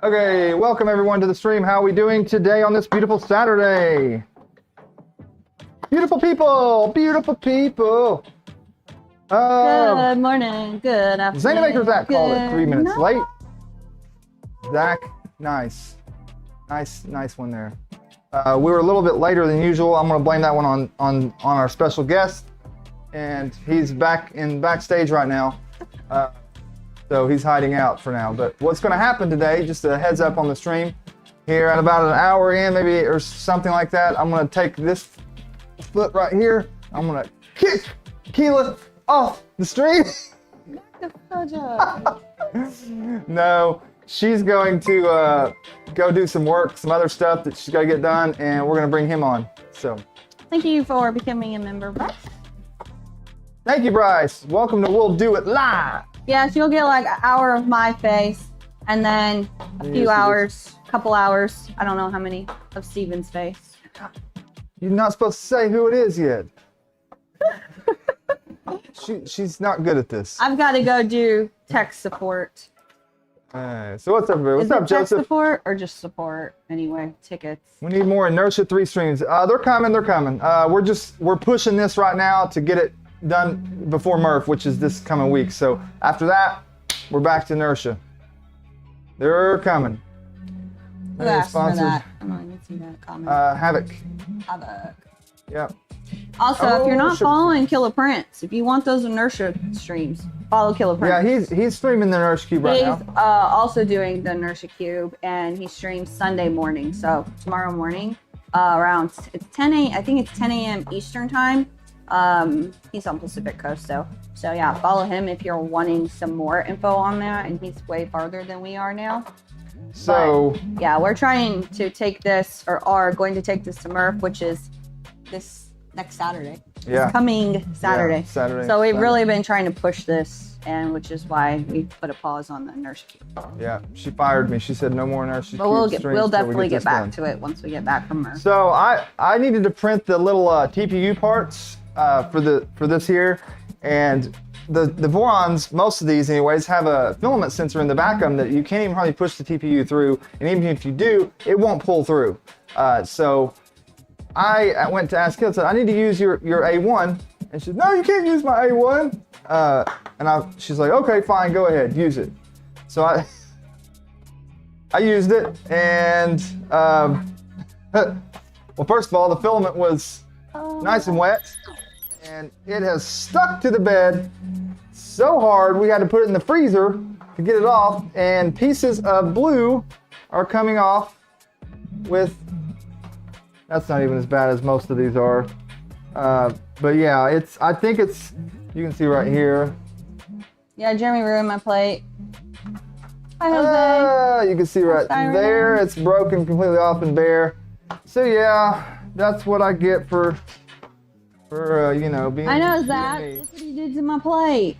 Okay, welcome everyone to the stream. How are we doing today on this beautiful Saturday? Beautiful people, beautiful people. Good morning, good afternoon. Zayna Zach called it 3 minutes No. late. Zach, nice one there. We were a little bit later than usual. I'm gonna blame that one on our special guest, and he's backstage right now. So he's hiding out for now. But what's going to happen today, just a heads up on the stream, here at about an hour in maybe or something like that, I'm going to take this foot right here. I'm going to kick Keela off the stream. No, she's going to go do some work, some other stuff that she's got to get done, and we're going to bring him on. So Thank you for becoming a member, Bryce. thank you, Bryce. Welcome to We'll Do It Live. Yeah, so you'll get like an hour of my face, and then a few hours, couple hours, I don't know how many, of Steven's face. You're not supposed to say who it is yet. She's not good at this. I've got to go do tech support. So what's up, everybody? What's Is up, it tech Joseph? support or just support? Anyway, tickets. We need more Inertia 3 streams. They're coming. We're pushing this right now to get it done before Murf, which is this coming week. So after that, we're back to Inertia. They're coming. Who asked for that? I don't even see that comment. Havoc. Havoc. Yep. Also, if you're not sure. following Killer Prince, if you want those Inertia streams, follow Killer Prince. Yeah, he's streaming the Inertia Cube right He's now. also doing the Inertia Cube, and he streams Sunday morning. So tomorrow morning, around it's 10 a. I think it's 10 a.m. Eastern time. He's on Pacific Coast, so yeah, follow him if you're wanting some more info on that. And he's way farther than we are now. So But, yeah, we're trying to take this, or are going to take this to Murf, which is this next Saturday. yeah, It's coming Saturday. Yeah, Saturday. So we've Sunday. really been trying to push this, and which is why we put a pause on the Inertia Cube. Yeah, she fired me. She said no more Inertia But Cube we'll streams till we definitely get this back done. to it once we get back from Murf. So I needed to print the little TPU parts for this here, and the Vorons, most of these anyways, have a filament sensor in the back of them that you can't even hardly push the TPU through, and even if you do, it won't pull through. So I went to ask Kayla, said, I need to use your A1, and she said, no, you can't use my A1. She's like, okay, fine, go ahead, use it. So I used it, and well, first of all, the filament was nice and wet, and it has stuck to the bed so hard we had to put it in the freezer to get it off, and pieces of blue are coming off with, that's not even as bad as most of these are, but yeah, I think it's, you can see right here. Yeah, Jeremy ruined my plate. Hi, Jose. You can see right there, it's broken completely off and bare. So yeah, that's what I get for you know, being. I know, being Zach. me. Look what he did to my plate.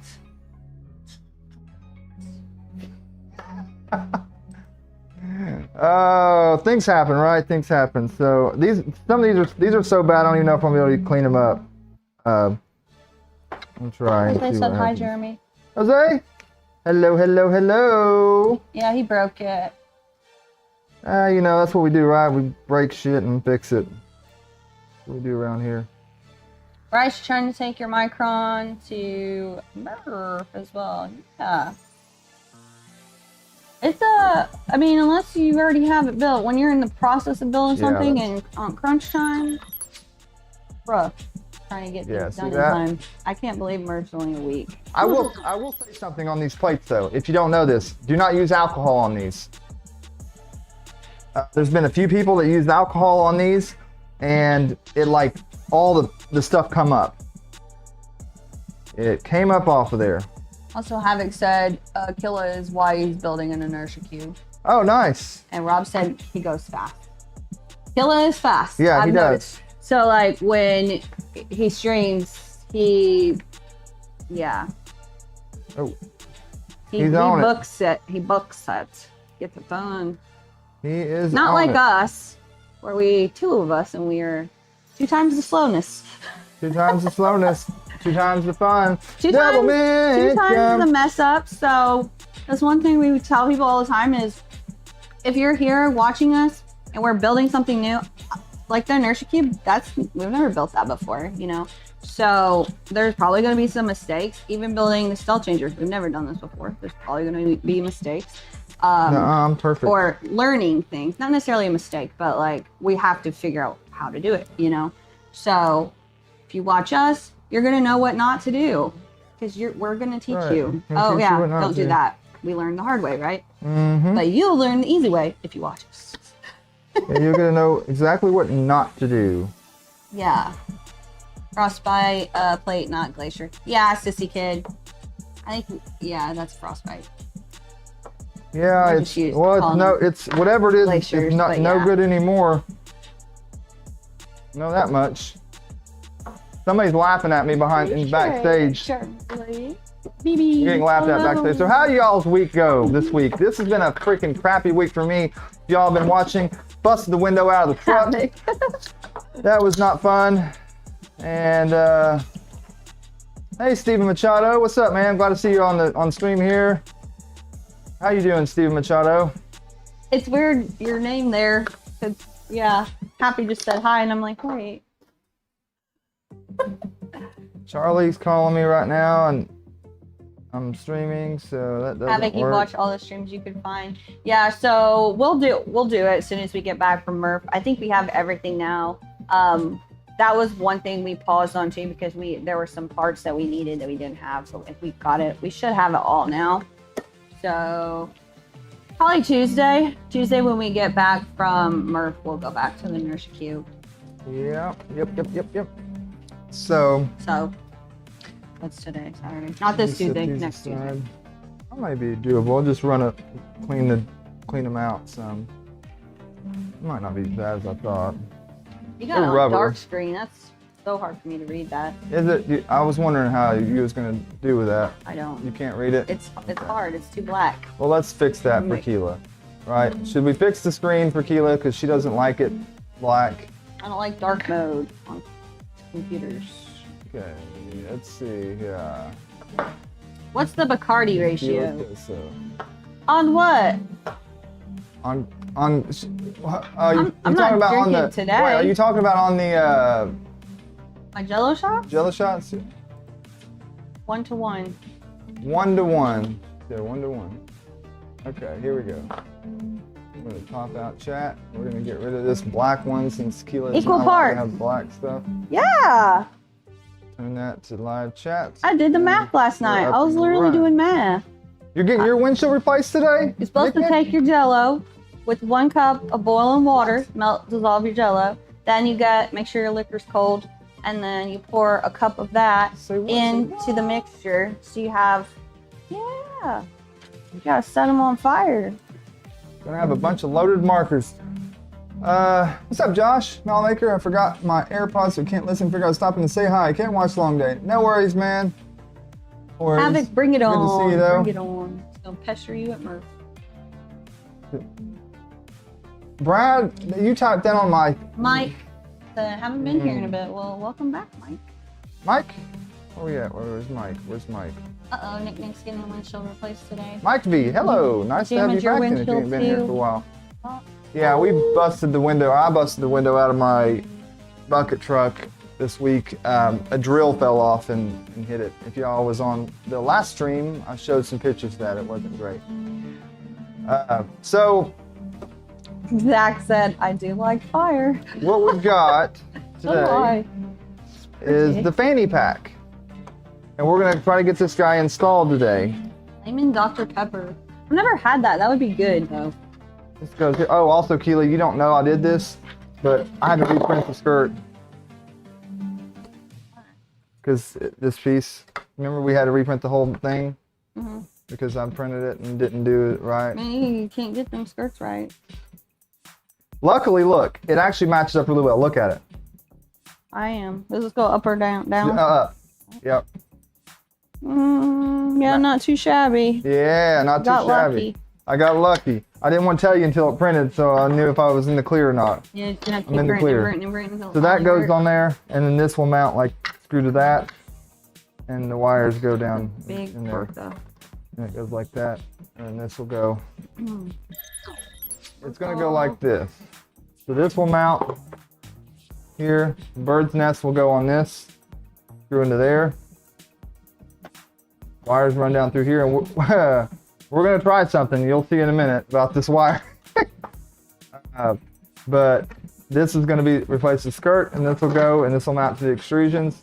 Oh, things happen, right? Things happen. So some of these are so bad I don't even know if I'm gonna be able to clean them up. I'm trying. Jose said hi, Jeremy. Jose, hello, hello, hello. Yeah, he broke it. You know, that's what we do, right? We break shit and fix it. That's what we do around here. Bryce trying to take your Micron to Murf as well. Yeah. It's I mean, unless you already have it built, when you're in the process of building Yeah, something that's- and on crunch time, rough trying to get Yeah, things see done in that? time. I can't believe Murf's only a week. I will say something on these plates though. If you don't know this, do not use alcohol on these. There's been a few people that used alcohol on these, and it like all the stuff come up. It came up off of there. Also, Havoc said Killa is why he's building an Inertia Cube. Oh, nice. And Rob said he goes fast. Killa is fast. Yeah, I've he noticed. So, like, when he streams, yeah. Oh, He he's on it. books it. He books it. Gets it done. He is Not on like it. us, where two of us, and we are 2 times the slowness. 2 times the slowness, 2 times the fun. 2 Double times mint the mess up. So that's one thing we would tell people all the time is if you're here watching us and we're building something new, like the inertia cube, we've never built that before, you know. So there's probably going to be some mistakes. Even building the Stealthchanger, we've never done this before. There's probably going to be mistakes. No, I'm perfect. Or learning things, not necessarily a mistake, but like we have to figure out how to do it, you know. So if you watch us, you're going to know what not to do because we're going to teach you. Oh yeah, don't do that. We learned the hard way, right? Mm-hmm. But you'll learn the easy way if you watch us. Yeah, you're gonna know exactly what not to do. Yeah. Frostbite, plate, not glacier. Yeah, sissy kid. I think, yeah, that's frostbite. Yeah, it's whatever it is. Glaciers, it's not no good anymore. Know that much. Somebody's laughing at me in backstage. You're getting laughed at backstage. So how y'all's week go this week? This has been a freaking crappy week for me. Y'all been watching. Busted the window out of the truck. That was not fun. And hey, Steven Machado, what's up, man? Glad to see you on stream here. How you doing, Steven Machado? It's weird your name there. Yeah, Happy just said hi, and I'm like, wait. Charlie's calling me right now, and I'm streaming, so that doesn't Havoc, you work. watch all the streams you can find. Yeah, so we'll do it as soon as we get back from Murf. I think we have everything now. That was one thing we paused on too because there were some parts that we needed that we didn't have. So if we got it, we should have it all now. So probably Tuesday when we get back from Murf, we'll go back to the inertia cube. Yep. So what's today? Saturday. Not this Tuesday. Next Tuesday. That might be doable. I'll just clean them out some. It might not be as bad as I thought. You got a dark screen. That's so hard for me to read that. Is it? I was wondering how you was gonna do with that. I don't. You can't read it? It's hard. It's too black. Well, let's fix that for Keela. Right? Should we fix the screen for Keela because she doesn't like it black? I don't like dark mode on computers. Okay, let's see. Yeah. What's the Bacardi ratio? So. On what? I'm not talking about on the today. Wait, are you talking about on the my Jello shots? Jello shots? 1 to 1. 1 to 1. Yeah, 1 to 1. Okay, here we go. I'm gonna pop out chat. We're gonna get rid of this black one since Keela's equal not part. have black stuff. Yeah. Turn that to live chat. I did the math last night. I was literally doing math. You're getting your windshield replaced today? You're supposed to take your Jello with 1 cup of boiling water, dissolve your Jello. Then you make sure your liquor's cold, and then you pour a cup of that into the mixture. So you have, you gotta set them on fire. Gonna have a bunch of loaded markers. What's up, Josh? Filamaker, I forgot my AirPods, so can't listen. Figure out stopping to say hi. Can't watch long day. No worries, man. No worries. Havoc, bring it on. Good to see you, though. Bring it on. It's gonna pester you at Murf. Brad, you typed that on my... Mike, haven't been here in a bit. Well, welcome back, Mike. Mike? Oh yeah, where's Mike? Where's Mike? Uh-oh, Nick Nick's getting the windshield replaced today. Mike V, hello. Nice to have you back in if you ain't been here for a while. Yeah, we busted the window. I busted the window out of my bucket truck this week. A drill fell off and hit it. If y'all was on the last stream, I showed some pictures of that. It wasn't great. So Zach said, I do like fire. what we've got today is the Fanny Pack. And we're gonna try to get this guy installed today. Lemon Dr. Pepper. I've never had that. That would be good though. This goes here. Oh, also Keely, you don't know I did this, but I had to reprint the skirt. Because this piece, remember we had to reprint the whole thing? Mm-hmm. Because I printed it and didn't do it right. Man, you can't get them skirts right. Luckily, look, it actually matches up really well. Look at it. I am. Does this go up or down? Down? Up. Yep. Yeah, not too shabby. Yeah, not too shabby. Lucky. I got lucky. I didn't want to tell you until it printed, so I knew if I was in the clear or not. Yeah, you're gonna have to I'm in the clear. So that goes on there, and then this will mount like screw to that, and the wires go down Big in there. though. And it goes like that, and this will go it's gonna go like this. So this will mount here. Bird's nest will go on this, through into there. Wires run down through here, and we're gonna try something. You'll see in a minute about this wire. But this is gonna be replace the skirt, and this will go, and this will mount to the extrusions.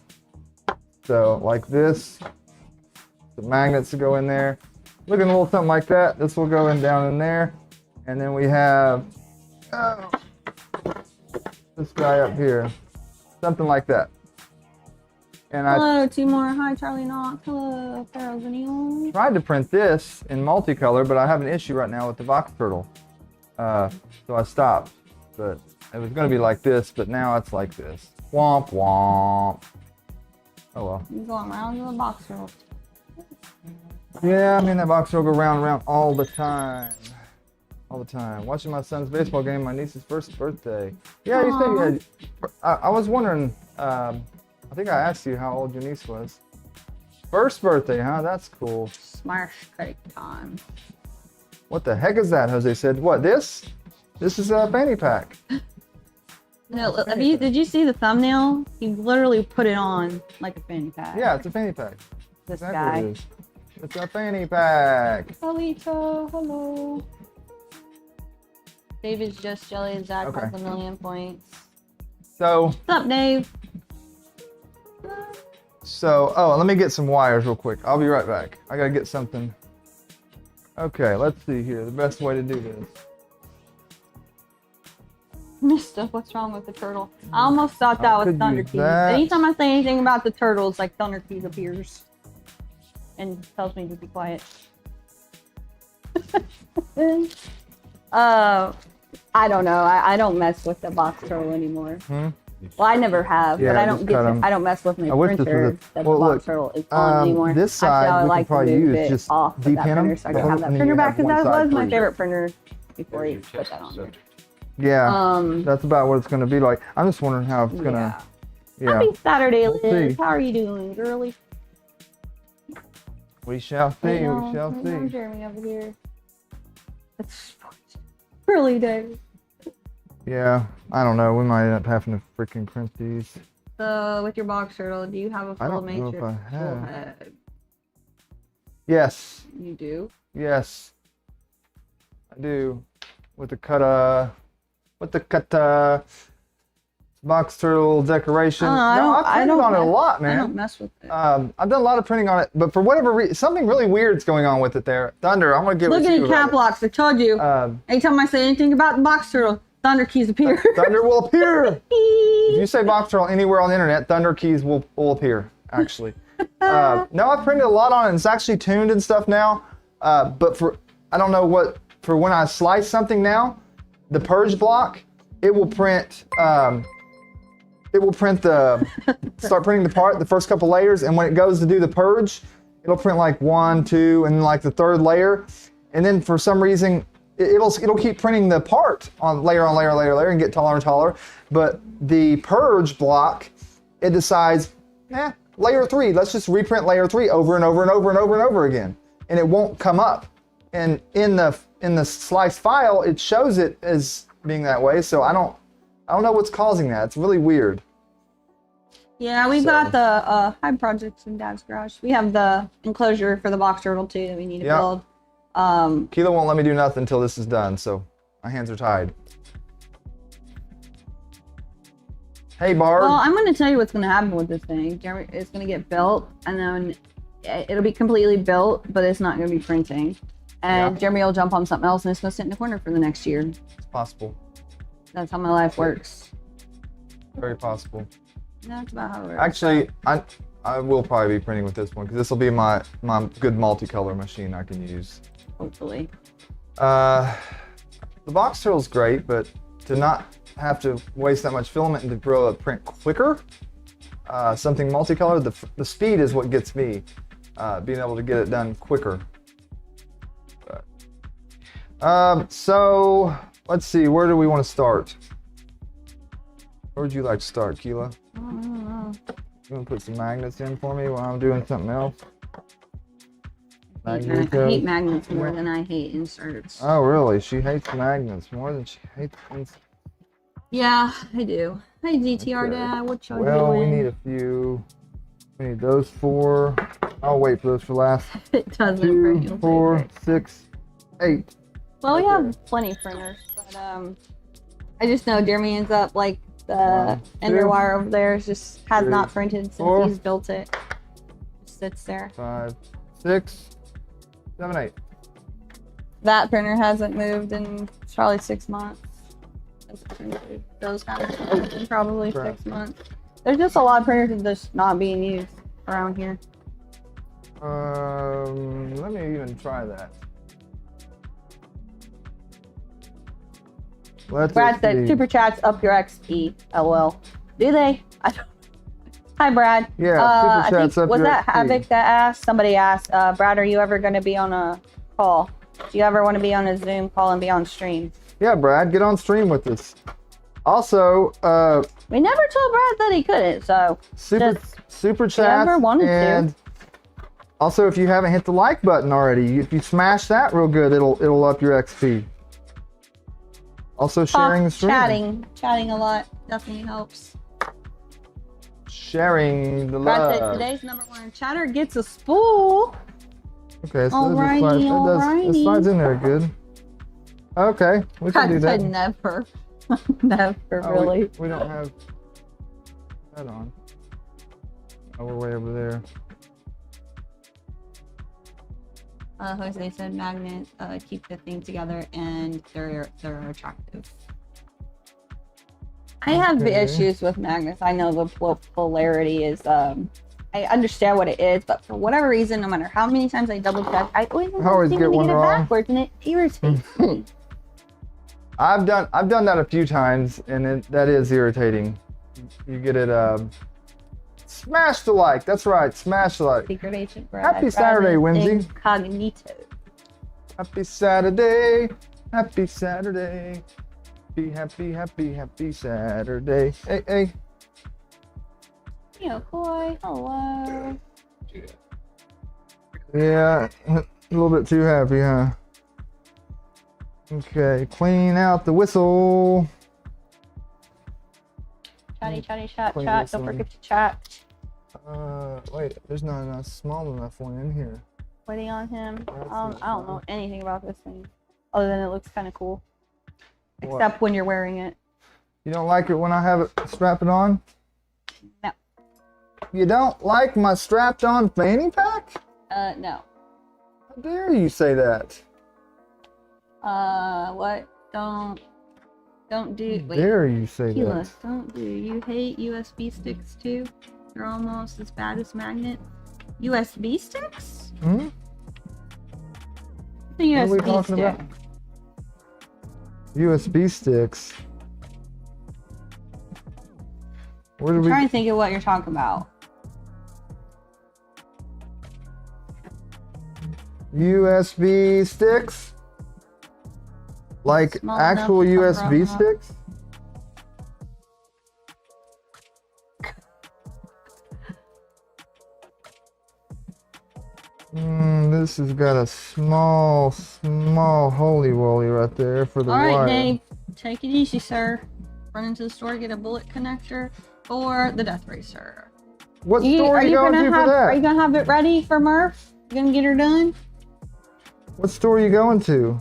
So like this, the magnets will go in there. Looking a little something like that. This will go in down in there, and then we have this guy up here, something like that. And Hello, Timor. Hi, Charlie Knox. Hello, Pharaoh Vanille. tried to print this in multicolor, but I have an issue right now with the box turtle. So I stopped. But it was going to be like this, but now it's like this. Womp womp. Oh well. You're going around in the box turtle. Yeah, I mean that box turtle go round and round all the time. All the time. Watching my son's baseball game, my niece's first birthday. Yeah, you said you had, I was wondering, I think I asked you how old your niece was. First birthday, huh? That's cool. Smash cake time. What the heck is that? Jose said. What, this? This is a fanny pack. No, did you see the thumbnail? He literally put it on like a fanny pack. Yeah, it's a fanny pack. This Exactly guy. what it is. It's a fanny pack. Alito, hello. David's just jelly. Zach Okay. has 1,000,000 points. So, What's up, Dave? oh, let me get some wires real quick. I'll be right back. I gotta get something. Okay, let's see here. The best way to do this. Mister, what's wrong with the turtle? I almost thought that was could Thunder use Keys. that. Anytime I say anything about the turtles, like Thunder Keys appears and tells me to be quiet. I don't know. I don't mess with the box turtle anymore. Well, I never have, Yeah, but I just don't get. cut 'em. I don't mess with my I wish this printer was a- that well, the box look, turtle is on anymore. this side Actually, I we like can probably to move use, it just off of that depin 'em, printer so I can have that and then printer you back have because one that side was my for favorite printer before you put that on there. Yeah, that's about what it's gonna be like. I'm just wondering how it's gonna. Yeah. Happy Saturday, We'll Liz. see. How are you doing, girly? We shall see. Hey, We shall no, see. Jeremy over here. It's really Dave. Yeah, I don't know. We might end up having to freaking print these. So, with your box turtle, do you have a I full don't know if matrix? I Full have. head? Yes, You do? yes, I do. With the box turtle decoration. I've printed on it a lot, man. I don't mess with it. I've done a lot of printing on it, but for whatever reason, something really weird's going on with it there. Thunder, I'm gonna give Look it to at you. the cap locks. I told you. Anytime I say anything about the box turtle, Thunder Keys appear. Thunder will appear. If you say box turtle anywhere on the internet, Thunder Keys will appear, actually. No, I've printed a lot on it, and it's actually tuned and stuff now. But I don't know what, for when I slice something now, the purge block, it will print, start printing the first couple layers, and when it goes to do the purge, it'll print like 1, 2, and like the third layer. And then for some reason, it'll keep printing the part on layer and get taller and taller. But the purge block, it decides, layer 3, let's just reprint layer 3 over and over and over and over and over again. And it won't come up. And in the slice file, it shows it as being that way. So I don't know what's causing that. It's really weird. Yeah, we've got the High Projects in Dad's garage. We have the enclosure for the box turtle too that we need to build. Keela won't let me do nothing until this is done, so my hands are tied. Hey, Barb. Well, I'm going to tell you what's going to happen with this thing. Jeremy, it's going to get built, and then it'll be completely built, but it's not going to be printing. And Jeremy will jump on something else, and it's going to sit in the corner for the next year. It's possible. That's how my life works. Very possible. That's about how it works. Actually, I will probably be printing with this one because this will be my good multicolor machine I can use. Hopefully. The box turtle's great, but to not have to waste that much filament and to be able to print quicker, something multicolored, the speed is what gets me, being able to get it done quicker. So let's see, where do we want to start? Where would you like to start, Keela? I don't know. You want to put some magnets in for me while I'm doing something else? I hate magnets more than I hate inserts. Oh, really? She hates magnets more than she hates inserts. Yeah, I do. Hey, DTR Okay. Dad, what y'all Well, doing? we need a few. We need those 4. I'll wait for those for last. It doesn't 2, print. You'll 4, take it. 6, 8. Well, we Okay. have plenty of printers, but I just know Jeremy ends up like the 1, ender 2, wire over there just has 3, not printed since 4, he's built it. Just sits there. 5, 6, 7, 8. That printer hasn't moved in probably 6 months. Those haven't moved in probably Crap. 6 months. There's just a lot of printers just not being used around here. Let me even try that. Let's Brad said, see. super chats up your XP. LOL. Do they? I don't. Hi, Brad. Yeah, super I chats think, up was your that XP. Havoc that asked? Somebody asked, Brad, are you ever going to be on a call? Do you ever want to be on a Zoom call and be on stream? Yeah, Brad, get on stream with us. Also, We never told Brad that he couldn't, so super if you ever chats, wanted and to. also if you haven't hit the like button already, if you smash that real good, it'll up your XP. Also sharing the stream. Chatting a lot definitely helps. Sharing the Brad said love. today's #1 chatter gets a spool. Okay, so Alrighty, it slides in there good. Okay, we can Brad do that. said never. Never Oh, really. we don't have that on. Oh, we're way over there. Jose said magnets keep the thing together and they're attractive. I have Okay. issues with magnets. I know the polarity is I understand what it is, but for whatever reason, no matter how many times I double check, I always seem get to one get it wrong. backwards and it irritates me. I've done that a few times, and that is irritating. You get it. Smash the like. That's right. Smash the like. Secret Agent Brad. Happy Saturday, Whimsy. Incognito. Happy Saturday. Happy Saturday. Be happy, happy, happy Saturday. Hey, hey. Yo, Koi, hello. Yeah, a little bit too happy, huh? Okay, clean out the whistle. Chatty, chat. Clean Don't this one. forget to chat. Wait, there's not enough small enough one in here. Waiting on him. That's I don't know anything about this thing, other than it looks kind of cool. What? Except when you're wearing it. You don't like it when I have it strapped on? No. You don't like my strapped on fanny pack? No. How dare you say that? What? Don't do. How Wait. dare you say Keyless, that? don't do. You hate USB sticks too? They're almost as bad as magnets. USB sticks? Hmm? The What are we USB talking stick. about? USB sticks. Where I'm did trying we? to think of what you're talking about. USB sticks? Like Small actual enough to cover USB up. sticks? This has got a small holy woly right there for the All right, wire. Dave, take it easy, sir. Run into the store, get a bullet connector for the Death Racer. What store are you going to for Are you that? gonna have it ready for Murf? You gonna get her done? What store are you going to?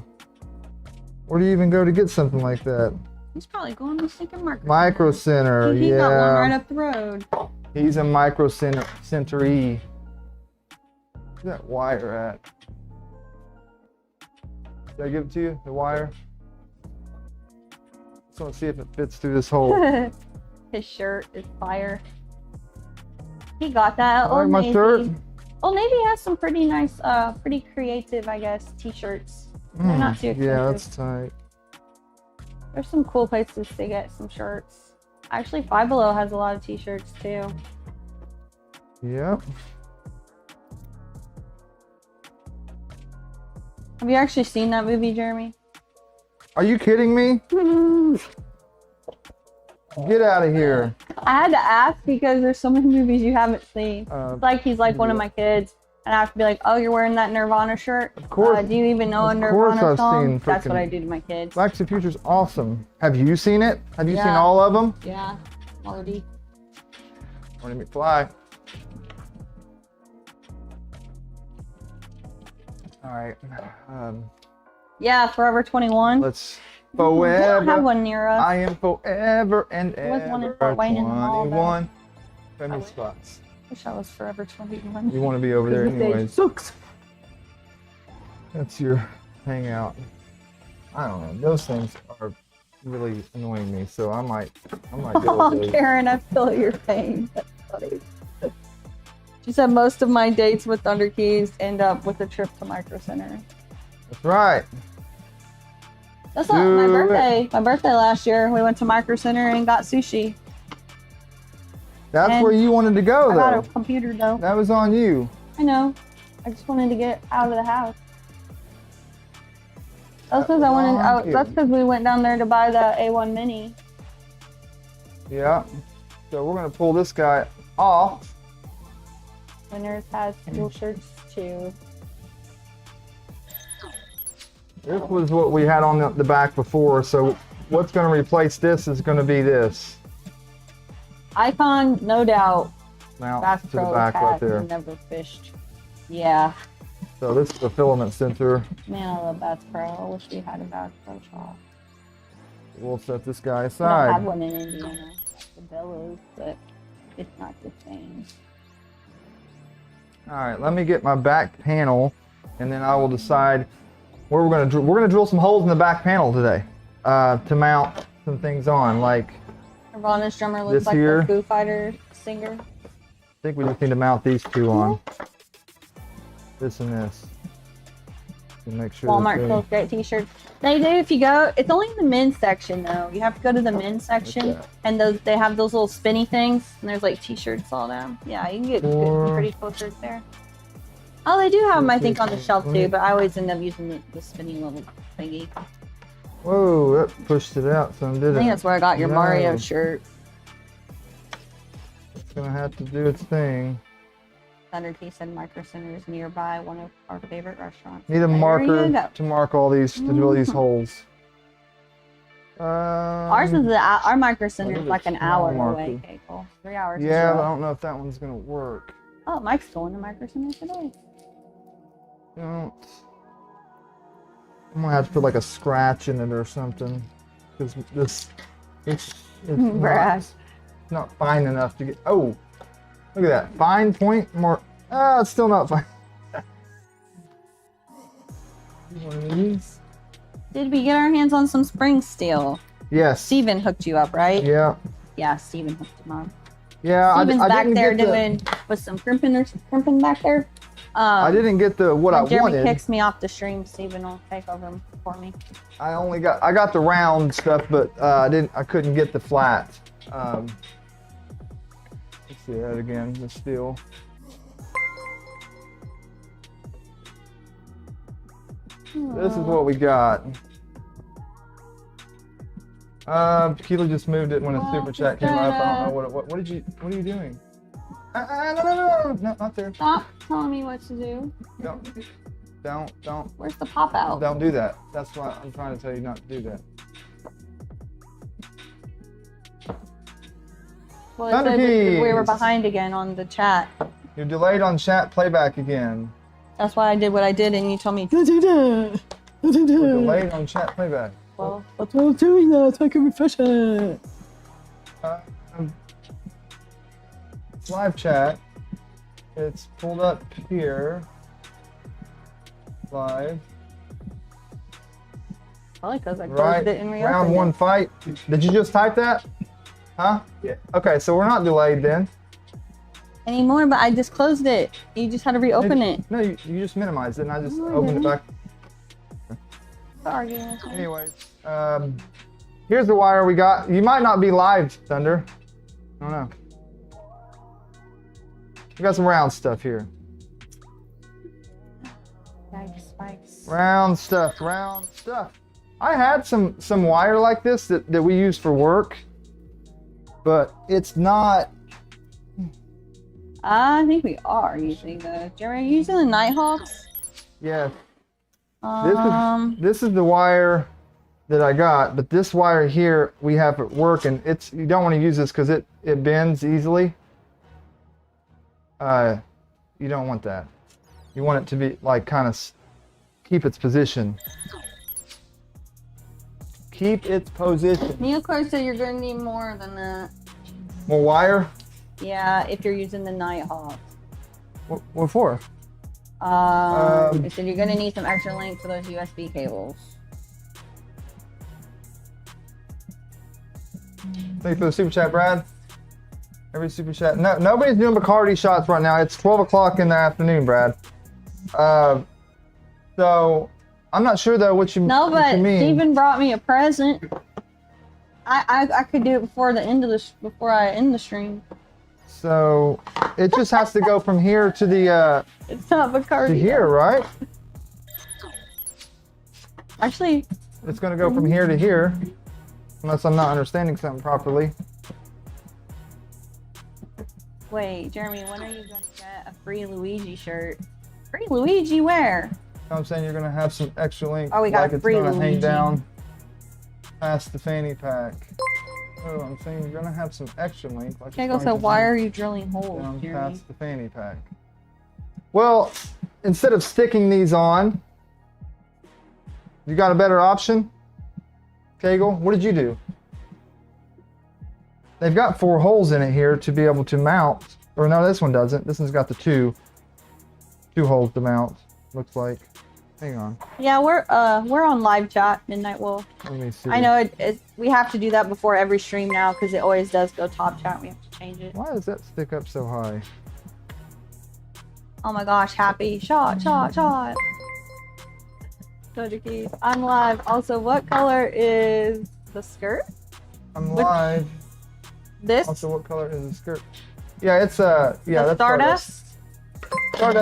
Where do you even go to get something like that? He's probably going to the stinking market. Micro Center, He got one right yeah. up the road. He's a Micro Center-y. Where's that wire at? Did I give it to you, the wire? Just want to see if it fits through this hole. His shirt is fire. He got that at I like Old my Navy. shirt. Old Navy has some pretty nice, pretty creative, I guess, t-shirts. They're not too expensive. Yeah, that's tight. There's some cool places to get some shirts. Actually, Five Below has a lot of t-shirts too. Yep. Have you actually seen that movie, Jeremy? Are you kidding me? Get out of here. I had to ask because there's so many movies you haven't seen. It's like he's like one of my kids. And I have to be like, oh, you're wearing that Nirvana shirt? Of course. Do you even know a Of course Nirvana I've song? seen That's what frickin' I do to my kids. Back to the Future's awesome. Have you seen it? Have you seen Yeah. all of them? Yeah, Marty. Marty McFly. All right. Yeah, Forever 21. Let's We don't have forever. one near us. I am forever and There was one in ever Fort Wayne in the mall, though. 21. Famous wish. spots. Wish I was Forever 21. You want to be over there This day anyways. sucks. That's your hangout. I don't know. Those things are really annoying me, so I might go Oh, with those. Karen, I feel your pain. That's funny. She said most of my dates with Thunder Keys end up with a trip to Micro Center. That's right. That's not my Do it. birthday. My birthday last year, we went to Micro Center and got sushi. That's And where you wanted to go, I got a though. computer though. That was on you. I know. I just wanted to get out of the house. That's because I wanted. on you. That's because we went down there to buy the A1 Mini. Yeah. So we're gonna pull this guy off. Winners has cool shirts too. This was what we had on the back before. So what's gonna replace this is gonna be this. Icon, no doubt. Now Bass to the Pro back right Cat, there. never fished. Yeah. So this is the filament sensor. Man, I love Bass Pro. I wish we had a Bass Pro shop. We'll set this guy We don't have aside. one in Indiana. The Bellows, but it's not the same. All right, let me get my back panel, and then I will decide where we're gonna drill. We're gonna drill some holes in the back panel today to mount some things on. Like Nirvana's drummer looks This like here. the Foo Fighter singer. I think we just need to mount these two on. This and this. To make sure. that Walmart they- sells great t-shirts. They do if you go. It's only in the men's section though. You have to go to the men's section, that? and those they have those little spinny things, and there's like t-shirts all down. Yeah, you can get Four. pretty cool shirts there. Oh, they do have them, I think, on the shelf too, but I always end up using the spinny little thingy. Whoa, that pushed it out some, I didn't think it? that's where I got your Mario No. shirt. It's gonna have to do its thing. Thunder Key said Micro Center is nearby, one of our favorite restaurants. Need a There you marker go. to mark all these, to drill these Mhm. holes. Ours is our Micro Center look is at like an small hour marker. away, Keiko. 3 hours. Yeah, is but I rough. don't know if that one's gonna work. Oh, Mike's going to Micro Center today. Don't. I'm gonna have to put like a scratch in it or something, because it's Brass. not fine enough to get. Oh, look at that fine point more. Ah, it's still not fine. One of these. Did we get our hands on some spring steel? Yes. Steven hooked you up, right? Yeah. Yeah, Steven hooked him up. Yeah. Steven's I back didn't there get the, doing with some crimping or crimping back there. I didn't get the what I when Jeremy wanted. kicks me off the stream, Steven will take over for me. I got the round stuff, but I couldn't get the flat. Let's see that again. The steel. This is what we got. Keela just moved it when a super chat came up. I don't know what are you doing? No, not there. Stop telling me what to do. Don't Where's the pop out? Don't do that. That's why I'm trying to tell you not to do that. Well, it Thunder said we were keys. behind again on the chat. You're delayed on chat playback again. That's why I did what I did, and you told me. Don't do that. Don't do We're that. delayed on chat playback. Well, that's why I'm doing that, so I can refresh it. It's live chat. It's pulled up here. Live. Probably because I closed Right. it and reopened Round one it. fight. Did you just type that? Huh? Yeah. Okay, so we're not delayed then. Anymore, but I just closed it. You just had to reopen it. No, you just minimized it and I just No, I opened it didn't. back. Sorry. Anyways, here's the wire we got. You might not be live, Thunder. I don't know. We got some round stuff here. Spikes. Round stuff, round stuff. I had some wire like this that we use for work, but it's not. I think we are using those. Jeremy, are you using the Nighthawks? Yes. Um, This is the wire that I got, but this wire here we have at work, and you don't want to use this because it bends easily. You don't want that. You want it to be like kind of keep its position. Keep its position. Numakers said you're going to need more than that. More wire? Yeah, if you're using the Nighthawks. What for? It said you're going to need some extra length for those USB cables. Thank you for the super chat, Brad. Every super chat. No, nobody's doing Bacardi shots right now. It's 12 o'clock in the afternoon, Brad. So I'm not sure though what you No, what but you mean. Steven brought me a present. I could do it before the end of before I end the stream. So it just has to go from here to the It's not Bacardi. to here, right? Actually, It's gonna go from here to here, unless I'm not understanding something properly. wait, Jeremy, when are you going to get a free Luigi shirt? Free Luigi where? I'm saying you're gonna have some extra length, Oh, we got like a it's free gonna hang Luigi. down past the fanny pack. Oh, I'm saying you're gonna have some extra length. Like Okay, it's go. going So to why hang are you drilling holes, down Jeremy? past the fanny pack? Well, instead of sticking these on, you got a better option. Kegel, what did you do? They've got 4 holes in it here to be able to mount. Or no, this one doesn't. This one's got the two holes to mount. Looks like. Hang on. Yeah, we're on live chat, Midnight Wolf. Let me see. I know we have to do that before every stream now because it always does go top chat. We have to change it. Why does that stick up so high? Oh my gosh, happy shot. Go to keep. I'm live. Also, what color is the skirt? I'm Which- live. This? Also, what color is the skirt? Yeah, it's yeah, the that's Stardust?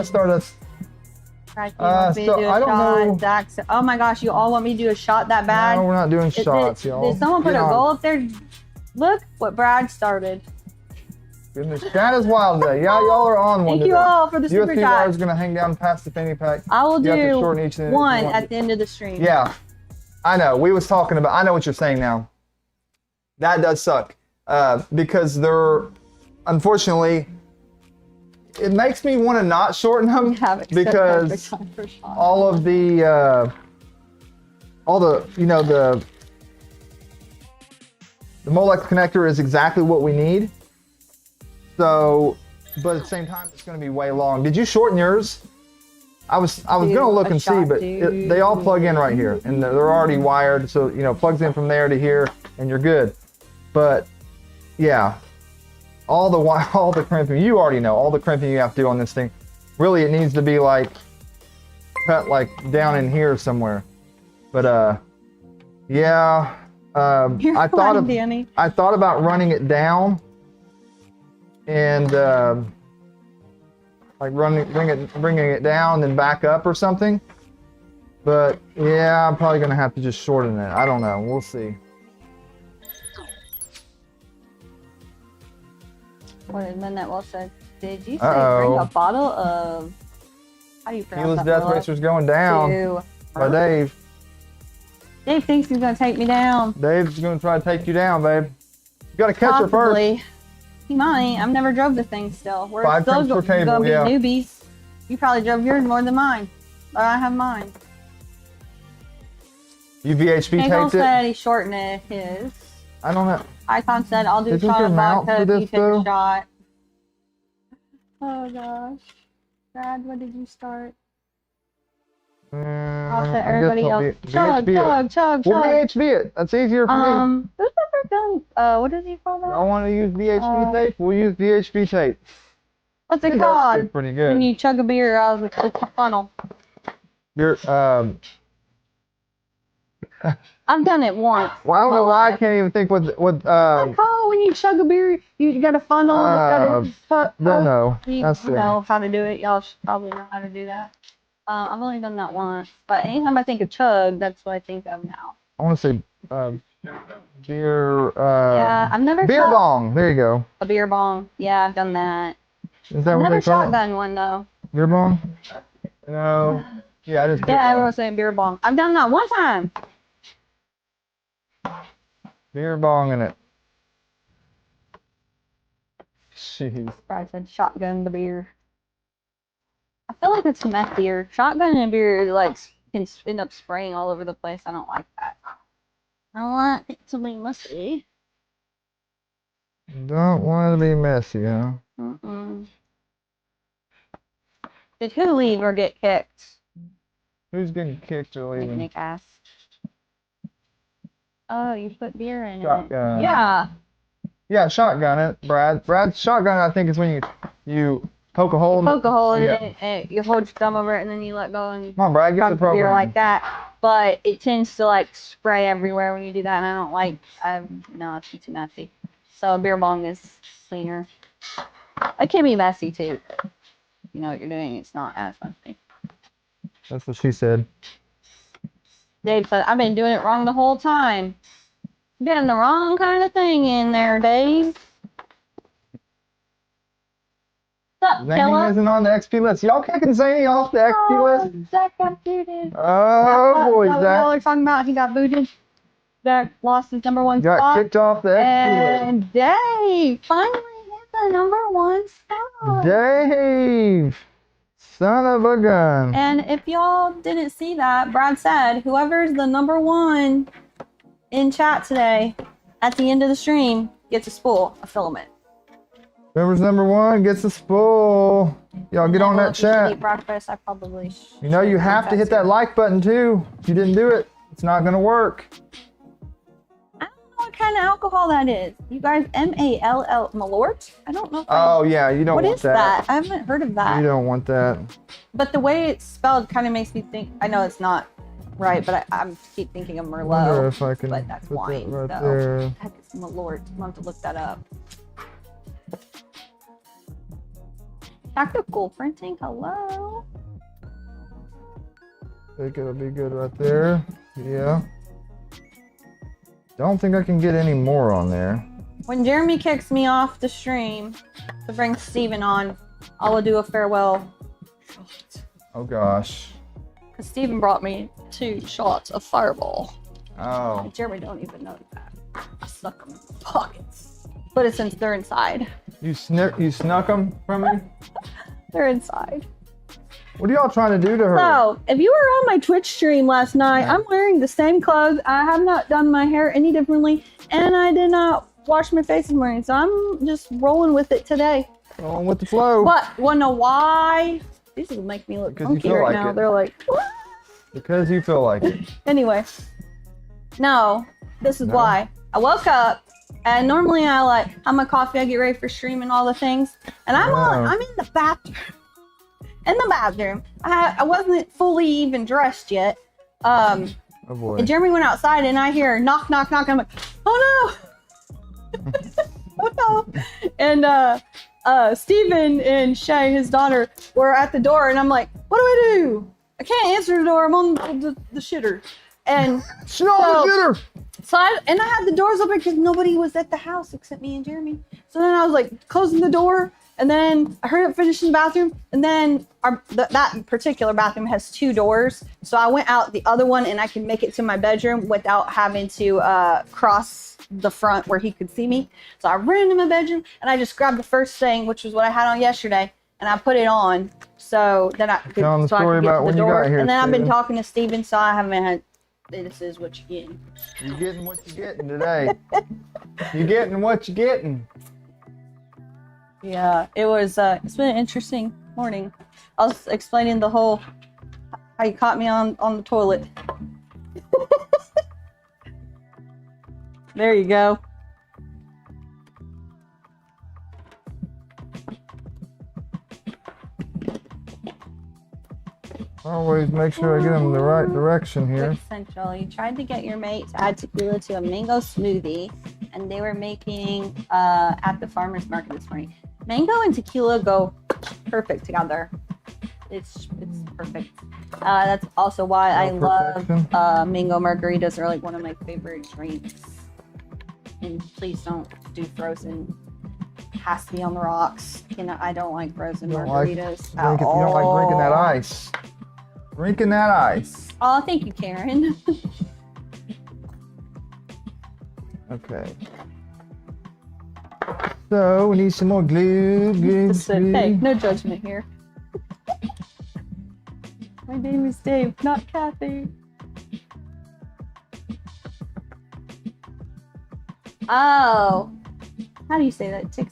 Stardust. Right, you want me to so do a I don't shot? know. Zach said- oh my gosh, you all want me to do a shot that bad? No, we're not doing shots, y'all. Did someone put Get a on. goal up there? Look what Brad started. Goodness, chat is wild today. Yeah, y'all are on one Thank you today. all for the super USB wire is chat. gonna hang down past the fanny pack. I will You have to do shorten each end if one you want. at the end of the stream. Yeah, I know. We was talking about. I know what you're saying now. That does suck because they're, unfortunately, it makes me want to not shorten them We have except because perfect time for shots. all the you know the Molex connector is exactly what we need. So, but at the same time, it's going to be way long. Did you shorten yours? I was going to look a and see, shot, but dude. they all plug in right here, and they're already wired. So plugs in from there to here, and you're good. But yeah, all the crimping, you already know all the crimping you have to do on this thing. Really, it needs to be like cut like down in here somewhere. But yeah, You're I thought fine, Danny. I thought about running it down and like bringing it down and back up or something. But yeah, I'm probably gonna have to just shorten it. I don't know. We'll see. What did Midnight Wolf said? Did you say Uh-oh. bring a bottle of? How do you pronounce Keyless that? Death Miller? Racer's going down To by Murf? Dave. Dave thinks he's gonna take me down. Dave's gonna try to take you down, babe. You gotta catch her first. Possibly. He might. I've never drove the thing still. We're 5 still crimps per cable, gonna be yeah. newbies. You probably drove yours more than mine. But I have mine. You VHP Hankel taped it? said he shortened it, his. I don't know. Icon said I'll do a Isn't shot there of mount vodka for if you this, take though? a shot. Oh gosh. Brad, what did you start? I'll set I everybody guess I'll else. VHP it. Chug. We'll VHP it. That's easier for me. Who's ever done, what does he call I that? want to use VHP tape. We'll use VHP tape. What's it That's called? pretty When good. you chug a beer out of the funnel. You're, I've done it once. well, I don't know why I can't even think what Oh, when you chug a beer, you got a funnel. don't know. You That's it. know how to do it. Y'all should probably know how to do that. I've only done that once, but anytime I think of chug, that's what I think of now. I want to say beer. Yeah, I've never Beer shot bong. There you go. a beer bong. Yeah, I've done that. Is that what Another they call it? shotgun one though. Beer bong? No. Yeah, I just. Yeah, everyone's saying beer bong. I've done that one time. Beer bong in it. Jeez. Brad said shotgun the beer. I feel like it's messier. Shotgun and beer like can end up spraying all over the place. I don't like that. I don't want it to be messy. Don't want to be messy, huh? Did who leave or get kicked? Who's getting kicked or leaving? Nick asked. Oh, you put beer in Shotgun. it. Yeah. Yeah, shotgun it, Brad. Brad's shotgun, I think, is when you poke a hole. Poke a hole in Yeah. it, and you hold your thumb over it, and then you let go and Come on, Brad, get the pump the beer program. like that. But it tends to like spray everywhere when you do that, and I don't like. No, it's too messy. So a beer bong is cleaner. It can be messy too. You know what you're doing. It's not as messy. That's what she said. Dave said, "I've been doing it wrong the whole time. Getting the wrong kind of thing in there, Dave." What's up, Zane Killa? isn't on the XP list. Y'all kicking Zane off the XP list? Zach got booted. Oh, boy, Y'all Zach. are talking about he got booted. Zach lost his #1 Got spot. kicked off the XP And Dave finally hit the #1 spot. list. Dave! Son of a gun. And if y'all didn't see that, Brad said whoever's the #1 in chat today at the end of the stream gets a spool of filament. Whoever's #1 gets a spool. Y'all get on that If you should chat. eat breakfast, I probably You know you have to hit that like button too. If you didn't do it, it's not gonna work. I don't know what kind of alcohol that is. You guys, MALL, Malort? I don't know. Oh yeah, you don't What want is that? I haven't heard of that. You don't want that. But the way it's spelled kind of makes me think. I know it's not right, but I keep thinking of I wonder Merlot. if I can But that's put wine, that right so. there. Heck, it's Malort. I'm going to have to look that up. Tactical printing, hello. I think it'll be good right there. Yeah. Don't think I can get any more on there. When Jeremy kicks me off the stream to bring Steven on, I will do a farewell shot. Oh gosh. Because Steven brought me 2 shots of Fireball. Oh. And Jeremy don't even know that. I stuck them in my pockets. But it's since they're inside. You snuck them from me? They're inside. What are y'all trying to do to her? So, if you were on my Twitch stream last night, I'm wearing the same clothes. I have not done my hair any differently, and I did not wash my face this morning, so I'm just rolling with it today. Going with the flow. But, wanna know why? These will make me look Because you funky feel right like now. it. They're like, what? Because you feel like it. Anyway. No, this is No? why. I woke up, and normally I like have my coffee, I get ready for stream and all the things, and I'm in the bathroom. In the bathroom. I wasn't fully even dressed yet. Oh boy. And Jeremy went outside and I hear knock, knock, knock. I'm like, oh no! Oh no! And Steven and Shay, his daughter, were at the door and I'm like, what do I do? I can't answer the door. I'm on the shitter. And She's on the shitter! so I had the doors open because nobody was at the house except me and Jeremy. So then I was like closing the door, and then I heard it finish in the bathroom, and then that particular bathroom has 2 doors. So I went out the other one, and I could make it to my bedroom without having to cross the front where he could see me. So I ran into my bedroom, and I just grabbed the first thing, which was what I had on yesterday, and I put it on. So then I could, Tell 'em the story about when you got here, and then I've been Steven. talking to Steven, so I haven't had. This is what you're getting. You're getting what you're getting today. You're getting what you're getting. Yeah, it was. It's been an interesting morning. I was explaining the whole how you caught me on the toilet. There you go. Always make sure I get them in the right direction here. Quick Central, you tried to get your mate to add tequila to a mango smoothie, and they were making at the farmer's market this morning. Mango and tequila go perfect together. It's perfect. That's also why I perfection. love mango margaritas. They're like one of my favorite drinks. And please don't do frozen Has to be on the rocks. I don't like frozen You margaritas at don't like drinking that ice. Drinking that ice. Oh, thank you, Karen. Okay. So we need some more glue. Hey, no judgment here. My name is Dave, not Kathy. Oh, how do you say that? Tick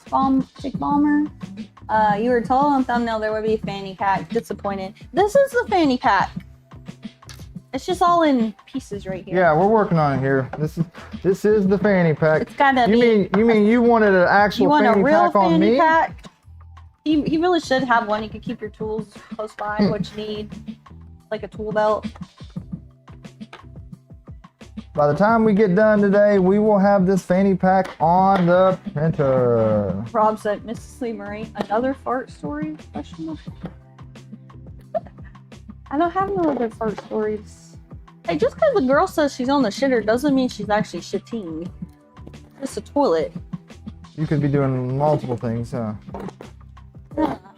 bomber? You were told on thumbnail there would be a fanny pack. Disappointed. This is the fanny pack. It's just all in pieces right here. Yeah, we're working on it here. This is the fanny pack. It's gotta be. You mean you wanted an actual fanny pack on me? Pack? He really should have one. You could keep your tools close by, what you need, like a tool belt. By the time we get done today, we will have this fanny pack on the printer. Rob said, Mrs. Lee Marie, another fart story? Question mark. I don't have no other fart stories. Hey, just because the girl says she's on the shitter doesn't mean she's actually shitting. It's a toilet. You could be doing multiple things, huh?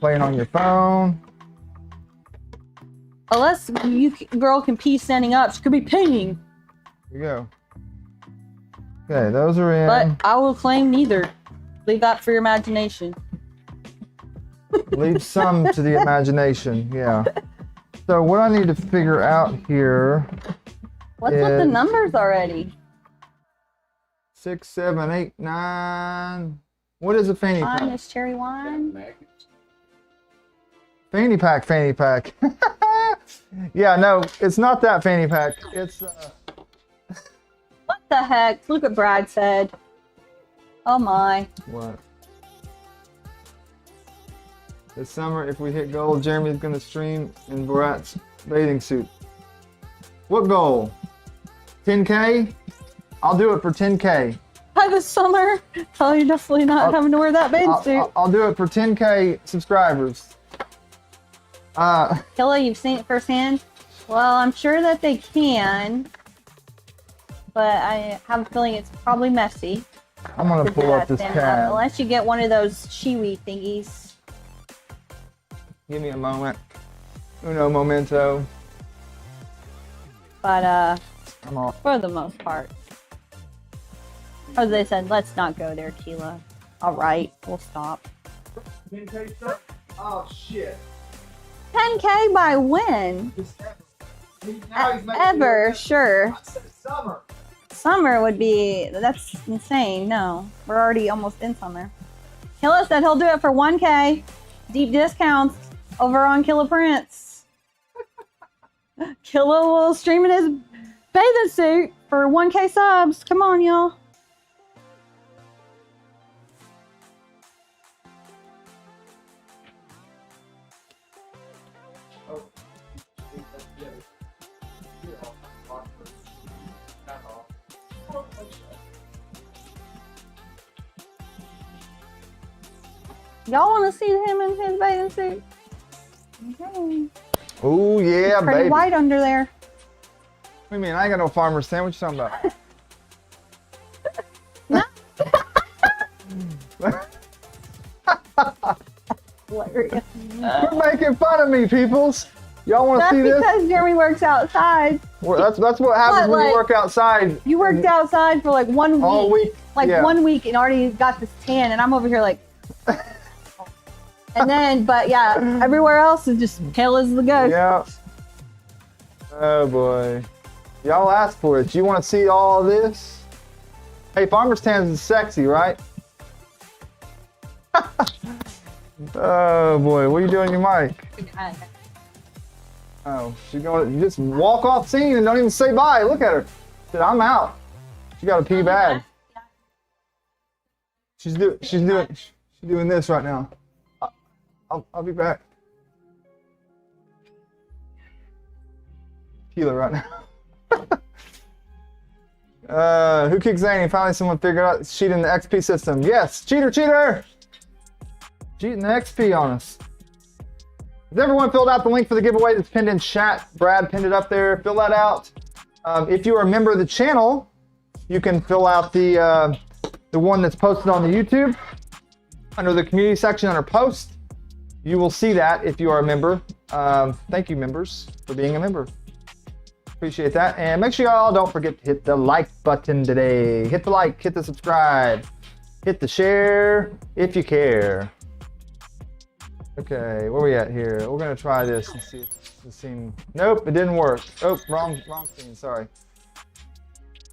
Playing on your phone. Unless girl can pee standing up, she could be peeing. Here you go. Okay, those are in. But I will claim neither. Leave that for your imagination. Leave some to the imagination, yeah. So what I need to figure out here. What's with the numbers already? 6, 7, 8, 9. What is a fanny pack? Wine is cherry wine. Fanny pack. Yeah, no, it's not that fanny pack. It's What the heck? Look what Brad said. Oh my. what? This summer, if we hit gold, Jeremy's gonna stream in Borat's bathing suit. What goal? 10K? I'll do it for 10K. By this summer, oh, you're definitely not having to wear that bathing suit. I'll do it for 10K subscribers. Killa, you've seen it firsthand? Well, I'm sure that they can, but I have a feeling it's probably messy. I'm gonna pull up this tab. Unless you get one of those shiwi thingies. Give me a moment. Uno momento. But I'm off. for the most part. As they said, let's not go there, Keela. Alright, we'll stop. 10K stuff? Oh shit. 10K by when? Ever, sure. I said summer. Summer would be, that's insane. No, we're already almost in summer. Killa said he'll do it for 1K. Deep discounts over on Killa Prince. Killa will stream in his bathing suit for 1K subs. Come on, y'all. Y'all want to see him in his bathing suit? Okay. Oh yeah, Pretty baby. white under there. What do you mean? I ain't got no farmer's sandwich. What you talking about? Hilarious. You're making fun of me, peoples. Y'all want to see this? That's because Jeremy works outside. Well, that's what happens when you work outside. You worked outside for like 1 week. All week. Like yeah. 1 week and already got this tan, and I'm over here like. And then, but yeah, everywhere else is just pale as the ghost. Yeah. Oh boy. Y'all asked for it. You want to see all this? Hey, farmer's tans is sexy, right? Oh boy, what are you doing your mic? Oh, she's going to just walk off scene and don't even say bye. Look at her. Said, I'm out. She got a pee bag. She's doing this right now. I'll be back. Healer right now. Who kicked Zany? Finally someone figured out cheating the XP system. Yes, cheater! Cheating the XP on us. Has everyone filled out the link for the giveaway that's pinned in chat? Brad pinned it up there. Fill that out. If you are a member of the channel, you can fill out the one that's posted on the YouTube. under the community section under post. You will see that if you are a member. Thank you, members, for being a member. Appreciate that. And make sure y'all don't forget to hit the like button today. Hit the like, hit the subscribe, hit the share if you care. Okay, where we at here? We're gonna try this and see if the scene. Nope, it didn't work. Oh, wrong scene. Sorry.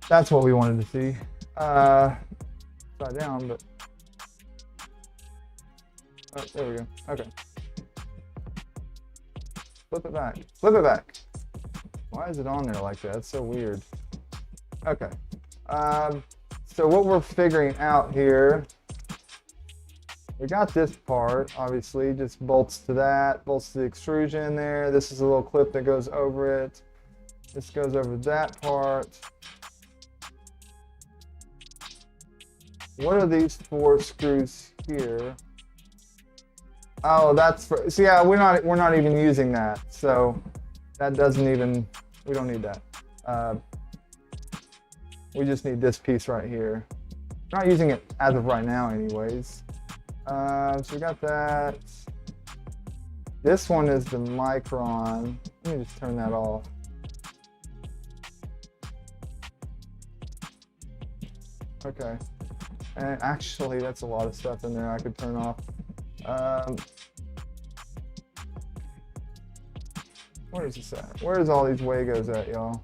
That's what we wanted to see. Upside down, but oh, there we go. Okay. Flip it back. Flip it back. Why is it on there like that? That's so weird. Okay. So what we're figuring out here. We got this part, obviously, just bolts to that, bolts to the extrusion there. This is a little clip that goes over it. This goes over that part. What are these 4 screws here? Oh, that's for, so yeah, we're not even using that. So that doesn't even, we don't need that. We just need this piece right here. We're not using it as of right now anyways. So we got that. This one is the micron. Let me just turn that off. Okay. And actually, that's a lot of stuff in there I could turn off. Where is this at? Where's all these Wagos at, y'all?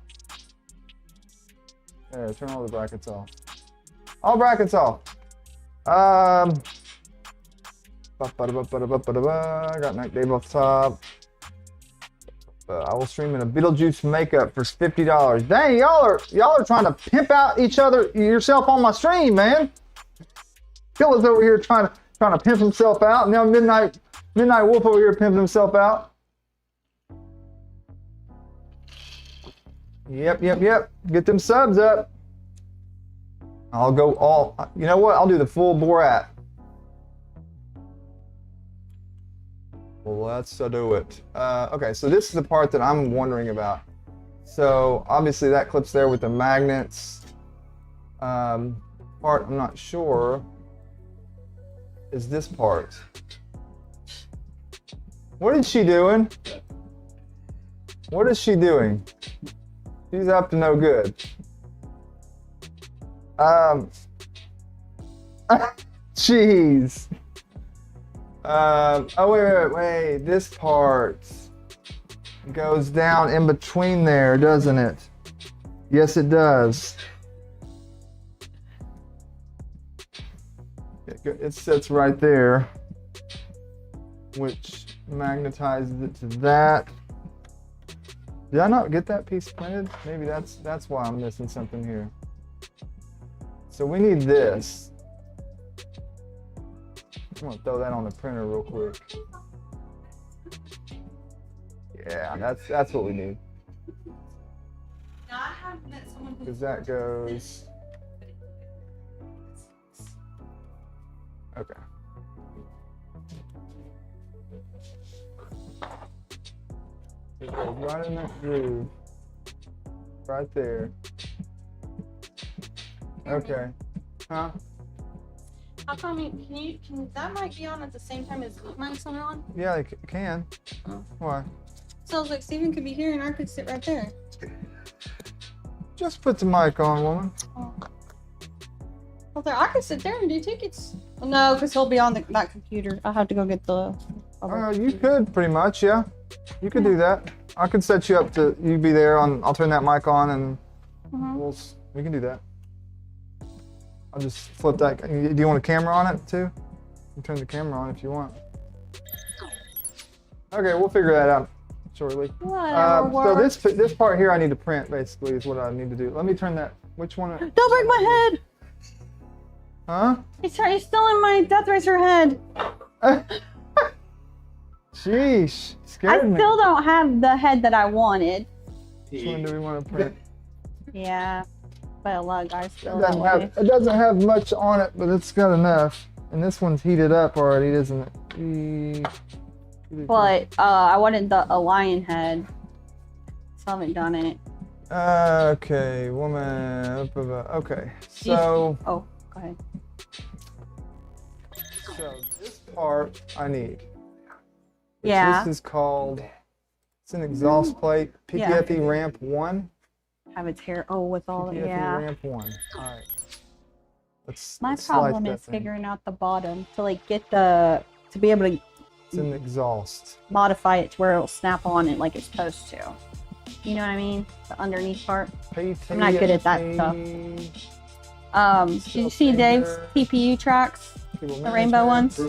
There, turn all the brackets off. All brackets off. I got Night Dave off the top. I will stream in a Beetlejuice makeup for $50. Dang, y'all are trying to pimp out yourself on my stream, man. Killa's over here trying to pimp himself out. Now Midnight Wolf over here pimping himself out. Yep. Get them subs up. I'll go all. You know what? I'll do the full Borat. Well, let's do it. Okay, so this is the part that I'm wondering about. So obviously that clips there with the magnets. Part I'm not sure is this part. What is she doing? What is she doing? She's up to no good. Jeez. Oh, wait. This part goes down in between there, doesn't it? Yes, it does. It sits right there, which magnetizes it to that. Did I not get that piece printed? Maybe that's why I'm missing something here. So we need this. I'm gonna throw that on the printer real quick. Yeah, that's what we need. Because that goes. Okay. It goes right in that groove. Right there. Okay. Huh? How come can that mic be on at the same time as these mics are on? Yeah, it can. Oh. Why? Sounds like Steven could be here and I could sit right there. Just put the mic on, woman. Oh. I was like, I could sit there and do tickets. Well, no, because he'll be on that computer. I have to go get the. You could pretty much, yeah. You could do that. I could set you up to you be there on. I'll turn that mic on and we can do that. I'll just flip that. Do you want a camera on it too? You can turn the camera on if you want. Okay, we'll figure that out shortly. So this part here I need to print basically is what I need to do. Let me turn that. Which one? Don't break my head. Huh? He's still in my Death Racer head. Sheesh, I scared me. still don't have the head that I wanted. Which one do we want to print? Yeah, but look, I still It doesn't have much on it, but it's got enough. And this one's heated up already, isn't it? But I wanted a lion head. Still haven't done it. Okay, woman. Okay, so. Oh, go ahead. So this part I need. Yeah. This is called, it's an exhaust plate, PPFE ramp 1. Have its hair. Oh, with all the, PPFE yeah. ramp 1. All right. My let's problem slice is that thing. figuring out the bottom to like get the, to be able to It's an exhaust. modify it to where it'll snap on it like it's supposed to. You know what I mean? The underneath part. I'm not good at that stuff. Did you see Dave's TPU tracks? The rainbow ones?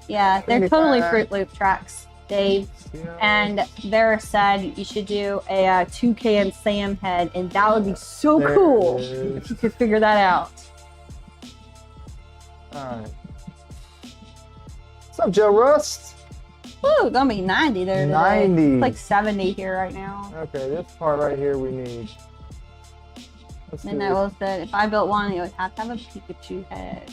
Yeah, they're totally Fruit Loop tracks, Dave. And Vera said you should do a 2K Sam head, and that would be so cool if you could figure that out. Alright. What's up, Joe Rust? Ooh, gonna be 90 there today. 90. It's like 70 here right now. Okay, this part right here we need. Let's do And that was that if I built one, it would have to have a Pikachu head.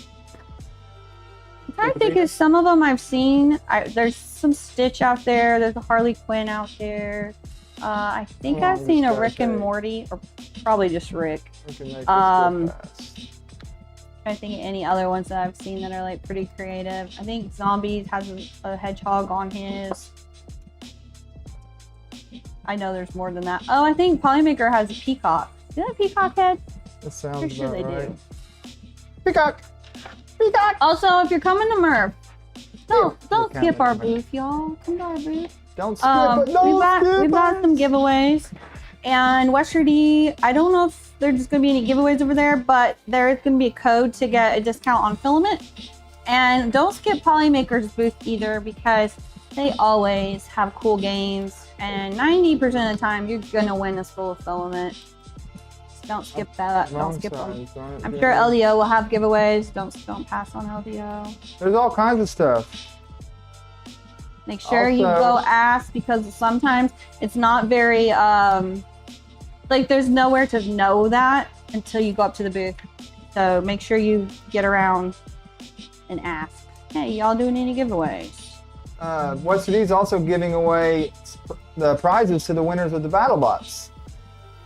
I'm trying to think of some of them I've seen. There's some Stitch out there. There's a Harley Quinn out there. I think I've seen a Rick and Morty, or probably just Rick. we can make this go Um, fast. I think any other ones that I've seen that are like pretty creative. I think Zombies has a hedgehog on his. I know there's more than that. Oh, I think Polymaker has a peacock. Is that a peacock head? That sounds Pretty sure about they right. do. Peacock! Peacock! Also, if you're coming to Murf, don't can't skip our make Murf. booth, y'all. Come to our booth. Don't skip it! Don't we've got skip some it! giveaways, and Western D. I don't know if there's going to be any giveaways over there, but there's going to be a code to get a discount on Filament. And don't skip Polymaker's booth either, because they always have cool games, and 90% of the time you're going to win this full of Filament. So don't skip that. Don't skip them. I'm sure LDO will have giveaways. Don't pass on LDO. There's all kinds of stuff. Make sure you Also- go ask, because sometimes it's not very, like there's nowhere to know that until you go up to the booth. So make sure you get around and ask, hey, y'all doing any giveaways? Western D's also giving away the prizes to the winners of the battle bots.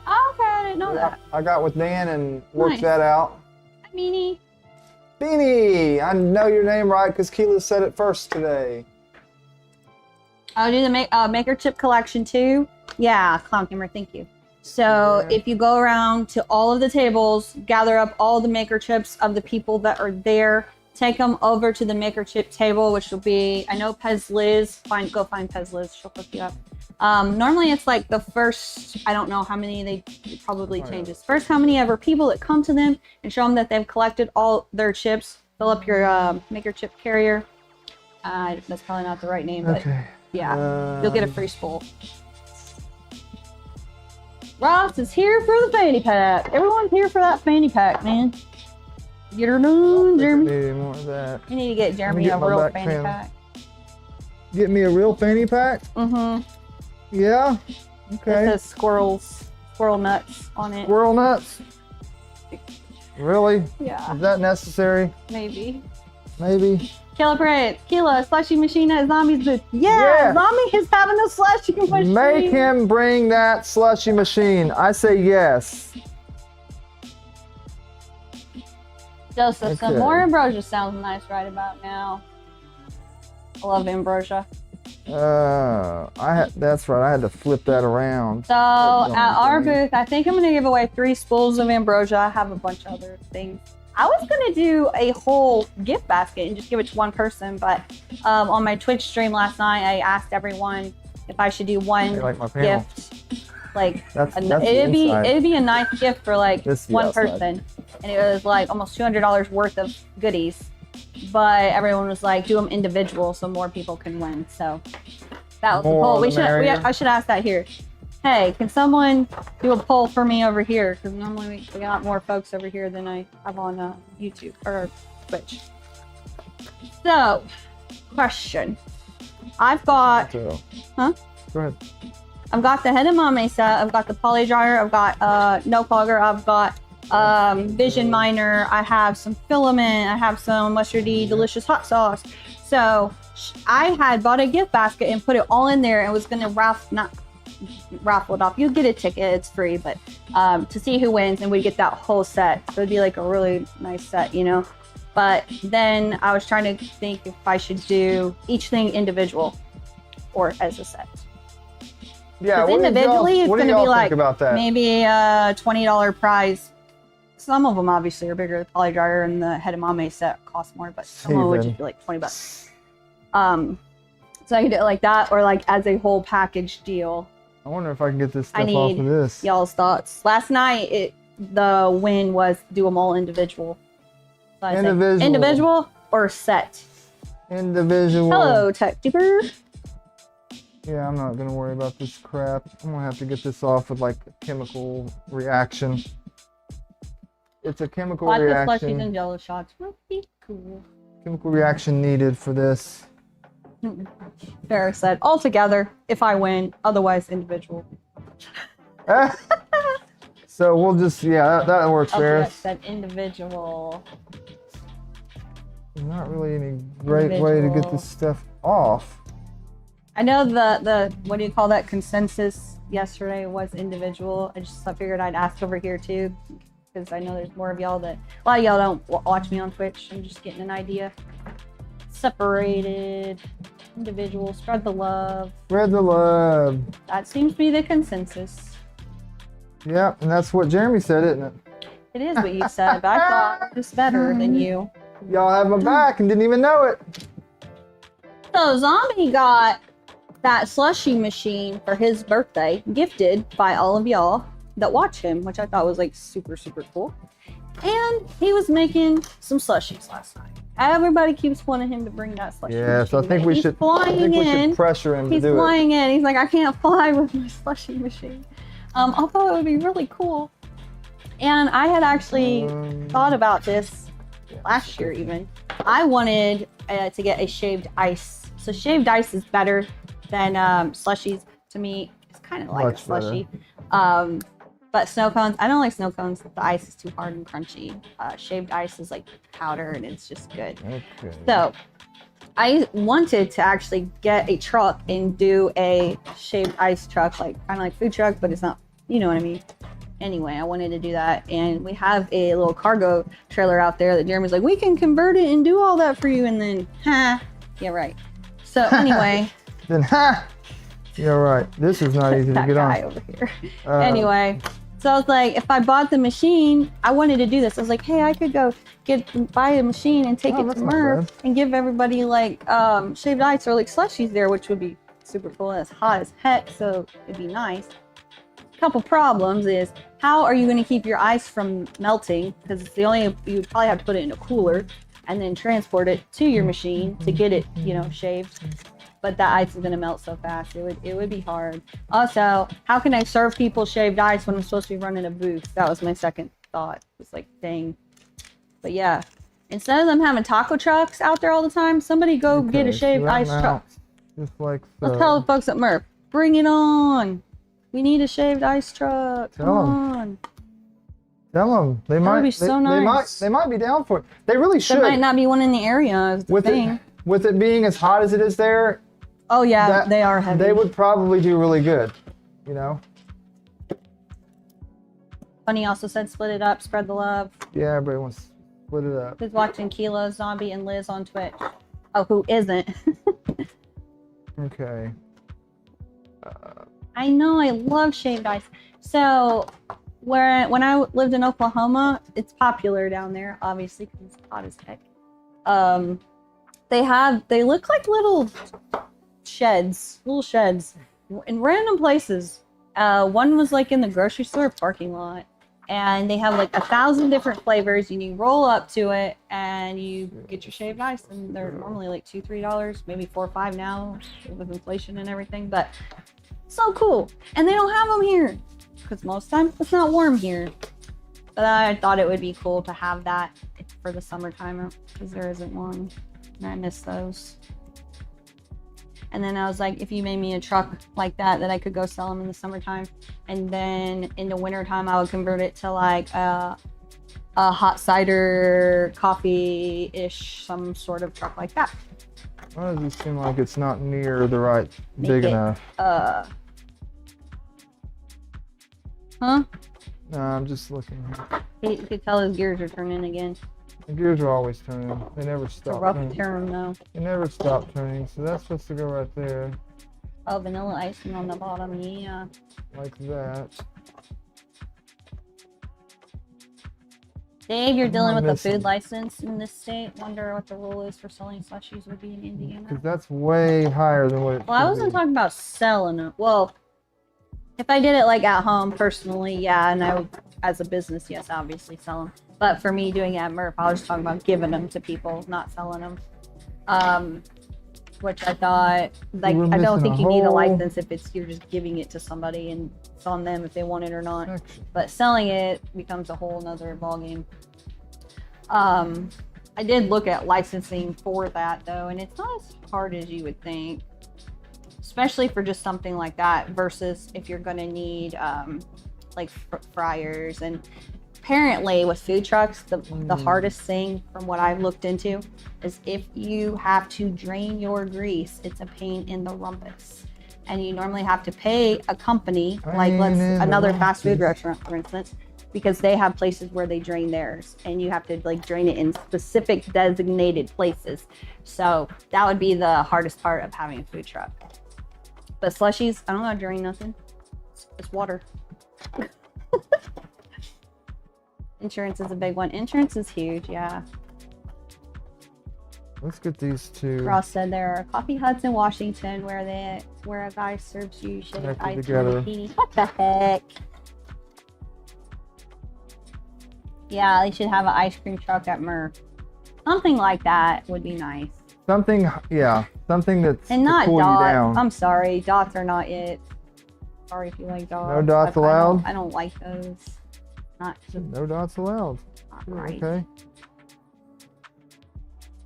Oh, okay, I didn't know that. I got with Dan and worked Nice. that out. Hi, Meanie. Beanie! I know your name right because Keela said it first today. I'll do the Maker Chip collection too. Yeah, Clown Humor, thank you. So Yeah. if you go around to all of the tables, gather up all the Maker Chips of the people that are there, take them over to the Maker Chip table, which will be, I know Pez Liz, go find Pez Liz, she'll hook you up. Normally it's like the first, I don't know how many, they probably changes. First, how many ever people that come to them and show them that they've collected all their chips, fill up your Maker Chip carrier. That's probably not the right name, but Okay. yeah, you'll get a free spool. Ross is here for the fanny pack. Everyone's here for that fanny pack, man. Get her done, Jeremy. Need more of that. You need to get Jeremy get a my real back fanny panel. pack. Get me a real fanny pack? Mm-hmm. Yeah. It Okay. says squirrel nuts on it. Squirrel nuts? Really? Yeah, Is that necessary? maybe. Maybe. Killer Parade. Kila, slushy machine at Zombie's booth. Yeah, Yeah. Zombie is having a slushy machine. Make him bring that slushy machine. I say yes. Joseph, some Okay. more Ambrosia sounds nice right about now. I love Ambrosia. That's right. I had to flip that around. So at our thing. booth, I think I'm going to give away 3 spools of Ambrosia. I have a bunch of other things. I was going to do a whole gift basket and just give it to one person, but on my Twitch stream last night, I asked everyone if I should do one You like my panel? gift. Like That's it'd be inside. a nice gift for like This is the one outside. person, and it was like almost $200 worth of goodies. But everyone was like, do them individual so more people can win. So that was the More poll. the merrier. I should ask that here. Hey, can someone do a poll for me over here? Because normally we got more folks over here than I have on YouTube or Twitch. So, question. I've got, huh? Go ahead. I've got the head of Mame set. I've got the poly dryer. I've got no clogger. I've got vision miner. I have some filament. I have some mustardy delicious hot sauce. So I had bought a gift basket and put it all in there and was gonna raffle it off. You get a ticket, it's free, but to see who wins, and we get that whole set. So it'd be like a really nice set, you know. But then I was trying to think if I should do each thing individual or as a set. Yeah, Because individually, it's what do going to y'all be think like about that? maybe a $20 prize. Some of them obviously are bigger. The poly dryer and the head of mame set cost more, but some of them would just be like $20. So I could do it like that, or like as a whole package deal. I wonder if I can get this I stuff off need of this. y'all's thoughts. Last night, the win was do them all individual. So I said, Individual. individual or set. Individual. Hello, Tech Deeper. Yeah, I'm not gonna worry about this crap. I'm gonna have to get this off with like a chemical reaction. It's a chemical Vodka slushies reaction. and jello shots would be cool. Chemical reaction needed for this. Farrah said, all together if I win, otherwise individual. So we'll just, yeah, that works, Farrah. Said individual. Not really any great way to get this stuff off. I know the what do you call that, consensus yesterday was individual. I figured I'd ask over here too, because I know there's more of y'all that, a lot of y'all don't watch me on Twitch. I'm just getting an idea. Separated, individual, spread the love. Spread the love. That seems to be the consensus. Yeah, and that's what Jeremy said, isn't it? It is what you said, but I thought it was better than you. Y'all have my back and didn't even know it. So Zombie got that slushie machine for his birthday, gifted by all of y'all that watch him, which I thought was like super, super cool. And he was making some slushies last night. Everybody keeps wanting him to bring that slushie Yeah, machine. so I think we should pressure him to He's do it. flying in. He's like, I can't fly with my slushie machine. I thought it would be really cool. And I had actually thought about this last year even. I wanted to get a shaved ice. So shaved ice is better than slushies to me. It's kind of like Much a slushie. But snow cones, I don't like snow cones. The ice is too hard and crunchy. Shaved ice is like powder and it's just good. Okay. So I wanted to actually get a truck and do a shaved ice truck, like kind of like food truck, but it's not, you know what I mean? Anyway, I wanted to do that. And we have a little cargo trailer out there that Jeremy's like, we can convert it and do all that for you. And then, yeah, right. So anyway. Then, you're right. This is not easy to that get guy on. over here. Anyway, so I was like, if I bought the machine, I wanted to do this. I was like, hey, I could go buy a machine and take it to that's not Murf bad. and give everybody like shaved ice or like slushies there, which would be super cool. And it's hot as heck, so it'd be nice. Couple problems is, how are you going to keep your ice from melting? Because it's the only, you'd probably have to put it in a cooler and then transport it to your machine to get it, you know, shaved. But that ice is going to melt so fast. It would be hard. Also, how can I serve people shaved ice when I'm supposed to be running a booth? That was my second thought. It's like, dang. But yeah, instead of them having taco trucks out there all the time, somebody go get a Okay, shaved so that ice truck. mounts just like so. Let's tell the folks at Murf, bring it on. We need a shaved ice truck. Come Tell 'em. on. Tell them. They might would be so they nice. they might be down for it. They really should. There might not be one in the area is the with thing. with it being as hot as it is there, Oh yeah, that- they are heavy. they would probably do really good. You know? Funny also said split it up, spread the love. Yeah, everybody wants to split it up. Who's watching Kilo, Zombie, and Liz on Twitch? Oh, who isn't? Okay. I know, I love shaved ice. So, when I lived in Oklahoma, it's popular down there, obviously, because it's hot as heck. They look like little sheds in random places. One was like in the grocery store parking lot, and they have like 1,000 different flavors, and you roll up to it and you get your shaved ice, and they're normally like $2-3, maybe $4 or $5 now with inflation and everything, but so cool. And they don't have them here because most times it's not warm here, but I thought it would be cool to have that for the summertime because there isn't one, and I miss those. And then I was like, if you made me a truck like that I could go sell them in the summertime, and then in the wintertime I would convert it to like a hot cider coffee-ish, some sort of truck like that. Why does it seem like it's not near the right big it, enough? Huh? No, I'm just looking here. You could tell his gears are turning again. The gears are always turning. They never It's a stop rough turning. turn though. They never stop turning. So that's supposed to go right there, Oh, vanilla icing on the bottom, yeah. like that. Dave, you're What dealing am I with a missing? food license in this state. Wonder what the rule is for selling slushies would be in Indiana. Because that's way higher than what it Well, I should wasn't be. talking about selling them. Well, if I did it like at home personally, yeah, and I would, as a business, yes, obviously sell them. But for me doing it at Murf, I was talking about giving them to people, not selling them. Which I thought, like, We're I don't missing think a you need a whole license if it's you're just giving it to somebody and it's on them if they want it or not. Section. But selling it becomes a whole nother ballgame. I did look at licensing for that though, and it's not as hard as you would think, especially for just something like that versus if you're gonna need like fryers. And apparently with food trucks, the hardest thing from what I've looked into is if you have to drain your grease, it's a pain in the rumpus. And you normally have to pay a company, like another fast food restaurant, for instance, because they have places where they drain theirs and you have to like drain it in specific designated places. So that would be the hardest part of having a food truck. But slushies, I don't gotta drain nothing. It's water. Insurance is a big one. Insurance is huge, yeah. Let's get these two Ross said there are coffee huts in Washington where a guy serves you shit connected ice together. martini. What the heck? Yeah, they should have an ice cream truck at Murf. Something like that would be nice. Something, yeah, something that's And to not cool you dots. down. I'm sorry, dots are not it. Sorry if you like dots. No dots allowed? I don't like those. Not No dots allowed. right. Okay.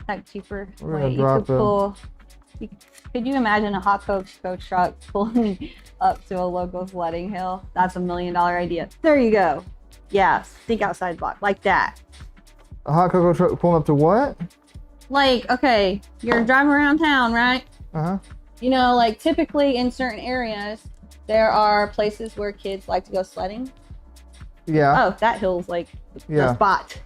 That cheaper. We're gonna Wait, you drop could pull. Could you imagine a hot cocoa truck pulling up to a local sledding hill? That's $1 million idea. There you go. Yeah, think outside the box like that. A hot cocoa truck pulling up to what? Like, okay, you're driving around town, right? Uh-huh. You know, like typically in certain areas, there are places where kids like to go sledding. Yeah. Oh, that hill's like the Yeah. spot,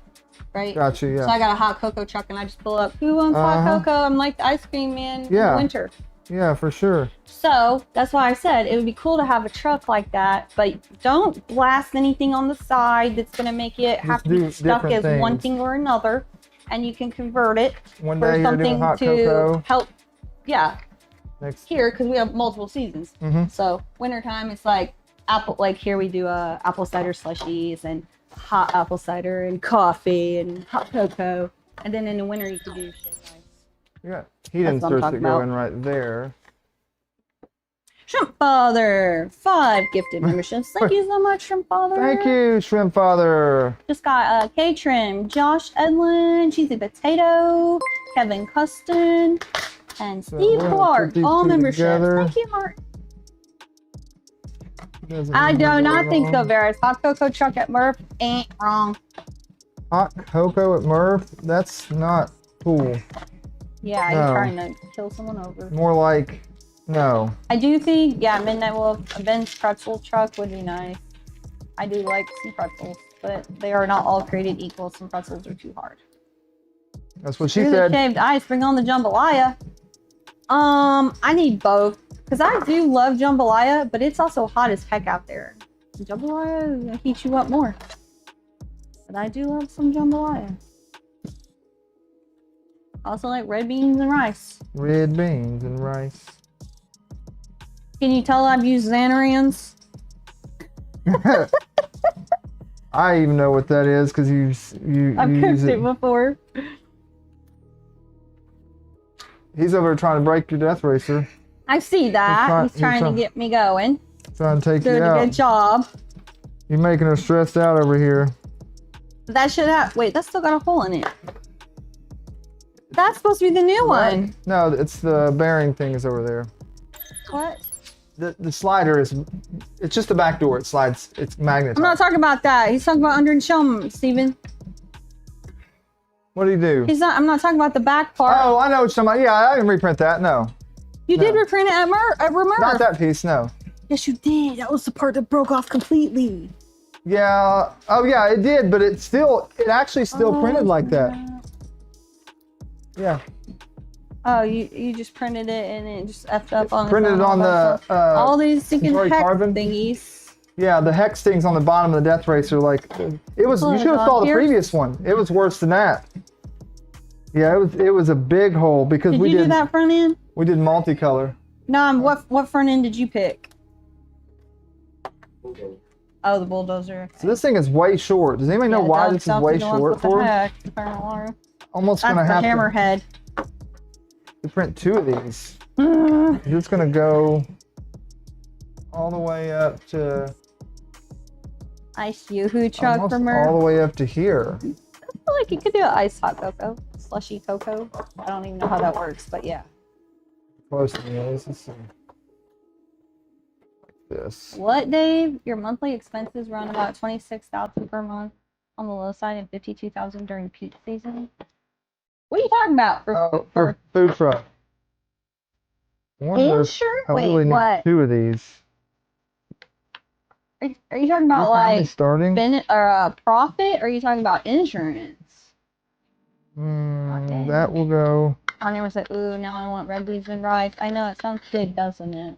right? Gotcha, yeah. So I got a hot cocoa truck and I just pull up. Who wants hot Uh-huh. cocoa? I'm like the ice cream man in Yeah. the winter. Yeah, for sure. So that's why I said it would be cool to have a truck like that, but don't blast anything on the side that's going to make it have to do be stuck different as one things. thing or another. And you can convert it One for day you're doing something hot to cocoa. help. Yeah, Next. here because we have multiple seasons. Mm-hmm. So wintertime, it's like apple. Like here we do apple cider slushies and hot apple cider and coffee and hot cocoa. And then in the winter you can do shit like Yeah. Heat That's what I'm inserts talking that go about. in right there. Shrimp Father, 5 gifted memberships. Thank you so much, Shrimp Father. Thank you, Shrimp Father. Just got K-Trim, Josh Edlin, Cheesy Potato, Kevin Custon, and So Steve we're gonna Clark. put these All two memberships. together. Thank you, Mark. Doesn't I need do to not go think so, on. Varys. Hot cocoa truck at Murf ain't wrong. Hot cocoa at Murf? That's not cool. Yeah, No. you're trying to kill someone over. More like, no. I do think, yeah, Midnight Wolf, a Ben's pretzel truck would be nice. I do like some pretzels, but they are not all created equal. Some pretzels are too hard. That's what she Here's the said. shaved ice. Bring on the jambalaya. I need both because I do love jambalaya, but it's also hot as heck out there. Jambalaya is gonna heat you up more. But I do love some jambalaya. Also like red beans and rice. Red beans and rice. Can you tell I've used Xanarans? I even know what that is because you I've use cooked it. it before. He's over trying to break your death racer. I see that. He's He's trying to trying- get me going. Trying to take Doing you a out. good job. You're making her stressed out over here. That should have. Wait, that's still got a hole in it. That's supposed to be the new one. No, it's the bearing thing is over there. What? The slider is, it's just the back door. It slides, it's magnetized. I'm not talking about that. He's talking about under the shell, Steven. What do you do? He's not. I'm not talking about the back part. Oh, I know what you're talking about. Yeah, I didn't reprint that. No. you did no. reprint it at Murf. Not that piece, no. Yes, you did. That was the part that broke off completely. Yeah. Oh yeah, it did, but it actually still printed like that. Yeah. Oh, you just printed it and it just effed up on Printed it on the all these stinking Centauri hex carbon thingies. Yeah, the hex things on the bottom of the death racer, like it was. You should have saw the previous one. It was worse than that. Yeah, it was a big hole because Did we you did do that front end? We did multicolor. No, what front end did you pick? Oh, the bulldozer. So this thing is way short. Does anybody know why this is way short for? Almost gonna have hammerhead. to print 2 of these. It's gonna go all the way up to Ice Yoo-hoo truck almost from her. all the way up to here. I feel like you could do an ice hot cocoa, slushy cocoa. I don't even know how that works, but yeah. Close to me. Let's see. This. What, Dave? Your monthly expenses run about $26,000 per month on the low side and $52,000 during peak season. What are you talking about? For food truck. Insurance? I Wait, really need what? 2 of these. Are you talking about like starting? profit? Or are you talking about insurance? That will go. I never said, ooh, now I want red beans and rice. I know it sounds good, doesn't it?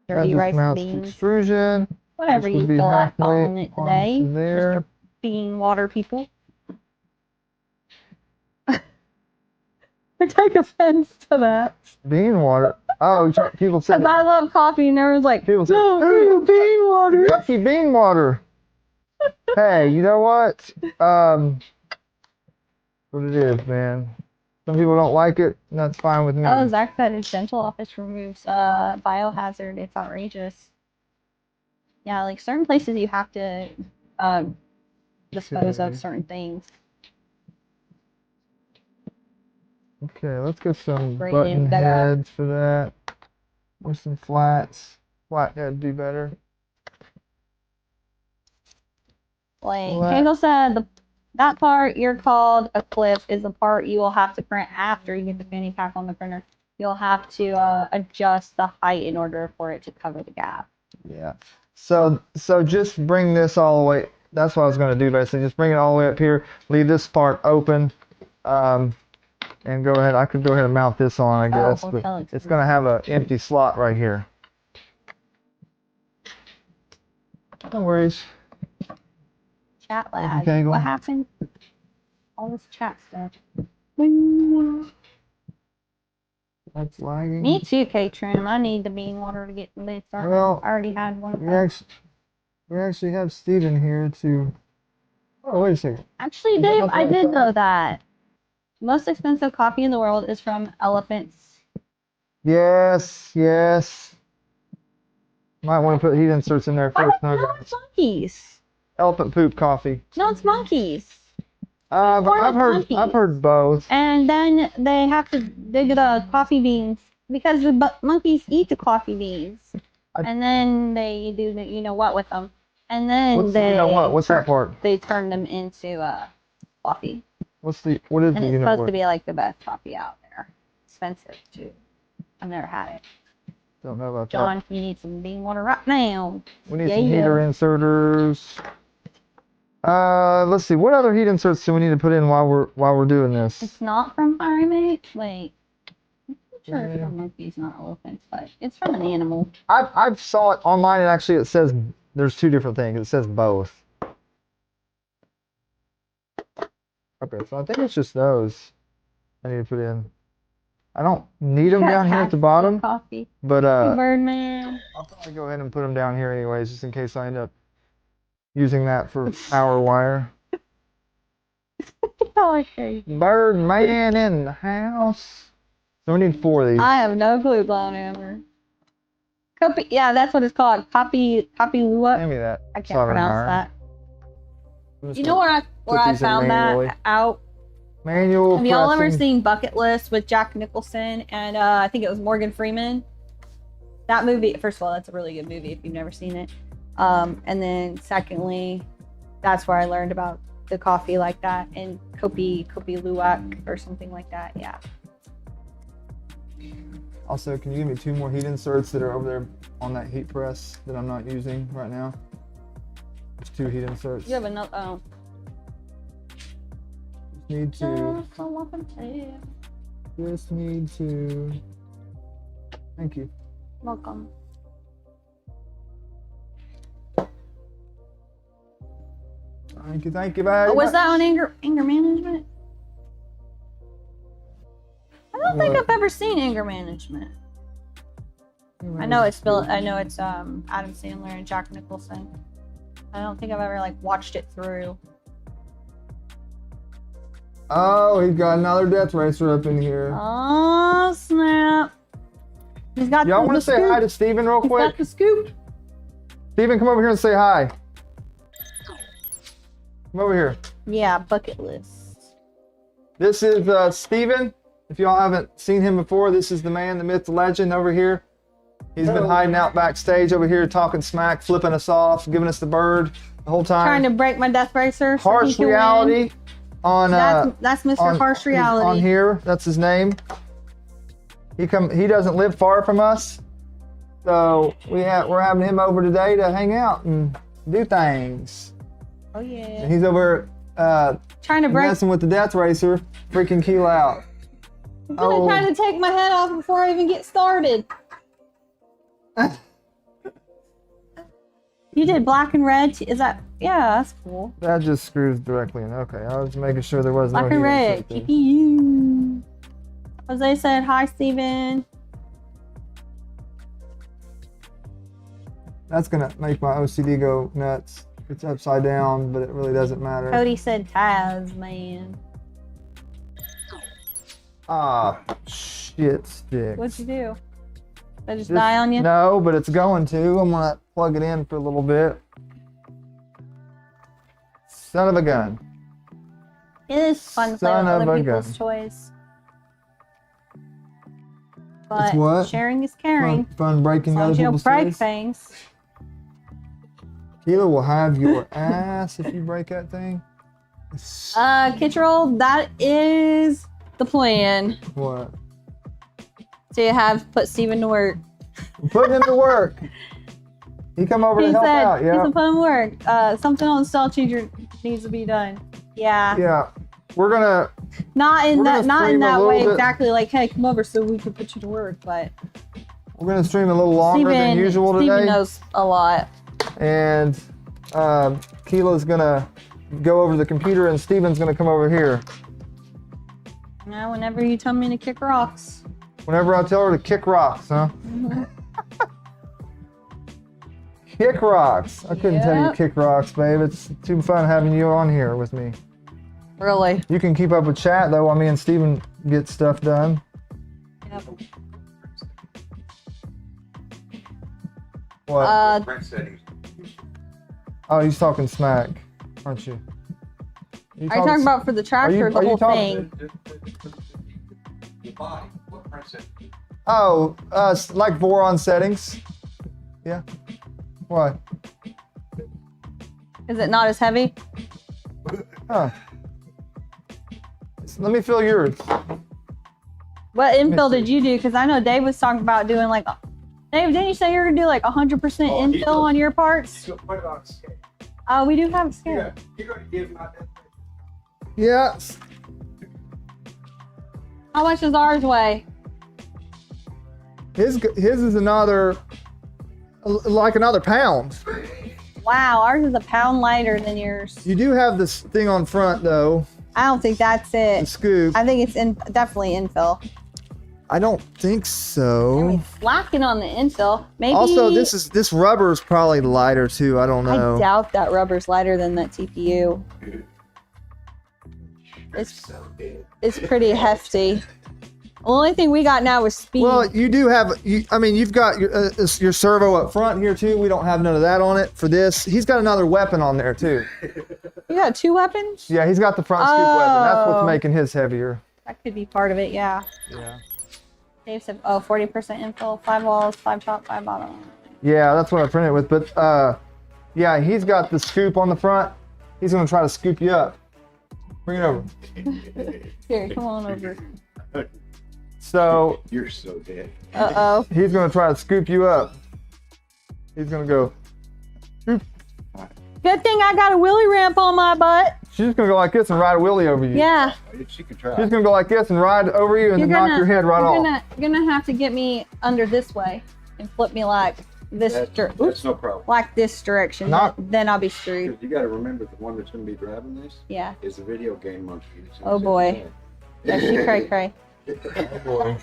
Dirty rice beans. Extrusion. Whatever you feel like calling it today. There. Mr. Bean water people. I take offense to that. Bean water. Oh, people said. Because I love coffee and everyone's like, People say, no, bean water. Yucky bean water. Hey, you know what? What it is, man. Some people don't like it, and that's fine with me. Oh, Zach said his dental office removes biohazard. It's outrageous. Yeah, like certain places you have to dispose of certain things. Okay, let's get some Great button name, Becca. heads for that. With some flats. Flat head would be better. Like Flat. Kegel said, that part you're called a cliff is the part you will have to print after you get the fanny pack on the printer. You'll have to adjust the height in order for it to cover the gap. Yeah. So just bring this all the way. That's what I was going to do basically. Just bring it all the way up here. Leave this part open. And go ahead. I could go ahead and mount this on, I guess. But it's going to have an empty slot right here. No worries. Chat lag. Okay, What happened? All this chat stuff. That's lagging. Me too, K-Trim. I need the bean water to get lit. Well, I already had one. We actually have Steven here to. Oh, wait a second. Actually, Dave, I did know that. Most expensive coffee in the world is from elephants. Yes. Might want to put heat inserts in there first. No, it's monkeys. Elephant poop coffee. No, it's monkeys. I've heard both. And then they have to dig the coffee beans because the monkeys eat the coffee beans, and then they do the you know what with them, and then What's that part? They turn them into coffee. What is And the it's unit? supposed to be like the best coffee out there. Expensive too. I've never had it. Don't know about John, you need some bean water right now. that. We need some heater inserters. Let's see. What other heat inserts do we need to put in while we're doing this? It's not from Primate. Like, I'm not sure it's from monkeys, not elephants, but it's from an animal. I've saw it online, and actually it says there's 2 different things. It says both. Okay, so I think it's just those I need to put in. I don't need them down here at the bottom, Coffee. but Birdman. I'll probably go ahead and put them down here anyways, just in case I end up using that for power wire. Birdman in the house. So we need 4 of these. I have no clue, Blonde Amber. Copy, yeah, that's what it's called. Copy Lua. Hand me that. I can't pronounce that. I'm just You know where I these in found manually. that out? Manual Have y'all ever pressing. seen Bucket List with Jack Nicholson and I think it was Morgan Freeman? That movie, first of all, that's a really good movie if you've never seen it. And then secondly, that's where I learned about the coffee like that and Kopi Luwak or something like that. Yeah. Also, can you give me 2 more heat inserts that are over there on that heat press that I'm not using right now? There's 2 heat inserts. You have another. Oh. Need to. Just need to. Thank you. Welcome. Thank you very Oh, was much. that on anger management? I don't think What? I've ever seen anger management. I know it's Adam Sandler and Jack Nicholson. I don't think I've ever like watched it through. Oh, he's got another death racer up in here. Oh snap! He's got. Y'all want to the say scoop. hi to Steven real He's quick? got the scoop. Steven, come over here and say hi. Come over here. Yeah, bucket list. This is Steven. If y'all haven't seen him before, this is the man, the myth, the legend over here. He's been hiding out backstage over here, talking smack, flipping us off, giving us the bird the whole time. Trying to break my death racer. So he Harsh can win. reality on That's Mr. Harsh Reality. on here. That's his name. He doesn't live far from us, so we're having him over today to hang out and do things. Oh yeah. And he's over Trying to break. messing with the death racer, freaking Keel out. I'm gonna try to take my head off before I even get started. You did black and red. Is that? Yeah, that's cool. That just screws directly in. Okay, I was making sure there was no Black and heat red. insert there. TPU. Jose said hi, Steven. That's gonna make my OCD go nuts. It's upside down, but it really doesn't matter. Cody said Taz, man. Ah, shit stick. What'd you do? Did I just die on you? No, but it's going to. I'm gonna plug it in for a little bit. Son of a gun. It is fun to play Son with of other a people's gun. toys. But what? sharing is caring. Fun breaking As long other as you don't people's break toys. things. Keela will have your ass if you break that thing. Kitcherol, that is the plan. What? To put Steven to work. Put him to work. He come over to He help said out, he yeah. said put him to work. Something on the Stealthchanger needs to be done. Yeah. Yeah. We're gonna Not in We're that gonna stream a way little bit. exactly like, hey, come over so we can put you to work, but stream a little longer than usual Steven today. knows a lot. And Keela's gonna go over to the computer and Steven's gonna come over here. Now whenever you tell me to kick rocks. Whenever I tell her to kick rocks, huh? Kick rocks. I couldn't tell you Yep. kick rocks, babe. It's too fun having you on here with me. Really? You can keep up with chat though while me and Steven get stuff done. Yep. What? Print settings. Oh, he's talking smack, aren't you? Are you talking about for the tractor or the are you whole talking- thing? The body. What print setting? Oh, like Voron settings. Yeah. What? Is it not as heavy? Huh. Let me feel yours. What infill see. did you do? Because I know Dave was talking about doing like. Dave, didn't you say you were gonna do like 100% Oh, he infill on your parts? So put it on scale. Oh, we do have a scale. Yeah, you're gonna give my Yeah. How much does ours weigh? His is another pound. Wow, ours is a pound lighter than yours. You do have this thing on front though, I don't think that's the it. scoop. I think it's definitely infill. I don't think so. Slacking on the infill. Maybe. Also, this rubber is probably lighter too. I don't know. I doubt that rubber's lighter than that TPU. It's pretty hefty. The only thing we got now is speed. Well, you do have. You've got your servo up front here too. We don't have none of that on it for this. He's got another weapon on there too. You got 2 weapons? Yeah, he's got the front scoop weapon. That's what's Oh. making his heavier. That could be part of it, yeah. Yeah. Dave said, 40% infill, 5 walls, 5 top, 5 bottom. Yeah, that's what I printed with. But yeah, he's got the scoop on the front. He's gonna try to scoop you up. Bring it over. Here, come on over. So You're so dead. Uh-oh. he's gonna try to scoop you up. He's gonna go. Good thing I got a wheelie ramp on my butt. She's just gonna go like this and ride a wheelie over you. Yeah. She can try. She's gonna go like this and ride over you and then knock your head right off. You're gonna have to get me under this way and flip me like this. That's no problem. Like this direction. Not- Then I'll be screwed. You got to remember the one that's going to be driving this Yeah. is a video game monkey. Oh, boy. Yeah, she cray cray. Oh boy.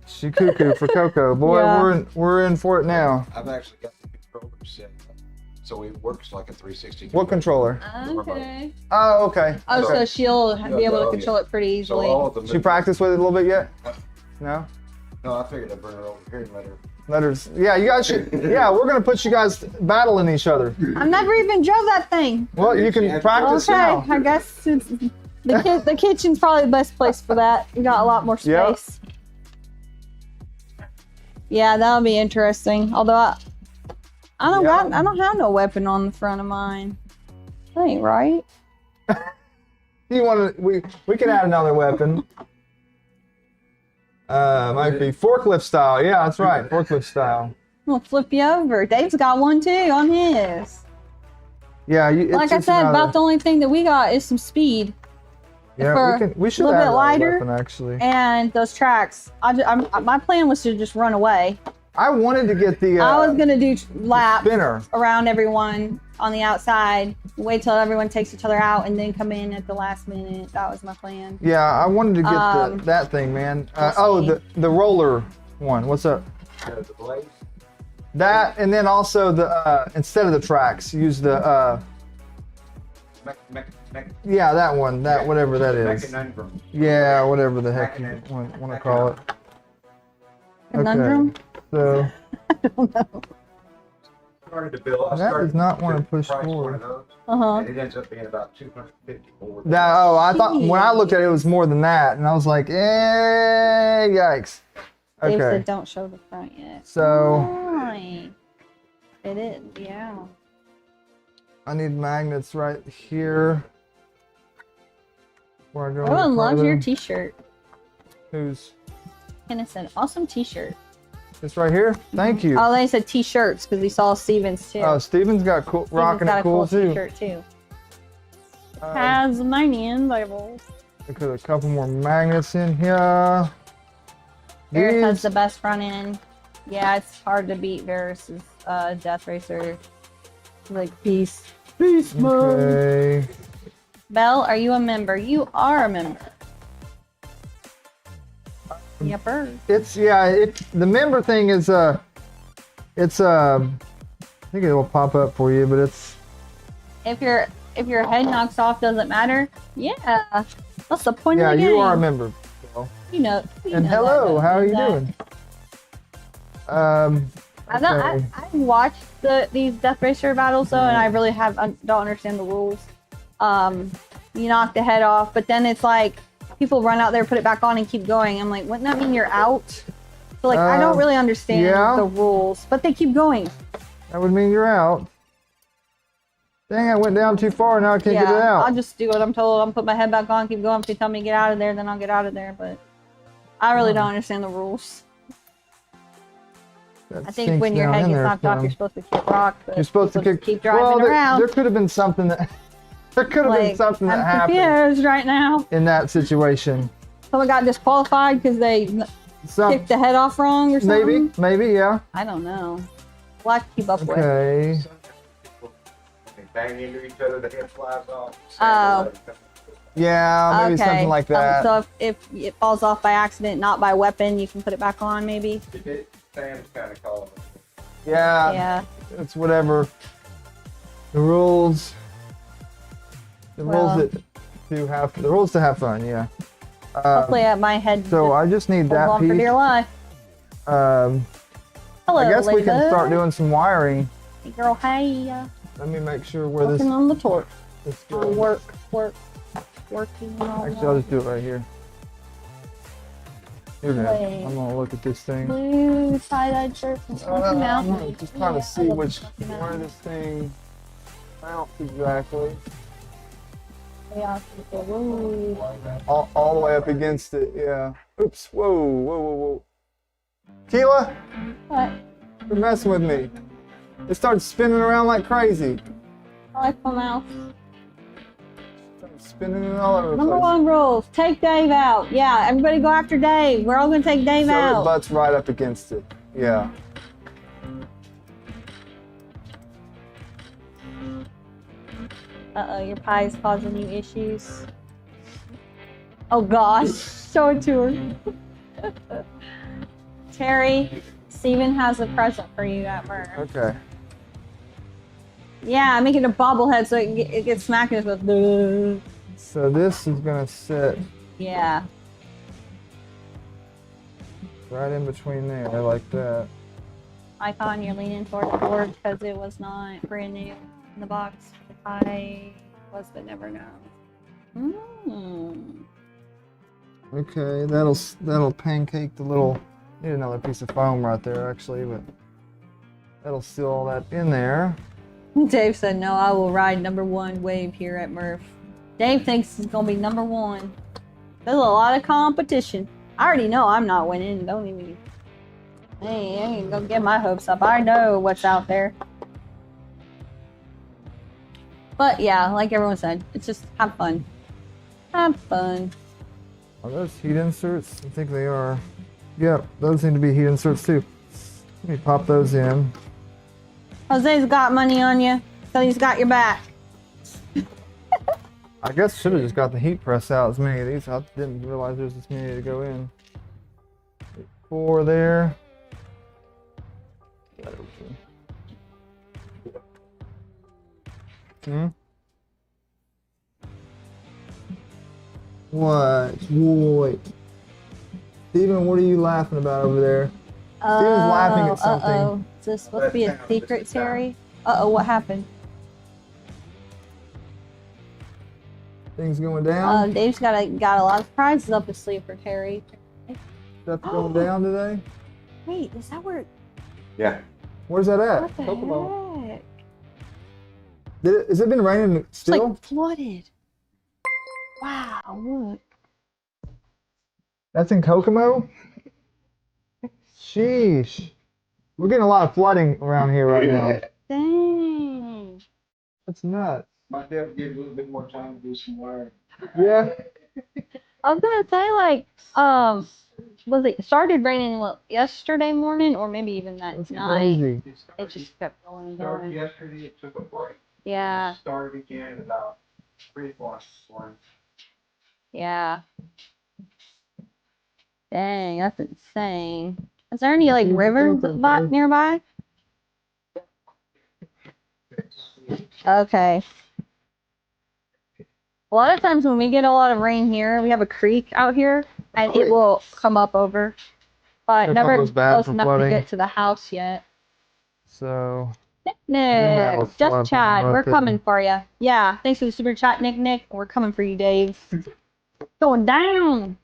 She cuckoo for Coco. Boy, Yeah. we're in for it now. I've actually got the controller set up, so it works like a 360. What controller? Okay. Oh, okay. Oh, Okay. so she'll be able to yeah. control it pretty So easily. all of the She practiced with it a little bit yet? Huh? No? No, I figured I'd bring her over here and let her. Letters. Yeah, you guys should. Yeah, we're gonna put you guys battling each other. I've never even drove that thing. Well, you can practice Okay, now. I guess it's, the kitchen's probably the best place for that. You got a lot more Yep. space. Yeah, that'll be interesting. Although I don't have no weapon on the front of mine. That ain't right. You want to? We can add another weapon. Might be forklift style. Yeah, that's right, forklift style. I'm gonna flip you over. Dave's got one too on his. Yeah, it's Like I just said, another- about the only thing that we got is some speed Yeah, for we should a little add bit another lighter weapon actually. and those tracks. My plan was to just run away. I wanted to get the. I was gonna do laps spinner. around everyone on the outside, wait till everyone takes each other out, and then come in at the last minute. That was my plan. Yeah, I wanted to get that thing, man. Oh, the roller one. What's up? The blades. That, and then also the instead of the tracks, use the yeah, that one, that whatever that is. Conundrum. Yeah, whatever the heck you want to call it. Conundrum? Okay, so Started to build. I That started does not wanna to push price forward. one of those, Uh-huh. and it ends up being about 250 more. that. Oh, I thought when I looked at it, it was more than that, and I was like, yikes. Dave Okay, said don't show the front yet. so Why? It is, yeah. I need magnets right here. Before I go Everyone any loves your farther. t-shirt. Who's Kenneth said, awesome t-shirt. this right here? Thank you. Oh, they said t-shirts because he saw Steven's too. Oh, Steven's got cool, Steven's rocking got it a cool too. t-shirt too. Um, Tasmanian labels. Look at a couple more magnets in here. Varus has These- the best front end. Yeah, it's hard to beat Varus's Death Racer. Like peace mode. Okay. Belle, are you a member? You are a member. Yepper. It's the member thing is it's I think it will pop up for you, but it's If your head knocks off, doesn't matter. Yeah, that's the point yeah, of the game. you are a member. So. You know. And hello, how are you doing? I Okay. watched these Death Racer battles though, and I really don't understand the rules. You knock the head off, but then it's like people run out there, put it back on, and keep going. I'm like, wouldn't that mean you're out? So like, I don't really understand yeah. the rules, but they keep going. That would mean you're out. Dang, I went down too far, now I can't get it out. I'll just do what I'm told. I'm put my head back on, keep going. If they tell me to get out of there, then I'll get out of there. But I really don't understand the rules. That I think sinks when your down head in gets there knocked off, some. you're supposed to kick rock. But You're supposed to people kick. just keep driving well, around. there could have been something that there could have been Like, something that I'm happened confused right now. in that situation. Someone got disqualified because they kicked the head off wrong or something. Maybe, yeah. I don't know. We'll have to keep up with. Okay. They bang into each other, the head flies off. Oh. Yeah, maybe something like that. So if it falls off by accident, not by weapon, you can put it back on maybe. Sam's kind of calling it. Yeah, Yeah. it's whatever. The rules. The Well. rules to have fun. Yeah. Hopefully, my head. So I just need holds that on for dear piece. life. Hello, I guess we can start doing some wiring. Hey girl, hey. Let me make sure where this Working on the torch. this On goes. working on. Actually, I'll just do it right here. Here we go. Wait. I'm gonna look at this thing. Blue tie-dyed shirt from Smoky Mountain. I'm just trying to see I love which Smoky where Mountain. this thing mounts exactly. chaos. Woo. All the way up against it, yeah. Oops, whoa, whoa, whoa, whoa. Keela, What? you're messing with me. It started spinning around like crazy. I like the mouse. Started spinning it all over the Number place. one rules: take Dave out. Yeah, everybody go after Dave. We're all gonna take Dave So it out. butts right up against it. Yeah. Uh-oh, your pie is causing you issues. Oh gosh, show it to her. Terry, Steven has a present for you at Murf. Okay. Yeah, make it a bobblehead so it gets smacking us with the. So this is gonna sit Yeah. right in between there, like that. Icon, you're leaning toward the board because it was not brand new in the box. I was but never know. Okay, that'll pancake the little. Need another piece of foam right there, actually, but that'll seal all that in there. Dave said, no, I will ride number one wave here at Murf. Dave thinks he's going to be number one. There's a lot of competition. I already know I'm not winning. Don't even. Hey, I ain't gonna get my hopes up. I know what's out there. But yeah, like everyone said, it's just have fun. Have fun. Are those heat inserts? I think they are. Yep, those need to be heat inserts too. Let me pop those in. Jose's got money on you, so he's got your back. I guess should have just got the heat press out as many of these. I didn't realize there's this many to go in. 4 there. Hmm? What? Steven, what are you laughing about over there? Steven's laughing at something. Uh-oh. Is this supposed to be a secret, Terry? Uh-oh, what happened? Things going down? Dave's got a lot of prizes up his sleeve for Terry. Stuff going down today? Wait, is that where? Yeah. Where's that at? What the Kokomo. heck? Has it been raining It's still? like flooded. Wow, look. That's in Kokomo? Sheesh. We're getting a lot of flooding around here right now. Dang. That's nuts. Might have to give a little bit more time to do some wiring. Yeah. I was gonna say, like, was it started raining yesterday morning or maybe even that That's night? crazy. It just kept going and Started going. yesterday, it took a break. Yeah, Started again about 3 o'clock this morning. yeah. Dang, that's insane. Is there any like rivers nearby? Okay. A lot of times when we get a lot of rain here, we have a creek out here, and it will come up over. But It never was bad close for enough flooding. to get to the house yet. So, Nick, was just flooding chat. right We're there. coming for you. Yeah, thanks for the super chat, Nick. We're coming for you, Dave. Going down.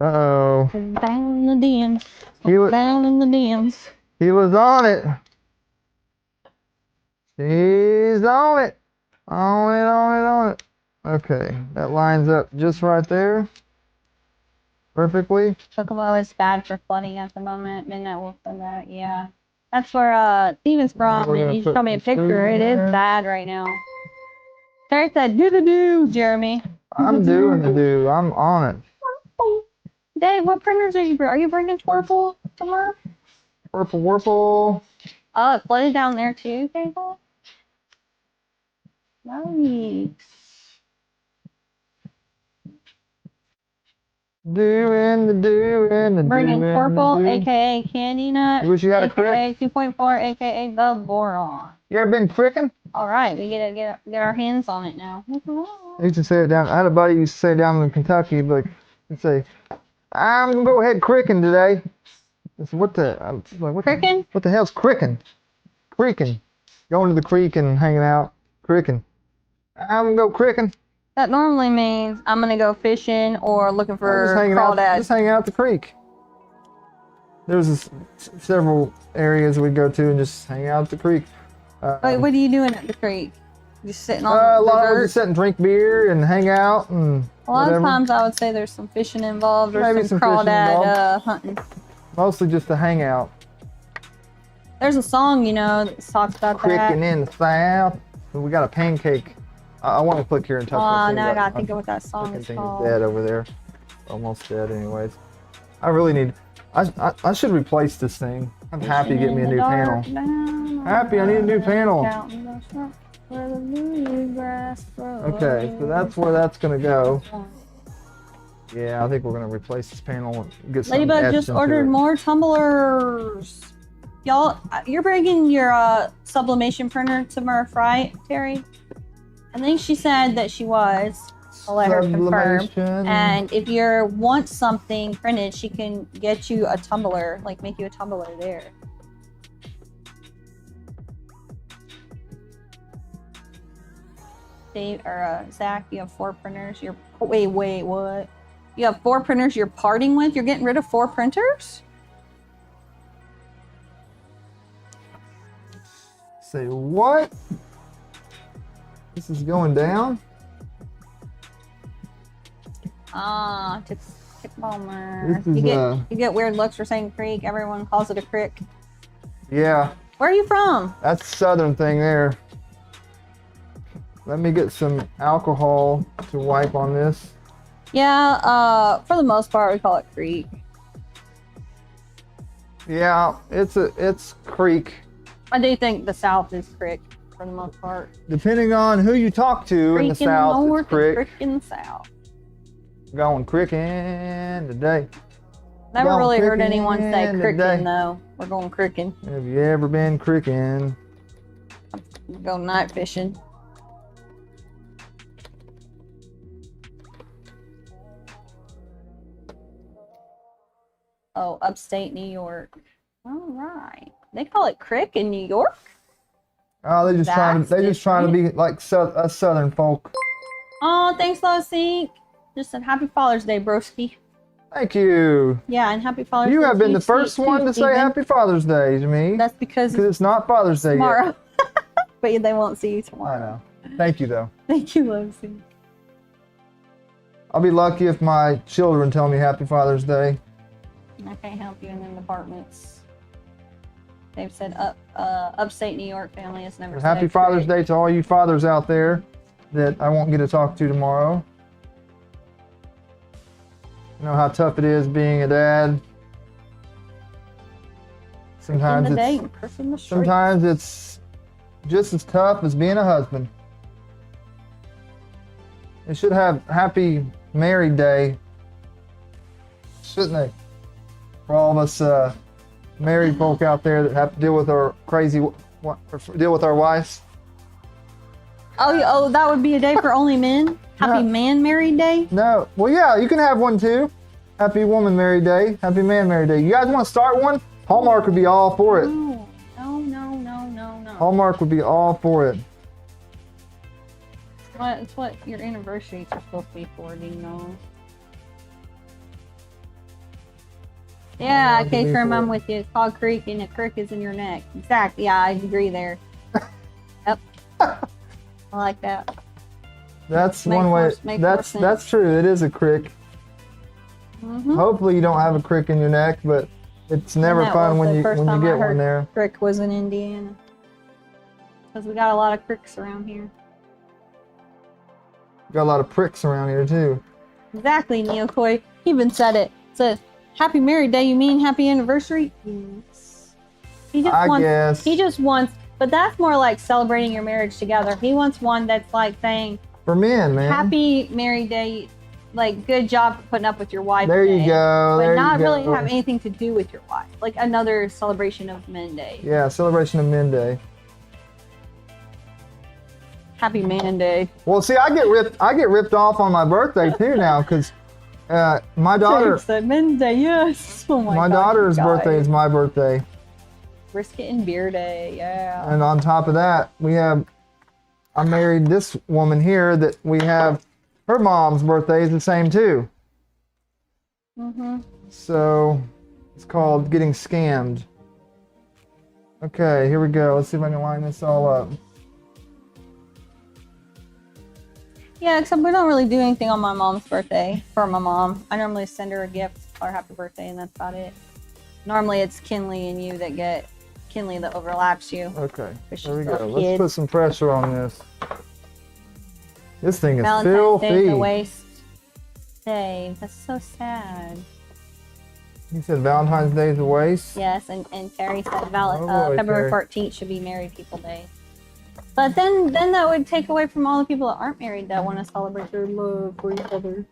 uh-oh. Down in the dens. He was, Down in the dens. he was on it. He's on it. On it. Okay, that lines up just right there. Perfectly. Kokomo is bad for flooding at the moment. Midnight will send that. Yeah. That's where Steven's from. We're gonna You put showed me a some food picture. It in is there. bad right now. Terry said, do the do, Jeremy. I'm doing the do. I'm on it. Dave, what printers are you bringing? Are you bringing Purple tomorrow? Whirple. Oh, it flooded down there too, Dave? Nice. Doing the Bringing doing Purple, the do. aka Candy Nut, You wish you had a aka 2.4, aka the Voron. You ever been frickin'? All right, we get our hands on it now. I used to say it down. I had a buddy who used to say down in Kentucky, like, he'd say, I'm gonna go ahead cricking today. I said, what the? I was like, Crickin'? What the hell's cricking? Creeking. Going to the creek and hanging out. Cricking. I'm gonna go cricking. That normally means I'm gonna go fishing or looking for crawdads. Just hanging out at the creek. There's several areas we'd go to and just hang out at the creek. Wait, what are you doing at the creek? Just sitting on A the lot of them dirt. just sit and drink beer and hang out and A lot whatever. of times I would say there's some fishing involved or Maybe some some fishing crawdad hunting. Mostly just to hang out. There's a song, you know, that talks about Cricking that. in the south. We got a pancake. I want to click here and touch Oh, one thing, now I but gotta my think of what that song fucking is thing is called. dead over there. Almost dead anyways. I really need... I should replace this thing. I'm happy to get me a new panel. Happy, I need a new panel. Okay, so that's where that's gonna go. Yeah, I think we're gonna replace this panel and get some Ladybug etched just into ordered it. more tumblers. Y'all, you're bringing your sublimation printer to Murf, right, Terry? I think she said that she was. I'll let her confirm. Sublimation. And if you want something printed, she can get you a tumbler, like make you a tumbler there. Dave or Zach, you have 4 printers. You're wait, what? You have 4 printers you're parting with? You're getting rid of 4 printers? Say what? This is going down? Ah, tick bummer. This is, You get weird looks for saying creek. Everyone calls it a crick. Yeah, Where are you from? that's southern thing there. Let me get some alcohol to wipe on this. Yeah, for the most part, we call it creek. Yeah, it's creek. I do think the South is crick for the most part. Depending on who you talk to in the Creek south, North it's crick. and crick in the South. Going cricking today. Never Going really heard anyone say crickin' cricking today. though. We're going cricking. Have you ever been cricking? We go night fishing. Oh, upstate New York. All right. They call it crick in New York? Oh, they just That's trying to be like us southern folk. Oh, thanks, Low Sync. Just said happy Father's Day, broski. Thank you. Yeah, and happy Father's Day. You have to been you, the first Steve, one to say Steven. Happy Father's Day to me. That's because Because it's not Father's Day yet. tomorrow. But they won't see you I tomorrow. know. Thank you though. Thank you, Low Sync. I'll be lucky if my children tell me Happy Father's Day. I can't help you in them departments. They've said upstate New York family has never said Happy Father's crick. Day to all you fathers out there that I won't get to talk to tomorrow. You know how tough it is being a dad. Sometimes In the day it's and Chris in the street. sometimes it's just as tough as being a husband. They should have Happy Married Day, shouldn't they? For all of us married folk out there that have to deal with our deal with our wives. Oh, that would be a day for only men? Happy Yeah. Man Married Day? No, well, yeah, you can have one too. Happy Woman Married Day, Happy Man Married Day. You guys want to start one? Hallmark would be all for it. No. Hallmark would be all for it. It's what your anniversaries are supposed to be for, do you know? Yeah, Hallmark would okay, be Trim, for I'm it. with you. It's called creek and a crick is in your neck. Exactly, yeah, I agree there. Yep. I like that. That's Make one more- way. make more That's sense. true. It is a crick. Mm-hmm. Hopefully you don't have a crick in your neck, but it's never that fun was when the you first when you time I get one heard there. Crick was in Indiana. Because we got a lot of cricks around here. Got a lot of pricks around here too. Exactly, Neokoi. He even said it. Said, happy married day, you mean happy anniversary? Yes. He just I wants, guess. he just wants, but that's more like celebrating your marriage together. He wants one that's like saying, For men, man. happy married day, like good job for putting up with your wife. There you day, go. But There not you really go. have anything to do with your wife. Like another celebration of Men Day. Yeah, celebration of Men Day. Happy Man Day. Well, see, I get ripped off on my birthday too now because my daughter, Jake said Men's Day, yes. Oh my my God, daughter's you birthday guys. is my birthday, Brisket and Beer Day, yeah. and on top of that, I married this woman here that we have. Her mom's birthday is the same too. Mm-hmm. So it's called getting scammed. Okay, here we go. Let's see if I can line this all up. Yeah, except we don't really do anything on my mom's birthday for my mom. I normally send her a gift or happy birthday, and that's about it. Normally, it's Kinley and you that get Kinley that overlaps you. Okay, She's there we still go. a Let's kid. put some pressure on this. This thing is Valentine's Day is filthy. a waste day. That's so sad. You said Valentine's Day is a waste? Yes, and Carrie said Oh, boy, February Carrie. 14th should be Married People Day. But then that would take away from all the people that aren't married that want to celebrate their love for each other.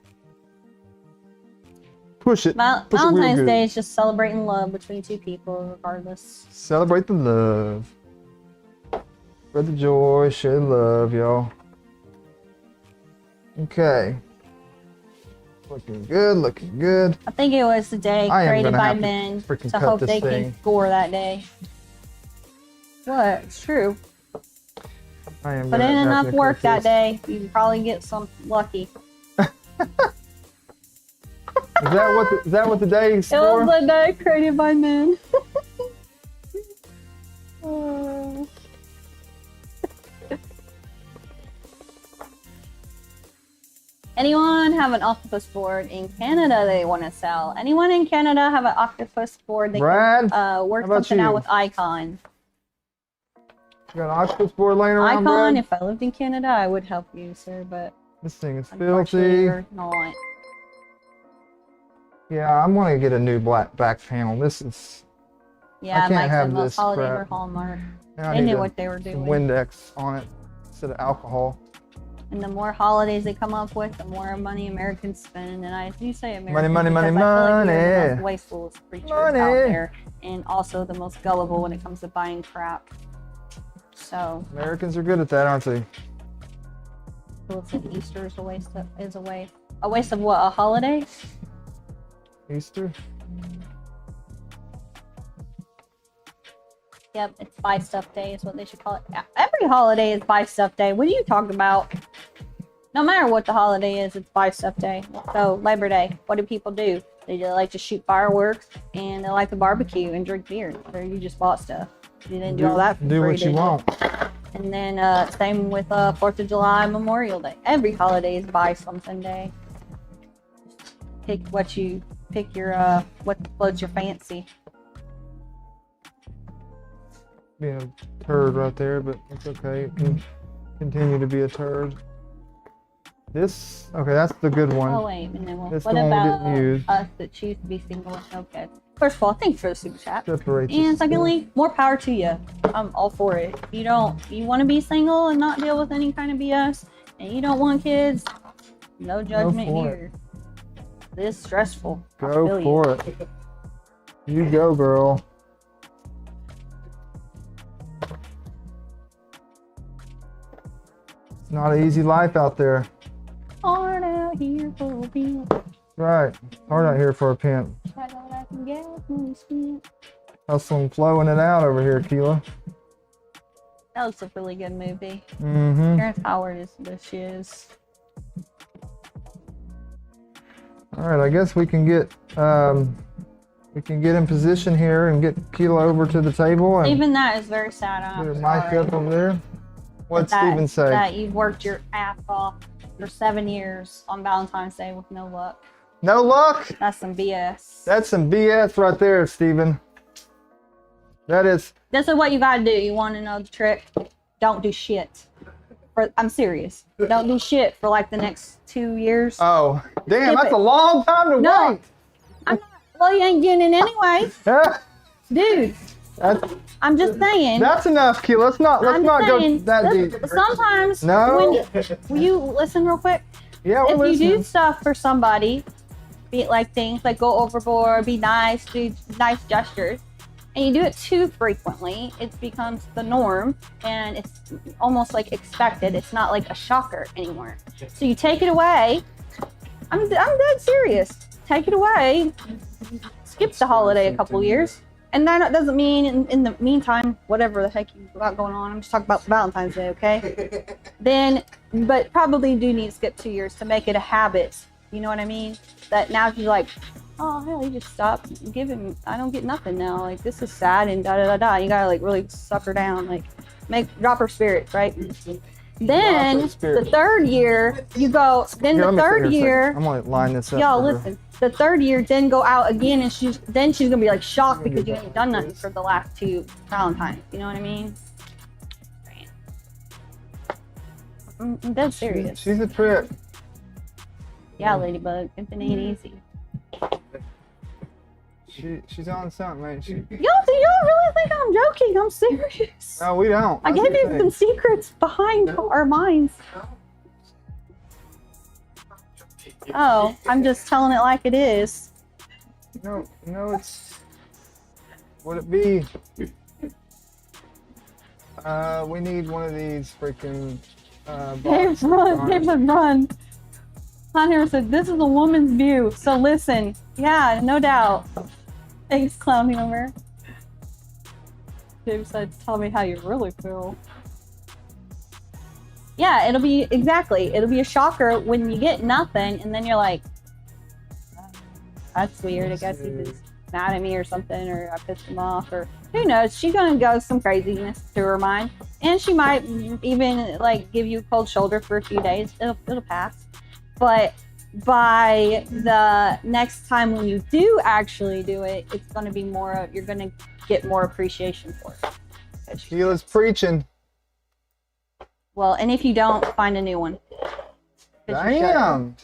Push it. Push it real Valentine's good. Day is just celebrating love between two people, regardless. Celebrate the love. Spread the joy, share the love, y'all. Okay. Looking good, looking good. I think it was the day I am created gonna by have to men freaking to cut hope this they thing. can score that day. What? It's true. I am Put gonna in have enough to work cook that this. day, you can probably get some lucky. Is that what the day is It was for? the day created by men. Oh. Anyone have an octopus board in Canada they want to sell? Anyone in Canada have an octopus board they Brad, can work how about something out you? with Icon? You got an octopus board laying around, Icon, Brad? if I lived in Canada, I would help you, sir, but This thing is unfortunately filthy. you're not. Yeah, I'm gonna get a new black back panel. This is. Yeah, can't Mike have said most this holidays crap. were Hallmark. I They need knew a- what they were some doing. Windex on it instead of alcohol. And the more holidays they come up with, the more money Americans spend. And I do say Americans money, because money, I feel like we're the money. most wasteful creatures Money. out there, and also the most gullible when it comes to buying crap. So, Americans are good at that, aren't they? let's say Easter is a waste of what? A holiday? Easter. Yep, it's Buy Stuff Day is what they should call it. Yeah, every holiday is Buy Stuff Day. What are you talking about? No matter what the holiday is, it's Buy Stuff Day. So Labor Day, what do people do? They just like to shoot fireworks and they like to barbecue and drink beer. So you just bought stuff. You didn't do all that for Do free, what you did want. And then same with 4th of July, Memorial Day. Every holiday is Buy Something Day. Pick your what floats your fancy. Being a turd right there, but it's okay. It can continue to be a turd. This, okay, that's the good one. Oh wait, and then That's what the one we about didn't use. us that choose to be single with no kids? First of all, thanks for the super chat. Separate And this secondly, more power to you. I'm all for it. You want to be single and not deal with any kind of BS, and you don't want kids, no judgment for here. This is stressful. I Go feel you. for it. You go, girl. It's not an easy life out there. Hard out here for a pimp. Right. Hard out here for a pimp. Try all I can get when we spent. Hustling, flowing it out over here, Keela. That was a really good movie. Mm-hmm. Terrence Howard is the shiz. All right, I guess we can get in position here and get Keela over to the table and Even that is very sad. get I'm her mic sorry. up over there. What'd that- Steven say? That you've worked your ass off for 7 years on Valentine's Day with no luck. No luck? That's some BS. That's some BS right there, Steven. That is. This is what you gotta do. You want to know the trick? Don't do shit. I'm serious. Don't do shit for like the next 2 years. Oh, damn, Skip that's it. a long time to No. wait. I'm not. Well, you ain't getting it anyway, Yeah, dude. I'm just saying. that's enough, Keela. Let's not I'm go saying, that deep. Sometimes, No. will you listen real quick? Yeah, If we're you do listening. stuff for somebody, be it like things like go overboard, be nice, do nice gestures, and you do it too frequently, it becomes the norm and it's almost like expected. It's not like a shocker anymore. So you take it away. I'm dead serious. Take it away. Skip the holiday a couple years. And that doesn't mean in the meantime, whatever the heck you got going on, I'm just talking about Valentine's Day, okay? But probably do need to skip 2 years to make it a habit. You know what I mean? That now you're like, oh, hell, you just stop giving. I don't get nothing now. Like, this is sad and da da da da. You gotta like really suck her down, like drop her spirits, right? Then Lots of experience. the third year, you go. Then Here, the let me sit here third a second. year, I'm gonna line this up. y'all for her. listen. The third year, then go out again, and she's gonna be like shocked because you ain't done nothing for the last 2 Valentines. You know what I mean? I'm dead serious. She's a trip. Yeah, Ladybug, it ain't easy. She's on something, ain't she? Y'all really think I'm joking? I'm serious. No, we don't. I That's gave the you thing. some secrets behind our minds. Oh, I'm just telling it like it is. No, it's. Would it be? We need one of these freaking. Dave, boxes run, on Dave, it. run. Clown said, this is a woman's view, so listen. Yeah, no doubt. Thanks, Clown Humor. Dave said, tell me how you really feel. Yeah, it'll be a shocker when you get nothing, and then you're like, that's weird. I guess he was mad at me or something, or I pissed him off, or who knows. She's gonna go some craziness through her mind, and she might even like give you a cold shoulder for a few days. It'll pass. But by the next time when you do actually do it, it's gonna be more. You're gonna get more appreciation for it. Sheila's preaching. Well, and if you don't, find a new one. 'Cause you should. Damn.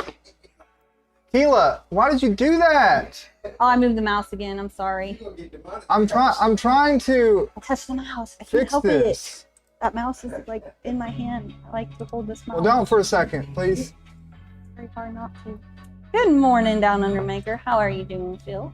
Keela, why did you do that? Oh, I moved the mouse again. I'm sorry. I'm trying to I touched the mouse. I can't fix help this. it. That mouse is like in my hand. I like to hold this mouse. Well, don't for a second, please. Very hard not to. Good morning, Down Under Maker. How are you doing, Phil?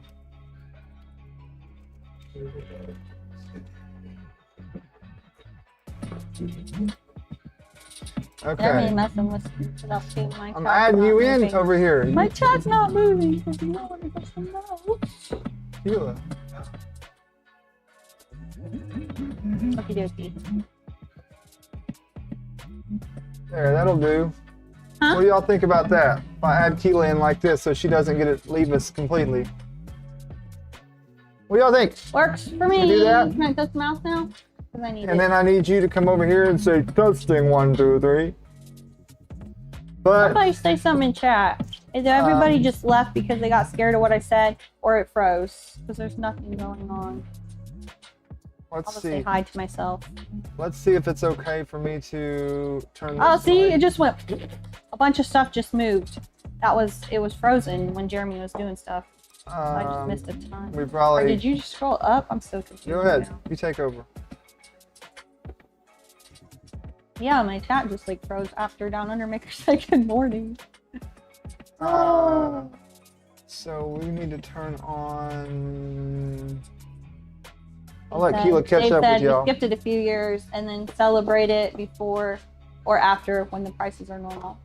Okay. Definitely messing with stuff too. My I'm chat's adding not you in moving. over here. My chat's not moving because you know what it doesn't know. Keela. Okie dokie. There, that'll do. Huh? What do y'all think about that? If I add Keela in like this so she doesn't leave us completely. What do y'all think? Works for me. Can you do that? Can I touch the mouse now? Because I need And it. then I need you to come over here and say testing 1, 2, 3. But Somebody say something in chat. Either everybody Um, just left because they got scared of what I said, or it froze because there's nothing going on. I'll let's just say see. hi to myself. Let's see if it's okay for me to turn this Oh, see, light. it just went. A bunch of stuff just moved. It was frozen when Jeremy was doing stuff. I just missed a ton. We Or probably. did you just scroll up? I'm so confused. Go ahead. now. You take over. Yeah, my chat just like froze after Down Under Maker said good morning. So we need to turn on. I'll let Keela catch Dave up said with y'all. we skipped it a few years and then celebrate it before or after when the prices are normal.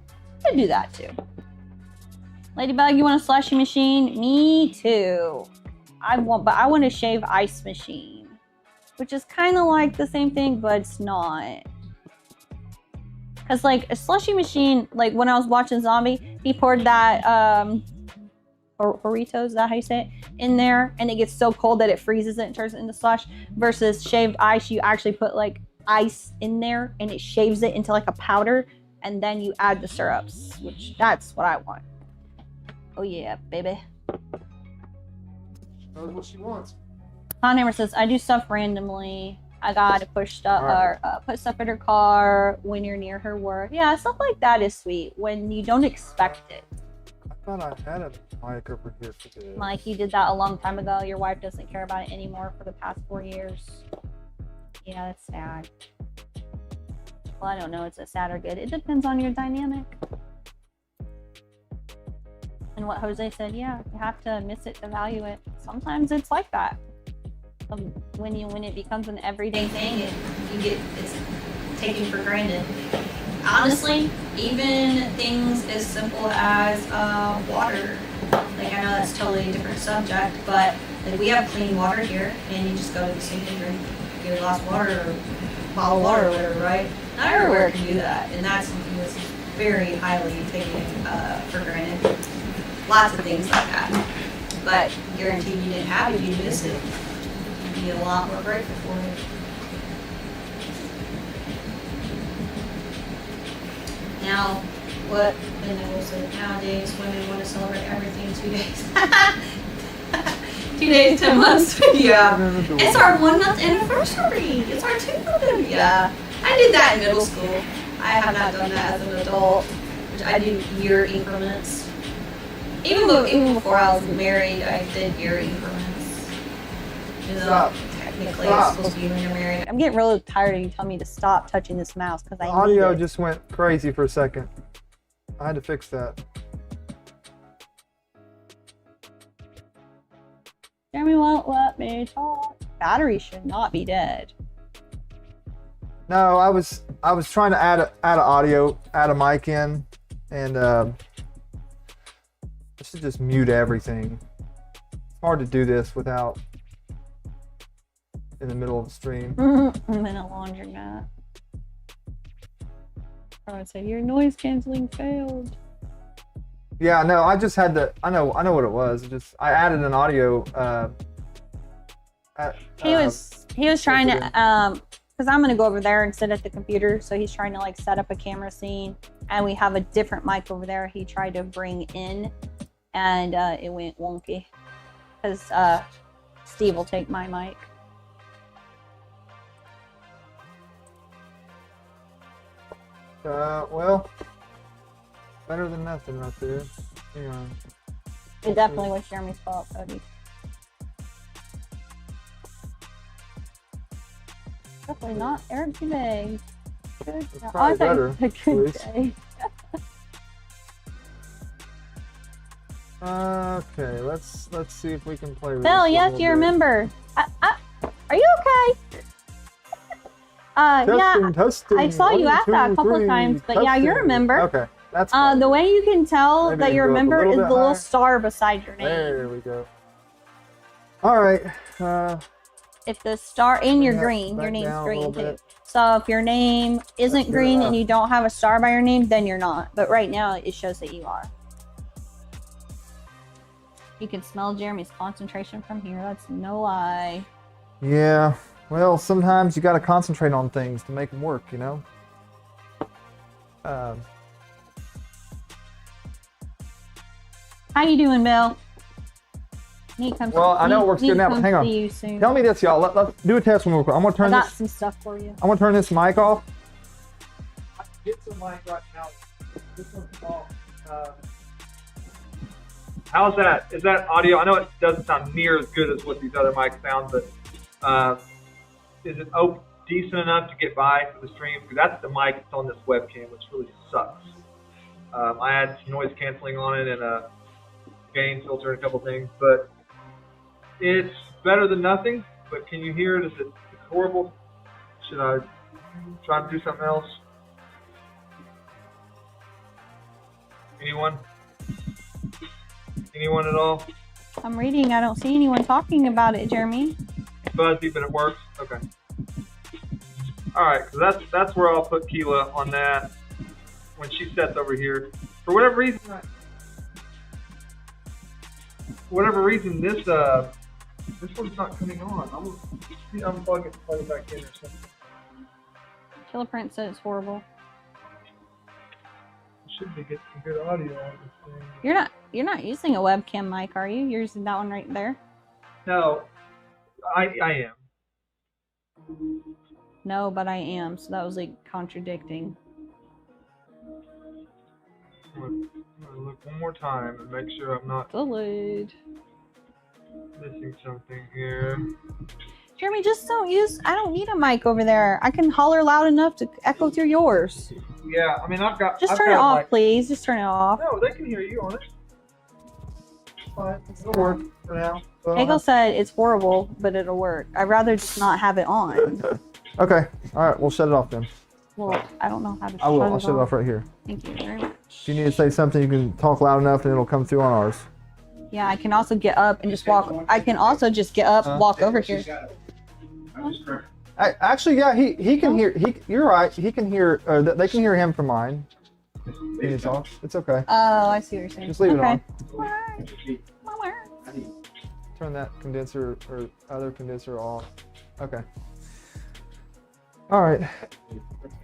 Could do that too. Ladybug, you want a slushy machine? Me too. I want a shave ice machine, which is kind of like the same thing, but it's not. Cause like a slushy machine, like when I was watching Zombie, he poured that Doritos, is that how you say it, in there, and it gets so cold that it freezes it and turns it into slush. Versus shaved ice, you actually put like ice in there and it shaves it into like a powder, and then you add the syrups, which that's what I want. Oh yeah, baby. Knows what she wants. Conhammer says, I do stuff randomly. I gotta push stuff or put stuff in her car when you're near her work. Yeah, stuff like that is sweet when you don't expect it. I thought I had a mic over here for this. Like you did that a long time ago. Your wife doesn't care about it anymore for the past 4 years. Yeah, that's sad. Well, I don't know. It's a sad or good. It depends on your dynamic. And what Jose said, yeah, you have to miss it to value it. Sometimes it's like that. When it becomes an everyday thing, it's taken for granted. Honestly, even things as simple as water. Like I know that's totally a different subject, but like we have clean water here, and you just go to the sink and drink your glass of water or bottled water or whatever, right? Not everywhere can do that, and that's something that's very highly taken for granted. Lots of things like that, but guaranteed you didn't have it, you'd miss it. You'd be a lot more grateful for it. Now, what the news is nowadays, women want to celebrate everything 2 days. 2 days, 10 months. Yeah. It's our 1 month anniversary. It's our 2 month. Yeah. I did that in middle school. I have not done that as an adult. Which I do year increments. Even before I was married, I did year increments. You know, technically it's supposed to be when you're married. I'm getting really tired of you telling me to stop touching this mouse because I The need audio it. just went crazy for a second. I had to fix that. Jeremy won't let me talk. Battery should not be dead. No, I was trying to add an audio, add a mic in, and I should just mute everything. It's hard to do this without in the middle of the stream. I'm in a laundromat. I would say your noise canceling failed. Yeah, no, I just had to. I know what it was. I added an audio. He was trying to because I'm gonna go over there and sit at the computer. So he's trying to like set up a camera scene, and we have a different mic over there. He tried to bring in, and it went wonky because Steve will take my mic. Well, better than nothing right there. Hang on. It definitely was Jeremy's fault, Cody. Definitely not Eric today. Good. It's I probably thought you better, said good please. day. Okay, let's see if we can play with Bill, this a yes, little you bit. remember. Are you okay? Yeah, Testing. I saw you 1, ask 2, that a couple of 3, times, but yeah, you testing. remember. Okay, that's fine. The way you can tell Maybe that you go up a remember little is the bit little higher. star beside your name. There we go. All right. If the star and you're Bring that green, your back name's down a green little too. bit. So if your name isn't Let's get it green up. and you don't have a star by your name, then you're not. But right now it shows that you are. You can smell Jeremy's concentration from here. That's no lie. Yeah. Well, sometimes you got to concentrate on things to make them work, you know. How you doing, Bill? Need to come Well, I know it works need good to now, come but hang on. see you soon. Tell me this, y'all. Let's do a test one real quick. I'm gonna I turn got this. some stuff for you. I'm gonna turn this mic off. Get some mic right now. This one's off. How's that? Is that audio? I know it doesn't sound near as good as what these other mics sound, but is it decent enough to get by for the stream? Because that's the mic that's on this webcam, which really sucks. I had some noise canceling on it and a gain filter and a couple things, but it's better than nothing. But can you hear it? Is it horrible? Should I try to do something else? Anyone? Anyone at all? I'm reading. I don't see anyone talking about it, Jeremy. Fuzzy, but it works. Okay. All right, so that's where I'll put Keela on that when she sets over here. For whatever reason, this one's not coming on. I'm gonna unplug it and plug it back in or something. Killer Prince said it's horrible. Should be getting some good audio on this thing. You're not using a webcam mic, are you? You're using that one right there. No, I am. No, but I am. So that was like contradicting. I'm gonna look one more time and make sure I'm not Delayed. missing something here. Jeremy, just don't use. I don't need a mic over there. I can holler loud enough to echo through yours. Yeah, I mean I've got. Just I've turn it got off, my- please. Just turn it off. No, they can hear you on it. It's fine. It'll work for now. So Hagel said it's horrible, but it'll work. I'd rather just not have it on. Okay. All right. We'll shut it off then. Well, I don't know how to I will. shut I'll shut it off right here. Thank you very much. If you need to say something, you can talk loud enough, and it'll come through on ours. Yeah, I can also get up and just walk. I can also just get up, walk over here. Actually, yeah, he can hear. You're right. He can hear. They can hear him from mine. It's off. It's okay. Oh, I see what you're saying. Just leave it on. on. Turn that condenser or other condenser off. Okay. All right.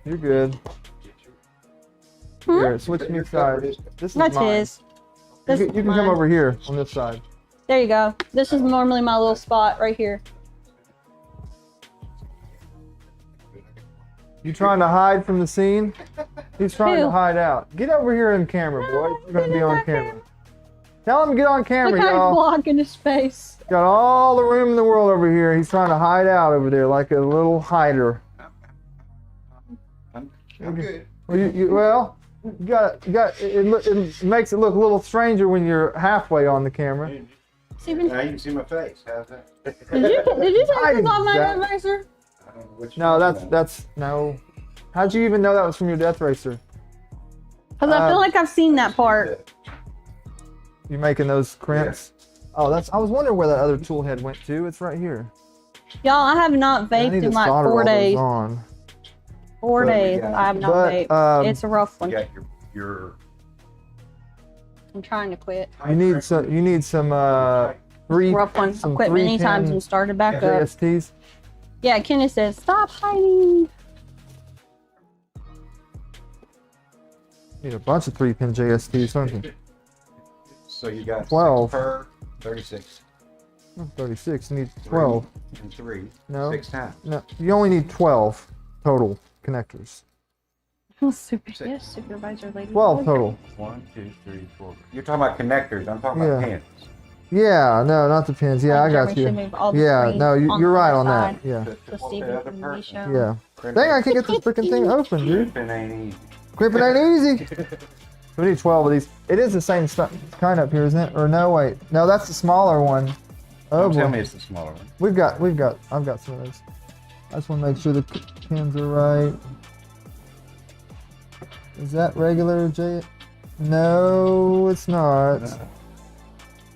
You're good. Here, switch me sides. This is That's mine. his. You This can, is you can come mine. over here on this side. There you go. This is normally my little spot right here. You trying to hide from the scene? He's trying Who? to hide out. Get over here in camera, boy. You're gonna be on camera. Tell him to get on camera, Look how he's y'all. blocking his face. Got all the room in the world over here. He's trying to hide out over there like a little hider. I'm good. Well, you got it makes it look a little stranger when you're halfway on the camera. Steven, Now you can see my face. How's that? did you say Hiding this on my that. Death Racer? I don't know which No, one. that's no. How'd you even know that was from your Death Racer? Because I feel like I've seen that part. You making those crimps? Oh, that's. I was wondering where that other tool head went to. It's right here. Y'all, I have not I vaped need to in like solder 4 all those days. on. 4 But we days. got- I have not But, vaped. It's a rough You one. got your I'm trying to quit. You need some. You need some. Three. Rough one. some I've quit many 310 times and started back up. JSTs. Yeah, Kenneth says, stop hiding. Need a bunch of 3-pin JSTs, don't you? so you got 12. 6 per 36. Not 36. You need 12. 3 and 3. No. 6 times. No, you only need 12 total connectors. Yes, supervisor lady. 12 total. 1, 2, 3, 4. You're talking about connectors. I'm talking about Yeah. pins. Yeah, no, not the pins. Yeah, I got you. Yeah, no, you're right on that. Yeah, To So help Steven the other can person. show. yeah. Crimping- Dang, I can't get this freaking thing open, dude. Crimping ain't easy. Crimping ain't easy. We need 12 of these. It is the same kind up here, isn't it? Or no, wait. No, that's the smaller one. Oh, Don't tell boy. me it's the smaller one. I've got some of those. I just want to make sure the pins are right. Is that regular J? No, it's not.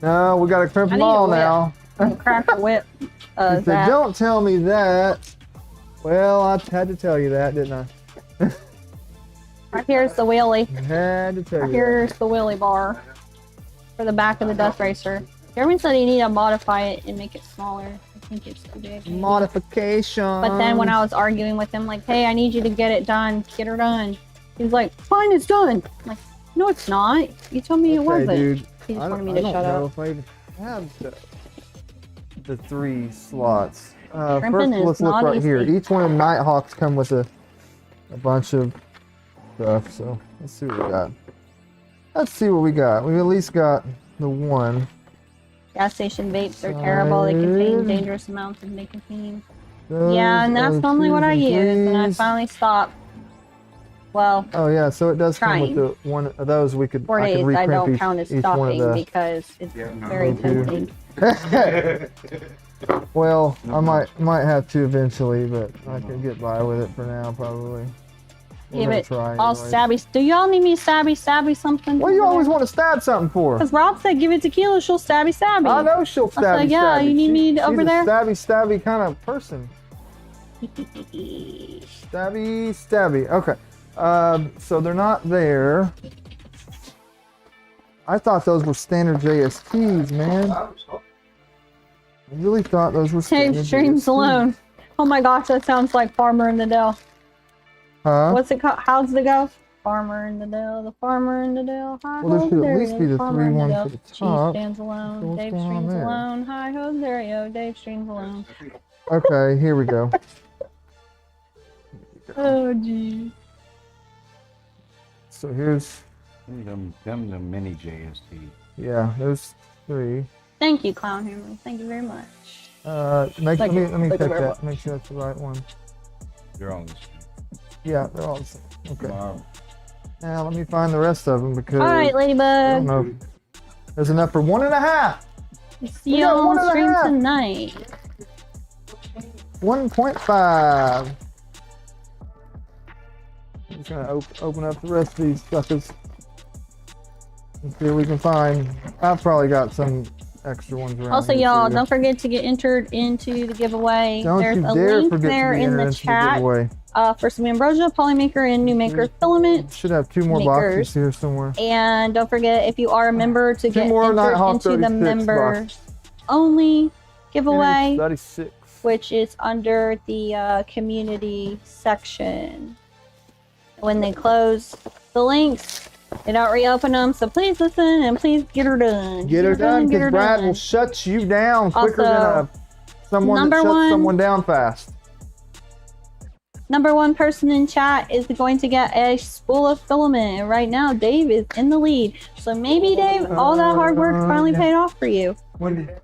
No, we got to crimp I them need a all whip. now. Cracker whip. He said, That. don't tell me that. Well, I had to tell you that, didn't I? Right here's the wheelie. I had to tell Right you here's the wheelie bar for the back of the Death Racer. Jeremy said you need to modify it and make it smaller. I think it's too big. that. Modification. But then when I was arguing with him, like, hey, I need you to get it done, get her done. He's like, fine, it's done. I'm like, no, it's not. You told me it wasn't. dude. He just I wanted don't, me I to don't shut know up. if I even have the 3 slots. First, Crimping is let's look not right here. easy. Each one of the Nighthawks come with a bunch of stuff. So let's see what we got. Let's see what we got. We at least got the one. Gas station vapes are terrible. They contain Side. dangerous amounts of nicotine. Those Yeah, and that's are normally what I 2s use, and I 3s. finally stopped. Well, Oh yeah, so it does come Trying. with the one of those. I could 4 days I recrimp don't each, count as each one of stopping the. because it's Yeah, no, very me too. tempting. Well, I might have to eventually, but I can get by with it for now probably. We're Give gonna it try all anyway. stabby. Do y'all need me to stabby something? What do you always want to stab something for? Because Rob said give it to Keela, she'll stabby. I know she'll I stabby said, yeah, stabby. you need me over there? She's a stabby kind of person. Stabby. Okay. So they're not there. I thought those were standard JSTs, man. I really thought those were standard Dave streams JSTs. alone. Oh my gosh, that sounds like Farmer in the Dell. Huh? What's it called? How's it go? Farmer in the Dell, the Farmer in the Dell. Hi Well, there ho, should at there least he be is, the Farmer 3 in the ones Dell. at the She top. stands So alone. what's Dave going on streams there? alone. Hi ho, there you go. Dave streams alone. Okay, here we go. Oh geez. So here's, Them the mini JST. yeah, those 3. Thank you, Clown Hammer. Thank you very much. Let me Thank you. check Thank you very that. Make sure that's the right one. They're all the same. Yeah, they're all the same. Okay. Wow. Now let me find the rest of them because All right, I don't Ladybug. know. There's enough for 1.5. See you got on 1.5. stream tonight. 1.5. I'm just gonna open up the rest of these suckers and see what we can find. I've probably got some extra ones around Also, here, y'all, too. don't forget to get entered into the giveaway. Don't There's you a dare link forget there to be in entered the into chat giveaway. for some Ambrosia, Polymaker, and Numakers filament. Should have 2 more Makers. boxes here somewhere. And don't forget, if you are a member, to get more entered Nighthawk into the 36 member box. only giveaway, 36. which is under the community section. When they close the links. They don't reopen them, so please listen and please get her done. Get her done, get because her Brad done. will shut you down quicker than Also, someone that number shuts one- someone down fast. Number one person in chat is going to get a spool of filament, and right now Dave is in the lead. So maybe Dave, all that hard work finally yeah. paid off for you. When did...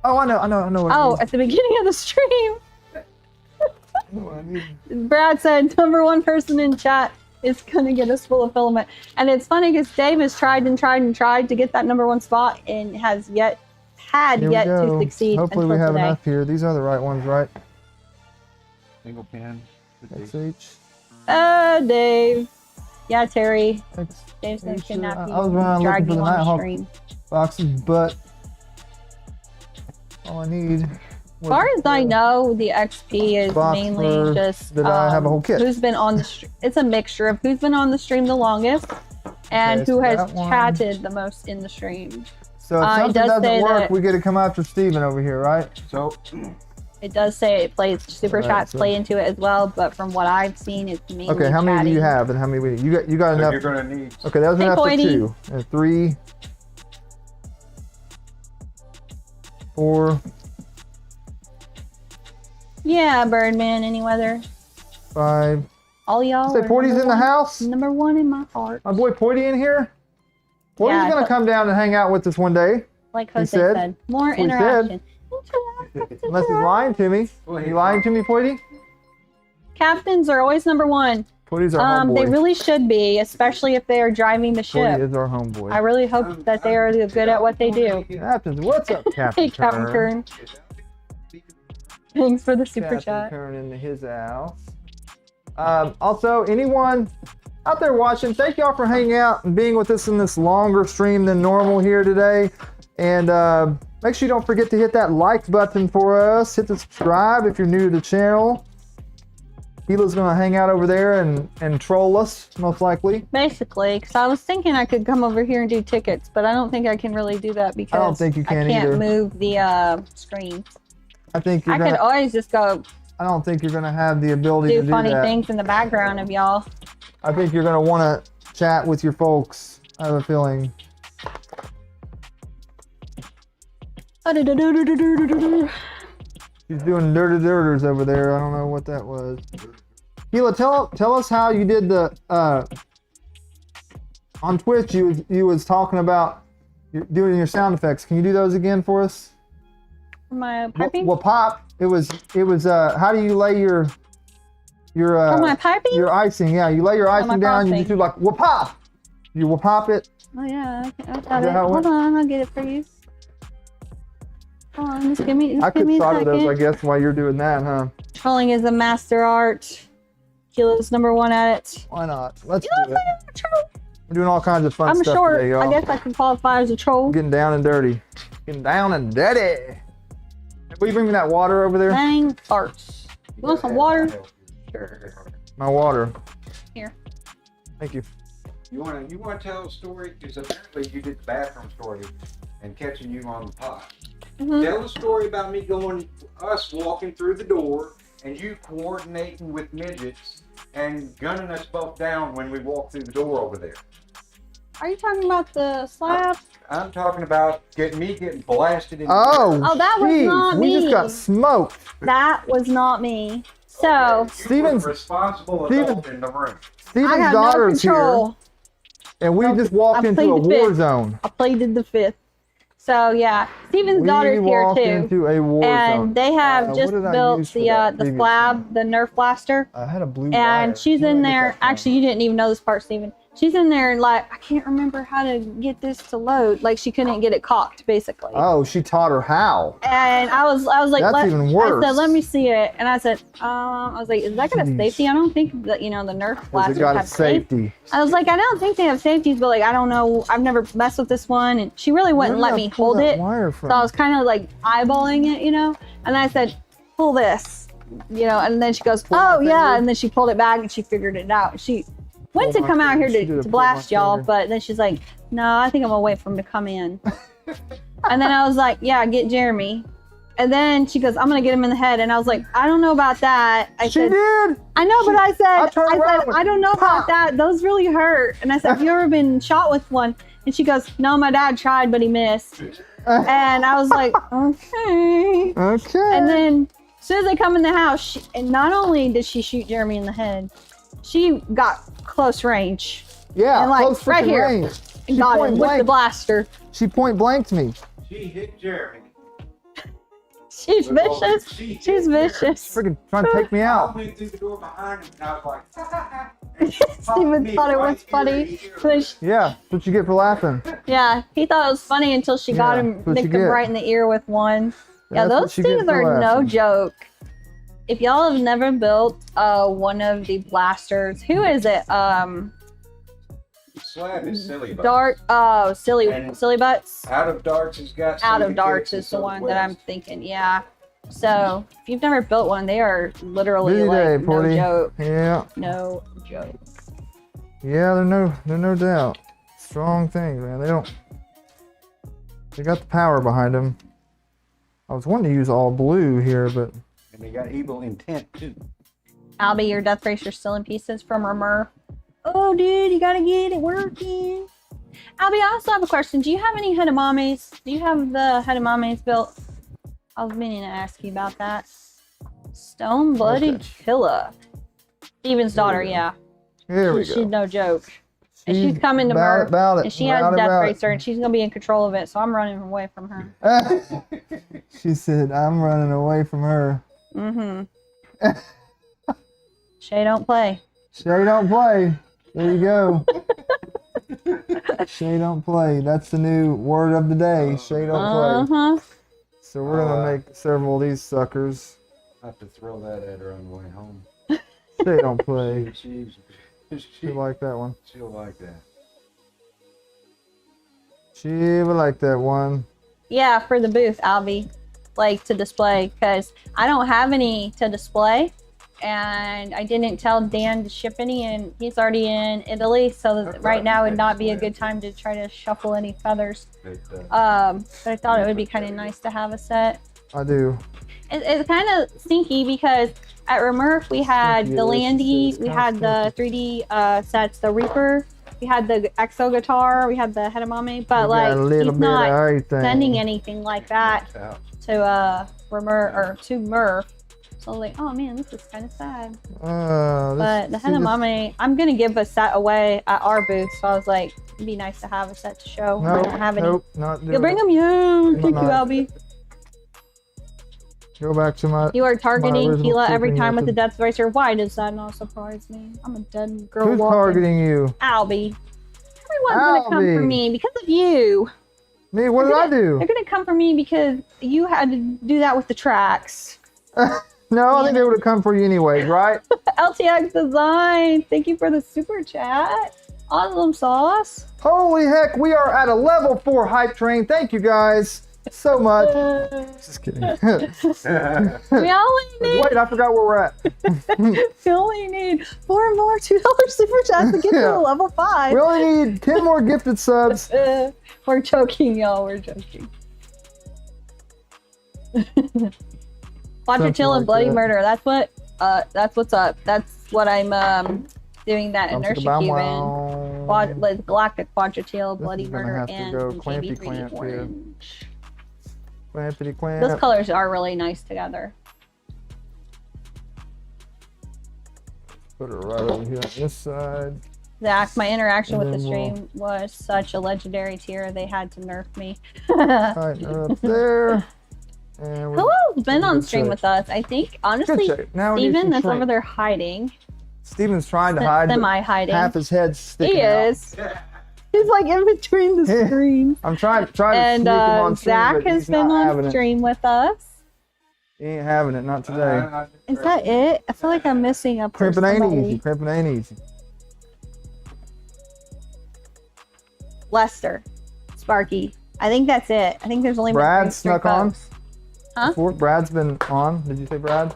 Oh, I know what Oh, it at the beginning of the stream, means. Brad said number one person in chat is gonna get a spool of filament, and it's funny because Dave has tried and tried and tried to get that number one spot and has yet Here we to go. succeed. Hopefully we until have today. enough here. These are the right ones, right? Single pin. XH. Dave. Yeah, Terry. X. Dave's gonna H, kidnap you. I was around drag looking for you the on the Nighthawk stream. boxes, but all I need. As far as I know, the XP is box mainly for- just did I have a whole kit? who's been on the stream. It's a mixture of who's been on the stream the longest and Okay, who so has that one. chatted the most in the stream. So if it something does doesn't say work, that- we get to come after Steven over here, right? So, It does say it plays super Alright, chats so- play into it as well, but from what I've seen, it's mainly Okay, how many do you chatting. have, and how many we need? You got so enough. you're gonna need. Okay, that was Hey, enough for Boydie. 2. And 3, 4, Yeah, Birdman, any weather. 5. All y'all. Say are Poity's number in the one- house. Number one in my heart. My boy Poity in here. Poity's Yeah, gonna but- come down and hang out with us one day, Like he Jose said. said. More That's what he said. interaction. unless he's lying to me. You lying to me, Poity? Captains are always number one. Poity's our homeboy. They really should be, especially if they are driving the ship. Poity is our homeboy. I really hope that they are good at what they do. Captains, what's up, Captain? Hey, Captain Kern. Thanks for the super Captain chat. Kern into his house. Also, anyone out there watching, thank y'all for hanging out and being with us in this longer stream than normal here today. And make sure you don't forget to hit that like button for us. Hit the subscribe if you're new to the channel. Gila's gonna hang out over there and troll us, most likely. Basically, because I was thinking I could come over here and do tickets, but I don't think I can really do that because I don't think you can I can't either. move the screen. I think you're I could gonna. always just go I don't think you're gonna have the ability to do do funny that. things in the background of y'all. I think you're gonna want to chat with your folks. I have a feeling. He's doing dirty dirters over there. I don't know what that was. Gila, tell us how you did the on Twitch. You was talking about doing your sound effects. Can you do those again for us? My piping? Well, pop. It was. How do you lay your For my piping? your icing? Yeah, you lay your my icing down. You frosting. just do like well pop. You will pop it. Oh yeah, I got Is that it. how it Hold went? on, I'll get it for you. Hold on, just give me I a could solder those, I second. guess, while you're doing that, huh? Trolling is a master art. Kilo's number one at it. Why not? Let's You do know, it. I'm a troll. We're doing all kinds of fun I'm stuff short. today, y'all. I guess I could qualify as a troll. Getting down and dirty. Getting down and dirty. Will you bring me that water over there? Dang farts. You want some water? Sure. My water. Here. Thank you. You wanna tell a story? Because apparently you did the bathroom story and catching you on the pot. Mhm. Tell a story about us walking through the door and you coordinating with midgets and gunning us both down when we walk through the door over there. Are you talking about the slab? I'm talking about me getting blasted in Oh, Oh, that was jeez, not we just me. got smoked. That was not me. So, Steven's- responsible Steven- adult in the room. I Steven's got no daughter's here, control. and we No, just walked I into a played the war fifth. zone. I pleaded the fifth. So, yeah. Steven's We daughter's here walked too. into a war And zone. they have what just did I built use for the that the previous slab, one? the Nerf blaster. I had a blue And wire. she's Where in did I get there. that from? Actually, you didn't even know this part, Steven. She's in there like, I can't remember how to get this to load. Like she couldn't get it cocked, basically. Oh, she taught her how. And I was like, That's even worse. I said, let me see it. And I said, I was like, is that got a Jeez. safety? I don't think that, the Nerf Has blasters it got a have safety. safety? I was like, I don't think they have safeties, but like, I don't know. I've never messed with this one. And she really wouldn't Where let did I me pull hold that it. wire from? So I was kind of like eyeballing it, And I said, pull this, And then she goes, Pull my oh yeah. finger? And then she pulled it back and she figured it out. She went Pull to my come out finger. here She did to it, pull blast my y'all, finger. but then she's like, no, I think I'm gonna wait for him to come in. And then I was like, yeah, get Jeremy. And then she goes, I'm gonna get him in the head. And I was like, I don't know about that. I She said, did. I know, but I said, turned around and I don't know pop. about that. Those really hurt. And I said, have you ever been shot with one? And she goes, no, my dad tried, but he missed. And I was like, okay. Okay. And then as soon as they come in the house, and not only did she shoot Jeremy in the head, she got close range. yeah, and, like, close right freaking here. range. And She got point him with the blank. blaster. She point blanked me. She hit Jeremy. She's vicious. She's vicious. Freaking trying to take me I out. went through the door behind him and I was like, Steven thought it was funny. Yeah, that's what you get for laughing. Yeah, he thought it was funny until she got Yeah, him, that's what you nicked him get. right in the ear with one. Yeah, That's what those you get things for are no laughing. joke. If y'all have never built one of the blasters, who is it? Slab is silly. Butt. Dart. Oh, silly And- butts. Out of darts has got. Out of silly darts kicks is the and one so that I'm west. thinking. Yeah. So if you've never built one, they are literally Busy like day, no Porty. joke. Yeah, No joke. yeah, they're no doubt strong things, man. They got the power behind them. I was wanting to use all blue here, but And they got evil intent too. Albie, your death racer still in pieces from our Murf. Oh, dude, you gotta get it working. Albie, I also have a question. Do you have any hedamames? Do you have the hedamames built? I was meaning to ask you about that. Stone Blooded Okay. Killer. Steven's daughter, go. yeah. here we She's go. no joke. And she's coming to about Murf, it, about it, and she has about it, Death about it. Racer, and she's gonna be in control of it, so I'm running away from her. She said, "I'm running away from her." Mm-hmm. Shay don't play. Shay don't play. There you go. Shay don't play. That's the new word of the day. Shay don't play. Uh-huh. So we're gonna make several of these suckers. I have to throw that at her on the way home. Shay don't play. She She like that one. she'll like that. She would like that one. Yeah, for the booth, Albie, like to display, because I don't have any to display, and I didn't tell Dan to ship any, and he's already in Italy, so That's right now would right. not be a good time to try to shuffle any feathers. But, But I thought it would be kind of nice to have a set. I do. It's kind of stinky because at Murf we had Stinky, the yeah, Landy, it's we kinda had the 3D sets, the Reaper, we had the EXO guitar, we had the Hedamame, but We got like a little he's bit not of everything. sending anything like that out. to Murf. So I was like, oh man, this is kind of sad. But the Hedamame, I'm gonna give a set away at our booth, so I was like, it'd be nice to have a set to show. I Nope, don't have any. nope, not doing You'll bring it. them, you. Thank you, not. Albie. Go back to my. You are targeting original Keela every keeping time with the method. Death Racer. Why does that not surprise me? I'm a dead girl Who's walking. targeting you? Albie. Everyone's gonna come for Albie. me because of you. Me? What did I do? They're gonna come for me because you had to do that with the tracks. No, I think they would have come for you anyways, right? LTX Design, thank you for the super chat. Awesome sauce. Holy heck, we are at a level 4 hype train. Thank you guys so much. Just kidding. We only need Wait, I forgot where we're at. we only need 4 more $2 super chats to get Yeah. to level 5. We only need 10 more gifted subs. We're joking, y'all. We're joking. Quadra Chill and like Bloody that. Murder. That's what's up. That's what I'm doing that Sounds like inertia a cube in. bow-wow. Like Galactic Quadra Chill, This Bloody is gonna Murder, have to and go some clampy KB 3D clamp here. orange. Clampity clamp. Those colors are really nice together. Put it right over here on this side. Zach, my interaction And with the then we'll- stream was such a legendary tier. They had to nerf me. Tighten her up there. And Who else been on good stream shape. with us? I think Good honestly, shape. Now we need Steven some that's shrink. over there hiding. Steven's trying to hide, but Semi-hiding. half his head's sticking He out. is. He's like in between the Yeah. screens. I'm trying to sneak And him on stream, Zach but has he's been not on having it. stream with us. He ain't having it, not today. Is that it? I feel like I'm missing a person. Crimping ain't easy. Crimping ain't easy. Lester, Sparky. I think that's it. I think there's only been Brad three snuck on. folks. Huh? Before Brad's been on. Did you say Brad?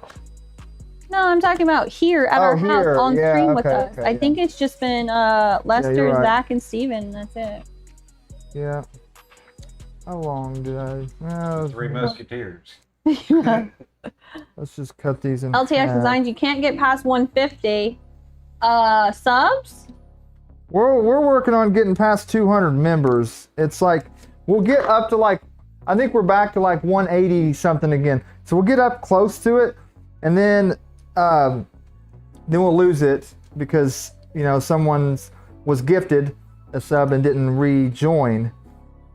No, I'm talking about here at Oh, our house here. on Yeah, stream with okay, us. okay, I yeah. think it's just been Lester, right. Zach, and Steven. That's it. Yeah. How long did I? 3 Musketeers. Let's just cut these in LTX half. Designs, you can't get past 150. Subs? We're working on getting past 200 members. It's like we'll get up to like, I think we're back to like 180 something again. So we'll get up close to it, and then we'll lose it because someone was gifted a sub and didn't rejoin.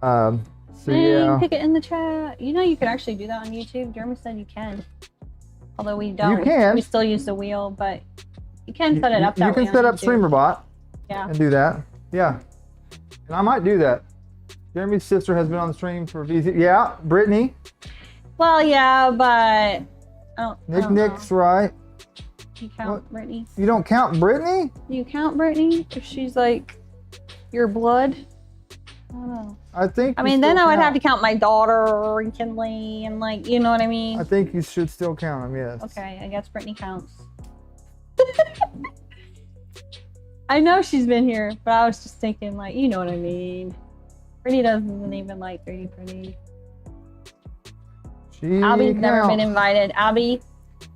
So yeah. Pick it in the chat. You could actually do that on YouTube. Jeremy said you can. Although we don't. You can. We still use the wheel, but you can set it up that You way. can set up StreamerBot. Yeah. And do that. Yeah. And I might do that. Jeremy's sister has been on the stream for VZ. Yeah, Brittany. Well, yeah, but I don't Nick's know. right. You count Brittany? You don't count Brittany? Do you count Brittany if she's like your blood? I don't know. I think. I mean, then I would have to count my daughter and Kinley and you know what I mean? I think you should still count them. Yes. Okay, I guess Brittany counts. I know she's been here, but I was just thinking, you know what I mean. Brittany doesn't even like 3D printing. Albie's never been invited. Albie,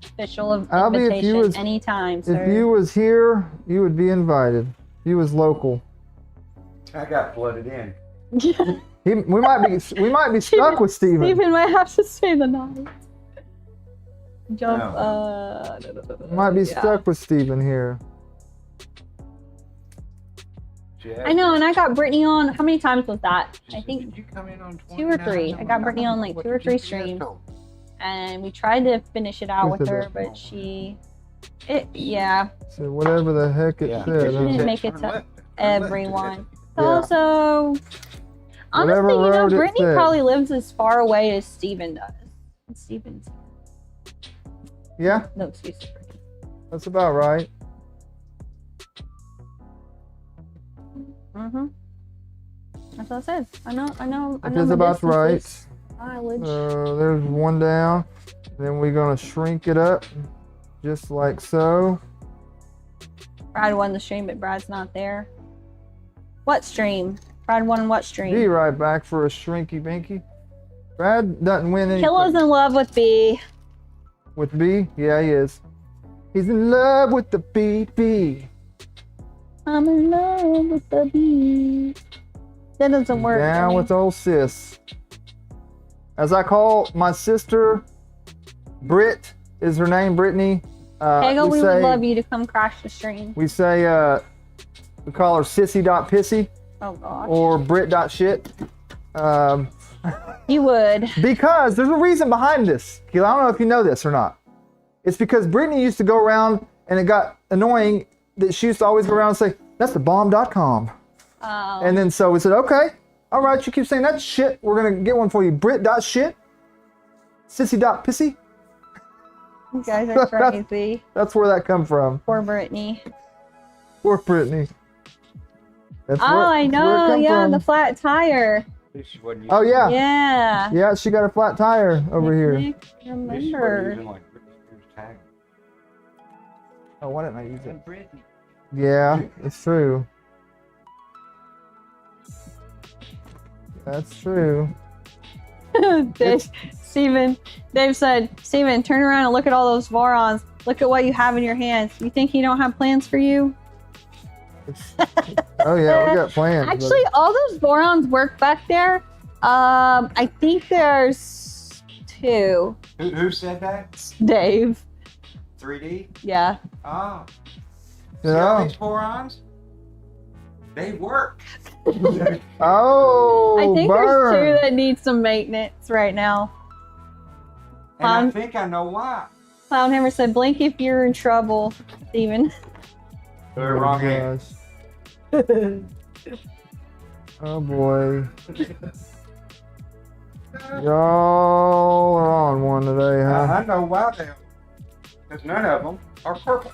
official Albie, invitation anytime, sir. If you was here, you would be invited. You was local. I got flooded in. We might be stuck with Steven. Steven might have to stay the night. Jump. Might be stuck with Steven here. I know, and I got Brittany on. How many times was that? I think Did you come in on 2 or 3. I got Brittany on 2 or 3 streams, and we tried to finish it out with her, but yeah. So whatever the heck it said. She didn't make it to everyone. Yeah. Also, Whatever honestly, road it Brittany said. probably lives as far away as Steven does. Steven's Yeah, no excuses for him. that's about right. Mm-hmm. That's what I said. I know. That is about right. Mileage. There's one down. Then we're gonna shrink it up, just like so. Brad won the stream, but Brad's not there. What stream? Brad won what stream? Be right back for a shrinky binky. Brad doesn't win anything. Killo's in love with B. With B? Yeah, he is. He's in love with the BB. I'm in love with the B. That doesn't work. Down Jimmy. with old sis. As I call my sister, Britt is her name, Brittany. Hagel, we would love you to come crash the stream. We say, we call her sissy.pissy Oh gosh. or Brit.shit. You would. Because there's a reason behind this. Keila, I don't know if you know this or not. It's because Brittany used to go around and it got annoying that she used to always go around and say, that's the bomb.com. Oh. And then so we said, okay, all right, you keep saying that shit. We're going to get one for you. Brit.shit. Sissy.pissy. You guys are crazy. That's where that come from. Poor Brittany. Poor Brittany. That's Oh, I know. Yeah, the flat tire. Oh, yeah. Yeah. Yeah, she got a flat tire over here. Nick, remember. Oh, why didn't I use it? Yeah, it's true. That's true. Dave said, Steven, turn around and look at all those Vorons. Look at what you have in your hands. You think he don't have plans for you? Oh yeah, we got plans. Actually, all those Vorons work back there. I think there's 2. Who said that? Dave. 3D? Yeah. Ah. You See all know? these Vorons? They work. Oh, I think burn. there's 2 that need some maintenance right now. And I think I know why. Clownhammer said, blink if you're in trouble, Steven. They're wrong hand. gosh. Oh boy. Y'all are on one today, huh? I know why they are. Because none of them are purple.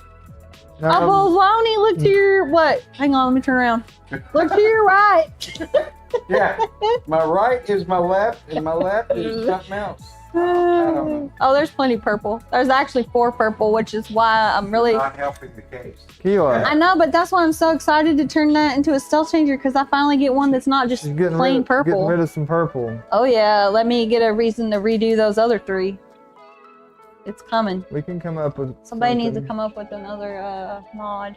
Now, Oh, well, why don't you look to your, what? Hang on, let me turn around. Look to your right. Yeah. My right is my left, and my left is something else. I don't know. Oh, there's plenty purple. There's actually 4 purple, which is why I'm really... Not helping the case. Keila, I know, but that's why I'm so excited to turn that into a Stealthchanger, because I finally get one that's not just she's getting plain getting purple. rid of some purple. Oh yeah, let me get a reason to redo those other 3. It's coming. We can come up with Somebody needs to something. come up with another mod,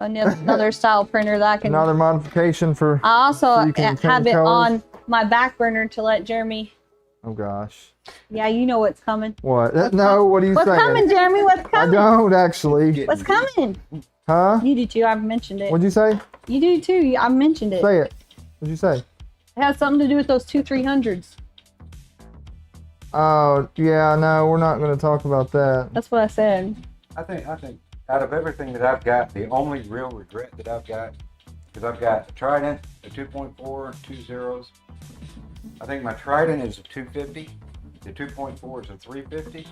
another style printer that I can. Another modification for. I also so you can have change it colors. on my back burner to let Jeremy. Oh gosh. Yeah, you know what's coming. What? No. What are you What's saying? coming, Jeremy? What's I coming? don't actually. What's coming? Huh? You do too. I've mentioned it. What'd you say? You do too. I mentioned it. Say it. What'd you say? It has something to do with those 2 300s. Oh yeah. No, we're not going to talk about that. That's what I said. I think out of everything that I've got, the only real regret that I've got, because I've got a Trident, a 2.4, and 2 zeros. I think my Trident is a 250, the 2.4 is a 350,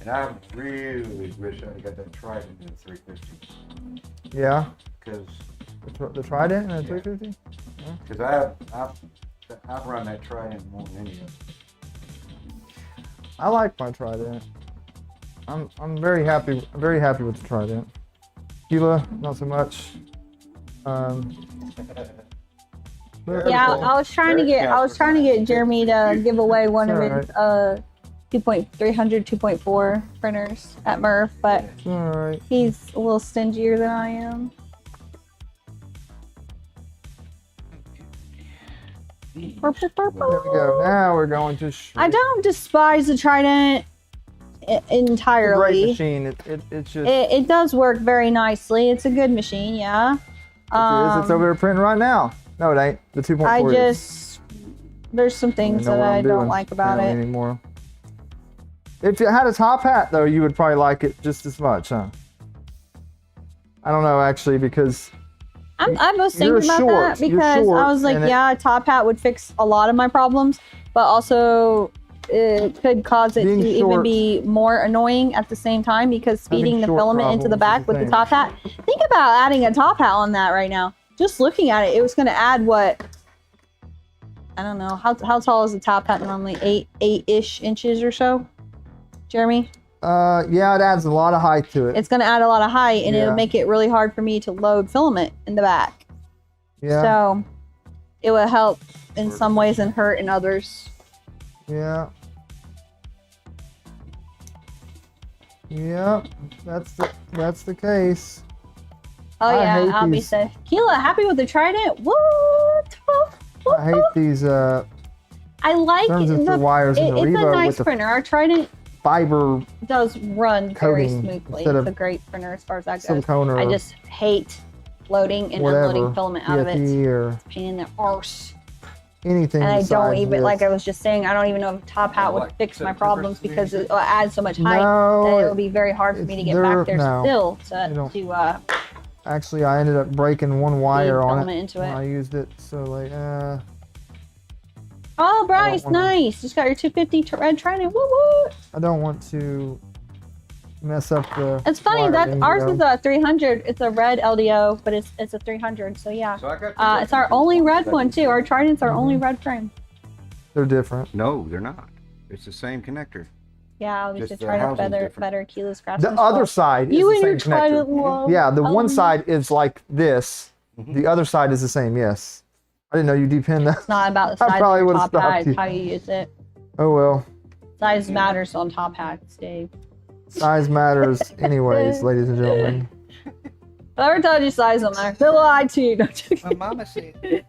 and I really wish I got that Trident in a 350, Yeah. because The Trident and the 350. I've run that Trident more than any of them. I like my Trident. I'm very happy with the Trident. Gila, not so much. Yeah, I was trying to get Jeremy to give away one of his 2.300, 2.4 printers at Murf, but All right. he's a little stingier than I am. Purple, purple. There we go. Now we're going to. I don't despise the Trident entirely. Great machine. It's just. It does work very nicely. It's a good machine, yeah. It's over there printing right now. No, it ain't. The 2.4. I is. just there's some things know that what I I'm don't doing like about apparently it. anymore. If it had a top hat though, you would probably like it just as much, huh? I don't know actually because I was You're thinking about short. that You're because short, I was like, and it- yeah, a top hat would fix a lot of my problems, but also it could cause it Being to even short- be more annoying at the same time because feeding the short filament into the problems is back the with the thing. top hat. Think about adding a top hat on that right now. Just looking at it, it was going to add what? I don't know. How tall is the top hat normally? 8-ish inches or so? Jeremy? yeah, it adds a lot of height to it. It's going to add a lot of height and Yeah. it'll make it really hard for me to load filament in the back. Yeah. So it will help in some ways and hurt in others. Yeah. Yeah, that's the case. Oh I yeah, hate I'll be these- safe. Keela, happy with the Trident? What? I hate these I like turns into the wires in the it's a Revo nice with the printer. Our Trident fiber does run very coating smoothly. instead It's of a great printer as far as that goes. silicone or I just hate loading and whatever, unloading filament out of it. PFE or Pain in the arse. anything. And I don't besides even, this. like I was just saying, I don't even know if top hat would Like fix my September problems because it adds so much height that No, it would be very hard for me to get back there no. still You don't- to Actually, I ended up breaking one wire on filament it into when it. I used it. So like, Oh, Bryce, wanna- nice. Just got your 250 red Trident. Woo woo. I don't want to mess up the. It's funny that wiring, ours you is know. a 300. It's a red LDO, but it's a 300. So yeah, So I got it's our only red one too. Our Trident's our only red frame. They're different. No, they're not. It's the same connector. Yeah, we Just should the try to housing's different. better Keela's grass. The other side is You the and same your connector. Trident love. Yeah, the one Um, side is like this. Mhm. The other side is the same. Yes. I didn't know you depend that. It's not about the I size probably of your would've top hat. stopped you. It's how you use it. Oh well. Size matters on top hats, Dave. Size matters anyways, ladies and gentlemen. Whatever told you size don't matter. They lied to you. No, I'm joking. My mama said. You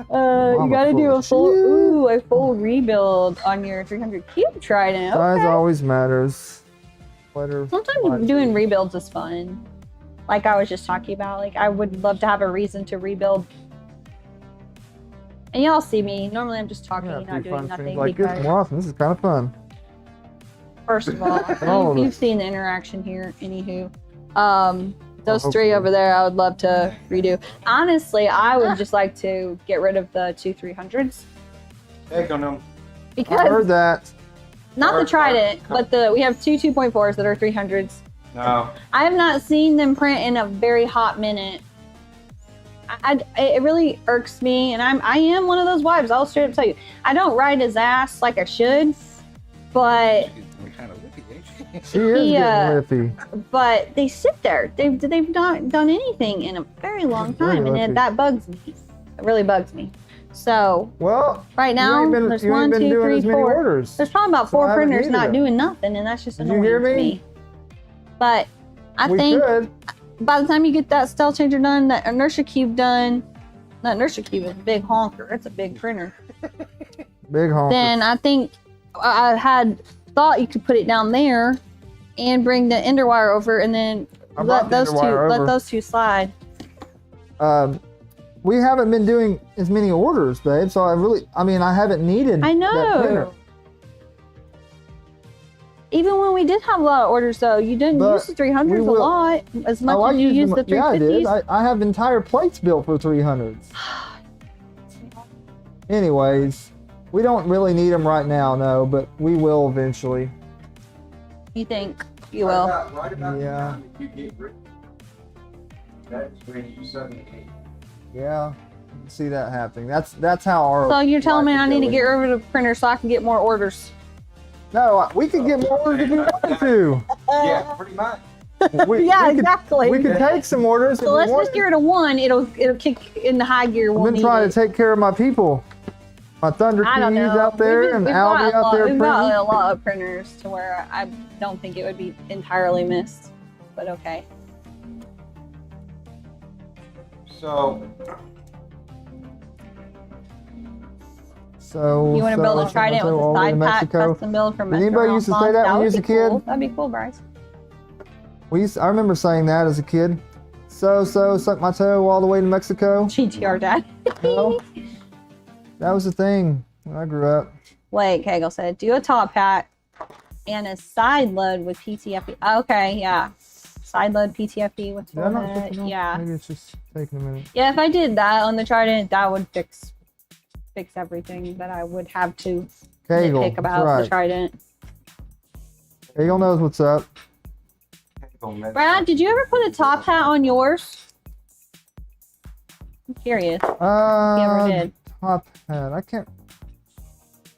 Mama gotta do full a of full, shit. a full rebuild on your 300 cube Trident. Size Okay. always matters. Letter. Sometimes doing rebuilds is fun. Like I was just talking about, like I would love to have a reason to rebuild. And y'all see me. Normally I'm just talking, Yeah, not pretty doing fun nothing. things like this. Because More often. This is kind of fun. first of all, All of you've it. seen the interaction here. Anywho, those Well, three hopefully. over there, I would love to redo. Honestly, I would just like to get rid of the 2 300s Take on them. I because heard that. not the Or- Trident, but we have two 2.4s that are 300s. No. I have not seen them print in a very hot minute. It really irks me, and I am one of those wives. I'll straight up tell you, I don't ride his ass like I should, but Kind of lippy, ain't she? She is He, getting lippy. but they sit there. They've not done anything in a very long Very time, and lucky. that bugs me. It really bugs me. So Well, right now, there's you ain't 1, been 2, doing 3, as many 4. orders. There's probably about So I 4 haven't printers needed not them. doing nothing, and that's just Did you annoying hear to me? me. But I We think could. by the time you get that Stealthchanger done, that inertia cube done, that inertia cube is a big honker. It's a big printer. Big honker. Then I think I had thought you could put it down there and bring the ender wire over, and then I brought let the ender wire over. those two slide. We haven't been doing as many orders, babe. So I mean, I haven't needed I that printer. know. Even when we did have a lot of orders, though, you didn't But use the 300s we a will- lot as much as you used the 350s. Yeah, I did. I have entire plates built for 300s. Anyways, we don't really need them right now, no, but we will eventually. You think you will? Right about the Yeah. time that you get rid that's when you suddenly Yeah, I can see that happening. That's how our. So you're telling me life I is need to going. get rid of the printer so I can get more orders? No, we could get more orders if we wanted to. yeah, pretty much. We, Yeah, we could, exactly. we could take some orders. So let's just get rid of one. It'll kick in the high gear. I've been trying to take care of my people. My Thunder I don't Keys know. out there and Albie out there We've got printing. a lot of printers to where I don't think it would be entirely missed. But okay. So So You want to build a Trident with a side pack custom build from Did anybody used to say that when you was a kid? Cool. That'd be cool, Bryce. I remember saying that as a kid. So suck my toe all the way to Mexico. GTR dad. You know? That was the thing when I grew up. Wait, Kegel said, do a top hat and a side load with PTFE. Okay, yeah. Side load PTFE with Did I not forehead. pick it up? Yeah. Maybe it's just taking a minute. Yeah, if I did that on the Trident, that would fix everything that I would have to Kegel, nitpick about that's the right. Trident. Kegel knows what's up. Brad, did you ever put a top hat on yours? I'm curious. If you ever did. Top hat.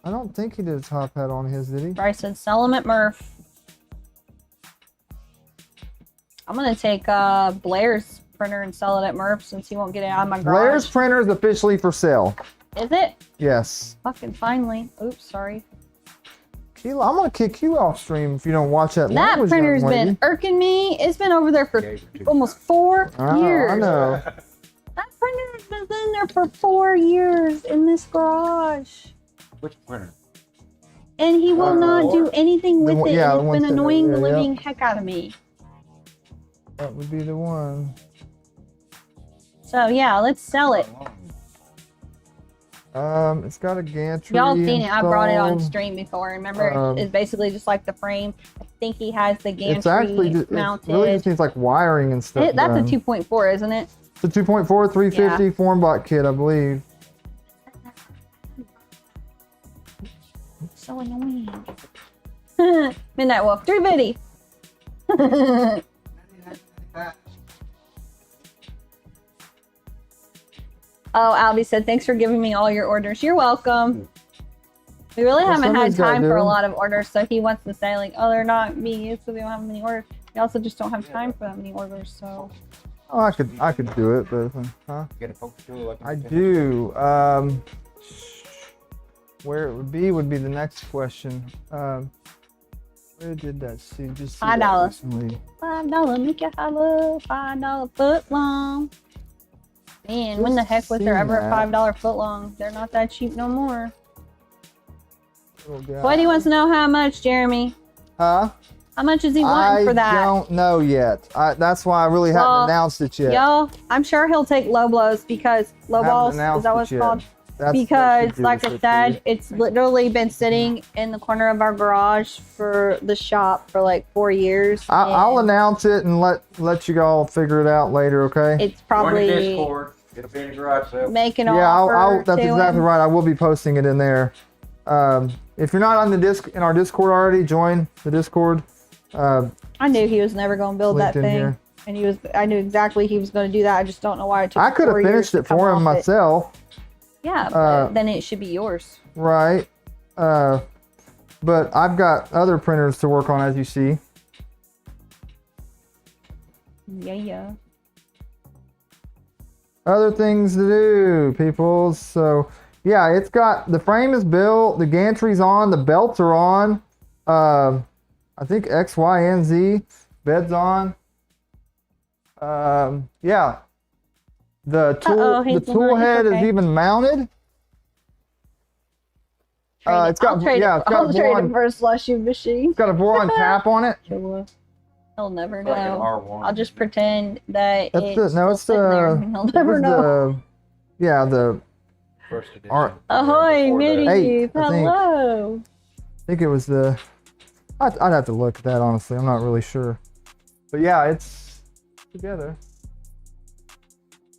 I don't think he did a top hat on his, did he? Bryce said, sell them at Murf. I'm gonna take Blair's printer and sell it at Murf since he won't get it out of my garage. Blair's printer is officially for sale. Is it? Yes. Fucking finally. Oops, sorry. Sheila, I'm gonna kick you off stream if you don't watch that. That language, printer's young lady. been irking me. It's been over there for almost 4 years. I know. That printer has been in there for 4 years in this garage. Which printer? And he will not do anything with it. yeah, the It's one been sitting annoying over the there, living heck out of me. That would be the one. So yeah, let's sell it. It's got a gantry. Y'all seen it. I brought it on installed. stream before. Remember, it's basically just like the frame. I think he has the gantry It's actually just, mounted. it really just needs like wiring and stuff. That's a done. 2.4, isn't it? It's a 2.4 350 Formbot kit, I believe. So annoying. Midnight Wolf, 350. Oh, Albie said, thanks for giving me all your orders. You're welcome. We really haven't had somebody's gotta time do for a them. lot of orders, so he wants to say, like, oh, they're not being used because we don't have many orders. We also just don't have time for that many orders, so. Oh, I could do it, but huh? Get a poke tool like I do. Where it would be the next question. Where did that see? Just see that $5. recently. $5, make it hollow, $5 foot long. Man, when the heck was there ever a $5 foot long? They're not that cheap no more. Oh, God. What he wants to know how much, Jeremy? Huh? How much is he wanting for that? I don't know yet. That's why I really Well, haven't announced it yet. Y'all, I'm sure he'll take low blows because low Haven't balls, is announced that what it it's yet. called? That Because, should do like this I with said, you. it's literally been sitting in the corner of our garage for the shop for like 4 years. I'll and announce it and let you all figure it out later, okay? It's Join the probably Discord. It'll be in the garage sale. making an Yeah, offer that's to exactly him. right. I will be posting it in there. If you're not on in our Discord already, join the Discord. I knew he was never going to build that linked in thing. here. And I knew exactly he was going to do that. I just don't know why it took I could have 4 years finished to it come for him off it. myself, Yeah, but then it should be yours. right? But I've got other printers to work on, as you see. Yeah. Other things to do, people. So Yeah, it's got the frame is built, the gantry's on, the belts are on. I think X, Y, and Z. Bed's on. Yeah. The tool head is even mounted. It's got I'll trade it Voron, for a slushy machine. it's got a Voron tap on it. He'll never Like an know. R1. I'll just pretend that That's it's the no, it's still sitting there the and he'll it never was know. the First edition. Alright. Ahoy, Before the- Mitty! Eight, I think. Hello. I think it was the. I'd have to look at that honestly. I'm not really sure, but yeah, it's together.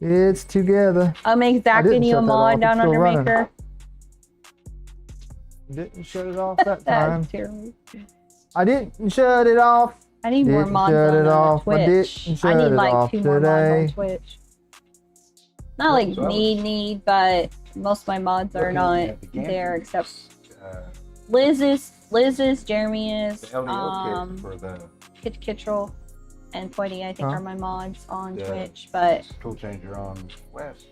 It's together. I'll make Zach didn't and you a shut that off. mod It's down still under running. Maker. Didn't shut it off that time. That's terrible. I didn't shut it off. I need more Didn't mods shut it on off. I Twitch. didn't I shut need it like off 2 more mods today. on Twitch. Not like So I was need, but most of my mods are looking not at the gantry. there except Uh, Liz's, Jeremy is, the LDO kit for the Kittrell, and Poity, I think Huh? are my mods on Yeah. Twitch, but tool changer on West.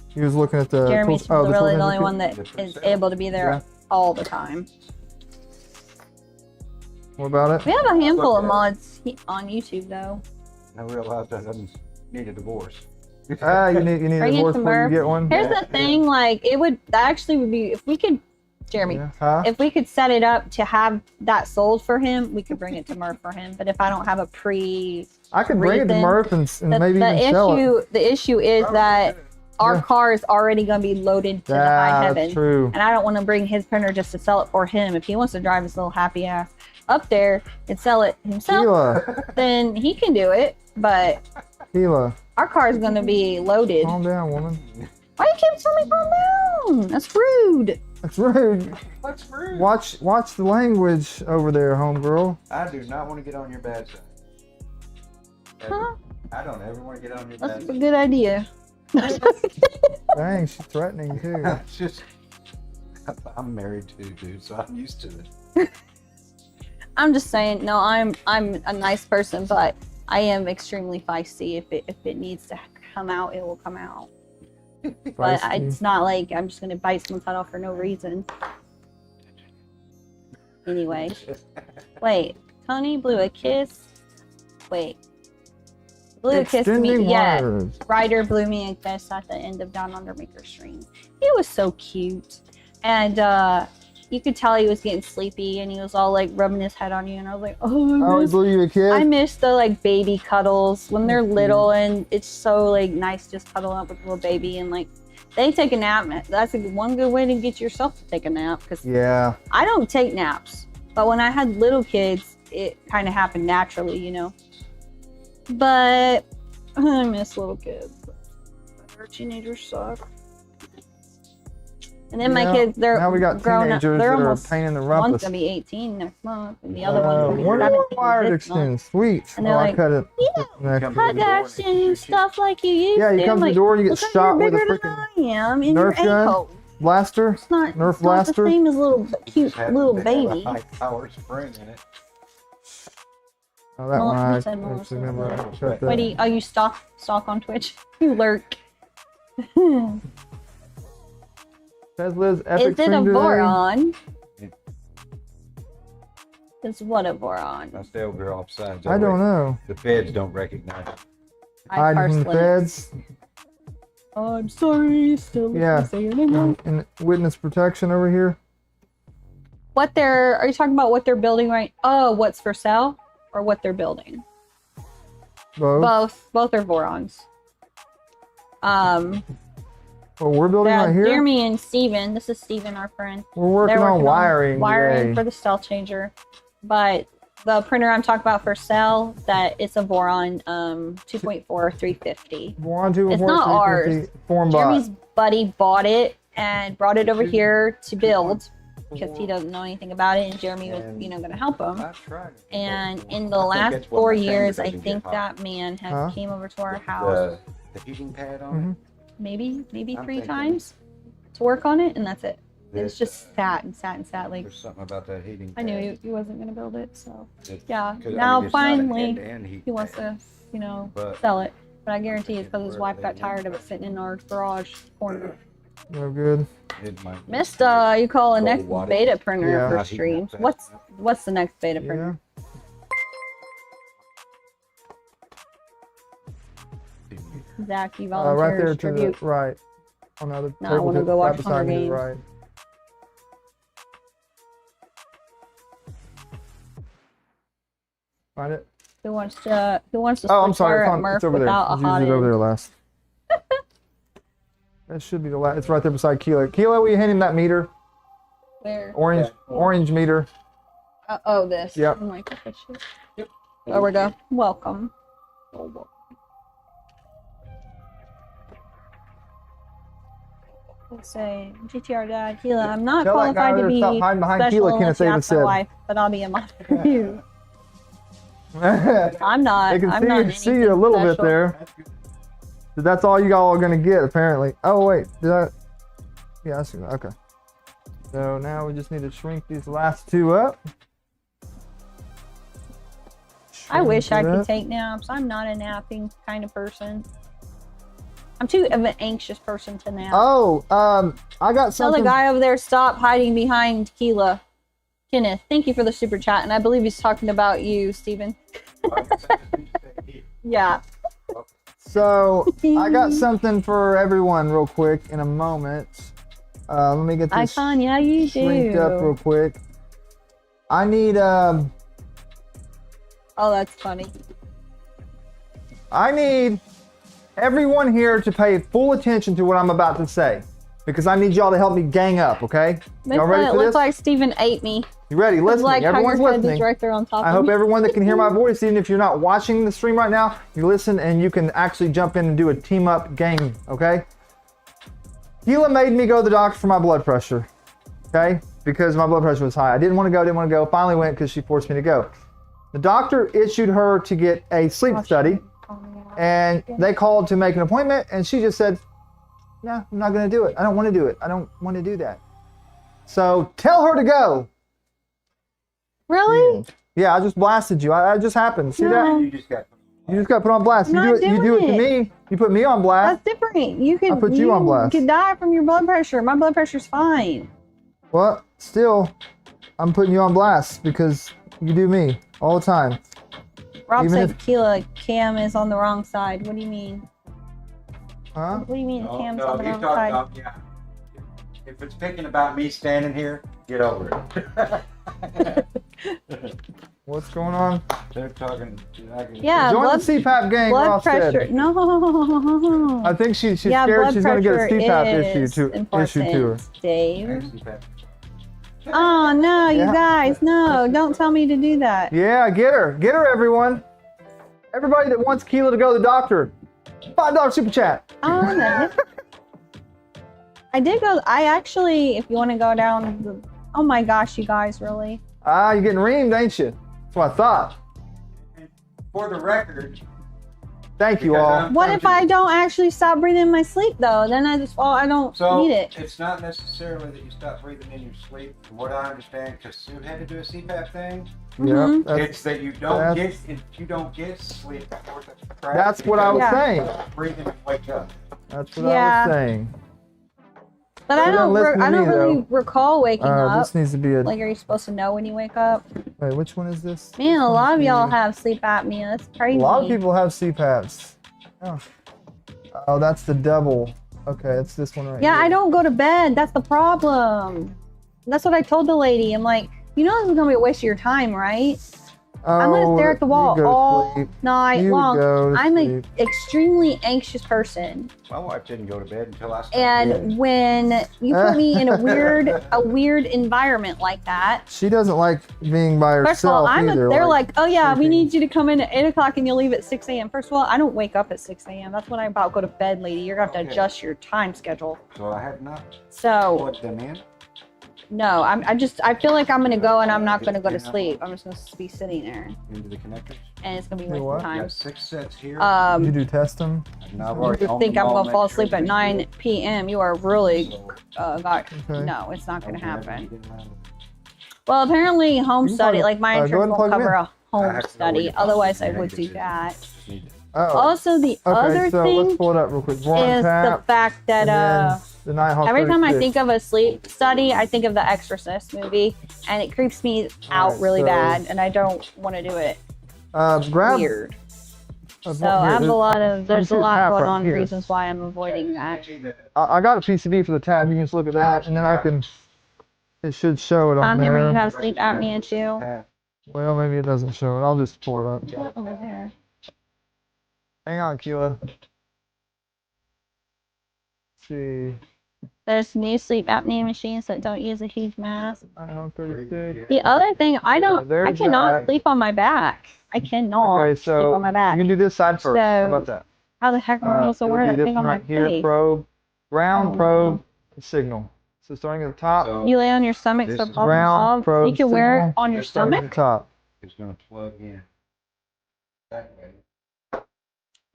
He was looking at the. Jeremy's tools- oh, the really tool the only changer one that The for is sale. able to be there Yeah. all the time. kit. What about it? We have a handful Look of at it. mods on YouTube though. I realized I didn't need a divorce. You need a Bring it divorce to before you Murf. get one. Here's the thing, like that actually would be if we could, Jeremy, Yeah. Huh? if we could set it up to have that sold for him, we could bring it to Murf for him. But if I don't have a pre, I could bring it to reason- Murf and the, maybe even sell it. the issue is that our Yeah. car is already going to be loaded to the high heaven. That's true. And I don't want to bring his printer just to sell it for him. If he wants to drive his little happy ass up there and sell it himself, Tila, then he can do it. But Tila, our car is going to be loaded. calm down, woman. Why you keep telling me calm down? That's rude. That's rude. What's rude? Watch the language over there, homegirl. I do not want to get on your bad side. Ever. Huh? I don't ever want to get on your That's bad a good idea. Dang, she's threatening too. side. It's just, I'm married too, dude, so I'm used to it. I'm just saying, no, I'm a nice person, but I am extremely feisty. If it needs to come out, it will come out. But Feisty. it's not like I'm just gonna bite someone's head off for no reason. Anyway, wait, Tony blew a kiss. Wait, blew a kiss to me. Extending Yeah, wires. Ryder blew me a kiss at the end of Down Under Maker stream. He was so cute, and you could tell he was getting sleepy, and he was all like rubbing his head on you, and I was like, oh, Oh, he blew you a kiss? I miss the like baby cuddles when they're Mhm. little, and it's so like nice just cuddling up with a little baby, and like they take a nap. That's one good way to get yourself to take a nap, because Yeah. I don't take naps, but when I had little kids, it kind of happened naturally, you know. But I miss little kids. Our teenagers suck. And then my Yeah, kids, they're now we got grown up. teenagers They're that are a almost pain in the one's rumpus. gonna be 18 next month, and the other one's gonna be Where do 17 the wires this month. extend? Sweet. And they're I like, cut it. "Yeah, Yeah, Come I to the door got and you shoot stuff like you used Yeah, to. you come I'm to the like, door, you get look how shot you're with a bigger freaking than I am in your Nerf gun? ankle. blaster. It's not, Nerf it's not blaster? the same as little cute Had little to have a baby. high power spring in it. Oh, that Well, one I you said more, actually so- remember. I cut that. Wait, you stalk on Twitch? You lurk. Tesla's epic Is it a stream today. Voron? Yeah. It's what a Voron. I stay over here offside. I don't know. The feds don't recognize it. Hiding from the feds. I'm sorry, still Yeah. say anymore. And witness protection over here. Are you talking about what they're building right? Oh, what's for sale? Or what they're building? Both. Both are Vorons. Well, we're building right here. Jeremy and Steven, this is Steven, our friend. We're working on wiring. Wiring today. for the Stealthchanger. But the printer I'm talking about for sale, that it's a Voron 2.4 350. One, two, It's four, not three, ours. 50, Form Jeremy's bot. buddy bought it and brought it over here to build because he doesn't know anything about it, and Jeremy was, going to help him. I tried it. And in the I think last that's what 4 my camera years, I doesn't think get hot. that man has Huh? came over to our house The heating pad on Mhm. maybe I'm 3 thinking- times to work on it, and that's it. it. It's just sat and sat and sat. Like, There's something about that heating I knew pad. he wasn't going to build it, so It- yeah. 'cause, I Now mean, it's not an finally end-to-end heat he wants pad, to, but sell it. But I guarantee it's because his wife got tired of it sitting in our garage corner. No good. it might. Missed you call a next water. beta printer Yeah. for Not heating up streams. fast What's the next beta Yeah. printer? Zach, you Right volunteered there to to the tribute. right. On the other No, I wanna table, go watch right beside Hunger me to the Games. right. Find it? Who wants to Oh, I'm switch sorry. wire It's, at on, Murf it's over there. without a It's hot usually over end? there last. That should be the last. It's right there beside Keela. Keela, will you hand him that meter? Where? Orange meter. Oh, this. Yep. I'm like, what the shit? There we go. Welcome. Let's say GTR dad, Keela. I'm not Tell that guy qualified to over there be to stop hiding behind special Keela, Kenneth unless you Davis ask my said. wife, but I'll be a mod for you. They I'm not. can I'm not see you a little bit there. That's all you all are going to get, apparently. Oh, wait. Did I? Yeah, I see that. Okay. So now we just need to shrink these last two up. I wish I Shrink it could up. take naps. I'm not a napping kind of person. I'm too of an anxious person to nap. Oh, I got Tell something. the guy over there stop hiding behind Keela. Kenneth, thank you for the super chat, and I believe he's talking about you, Steven. Yeah. So I got something for everyone real quick in a moment. Let me get this Icon, yeah, you shrinked up real do. quick. I need Oh, that's funny. I need everyone here to pay full attention to what I'm about to say, because I need y'all to help me gang up, okay? This Y'all one, ready it for looks this? like Steven ate me. You ready? It's Listening. like how Everyone's your head listening. is right there on top I of hope me. everyone that can hear my voice, even if you're not watching the stream right now, you listen and you can actually jump in and do a team up gang, okay? Hila made me go to the doctor for my blood pressure, okay? Because my blood pressure was high. I didn't want to go. Finally went because she forced me to go. The doctor issued her to get a sleep study, and they called to make an appointment, and she just said, no, I'm not going to do it. I don't want to do it. I don't want to do that. So tell her to go. Really? Yeah, I just blasted you. I just happened. See No. that? You just got. You just got put on blast. I'm You do not it. You do it doing to it. me. You put me on blast. That's different. You could. I put you on blast. could die from your blood pressure. My blood pressure's fine. Well, still, I'm putting you on blast because you do me all the time. Rob Even said if- Keela Cam is on the wrong side. What do you mean? Huh? What do you mean No, Cam's no, on the he's wrong talking side? about, yeah. If it's picking about me standing here, get over it. What's going on? They're talking. Yeah, Join blood, the CPAP gang, blood Ross pressure. said. No. I think she's yeah, scared blood she's going to get a pressure CPAP is issue to her. Dave. Oh no, you Yeah. guys, no! Don't tell me to do that. Yeah, get her, everyone. Everybody that wants Keela to go to the doctor, $5 super chat. Oh no. I did go. I actually, if you want to go down. Oh my gosh, you guys, really? Ah, you're getting reamed, ain't you? That's what I thought. For the record, Thank you Because all. I'm- What if I don't actually stop breathing in my sleep though? Then I just, well, I don't so need it. it's not necessarily that you stop breathing in your sleep. From what I understand, because Sue had to do a CPAP thing. Mhm. Yep, that's, It's that you don't get that's- if you don't get sleep before the crash. that's what I was Yeah. saying. Breathing and wake up. That's what I Yeah. was saying. But They I don't don't. listen to I don't me, really though. recall waking up. This needs to be a. Like, are you supposed to know when you wake up? Wait, which one is this? Man, a lot of This y'all one's have sleep apnea. That's crazy. A lot of people have CPAPs. Oh, oh that's the double. Okay, it's this one right Yeah, here. I don't go to bed. That's the problem. That's what I told the lady. I'm like, you know this is gonna be a waste of your time, right? I'm gonna stare at the wall you go to all sleep. night You long. go to I'm an sleep. extremely anxious person, My wife didn't go to bed until I stopped. and when you put me in a weird environment like that. She doesn't like being by herself First of all, either. they're like, oh yeah, we sleeping. need you to come in at 8 o'clock and you'll leave at 6 a.m. First of all, I don't wake up at 6 a.m. That's when I about go to bed, lady. You're gonna have to Okay. adjust your time schedule. So I have not So plugged them in. no, I feel like I'm gonna go and I'm not gonna go to sleep. I'm just gonna be sitting there Into the connectors. and it's gonna be You wasting what? I time. got 6 sets here. you do test them. and I've You already just think owned I'm them all, gonna fall make sure asleep at they're 9 good. p.m. You are really got Okay. no, it's not gonna Don't you ever happen. get around to- Well, apparently home You can study, plug it- like my go ahead insurance and won't plug 'em cover in. a home I have to know where study. your Otherwise, I positive would do negatives is. that. Just need to- Oh. Also, the Okay, other so thing let's pull it up real quick. Voron is tap, the fact that and then the Nighthawk every time I 36. think of a sleep study, I think of the Exorcist movie, and it creeps me out Alright, really so- bad, and I don't want to do it. Grab. Weird. uh, So I have a lot of, there's a see the lot tap going right on, here. reasons why I'm avoiding that. I got a PCB for the tab. You can just look at that, and then I can. It should show it on Hammer, you there. have sleep apnea too. Well, maybe it doesn't show it. I'll just pull it up. Over there. Hang on, Keela. Let's see. There's new sleep apnea machines that don't use a huge mass. Nighthawk 36. The other thing, I There's cannot that. sleep on my back. I cannot Okay, sleep so on my you back. can do this side first. How So, about that? How the heck am I supposed to It'll wear be that this thing one on my right here, face? probe, ground, Oh. probe, signal. So starting at the top, So You lay on your stomach, This so is problem ground, solved. probe, You can wear it signal. on your starting at stomach. the top. it's gonna plug in that way.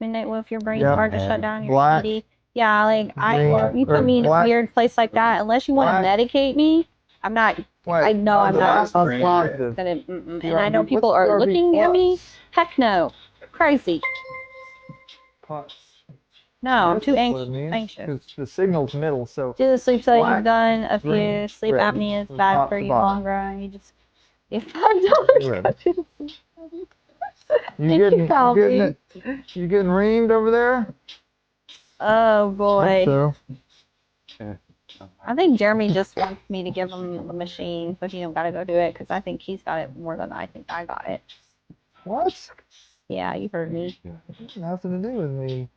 Midnight Wolf, your brain's Yep. hard to shut down. You're Black. ED. Yeah, like Green, you put me in a black. weird place like that. Unless you want to Black. medicate me, I'm not Wait, I know I'm not I'm positive. gonna. And You're I know right. people What's are RV? looking at me. Heck no, crazy. No, I'm too anxious. Because the signal's middle, so Do the sleep study Black, you've done a green, few. Sleep red, apnea is from bad top for to you bottom. long run. You just $5 go Red. to the sleep study. you Thank getting, you, Calvin. you getting reamed over there? Oh I boy. think so. I think Jeremy just wants me to give him the machine, so he don't gotta go do it, because I think he's got it more than I think I got it. What? Yeah, you heard me. Nothing to do with me.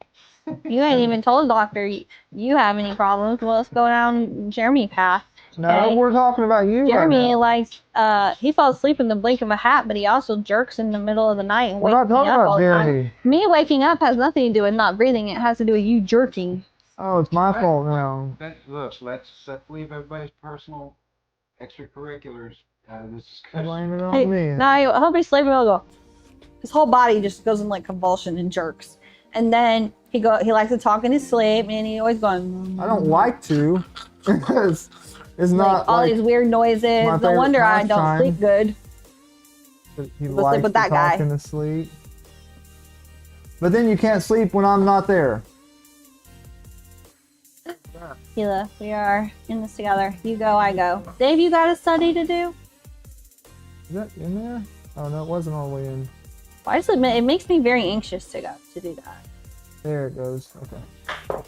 You ain't even told the doctor you have any problems. Well, let's go down Jeremy path. No, Okay. we're talking about you. Jeremy right now. likes, he falls asleep in the blink of a hat, but he also jerks in the middle of the night and We're wakes not me talking up all about the time. Jeremy. Me waking up has nothing to do with not breathing. It has to do with you jerking. Oh, it's my fault now. Look, let's leave everybody's personal extracurriculars out of this Blame discussion. it on Hey, me. no, he'll be sleeping. He'll go. His whole body just goes in like convulsion and jerks. And then he likes to talk in his sleep, and he always going. I don't like to. it's not all like these weird noises. my No favorite wonder I don't pastime. sleep good. he Go sleep likes with to that talk guy. in his sleep. But then you can't sleep when I'm not there. Hila, we are in this together. You go, I go. Dave, you got a study to do? Is that in there? Oh no, it wasn't all the way in. I just admit it makes me very anxious to do that. There it goes. Okay.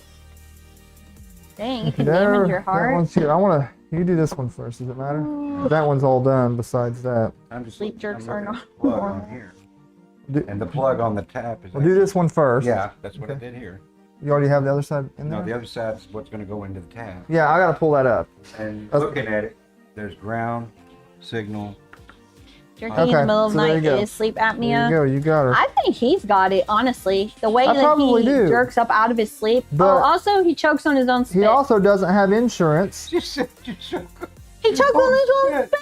Dang, you can There, damage your that heart. one's here. I wanna. You do this one first. Does it matter? That one's all done. Besides that, I'm just Sleep jerks I'm are looking not at the plug normal. on here, do, and the plug on the tap is. we'll do this one first. Yeah, that's what I Okay. did here. You already have the other side in there. No, the other side is what's going to go into the tap. Yeah, I gotta pull that up. And That's- looking at it, there's ground, signal. Jerking in Okay, the middle of so the there night you go. is sleep There apnea. you go. You got her. I think he's got it, honestly. The way I that probably he do. jerks up out of his sleep. But- oh, also, he chokes on his own spit. He also doesn't have insurance. He chokes on his own spit.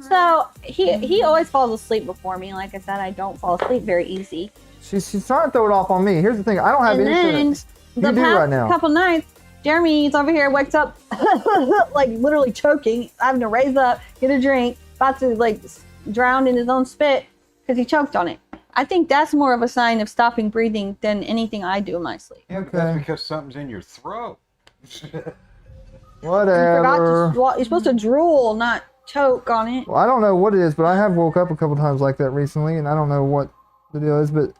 So he always falls asleep before me. Like I said, I don't fall asleep very easy. She's trying to throw it off on me. Here's the thing. I don't have And then insurance. the You do past right now. couple nights, Jeremy's over here, wakes up like literally choking, having to raise up, get a drink, about to like drown in his own spit because he choked on it. I think that's more of a sign of stopping breathing than anything I do in my sleep. Yeah, but Okay. that's because something's in your throat. You forgot Whatever. to, you're supposed to drool, not choke on it. Well, I don't know what it is, but I have woke up a couple times like that recently, and I don't know what the deal is, but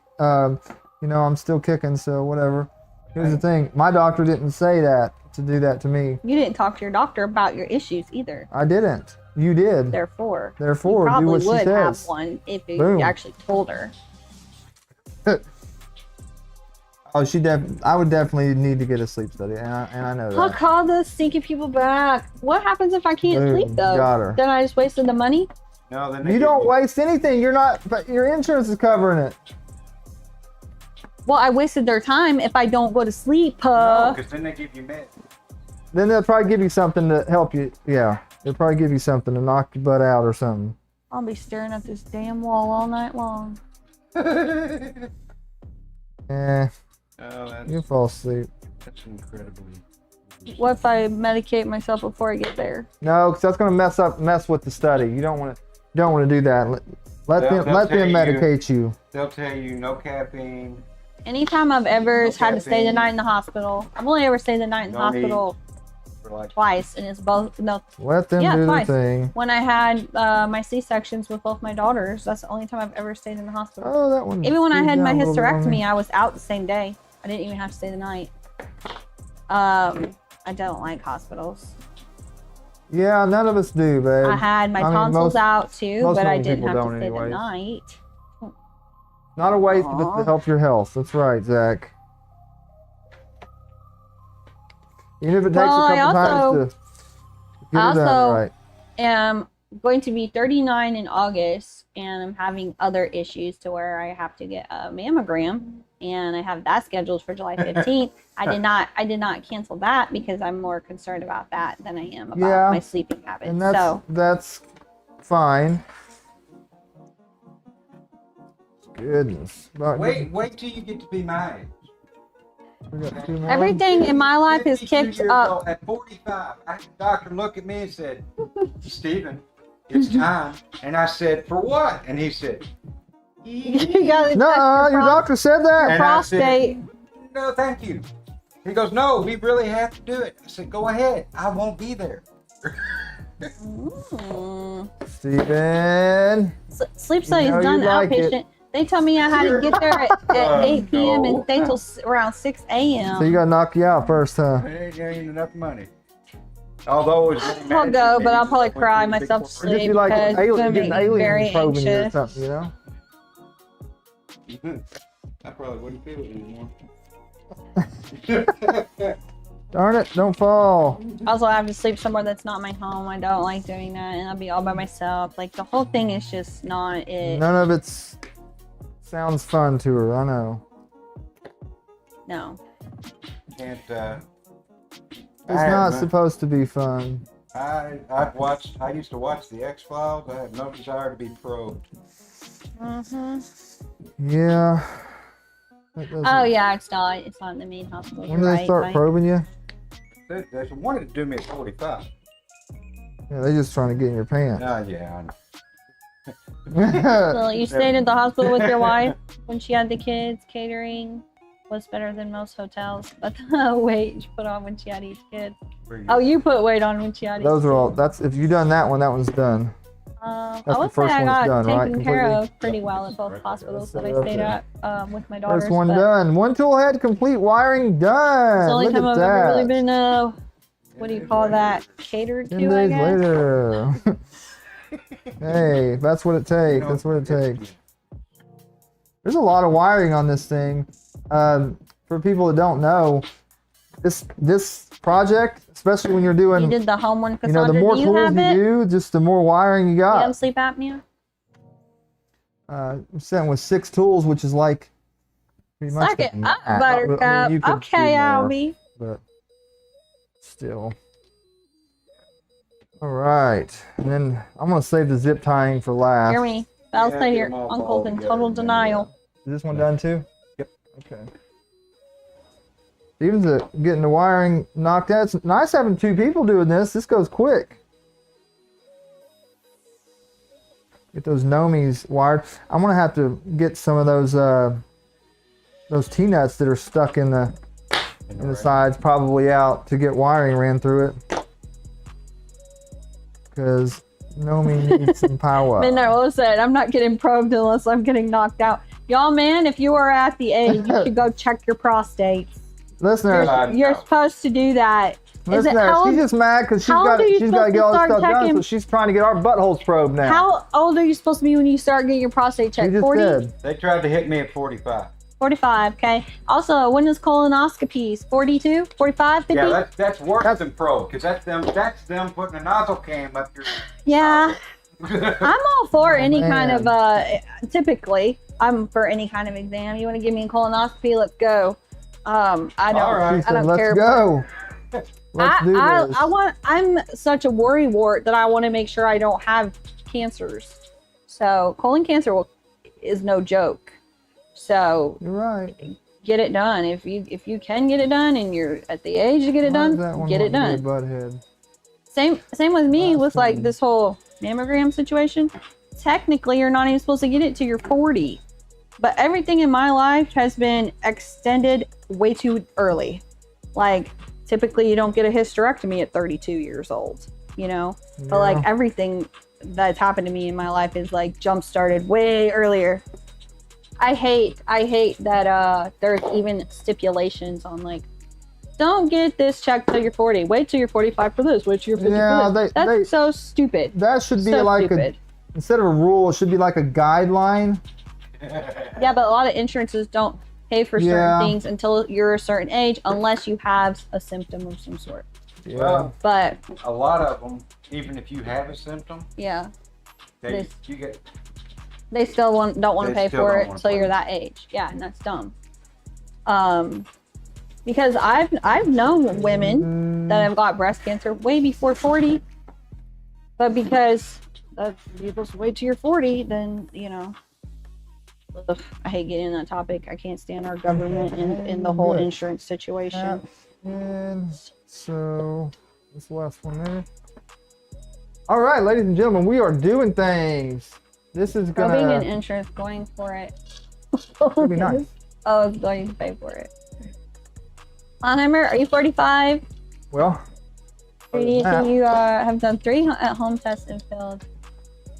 you know, I'm still kicking, so whatever. Here's the thing. My doctor didn't say that to do that to me. You didn't talk to your doctor about your issues either. I didn't. You did. Therefore, Therefore, you do probably what she would have says. one if you Boom. actually told her. Oh, I would definitely need to get a sleep study, and I know I'll that. call those stinky people back. What happens if I can't Boom, sleep though? got her. Then I just wasted the money. No, then they You give don't waste anything. You're not, but your insurance is covering it. Well, I wasted their time if I don't go to sleep. No, because then they give you meds. Then they'll probably give you something to help you. Yeah, they'll probably give you something to knock your butt out or something. I'll be staring at this damn wall all night long. Oh, You'll fall asleep. that's incredibly. What if I medicate myself before I get there? No, because that's gonna mess with the study. You don't want to do that. Let They'll them tell you- medicate you. They'll tell you no caffeine. Anytime I've ever No had to stay the caffeine. night in the hospital, I've only ever stayed the night in the No need. hospital For like, twice, and it's both no. Let them Yeah, do twice. the thing. When I had my C-sections with both my daughters, that's the only time I've ever stayed in the hospital. Oh, that one. Even when I squeezed had my down a little bit on me. hysterectomy, I was out the same day. I didn't even have to stay the night. I don't like hospitals. Yeah, none of us do, babe. I had my I mean, tonsils most- out too, most but I normal didn't people have to don't stay the anyways. night. Not a waste, but Aw. to help your health. That's right, Zach. Even if it takes Well, a I couple times to get I it done also- right. Am going to be 39 in August, and I'm having other issues to where I have to get a mammogram, and I have that scheduled for July 15th. I did not cancel that because I'm more concerned about that than I am about Yeah. my sleeping habits. And that's fine. Goodness. But wait till you get to be my age. we got 2 more. Everything in my life is 52 kicked years up. old. At 45, I had the doctor look at me and said, Stephen, it's time. And I said, for what? And he said, You gotta Nuh-uh, test your doctor said that? And I said, prostate. no, thank you. He goes, no, we really have to do it. I said, go ahead. I won't be there. Steven. Sleep study know is done you like it. outpatient. They told me I had to get there at 8 p.m. and stay till around 6 a.m. So you gotta knock you out first, huh? It ain't enough money. Although it's really I'll mad go, at me, but I'll probably when cry you myself to think Or just sleep be like because it's gonna getting make me very aliens probing you or anxious. something, you know? we're- I probably wouldn't feel it anymore. Darn it, don't fall. Also, I have to sleep somewhere that's not my home. I don't like doing that, and I'll be all by myself. Like the whole thing is just not it. None of it's sounds fun to her, I know. No. Can't, It's not supposed to be fun. I used to watch the X-Files. I have no desire to be probed. Yeah. That doesn't- Oh yeah, it's not in the main hospital. When You're do they right, start Mike. probing you? They wanted to do me at 45. Yeah, they're just trying to get in your pants. Yeah, I know. So you stayed at the hospital with your wife when she had the kids. Catering was better than most hotels, but the weight you put on when she had each kid. Oh, you put weight on when she had each Those kid. are all. That's if you done that one, that one's done. I the would say first I one's got done, right? taken care Completely? of pretty well at both hospitals that I That's stayed it. at with my daughters. First one but done. One tool head complete wiring done. It's the only Look time at I've that. ever really been, what do you call that, catered 10 to, I days guess? later. Hey, that's what it takes. That's what it takes. There's a lot of wiring on this thing. For people that don't know, this project, especially when you're You doing, did the home one, you know, Cassandra. the more Do you tools have you it? do, just the more wiring you Do you have got. sleep apnea? I'm sitting with 6 tools, which is like pretty much Suck it the up, max. I mean, Buttercup. you could Okay, do more, Albie. but still. All right, and then I'm gonna save the zip tying for last. Hear me. Val Yeah, said get your them all uncle's balled in together total and then, denial. Is this one done too? Yep. Okay. Steven's getting the wiring knocked out. It's nice having 2 people doing this. This goes quick. Get those Nomies wired. I'm gonna have to get some of those T-nuts that are stuck in the sides probably out to get wiring ran through it. Because Nomi needs some power. Midnight Willow said, I'm not getting probed unless I'm getting knocked out. Y'all, man, if you are at the age, you should go check your prostate. Listeners, You're supposed to do that. listeners, she's just mad because she's how old got are you to get all this supposed to stuff start done, checking- so she's trying to get our buttholes probed now. How old are you supposed to be when you start getting your prostate She checked? just 40? did. They tried to hit me at 45. 45, okay. Also, when is colonoscopies? 42? 45? 50? Yeah, that's worse than probe, because that's them putting a nozzle cam up your. Yeah. I'm all for any kind man. of, typically, I'm for any kind of exam. You want to give me a colonoscopy? Let's go. I don't, All right. She I said, don't let's care. go. Let's do this. I'm such a worrywart that I want to make sure I don't have cancers. So colon cancer is no joke. So You're right. get it done. If you can get it done and you're at the age to get it Why does done, that one get it want to done. be a butthead? Same with me with like Awesome. this whole mammogram situation. technically you're not even supposed to get it till you're 40. But everything in my life has been extended way too early. Like, typically you don't get a hysterectomy at 32 years old, you know? But like everything that's happened to me in my life is like jump started way earlier. I hate that there's even stipulations on like, don't get this checked till you're 40. Wait till you're 45 for this. Wait till you're 50 for this. That's so stupid. That should be So like stupid. instead of a rule, it should be like a guideline. Yeah, but a lot of insurances don't pay for certain things until you're a certain age, unless you have a symptom of some sort. Yeah. Well, But a lot of them, even if you have a symptom, yeah, they still don't want to They pay still for don't it wanna till pay. you're that age. Yeah, and that's dumb. Because I've known women that have got breast cancer way before 40, but because you're supposed to wait till you're 40, then you know. Ugh, I hate getting in that topic. I can't stand our government and the whole insurance situation. And so this last one there. All right, ladies and gentlemen, we are doing things. This is Being an gonna insurance, going for it. be nice. Oh, I was going to pay for it. Onheimer, are you 45? Well, Or do you think you have done 3 at-home tests and failed?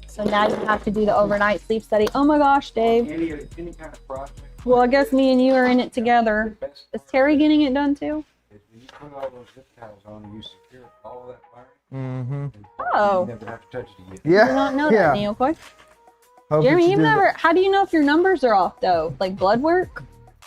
So now you have to do the overnight sleep study. Oh my gosh, Dave. any kind of project. Well, I guess me and you are in it together. Is Terry getting it done too? When you put all those zip ties on and you secure all of that wiring, mm-hmm. Oh. you never have to touch it again. Yeah. I did not know yeah. that, Neil Coy. Hope Jeremy, that you've did never. How do you know if your numbers are off though? Like blood work?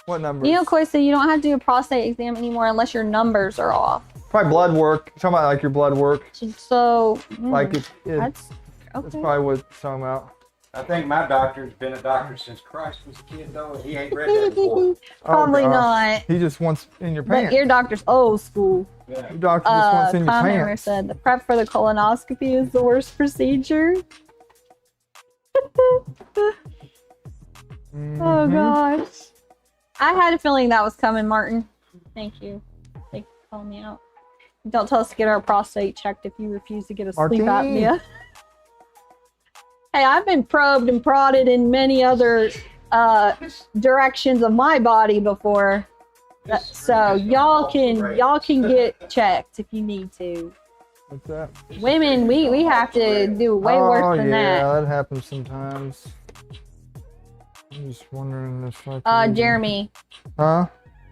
What number? Neil Coy said you don't have to do a prostate exam anymore unless your numbers are off. Probably blood work. Talking about like your blood work. So Like it's that's that's okay. probably what it's talking about. I think my doctor's been a doctor since Christ was a kid, though, and he ain't read that before. Probably Oh, gosh. not. He just wants in your But pants. your doctor's old school. Yeah. Your doctor just wants in your Tom Hammer pants. said the prep for the colonoscopy is the worst procedure. Oh Mhm. gosh. I had a feeling that was coming, Martin. Thank you. Thank you for calling me out. Don't tell us to get our prostate checked if you refuse to get a sleep Martin. apnea. Hey, I've been probed and prodded in many other directions of my body before. So y'all can get checked if you need to. What's that? Women, we have to do way worse than yeah, that. that happens sometimes. I'm just wondering if I can... Jeremy, Huh?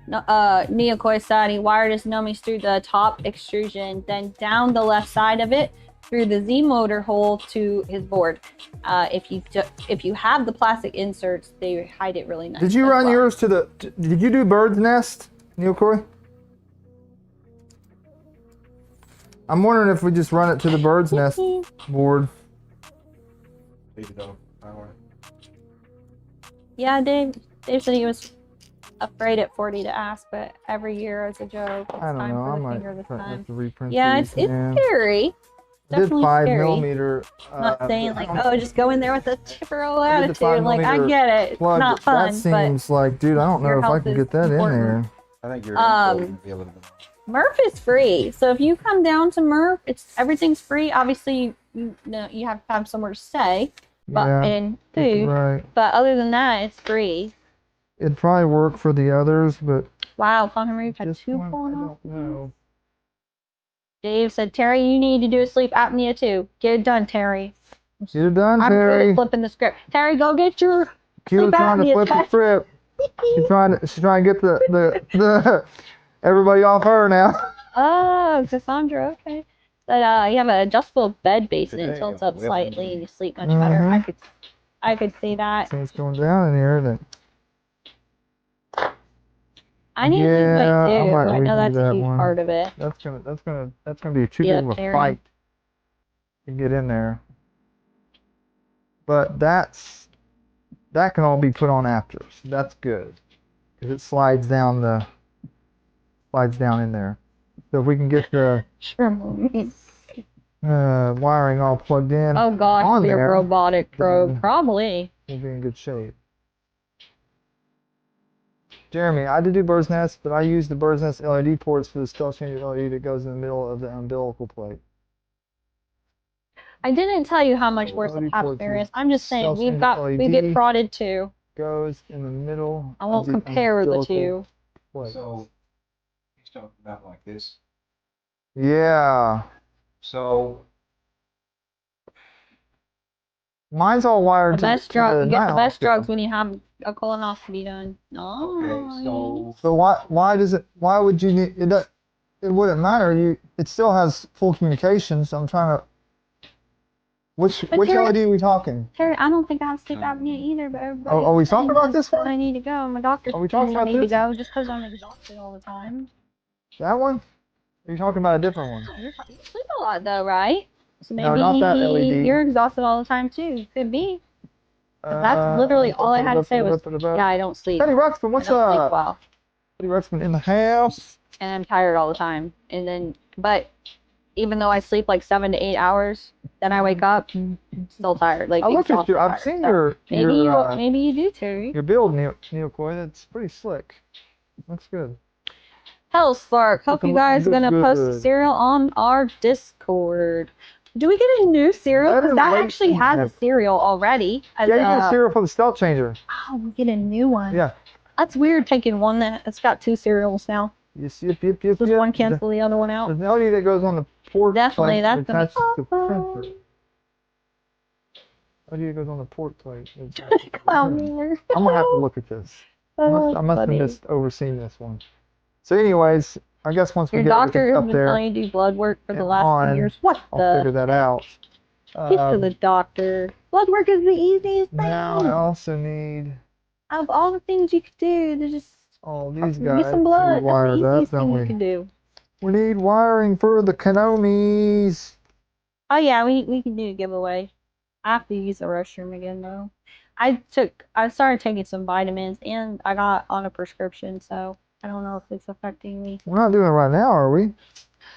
Neokoi said he wired his Nomis through the top extrusion, then down the left side of it through the Z motor hole to his board. If you have the plastic inserts, they hide it really nice. Did you as run well. yours to the... Did you do Birds Nest, Neil Coy? I'm wondering if we just run it to the Birds Nest board. Leave it on. I want it. Yeah, Dave said he was afraid at 40 to ask, but every year as a joke. It's I don't time know. for I the might finger this have time. to reprint Yeah, these. it's scary. I did Definitely 5 scary. millimeter. Not saying like, I don't- oh, just go in there with a chipper I did the attitude. Like, I 5mm get it. It's plug. not fun, That seems like, dude, I don't your know if I health can is get that in important. there. I think your Um, info would be a little bit. but Murf is free. So if you come down to Murf, everything's free. Obviously, you have to have somewhere to stay, Yeah, and food. right. But other than that, it's free. It'd probably work for the others, but Wow, Tom Henry, you've had this 2 one, I colonoscopies. don't know. Dave said, Terry, you need to do a sleep apnea too. Get it done, Terry. Get it done, I'm good Terry. at flipping the script. Terry, go get your Keela's sleep trying to apnea flip the test. script. She's trying to get the everybody off her now. Oh, Cassandra, okay. But you have an adjustable bed base and it Today, tilts up well, slightly and you sleep much better. Mhm. I could see that. So it's going down in here, then. I need Yeah, to do I it too. might I know redo that's a that huge one. part of it. That's gonna be too Yeah, big of a Terry. fight to get in there. But that can all be put on after, so that's good because it slides down in there. So if we can get the Sure, mommy. wiring all plugged in, Oh gosh, on your there, robotic probe. then- Probably. we'll be in good shape. Jeremy, I did do Bird's Nest, but I used the Bird's Nest LED ports for the Stealthchanger LED that goes in the middle of the umbilical plate. I didn't tell you how much worse the pap smear is. I'm just saying we get prodded too. Goes in the middle. I won't compare the two. What? So he's talking about like this. Yeah. So Mine's all wired The best to drug, you get the night best hospital. drugs when you have a colonoscopy done. Oh, okay, so So why would you need it? It wouldn't matter. It still has full communication. So I'm trying to. Which Terry- LED are we talking? Terry, I don't think I have sleep apnea either, but everybody. Are we talking about this one? I need to go. My doctor. Are we talking I about need to this? go just because I'm exhausted all the time. That one? Or are you talking about a different one? You sleep a lot though, right? So maybe No, not that LED. you're exhausted all the time too. Could be. That's literally all I had to say was, yeah, I don't sleep. Teddy Ruxpin, what's I don't sleep up? well, Teddy Ruxpin in the house. and I'm tired all the time. And then, but even though I sleep like 7 to 8 hours, then I wake up still tired. Like I look at exhausted, you. I've tired. seen So your maybe you do, Terry. your build, Neil Coy. That's pretty slick. Looks good. Hell, Spark. Hope you guys are Looks gonna post the good. cereal on our Discord. Do we get a new cereal? That Because is that late actually has a enough. cereal already. As Yeah, you get a- a cereal for the Stealthchanger. Oh, we get a new one. Yeah. That's weird taking one it's got 2 cereals now. Yes, yep. Does one cancel the other one out? There's an LED that goes on the port. Definitely, plate that's gonna be attached to the awesome. printer. LED that goes on the port plate. Oh, man. I'm gonna have to look at this. I must have Funny. missed overseen this one. So, anyways, I guess once we Your get doctor everything has up been there, telling you to do blood work for the and last on, 2 years. What I'll figure the? that out. Get to the doctor. Blood work is the easiest thing. Now I also need Of all the things you could do, to just all these get guys some blood. to That's wire the up, easiest don't thing you we? can do. We need wiring for the Kanomis. Oh yeah, we can do a giveaway. I have to use the restroom again though. I started taking some vitamins and I got on a prescription, so I don't know if it's affecting me. We're not doing it right now, are we?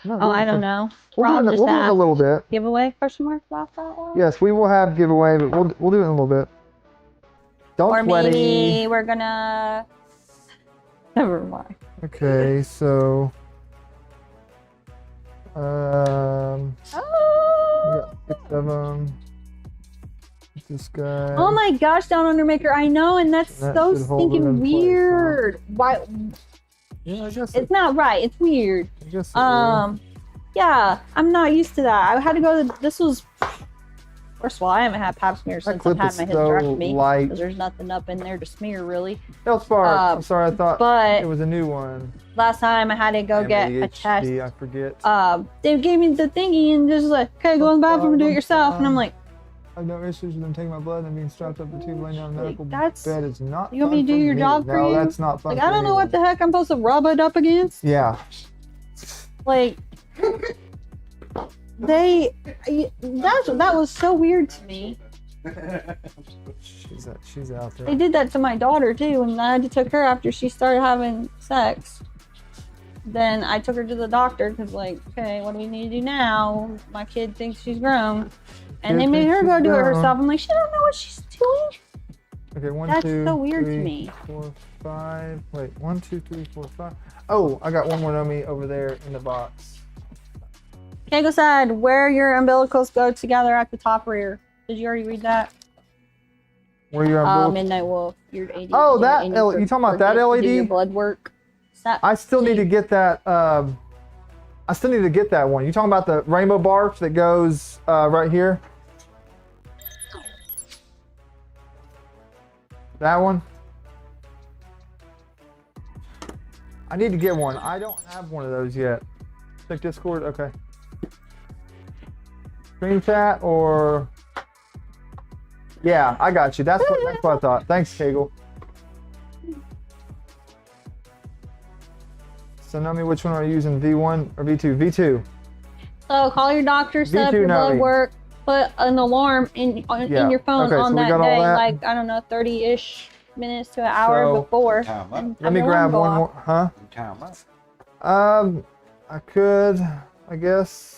Oh, I don't know. We'll do it in a little bit. Giveaway question mark about that one? Yes, we will have giveaway, but we'll do it in a little bit. Don't Or sweaty. maybe we're gonna. Never mind. Okay, so we Oh. got 6 of them. This guy. Oh my gosh, Down Under Maker, I know, and that's That so should hold it in stinking place, huh? weird. Why? Yeah, I guess It's not right. It's weird. I guess it will. Yeah, I'm not used to that. I had to go to. This was. First of all, I haven't had pap smear That since clip I've is had my so hysterectomy. light. Because there's nothing up in there to smear, really. Hellspark. I'm sorry, I thought But it was a new one. last time I had to go get a test. ADHD, I forget. They gave me the thingy and just like, okay, go in the bathroom and do it yourself. And I'm like, I have no issues with them taking my blood and being strapped up the tube laying down in a medical that's- bed is not you want me fun to do for your job for no, you? that's not fun like for I don't know what anyone. the heck I'm supposed to rub it up against. Yeah. Like, that was so weird to me. She's out They there. did that to my daughter too, and I had to take her after she started having sex. Then I took her to the doctor because, like, okay, what do we need to do now? My kid thinks she's grown, and they Kid made thinks her go she's do it grown. herself. I'm like, she don't know what she's doing. Okay, 1, That's 2, so weird to 3, me. 4, 5. Wait, 1, 2, 3, 4, 5. Oh, I got one more dummy over there in the box. Kango said, where your umbilicals go together at the top rear. Did you already read that? Where you're on Midnight Wolf. Your ADHD, Oh, that and you talking about that forget to do LED? your blood work. I still need to get that. I still need to get that one. You talking about the rainbow bar that goes right here? That one? I need to get one. I don't have one of those yet. Check Discord. Okay. Screen chat or? Yeah, I got you. That's what I thought. Thanks, Kegel. So, Nami, which one are you using? V1 or V2? V2. So call your doctor, set up V2 your blood Nami. work, put an alarm in your phone Okay, so on we that got all day, that? like, I don't know, 30-ish minutes to an hour So- before. Time up. and Let me have the grab alarm go one off. more. Huh? Time up. I could, I guess.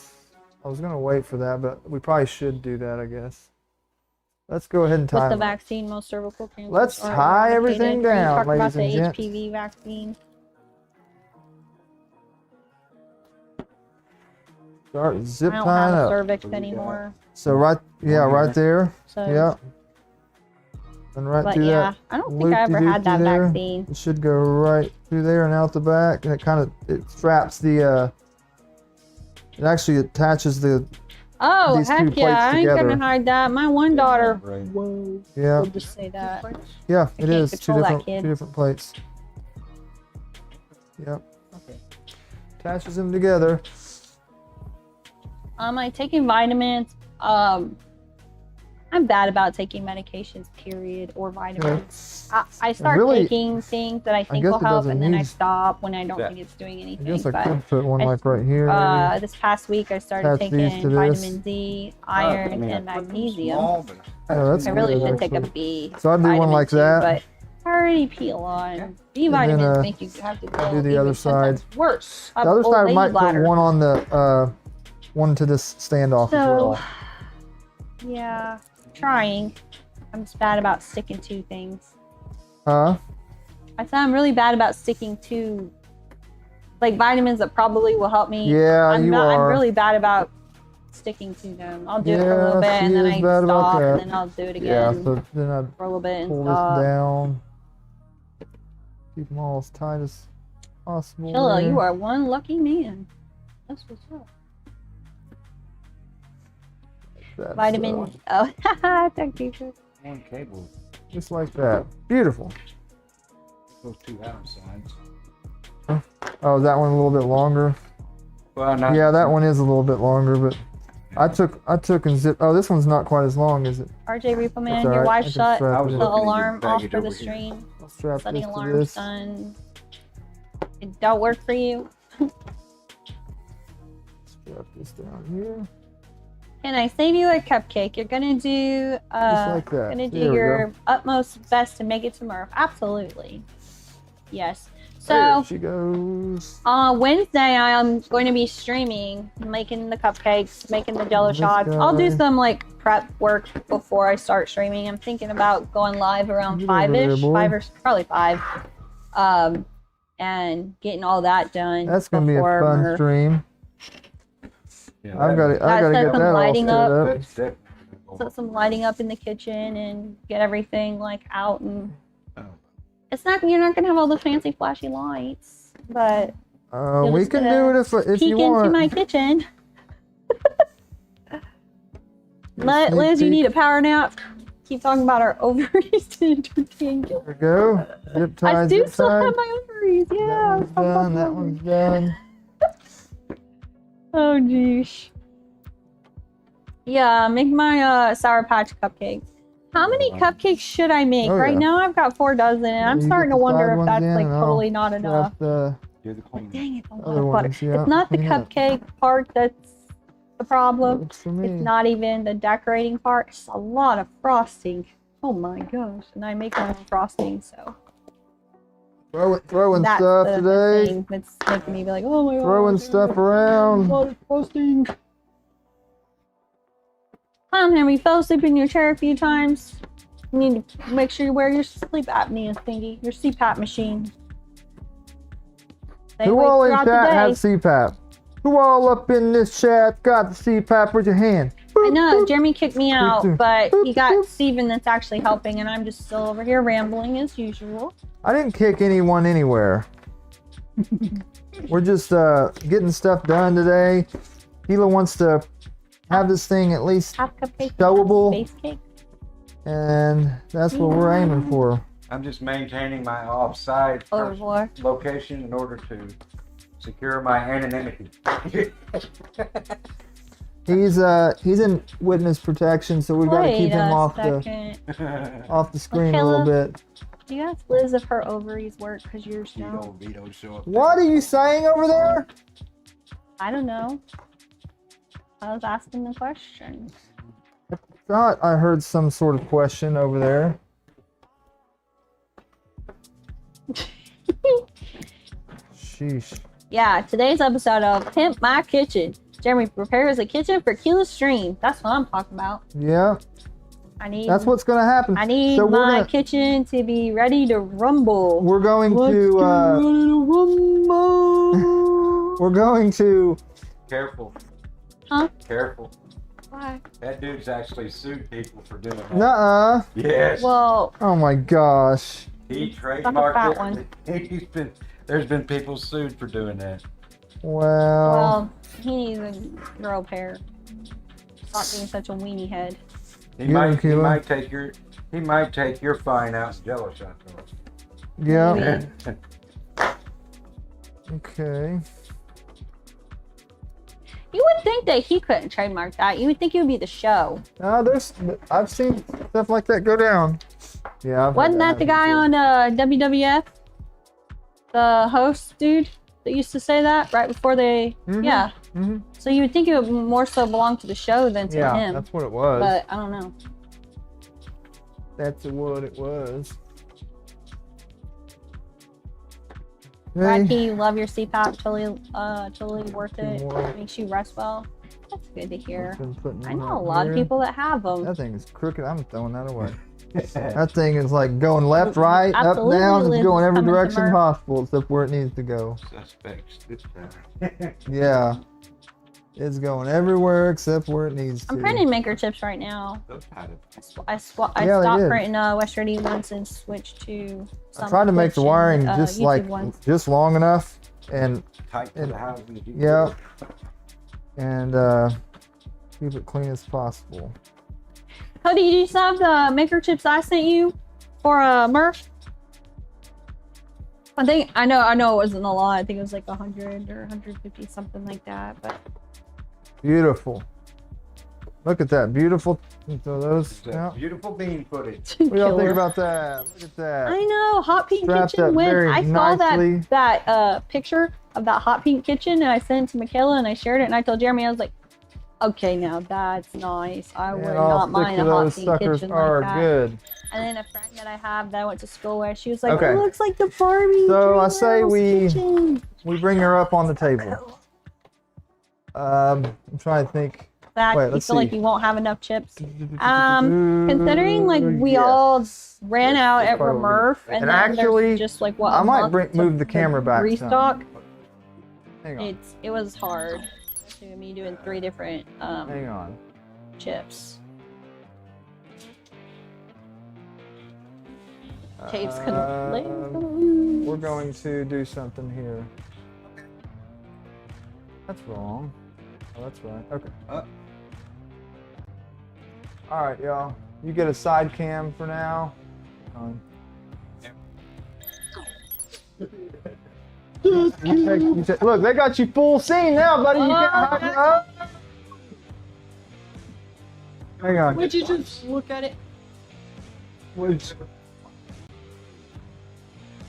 I was gonna wait for that, but we probably should do that, I guess. Let's go ahead and With time the it. vaccine, most cervical cancers Let's are tie eradicated. everything We down, talked about ladies the and gents. Start zip I don't tying have a up. cervix What do we anymore. So right, yeah, right there. So, Yeah. And right but through yeah, that. I don't think I ever had that loop-de-doop-de there. vaccine. It should go right through there and out the back, and it straps the. It actually attaches the. Oh, these two heck plates yeah, I ain't together. gonna hide that. My one daughter. Right. Whoa. Yeah. We'll just say that. Yeah, I it can't is two control that different kid. two different plates. Yep. Attaches them together. Like taking vitamins. I'm bad about taking medications, period, or vitamins. I start really, taking things that I think guess will it help, doesn't and then I need- stop when I don't Yeah. think it's doing I anything. guess I But could put one I- like right here. Maybe. this past week, I started Attach these taking to this. vitamin D, iron, and magnesium. Small, but Oh, that's I really good, should take a actually. B. So I'd do one vitamin like too, that. But I already pee a lot. B And then, vitamins make you have to go do the even other side. sometimes worse. I have The other an old side lady might bladder. put one on the one to this standoff as So, well. yeah, trying. I'm just bad about sticking to things. Huh? I said I'm really bad about sticking to like vitamins that probably will help me. Yeah, I'm you are. I'm really bad about sticking to them. I'll do it for a little bit Yeah, and she then is I bad about stop that. and then I'll do it Yeah, again so then I'd for a little bit and pull this stop. down. Keep them all as tight as possible. Chilla, there. you are one lucky man. That's what's up. That's, Vitamin. Oh, thank you. one cable just like that. Beautiful. goes two outsides. Oh, is that one a little bit longer? Well, not. Yeah, that one is a little bit longer, but I took and zip. Oh, this one's not quite as long, is it? RJ Repo Man, That's your alright, I wife can shut strap I it was in. the looking at your alarm off package for the over here. stream. I'll strap Setting this to alarm's this. done. It don't work for you. Strap this down here. Can I save you a cupcake? You're gonna do like that. gonna do There we your go. utmost best to make it to Murf. Absolutely. Yes. There So she goes. Wednesday I'm going to be streaming, making the cupcakes, making the jello This shots. I'll do guy. some like prep work before I start streaming. I'm thinking about going live around Get over there, 5-ish, boy. 5 or probably 5. And getting all that done. That's gonna be a before fun Murf. stream. Yeah, I gotta Guys, get set some that all lighting set up. up. That's definitely Set some lighting up in the kitchen and get everything like out and Oh. it's not you're not gonna have all the fancy flashy lights, but you're We just can gonna do it if peek you into want. my kitchen. Sneak Liz, you peek. need a power nap. Keep talking about our ovaries to entertain you. There we go. Zip tie, I do zip still tie. have my ovaries, yeah. That one's done. That one's done. Oh geez. Yeah, make my Sour Patch cupcakes. How many cupcakes should I make? Oh, Right yeah. now I've got 4 dozen and I'm You starting get to the wonder side if ones that's in like and I'll totally not enough. Strap the You're the queen. Dang it, a lot other of butter. ones, yeah, It's not the clean up. cupcake part that's the problem. Works for me. It's not even the decorating part. It's a lot of frosting. Oh my gosh. And I make my own frosting, so Throwing that's stuff the today. thing that's making me be like, oh my god. Throwing stuff around. A lot of frosting. Henry, you fell asleep in your chair a few times. You need to make sure you wear your sleep apnea thingy, your CPAP machine. Stay Who awake all in throughout the chat day. has CPAP? Who all up in this chat got the CPAP with your hand? I know, Jeremy kicked me out, boop, but he got boop. Steven that's actually helping, and I'm just still over here rambling as usual. I didn't kick anyone anywhere. We're just getting stuff done today. Hila wants to have this thing at least, Half cupcake, Showable. space cake. and that's what we're aiming for. I'm just maintaining my offside Oh boy. location in order to secure my anonymity. He's in witness protection, so we've got to keep Wait him a off the screen a little bit. Do you ask Liz if her ovaries work because yours don't? Vito show up. What are you saying over there? I don't know. I was asking the question. Thought I heard some sort of question over there. Sheesh. Yeah, today's episode of Pimp My Kitchen. Jeremy prepares a kitchen for Keela's stream. That's what I'm talking about. Yeah, I need that's what's gonna happen. I need So my kitchen to be ready to rumble. we're going to rumble. we're going to Careful. Huh? Careful. Why? That dude's actually sued people for doing that. Nuh-uh. Yes. Well, Oh my gosh. He fat trademarked one. it. There's been people sued for doing that. Well, he needs to grow a pair. Stop being such a weenie head. He Get him, might Keelan. take your fine out and Jello shot for it. yeah. Maybe. Okay. You would think that he couldn't trademark that. You would think it would be the show. I've seen stuff like that go down. Yeah. I've heard Wasn't that the guy happen on WWF? The host dude that used to say that right before they. Mhm. Yeah. before. Mhm. So you would think it would more so belong to the show than to Yeah, him. that's what it was. But I don't know. That's what it was. Brad Hey. Key, love your CPAP. Totally worth it. Two more. Makes you rest well. That's good to hear. Been putting I one know a out lot of here. people that have them. That thing is crooked. I'm throwing that away. That thing is like going left, right, Absolutely, up, down. Liz It's going is every coming to direction Murf. possible except where it needs to go. Suspects this time. Yeah. It's going everywhere except where it needs to. I'm printing maker chips right now. Those had it. I Yeah, they stopped did. printing West Ready ones and switched to some I tried to make the Twitch wiring and, just YouTube like ones. just long enough and Tight to the housing. yeah, and keep it clean as possible. Cody, did you still have the maker chips I sent you for Murf? I know it wasn't a lot. I think it was like 100 or 150, something like that. But Beautiful. Look at that. Beautiful. So those. That Yeah. beautiful bean footage. What do y'all think Killer. about that? Look at that. I know hot pink Strapped kitchen up wins. very I saw nicely. that picture of that hot pink kitchen and I sent it to Michaela and I shared it and I told Jeremy I was like, okay, now that's nice. I would And all not mind six a of hot those pink suckers kitchen are like that. good. And then a friend that I have that I went to school with, she was like, Okay. it looks like the Barbie. So I say Dreamhouse kitchen. we bring her up on the table. I'm trying to think. That Wait, you let's feel like see. you won't have enough chips. Considering like we all ran Yes, out that's at probably what Murf it is. and And then actually, there's just like what I a might month move the to camera back some. restock. Hang on. It was hard. Especially me doing 3 different Hang on. chips. Tapes couldn't. We're going to do something here. That's wrong. Oh, that's right. Okay. All right, y'all. You get a side cam for now. You take- look, they got you full scene now, buddy. You can't hide it up. Hang on. Would you just look at it? Which,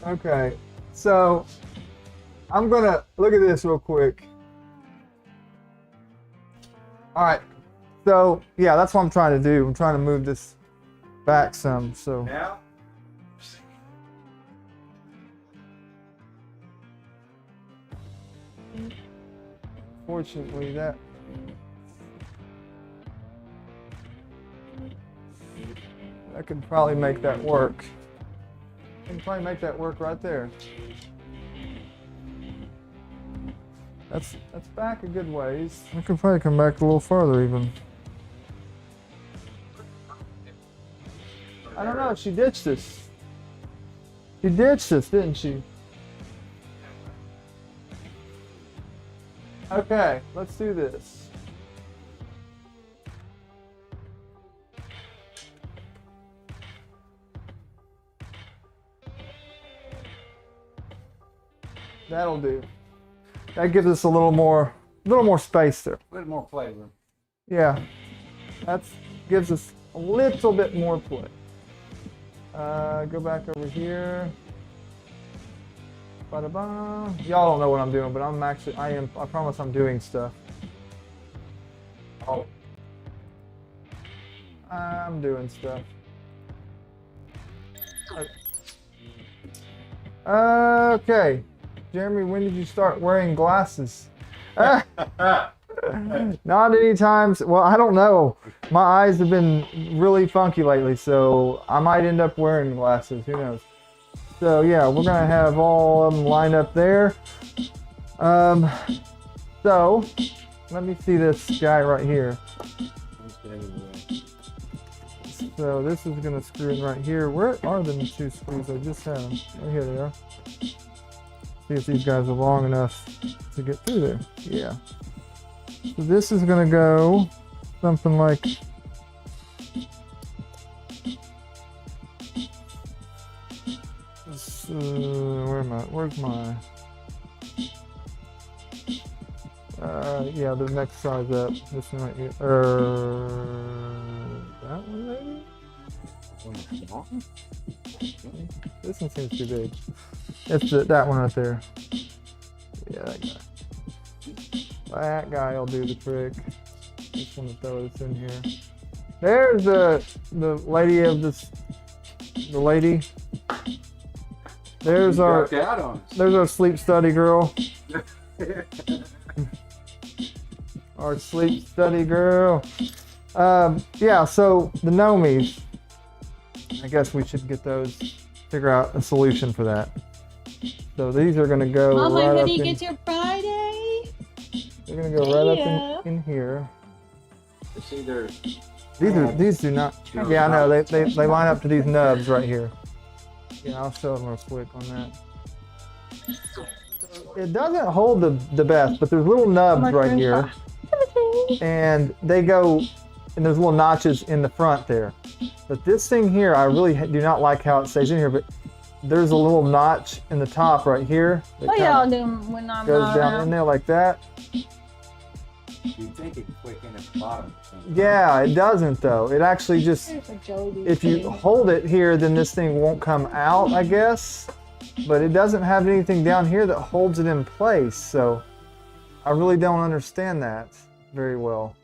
okay, so I'm gonna look at this real quick. All right, so yeah, that's what I'm trying to do. I'm trying to move this back some. So Now, fortunately, that could probably make that work. I can probably make that work right there. That's back a good ways. I could probably come back a little farther even. I don't know, she ditched us. She ditched us, didn't she? Okay, let's do this. That'll do. That gives us a little more space there. a little more flavor. Yeah, that gives us a little bit more play. Go back over here. Ba-da-ba. Y'all don't know what I'm doing, but I promise I'm doing stuff. Oh, I'm doing stuff. Okay. Jeremy, when did you start wearing glasses? Not any times. Well, I don't know. My eyes have been really funky lately, so I might end up wearing glasses. Who knows? So yeah, we're gonna have all of them lined up there. So let me see this guy right here. So this is gonna screw in right here. Where are the 2 screws? I just had them. Oh, here they are. See if these guys are long enough to get through there. Yeah. So this is gonna go something like. Where am I? Where's my? Yeah, the next size up. This one right here. That one maybe? This one seems too big. It's that one right there. Yeah, that guy. That guy will do the trick. Just want to throw this in here. There's the lady of this. The lady. There's our sleep study girl. Our sleep study girl. Yeah, so the Nomies. I guess we should get those, figure out a solution for that. So these are gonna go Mama, right up hoodie in, gets your Friday. they're gonna go right up in here. See, there's These do not, yeah, I know, they line up to these nubs right here. Yeah, I'll show them real quick on that. It doesn't hold the best, but there's little nubs right here. And they go, and there's little notches in the front there. But this thing here, I really do not like how it stays in here, but there's a little notch in the top right here. That What y'all doing when I'm goes not down around? in there like that. you think it click in at the bottom or something. Yeah, it doesn't though. It actually just, There's a Joby if you thing. hold it here, then this thing won't come out, I guess. But it doesn't have anything down here that holds it in place. So I really don't understand that very well.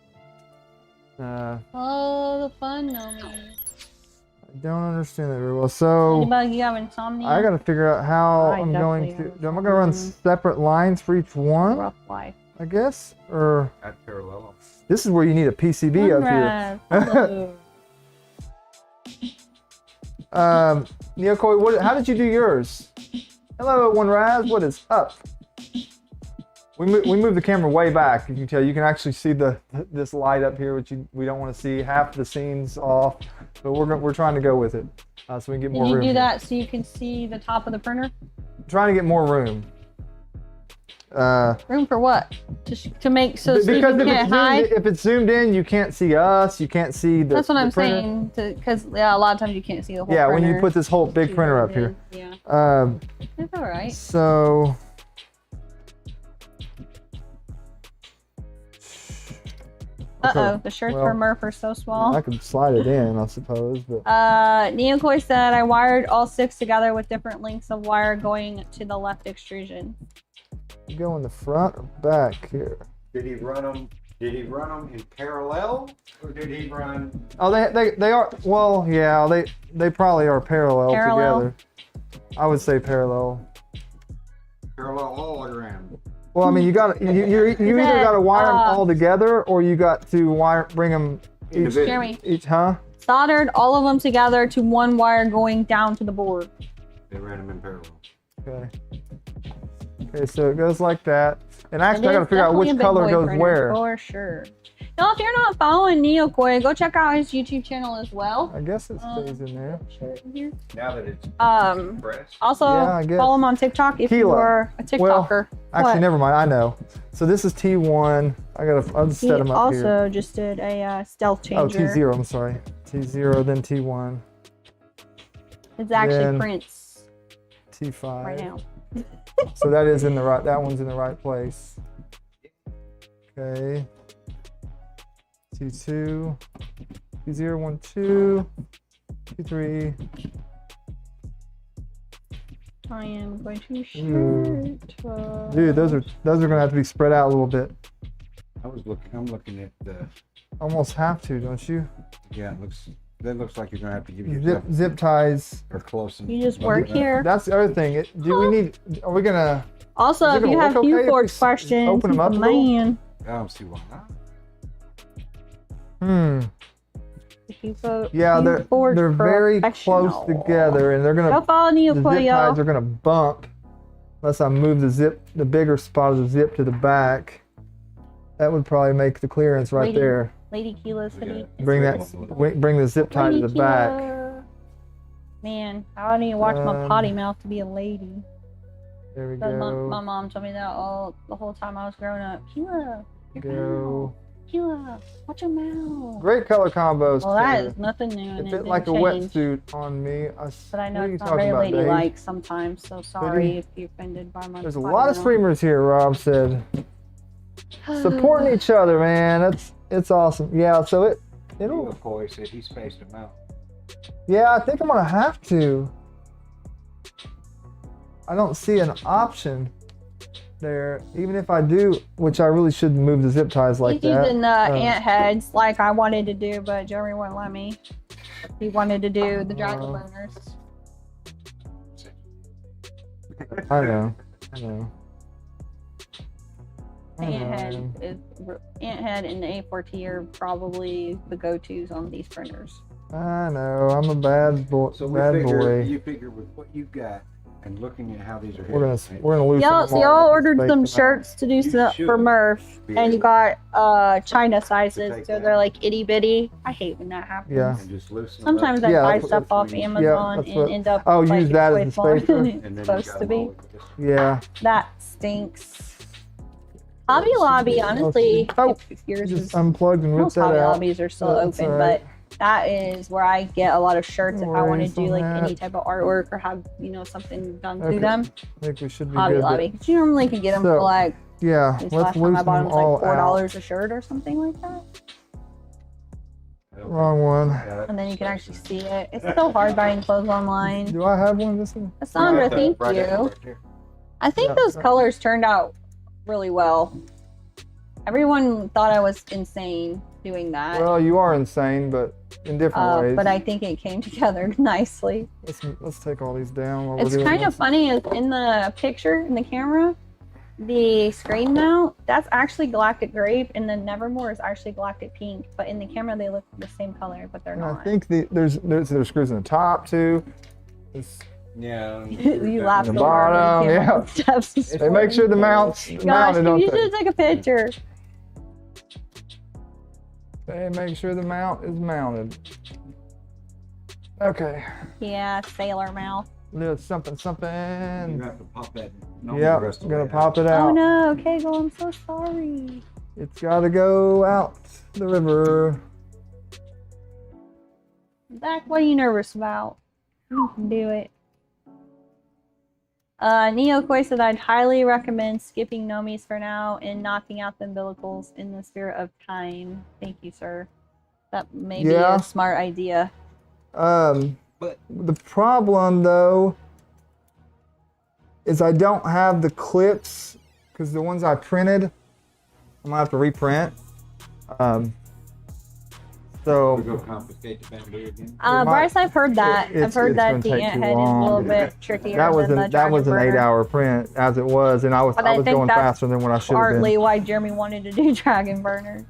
Oh, the fun, no me. I don't understand that very well. So Anybody have insomnia? I gotta figure out how I I'm going definitely to, am I gonna run separate lines for each one, Rough life. I guess? Or Add parallel. this is where you need a PCB up here. Hello. Neokoi, how did you do yours? Hello, One Raz, what is up? We moved the camera way back. You can tell, you can actually see this light up here, which we don't want to see. Half the scene's off, but we're trying to go with it, so we can get more Did you room. do here. that so you can see the top of the printer? Trying to get more room. Room for what? To make so you Because can't hide? if it's zoomed in, you can't see us. You can't see the. That's what the I'm printer. saying. Because yeah, a lot of times you can't see the whole Yeah, printer. when you put this whole big printer up here. Yeah, it's all right. So. Uh-oh, the shirts well, for Murf are so small. I could slide it in, I suppose, but. Neokoi said I wired all 6 together with different lengths of wire going to the left extrusion. You go in the front or back here? Did he run them? Did he run them in parallel, or did he run? Oh, they are. Well, yeah, they probably are parallel together. I would say parallel. Parallelogram. Well, I mean, you got you either got to wire them all together, or you got to bring them Jeremy, each, huh? soldered all of them together to one wire going down to the board. They ran them in parallel. Okay. Okay, so it goes like that. And actually, I It got to is figure out definitely a which big color boy goes printer, where. For sure. Now, if you're not following Neokoi, go check out his YouTube channel as well. I guess it stays in there. Here. Now that it's pressed. Also, Yeah, I guess. follow him on TikTok if Kilo. you're a TikToker. Actually, What? never mind. I know. So this is T1. I'll just He set them up also here. just did a stealth changer. Oh, T0. I'm sorry. T0, then T1, It's actually Then- Prince T5. right now. So that is in the right. That one's in the right place. Okay. T2, T0, 1, 2, T3. I am going to Ooh. shirt. Dude, those are gonna have to be spread out a little bit. I'm looking at the. Almost have to, don't you? Yeah, it looks. That looks like you're gonna have to give yourself Zip ties. or close. You just work here. That's the other thing. Do we need? Are we gonna? Also, Is it if gonna you have work okay if we Q-Forge questions, open 'em up a little? man. I don't see why not. Yeah, they're very close together, and they're Go gonna. follow The zip Neokoi, y'all. ties are gonna bump unless I move the bigger spot of the zip to the back. That would probably make the clearance right Lady- there. Lady Keela's hoodie. Bring bring the zip tie to Lady the back. Keela. Man, I need to watch my potty mouth to be a lady. There we But my go. mom told me that the whole time I was growing up. Keela, your Go. mouth. Keela, watch your mouth. Great color combos. Well, that too. is nothing new and It it fit didn't like a change. wetsuit on me. But I know what are you it's not talking very about, Dave? ladylike sometimes, so sorry Hoodie? if you're offended by my There's a potty lot of mouth. streamers here, Rob said. Supporting each other, man. It's awesome. Yeah, so it'll McCoy said he spaced them out. yeah, I think I'm gonna have to. I don't see an option there. Even if I do, which I really shouldn't move the zip ties like He's that. using the ant heads like I wanted to do, but Jeremy wouldn't let me. He wanted to do the dragon burners. I know. I know. The ant head and the A4T are probably the go-tos on these printers. I know. I'm a bad boy. So you figure with what you've got and looking at how these are We're hit, gonna lose. Y'all, some so more y'all with ordered space some amount. shirts to do for should Murf, be and you able got China sizes, take so that. they're like itty bitty. I hate when that happens. Yeah. and just loosen Sometimes them I Yeah, buy that's what- stuff off that's what- Amazon that's and what- end up Oh, with, like use that as it's a way smaller spacer? than up, it's and then you supposed got to them be. all with this. Yeah. That stinks. Hobby Lobby, honestly, Oh, if yours Just is, unplugged and ripped most that Hobby out. Lobbies are still That's open, all right. but that is where I get a lot of shirts if No I want to worries do on like that. any type of artwork or have something done Okay. to them. I think we should be Hobby good. Lobby, 'cause you normally can get them So, for like Yeah, this let's last time I loosen bought them them was like all $4 out. a shirt or something like that. Wrong one. Yeah, And then you can actually see it. It's so hard buying clothes online. Do I have one this one? Cassandra, right there, thank right there, you. right there. I think Yeah. those colors turned out really well. Everyone thought I was insane doing that. Well, you are insane, but in different ways. But I think it came together nicely. Let's take all these down while It's we're doing kind of this. funny is in the picture, in the camera, the screen mount, that's actually Galactic Grape, and the Nevermore is actually Galactic Pink. But in the camera, they look the same color, but they're And I not. think there's screws in the top too. It's- Yeah. You laughed The so hard when you came bottom, up the steps this they make sure the morning. mounts Gosh, mounted, don't you they? should take a picture. They make sure the mount is mounted. Okay. Yeah, sailor mouth. Little something You something. have to pop that. no, the Yep, rest of gonna the way pop it Oh out. no, Kegel, I'm so sorry. It's gotta go out the river. Zach, what are you nervous about? You can do it. Neo Koi said I'd highly recommend skipping Nomis for now and knocking out the umbilicals in the spirit of time. Thank you, sir. That may be Yeah. a smart idea. But- The problem though is I don't have the clips because the ones I printed, I'm gonna have to reprint. So We go confiscate the bamboo again. might- Bryce, I've heard that. I've it's heard that gonna the take ant too head is a little long. bit trickier that was than the that was an Dragon Burner. 8-hour print as it was, and I was But I think going that's faster than what I should have Partly been. why Jeremy wanted to do Dragon Burner.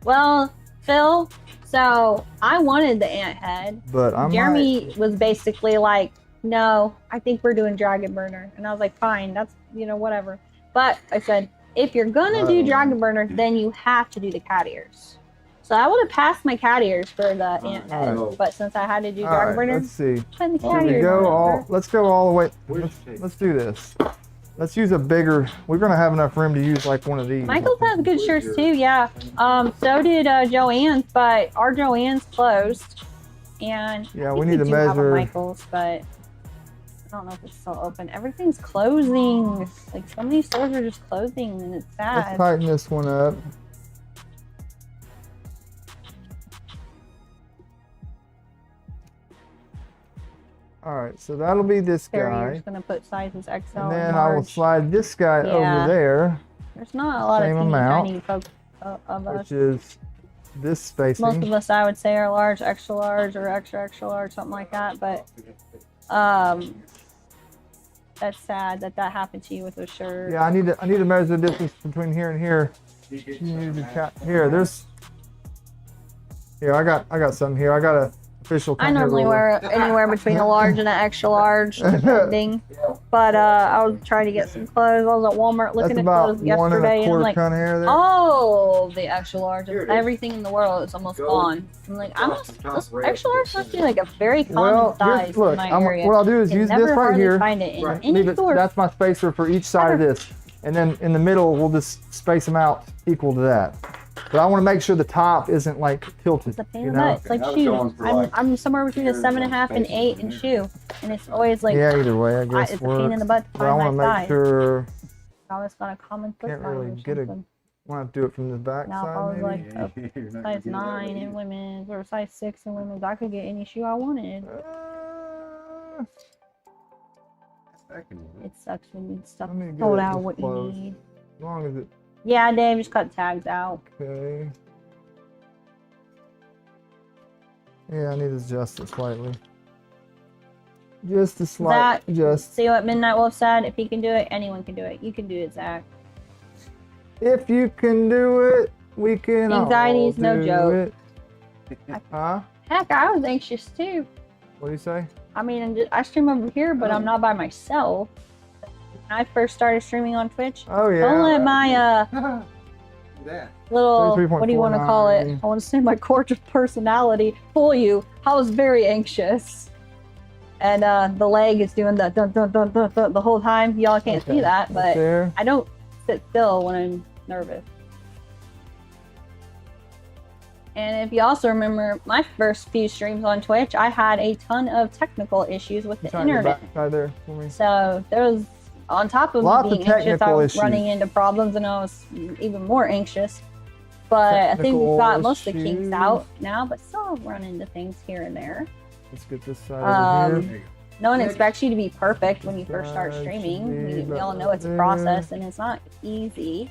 Well, Phil, so I wanted the ant head. But I Jeremy was basically like, no, I think we're doing Dragon Burner. And I was like, fine, that's, whatever. But I said, if you're going to do Dragon Burner, then you have to do the cat ears. So I would have passed my cat ears for the ant head. Alright. But since I had to do All Dragon right, Burner, let's see. put the Should cat Should we ears go on it, all? sir. Let's go all the way. Where's Let's, the tape? let's do this. Let's use a bigger. We're gonna have enough room to use like one of these. Michael's has good shirts too, yeah. So did Joanne's, but our Joanne's closed. And Yeah, I we think need to do have a measure- Michael's, but I don't know if it's still open. Everything's closing. Like so many stores are just closing, and it's Let's sad. tighten this one up. All right, so that'll be this Carrier's guy, gonna put sizes XL and and then I will large. slide this guy Yeah. over there, There's not a lot same of teeny amount, tiny folks of us. which is this spacing. Most of us, I would say, are large, extra large, or extra extra large, something like that. But that's sad that happened to you with a shirt. Yeah, I need to measure the distance between here and here. You need to here. There's here. I got something here. I got a official I company normally ruler. wear anywhere between a large and an extra large, depending. But I was trying to get some clothes. I was at Walmart looking That's at about clothes 1 yesterday, and I'm 1/4 like, count of hair there. oh, the extra large. Here it is. Everything in the world is almost Go. gone. I'm like, this Red. extra large must be like a very common Well, size look, in my area. what I'll do is Can use never this right hardly here. Find it in Right. any Leave it. store. That's my spacer for each side of this, and then in the middle we'll just space them out equal to that. But I want to make sure the top isn't like tilted. It's a pain You in the know? butt. It's like I was shoes. going for, like, I'm somewhere between a 7.5 and 8 in shoe, and it's always like Yeah, either way, I guess it's a pain in the butt to But I find want my to make size. sure. I always got a common foot Can't size really or get a- something. Want to do it from the back Now if I side, was maybe? like a You're not gonna size get it 9 in either. women's or size 6 in women's, I could get any shoe I wanted. I can do it. It sucks when you stuff Let me get sold it out this what close. you need. As long as it Yeah, Dave, just cut tags out. okay. Yeah, I need to adjust it slightly. Just a slight Zach, adjust. see what Midnight Wolf said? If he can do it, anyone can do it. You can do it, Zach. If you can do it, we can Anxiety all is no do joke. it. Huh? Heck, I was anxious too. What do you say? I mean, I stream over here, but I'm not by myself. When I first started streaming on Twitch, Oh yeah. don't let my That. little, what do you want to call it? 33.49. I want to say my cordial personality fool you. I was very anxious. And the leg is doing the dun dun dun dun dun the whole time. Y'all can't Okay, see that, right but there. I don't sit still when I'm nervous. And if you also remember my first few streams on Twitch, I had a ton of technical issues with the Try your internet. back side there for me. So there was, on top of Lots of me being anxious, I technical was issues. running into problems and I was even more anxious. But I think we've got most of the kinks Technical out now, but still run into things here and there. Let's get this side over here. No one expects you to be perfect when you first start streaming. We all know it's a process and it's not easy.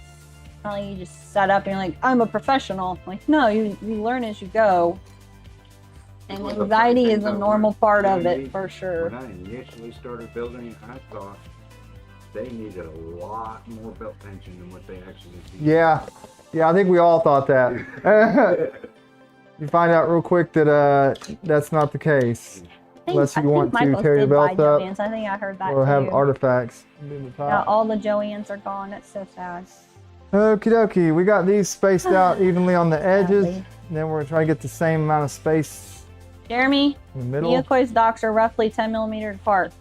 It's not like you just set up and you're like, I'm a professional. Like, no, you learn as you go. And One of the anxiety first is things a I normal learned part of doing it, for sure. When I initially started building, I thought they needed a lot more belt tension than what they actually do. Yeah. Yeah, I think we all thought that. You find out real quick that that's not the case. Unless you want to tear your belt up I think I heard that or have too. artifacts in the Yeah, top. all the Joannes are gone. That's so sad. Okie dokie, we got these spaced out evenly on the edges. Sadly. And then we're trying to get the same amount of space Jeremy, in the middle. Neokoi's docks are roughly 10 millimeters apart.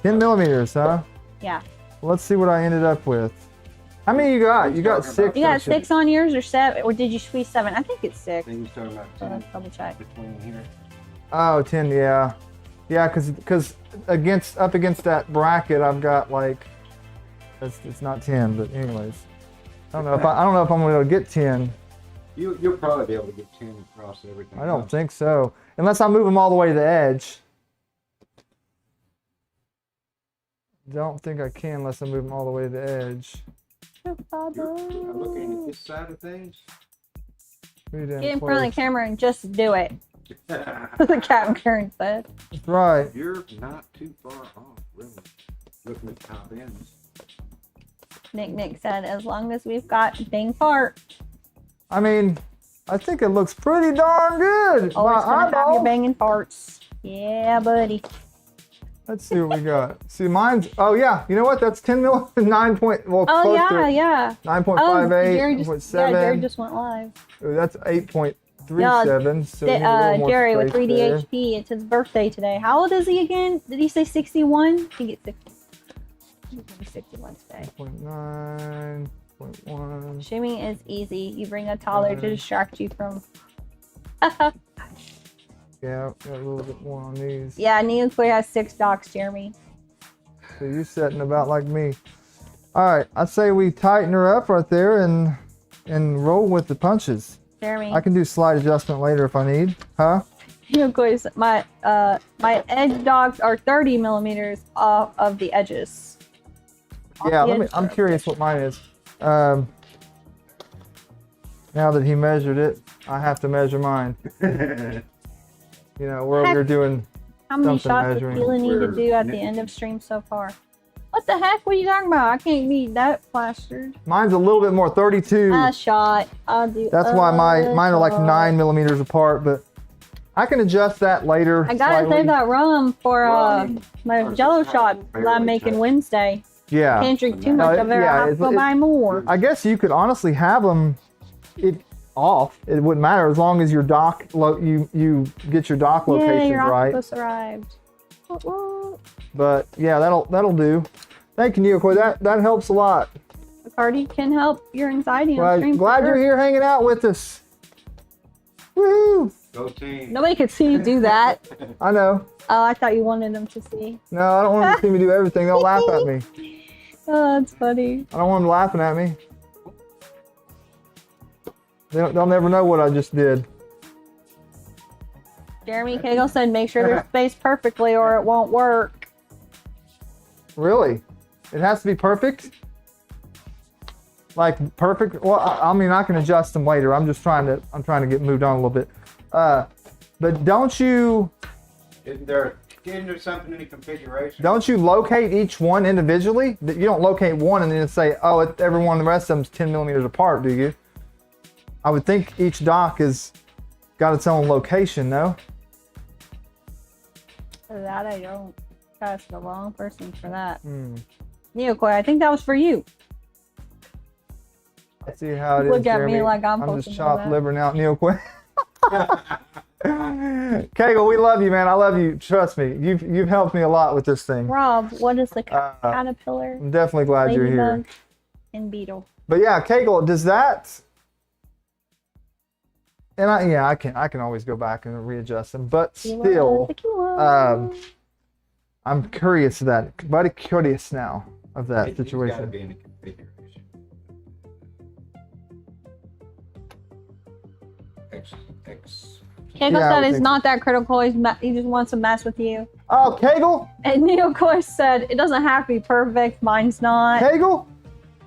10 millimeters, huh? Yeah. Let's see what I ended up with. How many you got? You got 6. You got don't 6 on yours or 7? Or did you squeeze 7? I think it's 6. I think he's talking about So 10 let's double check. between here. Oh, 10, yeah. Yeah, because up against that bracket, I've got like, it's not 10, but anyways. I don't know if I'm going to get 10. You'll probably be able to get 10 across everything. I don't think so. Unless I move them all the way to the edge. Don't think I can unless I move them all the way to the edge. You're looking at this side of things. Pretty damn Get in front of the close. camera and just do it. The Captain Karen said. That's right. You're not too far off, really. Looking at the top ends. Nick said, as long as we've got bang fart. I mean, I think it looks pretty darn good. Always My gonna have your eyeball. banging farts. Yeah, buddy. Let's see what we got. See, mine's, oh yeah, you know what? That's 10 mil, 9 point, well, Oh close yeah, to yeah. 9.58, Jerry Jerry 9.7. just went live. Ooh, that's 8.37. So we need a little more Jerry with space there. 3DHP, it's his birthday today. How old is he again? Did he say 61? I think it's 60. He's gonna be 61 today. 0.9, Streaming is easy. You bring a toddler to distract you from. yeah, got a little bit more on these. Yeah, Neokoi has 6 docks, Jeremy. So you're setting about like me. All right, I'd say we tighten her up right there and roll with the punches. Jeremy. I can do slight adjustment later if I need. Huh? Neokoi's my edge docks are 30 millimeters off of the edges. Yeah, Off the I'm edge. curious what mine is. Now that he measured it, I have to measure mine. You know, we're over here doing, How many something shots does measuring. Keela need to We're do at the end of stream so far? What the heck? What are you talking about? I can't be that plastered. mine's a little bit more, 32. A shot. I'll do. That's why mine are like shot. 9 millimeters apart, but I can adjust that later. I gotta slightly. save that rum for my Jello shot that I'm barely making touched. Wednesday. Yeah. Can't drink too much of it. yeah, I have to go buy more. I guess you could honestly have them off. It wouldn't matter as long as your dock you get your dock Yeah, locations your right. octopus arrived. What? But yeah, that'll do. Thank you, Neokoi. That helps a lot. Bacardi can help your anxiety on stream. Glad you're here hanging out with us. Woohoo! Go team. Nobody could see you do that. I know. Oh, I thought you wanted them to see. No, I don't want them to see me do everything. They'll laugh at me. Oh, that's funny. I don't want them laughing at me. They'll never know what I just did. Jeremy Cagle said, make sure they're spaced perfectly or it won't work. Really? It has to be perfect? Like perfect? Well, I mean, I can adjust them later. I'm trying to get moved on a little bit. But don't you Isn't there something in the configuration? locate each one individually? You don't locate one and then say, oh, every one of the rest of them's 10 millimeters apart, do you? I would think each dock has got its own location, no? That I don't. That's the wrong person for that. Hmm. Neokoi, I think that was for you. Let's see how it is. Look at me Jeremy. like I'm just supposed to know chopped that. liver now, Neil Quinn. Kegel, we love you, man. I love you. Trust me. You've helped me a lot with this thing. Rob, what is the caterpillar, I'm definitely glad you're here. ladybug, and beetle? But yeah, Kegel, does that? And I can always go back and readjust them. But still, I'm curious of that. Very curious now of that It's gotta situation. be in the configuration. X. Kegel Yeah, I said would it's think not that critical. He just wants to mess with you. Oh, Kegel? And Neokoi said it doesn't have to be perfect. Mine's not. Kegel?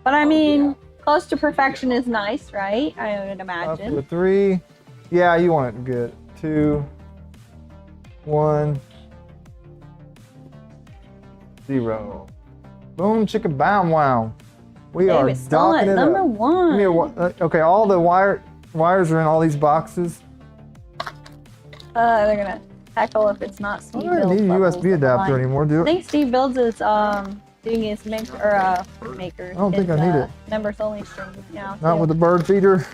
But I mean, yeah. close to perfection is nice, right? I would Up to imagine. 3. Yeah, you want it good. 2, 1, 0. Boom, chicka, bam, wow. We are David, still docking at it number up. one. Give me okay, all the wires are in all these boxes. They're gonna tackle if it's not I Steve don't Builds need a levels USB of adapter line. anymore, do I it? think Steve Builds is doing his maker. I don't think I need it. Members only stream now. Not too. with the bird feeder.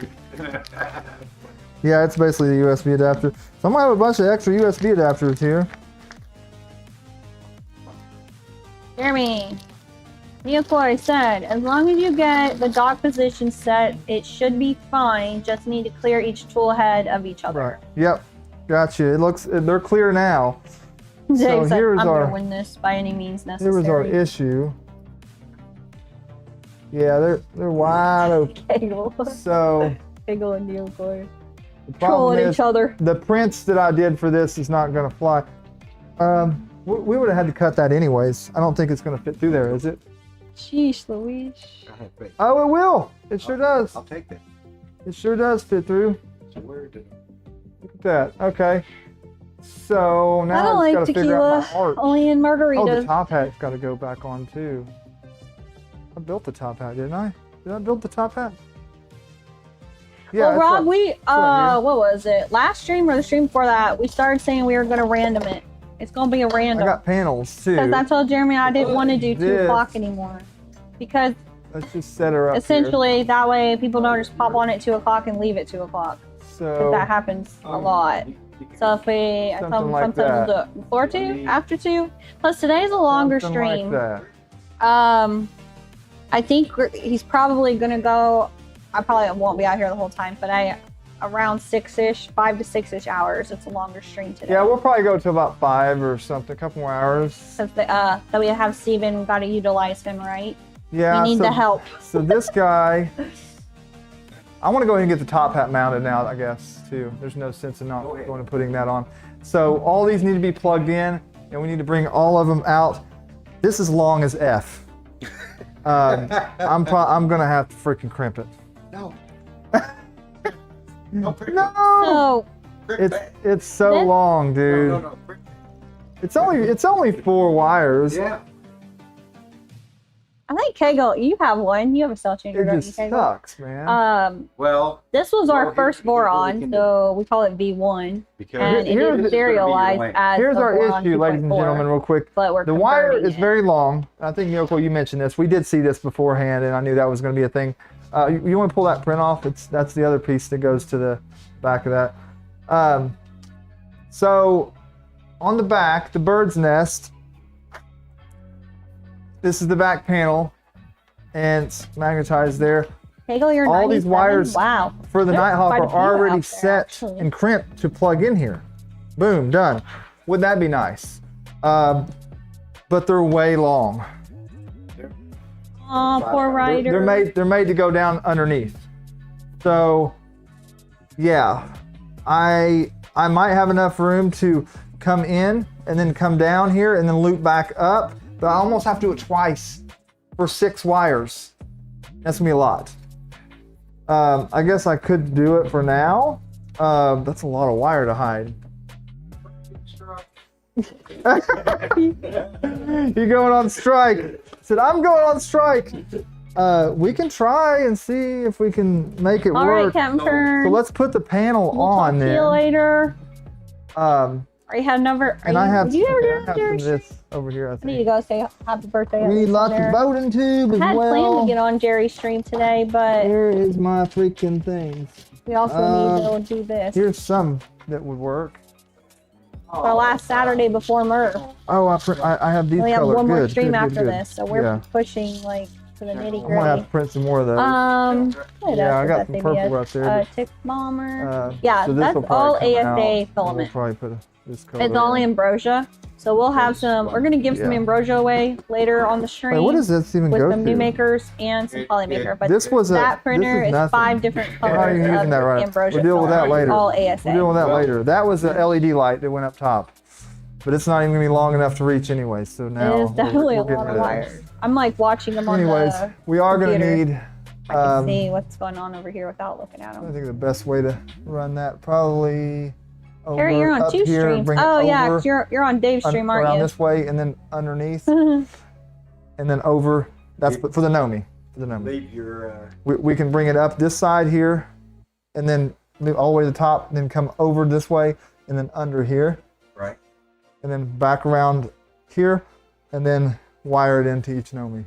Yeah, it's basically the USB adapter. So I'm gonna have a bunch of extra USB adapters here. Jeremy, Neokoi said, as long as you get the dock position set, it should be fine. Just need to clear each tool head of each other. Right. Yep. Gotcha. They're clear now. Dave So said, here's I'm our- gonna win this by any means Here necessary. was our issue. Yeah, they're wide open. Kegel. So Kegel and Neokoi. the problem Trolling is each other. the prints that I did for this is not going to fly. We would have had to cut that anyways. I don't think it's going to fit through there, is it? Sheesh, Louise. I have faith. Oh, it will. It sure does. I'll take that. It sure does fit through. So where did Look at that. Okay. So I now don't I like just got to figure out my tequila. heart. Only in Oh, the margaritas. top hat's got to go back on too. I built the top hat, didn't I? Did I build the top hat? Yeah. Well, it's Rob, up. we right here. what was it? Last stream or the stream before that, we started saying we were gonna random it. It's gonna be a I random. got panels too. Because I told Jeremy I didn't want to do 2 This. o'clock anymore. Because Let's just set her up here. essentially that way people don't just pop on at 2 o'clock and leave at 2 o'clock. So Because that happens a lot. So if we Something like sometimes we'll do it before 2, after 2. Plus today's a longer something stream. Like that. I think he's probably gonna go. I probably won't be out here the whole time, but around 6-ish, 5 to 6-ish hours. It's a longer stream today. Yeah, we'll probably go to about 5 or something, a couple more hours. Because that we have Steven, got to utilize him, right? Yeah. We need so, the help. So this guy, I want to go ahead and get the top hat mounted now, I guess, too. There's no sense in not going and putting that on. So all these need to be plugged in, and we need to bring all of them out. This is long as F. I'm gonna have to freaking crimp it. No. No, So it's so This- long, dude. No. It's only 4 wires. Yeah. I think Kegel, you have one. You have a Stealthchanger, It don't you, just Kegel? sucks, man. Well, This was Well, our here's first what we Voron, can so we call it V1, because and it here's- is this is gonna be your serialized lane. as Here's the our Voron issue, ladies and 2.4, gentlemen, real quick. But we're The wire converting is it. very long. I think, Yoko, you mentioned this. We did see this beforehand, and I knew that was going to be a thing. You want to pull that print off? That's the other piece that goes to the back of that. So on the back, the bird's nest, this is the back panel, and it's magnetized there. Kegel, you're all these 97? wires Wow. For the There's Nighthawk quite a are few already out there, set actually. and crimped to plug in here. Boom, done. Wouldn't that be nice? But they're way long. Oh, poor Ryder. They're made to go down underneath. So yeah, I might have enough room to come in and then come down here and then loop back up, but I almost have to do it twice for 6 wires. That's gonna be a lot. I guess I could do it for now. That's a lot of wire to hide. You going on strike? I said, I'm going on strike. We can try and see if we can make it All right, work. Captain Fern. So let's put the panel We'll on talk to then. you later. Um, Are you had number? and I have, Did you ever I do have it, some Jerry? of this over here, I I need to think. go say happy birthday. We need lots of voting tube as I had planned to well. get on Jerry's stream today, but Here is my freaking things. we also need to do this. Here's some that would work. Our last Saturday before Murf. Oh, I have these We have colored. one more Good, stream good, good, after good. this, so we're Yeah. pushing like to the nitty I'm gonna have gritty. to print some more of those. What Yeah, I else got is some that purple thing? right there, Tick bomber. Yeah, yeah, that's all ASA We'll filament. probably put this color. It's all Ambrosia. So we'll have some. We're gonna give some Yeah. Ambrosia away later on the stream. Wait, what does this even with go some to? Numakers and some Polymaker. But This was that printer is nothing. 5 different We're not colors even using of that right. Ambrosia. We'll deal with that filament. later. All ASA. We'll deal with that later. That was the LED light that went up top, but it's not even gonna be long enough to reach anyway. So now It is definitely we're a getting lot rid of that. wires. I'm like watching them on Anyways, the. we are gonna computer. need. I can see what's going on over here without looking at I them. think the best way to run that probably. Harry, you're on up 2 here, streams. bring it Oh yeah, over, 'cause you're on Dave's stream, around aren't you? this way and then underneath and then over. That's for the Nomi. For the Nomi. Leave your. We can bring it up this side here, and then move all the way to the top, then come over this way, and then under here, Right. and then back around here, and then wire it into each Nomi.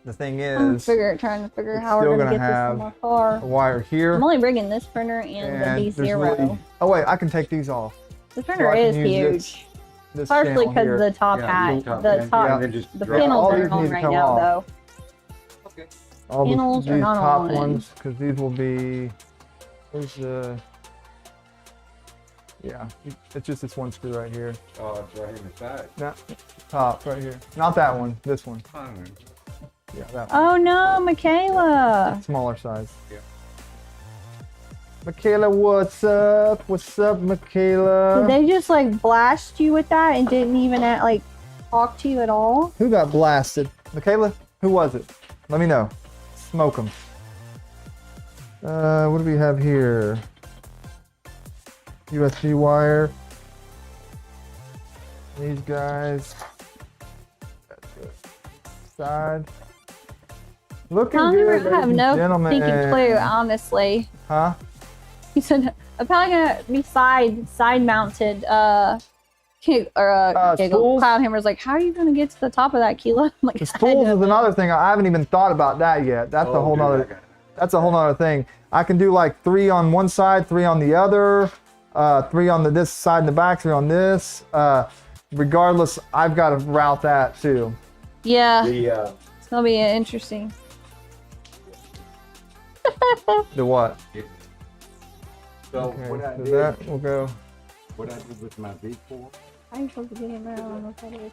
The thing I'm is, trying to figure it's how we're still gonna gonna get this have in my car. a wire here, I'm only bringing this printer and the and there's D0. really. Oh wait, I can take these off. The So printer I can is use huge. This Partially channel because here. the top Yeah, hat, top the hat, top, yeah, and then just the drop it. panels All aren't these on need to right come now off. though. Okay. All Panels are these not top on. ones, because these will be. Where's the? Yeah, it's just this one screw right here. Oh, it's right here in the side. Not top right here. Not that one. This one. Fine. Yeah, that one. Oh no, Michaela! Smaller size. Yeah. Michaela, what's up? What's up, Michaela? Did they just like blast you with that and didn't even like talk to you at all? Who got blasted? Michaela? Who was it? Let me know. Smoke them. What do we have here? USB wire. These guys. That's it. Side. Looking I good, have ladies and no gentlemen. thinking clue, honestly. Huh? He said I'm probably gonna be side mounted Spools? Cloud Hammer's like, how are you gonna get to the top of that, Keela? I'm like, The spools is another thing. I haven't even thought about that yet. That's a whole dude, I nother. got it. That's a whole nother thing. I can do like 3 on one side, 3 on the other, 3 on this side and the back, 3 on this. Regardless, I've got to route that too. yeah, The it's gonna be interesting. The what? so Okay, what I so did, that will go. what I did with my V4. How are you supposed to get in there? I don't know what that is.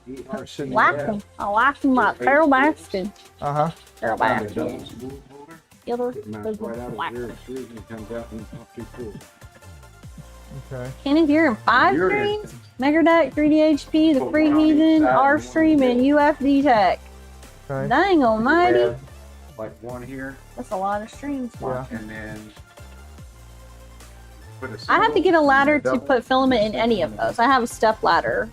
ERCF, Laughing. I laughing like Carol Baskin. Uh huh. Carol found a double Baskin. spool holder. Killer. It mounts right out of here, screws, and it comes out and off 2 spools. Okay. Kenny, you're in 5 You're in- streams? Megadeck, 3DHP, The Free Heathen, R Stream, and UFD Tech. Okay. Dang We almighty. have, like one here, That's a lot of streams. Yeah. and then put a I have to single get a ladder and a to double. put filament in any of those. I have a step ladder.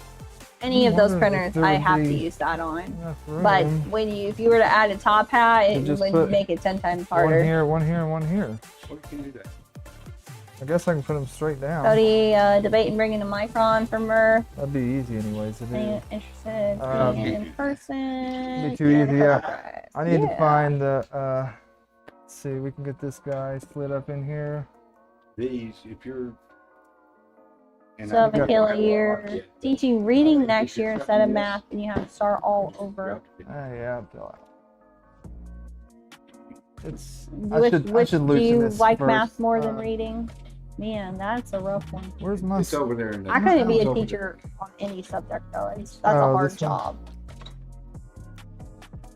Any of those wonder if printers, there I would have to be use that on. enough But room. when if you were to add a top hat, it just would put make it 10 times One harder. here, one here, and one here. What can you do that? I guess I can put them straight down. Cody debating bringing a micron for Murf. That'd be easy anyways. to do. Interested Um, in person. be too easy, yeah. Alright. I need to find the, let's see, we can get this guy slid up in here. These, if you're. and So, I think Michaela, I've got a you're lot yet. teaching reading next year instead of math, and you have to start all over. Yeah, fill out. It's, Which I should do loosen you this like first. math more than reading? Man, that's a rough one. Where's my, It's over there in the. I couldn't be it's a over teacher on any subject though. That's Oh, a hard this one? job.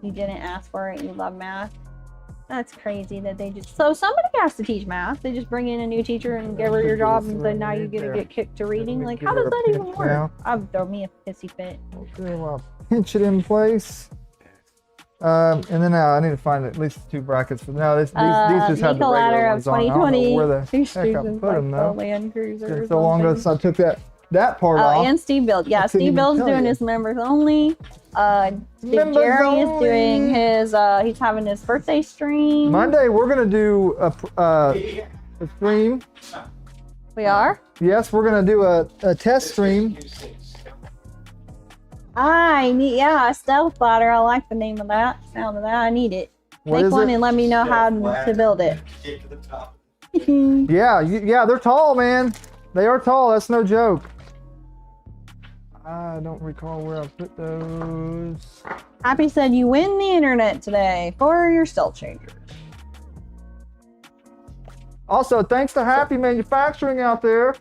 You didn't ask for it. You love math. That's crazy that they just. So somebody has to teach math. They just bring in a new teacher and give her your job, and then now you get to get kicked to reading. me Like, give how it does a that even pinch work? now. I'd throw me a pissy fit. Okay, well, pinch it in place. And then now I need to find at least 2 brackets for now. These just have the Nico Ladder regular of ones on. I don't know 2020. where the These heck I students put like them the though. Land Cruiser. It's or been so long ago something. since I took that part off. And Steve Build. Yeah, I couldn't Steve even Build's tell doing you. his members only. Steve Members Jerry is only. doing his, he's having his birthday stream. Monday we're gonna do a stream. We are? Yes, we're gonna do a test stream. I need, yeah, a stealth ladder. I like the name of that, sound of that. I need it. What Make is one it? and let me know how to build it. Get to the top. Yeah, yeah, they're tall, man. They are tall. That's no joke. I don't recall where I put those. Happy said you win the internet today for your Stealthchanger. Also, thanks to Happy Manufacturing out there.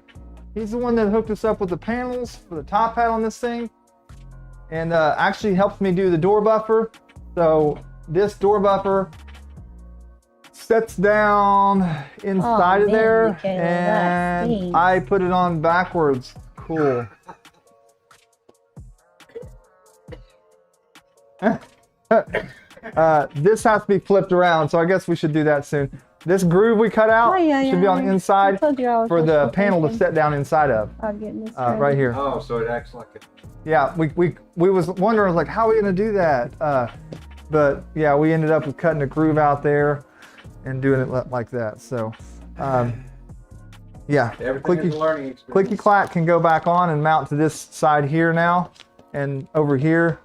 He's the one that hooked us up with the panels for the top hat on this thing, and actually helped me do the door buffer. So this door buffer sets down inside of man, there, Michaela, that and stinks. I put it on backwards. Cool. This has to be flipped around, so I guess we should do that soon. This groove we cut out should be on the I inside told you I was for the wishful panel to thinking set down inside of. about getting this Right here. Oh, so it acts like a. Yeah, we was wondering like how are we gonna do that? But yeah, we ended up with cutting a groove out there and doing it like that. So yeah, Everything is a learning experience. clicky clack can go back on and mount to this side here now, and over here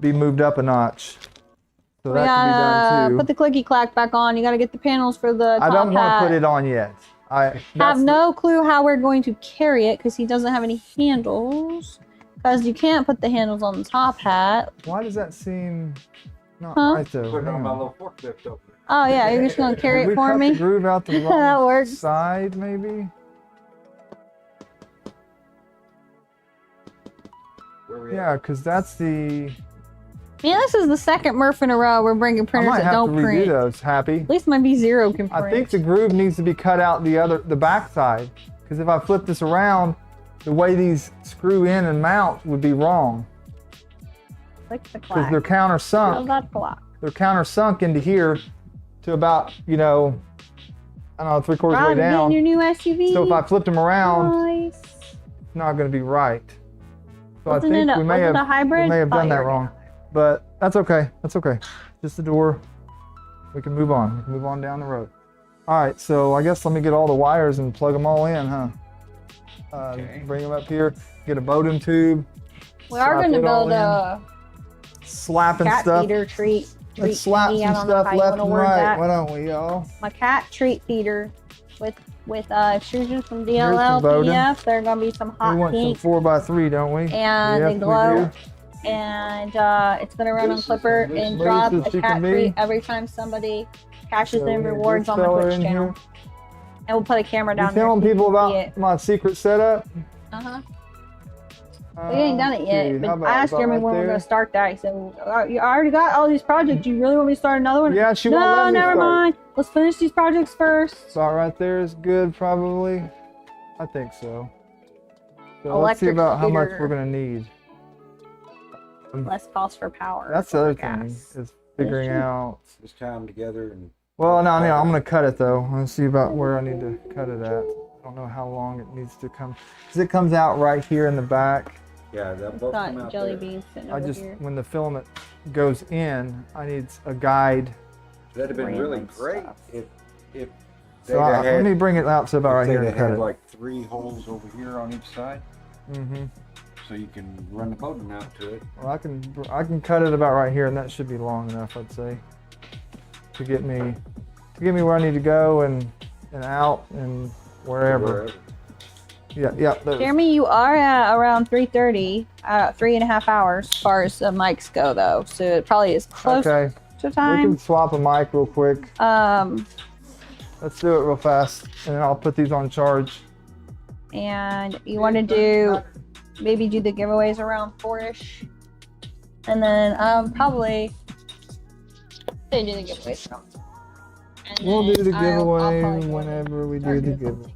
be moved up a notch. So We that can be done gotta too. put the clicky clack back on. You gotta get the panels for the top I don't want hat. to put it on yet. I Have no clue how we're going to carry it because he doesn't have any handles. Because you can't put the handles on the top hat. Why does that seem not Huh? right though? Put it on Hang my on. little forklift over there. Oh yeah, you're just gonna carry Did we it for cut me? the groove out the That wrong works. side, maybe? Where we at? Yeah, because that's the. Man, this is the second Murf in a row we're bringing I printers might that have to don't redo print. those. Happy. At least my V0 can print. I think the groove needs to be cut out the back side, because if I flip this around, the way these screw in and mount would be wrong, Click the because clack. they're Feel countersunk. that clack. They're countersunk into here to about, I don't know, 3/4 way Rob, you down. getting your new SUV? So if I flipped them around, Nice. it's not going to be right. So Wasn't I think it a, we may was have it a hybrid? we may have Thought done you that were wrong, gonna- but that's okay. That's okay. Just the door. We can move on. We can move on down the road. All right. So I guess let me get all the wires and plug them all in, huh? Okay. Bring them up here. Get a modem tube. We are slap going to it all build in, a slapping cat stuff. feeder treat. Let's slap thingy. I some don't know stuff how you left wanna and word right. that. Why don't we, y'all? My cat treat feeder with extrusions from DLL Voron. PF. There are going to be some We hot want some pink 4x3, don't we? and Yes, they we glow. do. And it's going to run on This is Clipper as and loose drop as a she cat can be. treat every time somebody cashes So in we need rewards this on my fella Twitch in channel. here. And we'll put a camera You down there. telling so you people can see about it. my secret setup? Uh-huh. We ain't done it yet, but I asked Jeremy when we're going to start that. He said, well, you already got all these projects. You really want me to start another one? Yeah, she no, won't let me never start. mind. Let's finish these projects first. About right there is good, probably. I think so. So let's see Electric about how much scooter. we're gonna need. Less cost for power. That's the for other gas. thing is figuring true. out. Just tie them together and. Well, no, I'm gonna cut it though. Let's see about where I need to cut it at. I don't know how long it needs to come, because it comes out right here in the back. Yeah, they'll both come Got out jelly there. beans sitting I over just, here. when the filament goes in, I need a guide. That'd have been really Random great stuff. if So let me bring it out to about right if here they'd and have cut had it. like 3 holes over here on each side, Mm-hmm. so you can run the boating out to it. Well, I can cut it about right here, and that should be long enough, I'd say, to get me where I need to go and out and wherever. Yeah. Those. Jeremy, you are at around 3:30, 3.5 hours as far as the mics go, though. So it probably is close Okay. to We time. can swap a mic real quick. Let's do it real fast, and then I'll put these on charge. And you want to do maybe do the giveaways around 4ish, and then probably they do the giveaways around. And We'll do then the I'll giveaway probably go whenever we do start the doing giveaway.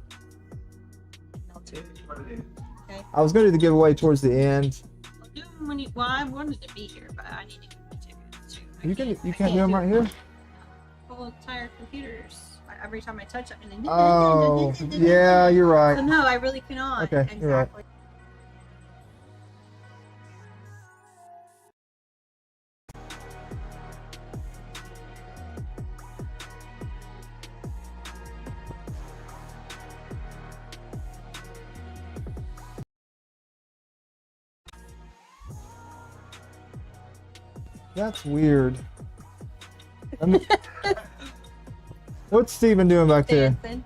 Okay. I was going to do the giveaway towards the end. Well, I wanted to be here, but I need to get the tickets too. You can't do them right here. Whole entire computers. Every time I touch it, and then Oh, yeah, you're So right. no, I really cannot. Okay, you're right. Exactly. That's weird. What's Steven doing back there? Dancing.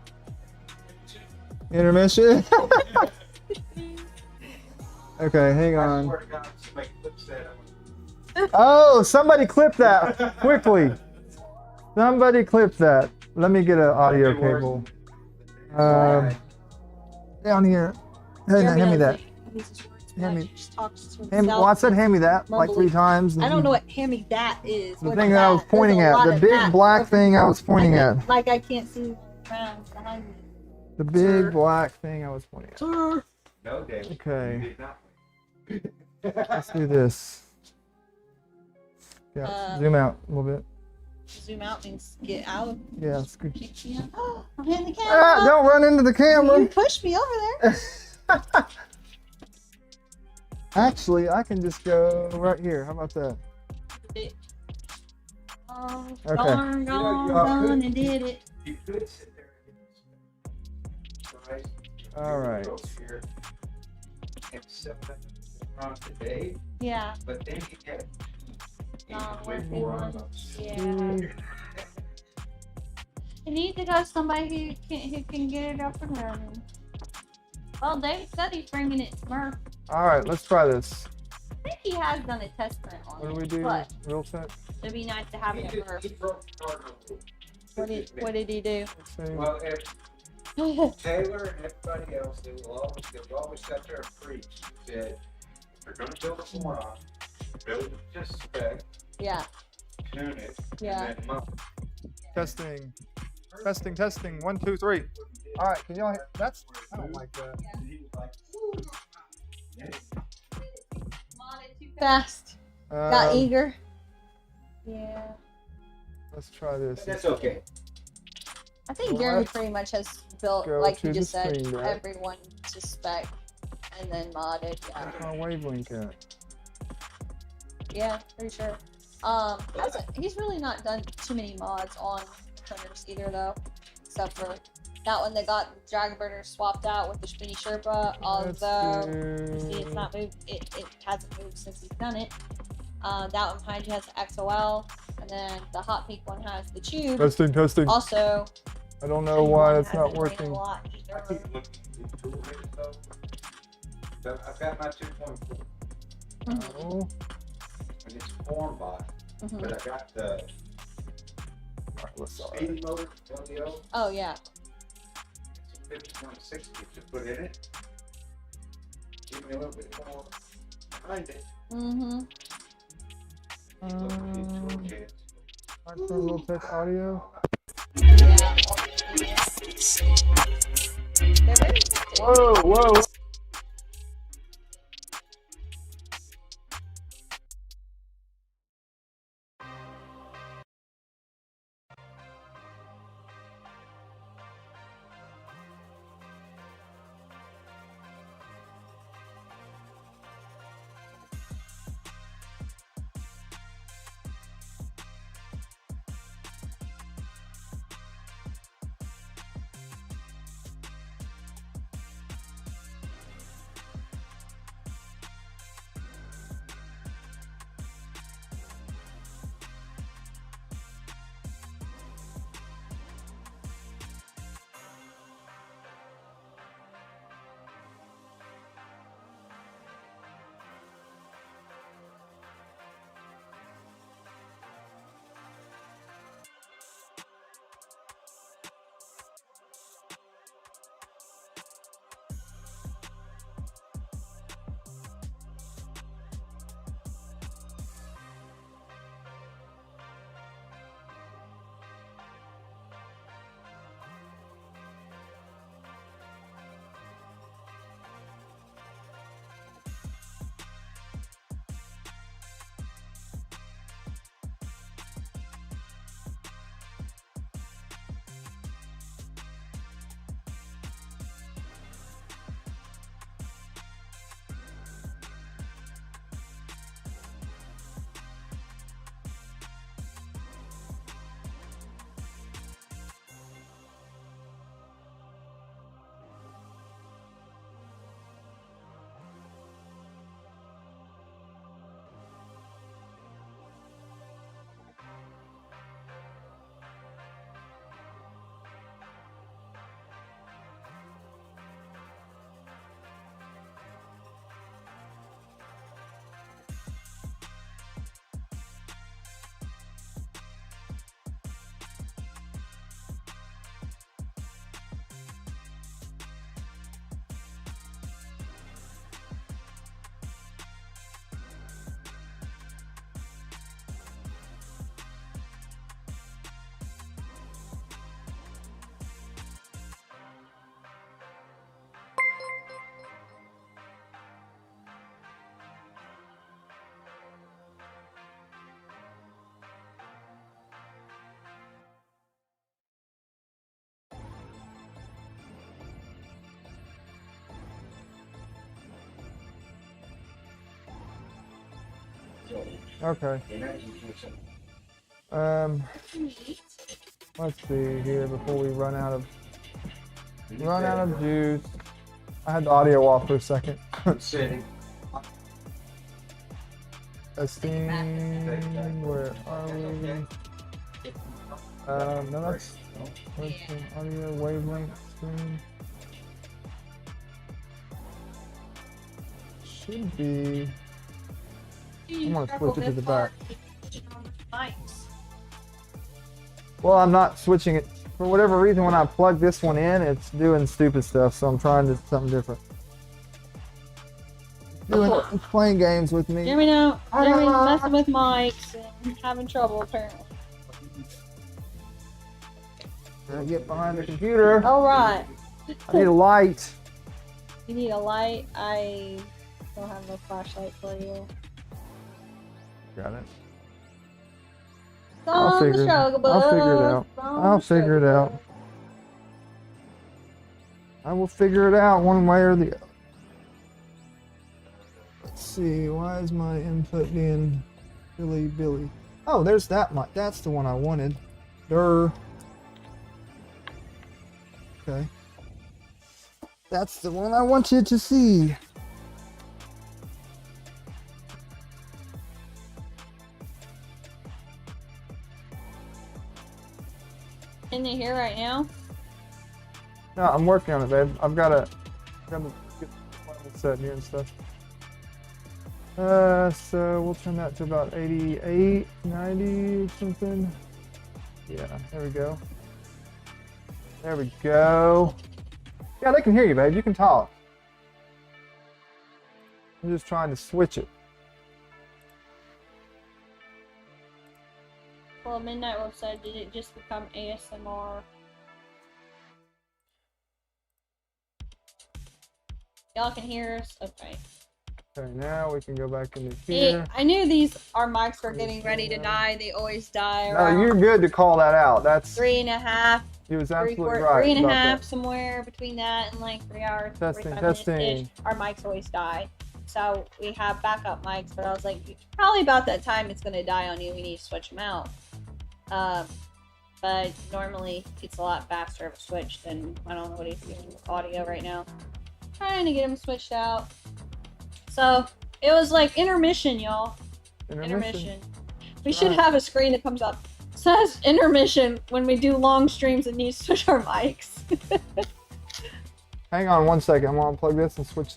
Intermission? Okay, hang on. Oh, somebody clip that quickly. Somebody clip that. Let me get an audio cable. Down here. Hand me that. Hand me. Well, I said hand me that like 3 times. I don't know what hand me that is. The What's thing that I was There's pointing a at. lot The of big that. black thing I was pointing at. Like I can't see around behind me. The big black thing I was pointing at. No, Dave. Okay. Let's do this. Yeah, zoom out a little bit. Zoom out means get out. Yeah, it's good. Oh, I'm hitting the camera. Ah, don't run into the You camera. pushed me over there. Actually, I can just go right here. How about that? Oh, Okay. darn, gone and did it. You could sit there and All right. and set that on today, Yeah. but then you get Non-working ones. ones. Yeah. You need to go somebody who can get it up and running. Well, David said he's bringing it to Murf. All right, let's try this. I think he has done a test print on What do it. we do? But Real set? it'd be nice to have it at Murf. He broke the part of it. What did he do? Let's see. Well, if Taylor and everybody else, they'll always sit there and preach. Said, if they're gonna build a Voron, build it to spec, Yeah. tune it, Yeah. and then month. Testing. Testing. 1, 2, 3. All right, can y'all hear? That's, I don't like that. He was like, Fast. Got Um, eager. Yeah. Let's try this. that's okay. I think Well, Jeremy let's pretty much has built, go like to you the just said, screen grab. everyone to spec and then modded. Yeah. Where's my wavelength at? Yeah, pretty sure. He's really not done too many mods on printers either, though, except for that one that got Dragon Burner swapped out with the Spinny Sherpa. Although you see, it's not moved. It hasn't moved since he's done it. That one behind you has the XOL, and then the Hot Pink one has the tube. Testing. Also, I don't know why it's not hasn't ran a working. lot I either. keep looking at the tool here, though. So I've got my 2.4, Oh, and it's form by, Mhm. but I got the all right, let's start. speedy motor, LDO, Oh yeah. it's a 5160 to put in it. Give me a little bit more behind it. Mm-hmm. Look at these toolkits. Micro Low Tech Audio. Yeah. They're very effective. Whoa. Okay. Let's see here before we run out of juice. I had the audio off for a second. Testing. Where are we? No, that's audio wavelength screen. Should be. I'm gonna switch it to the back. Well, I'm not switching it for whatever reason. When I plug this one in, it's doing stupid stuff. So I'm trying to something different. It's playing games with me. Jeremy, no. Jeremy's messing with mics and having trouble apparently. Gotta get behind the computer. All right. I need a light. You need a light. I don't have no flashlight for you. Got it. I'll figure it out. I'll figure it out. I will figure it out one way or the other. Let's see. Why is my input being Billy? Oh, there's that mic. That's the one I wanted. Durr. Okay. That's the one I want you to see. In here right now? No, I'm working on it, babe. I've got to get the set here and stuff. So we'll turn that to about 88, 90 something. Yeah, there we go. There we go. Yeah, they can hear you, babe. You can talk. I'm just trying to switch it. Well, Midnight Wolf said, did it just become ASMR? Y'all can hear us? Okay. Okay, now we can go back into here. I knew our mics were getting ready to die. They always die No, around you're good to call that out. That's 3.5. He was absolutely right. 3.5, somewhere between that and like 3 hours. Testing. Our mics always die. So we have backup mics, but I was like, probably about that time it's going to die on you. We need to switch them out. But normally it's a lot faster of a switch than, I don't know what he's doing with audio right now. Trying to get him switched out. So it was like intermission, y'all. Intermission. We should have a screen that comes up. Says intermission when we do long streams and need to switch our mics. Hang on one second. I'm gonna unplug this and switch.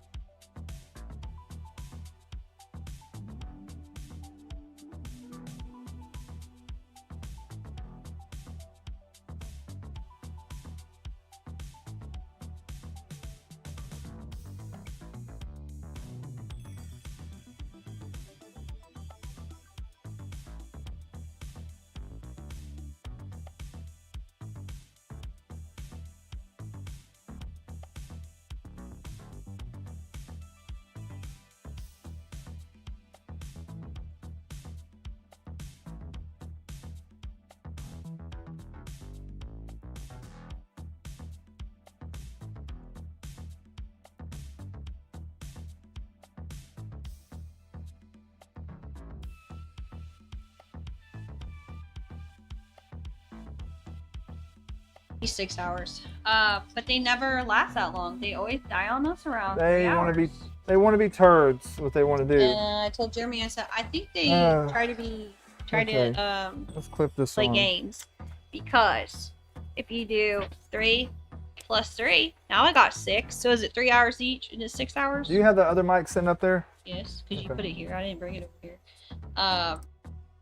These 6 hours. But they never last that long. They always die on us around. They want to be. They want to be turds. What they want to do. I told Jeremy, I said, I think they try okay. to Let's clip this play on. games, because if you do 3 plus 3, now I got 6. So is it 3 hours each? And it's 6 hours? Do you have the other mic sitting up there? Yes, because you Okay. put it here. I didn't bring it over here.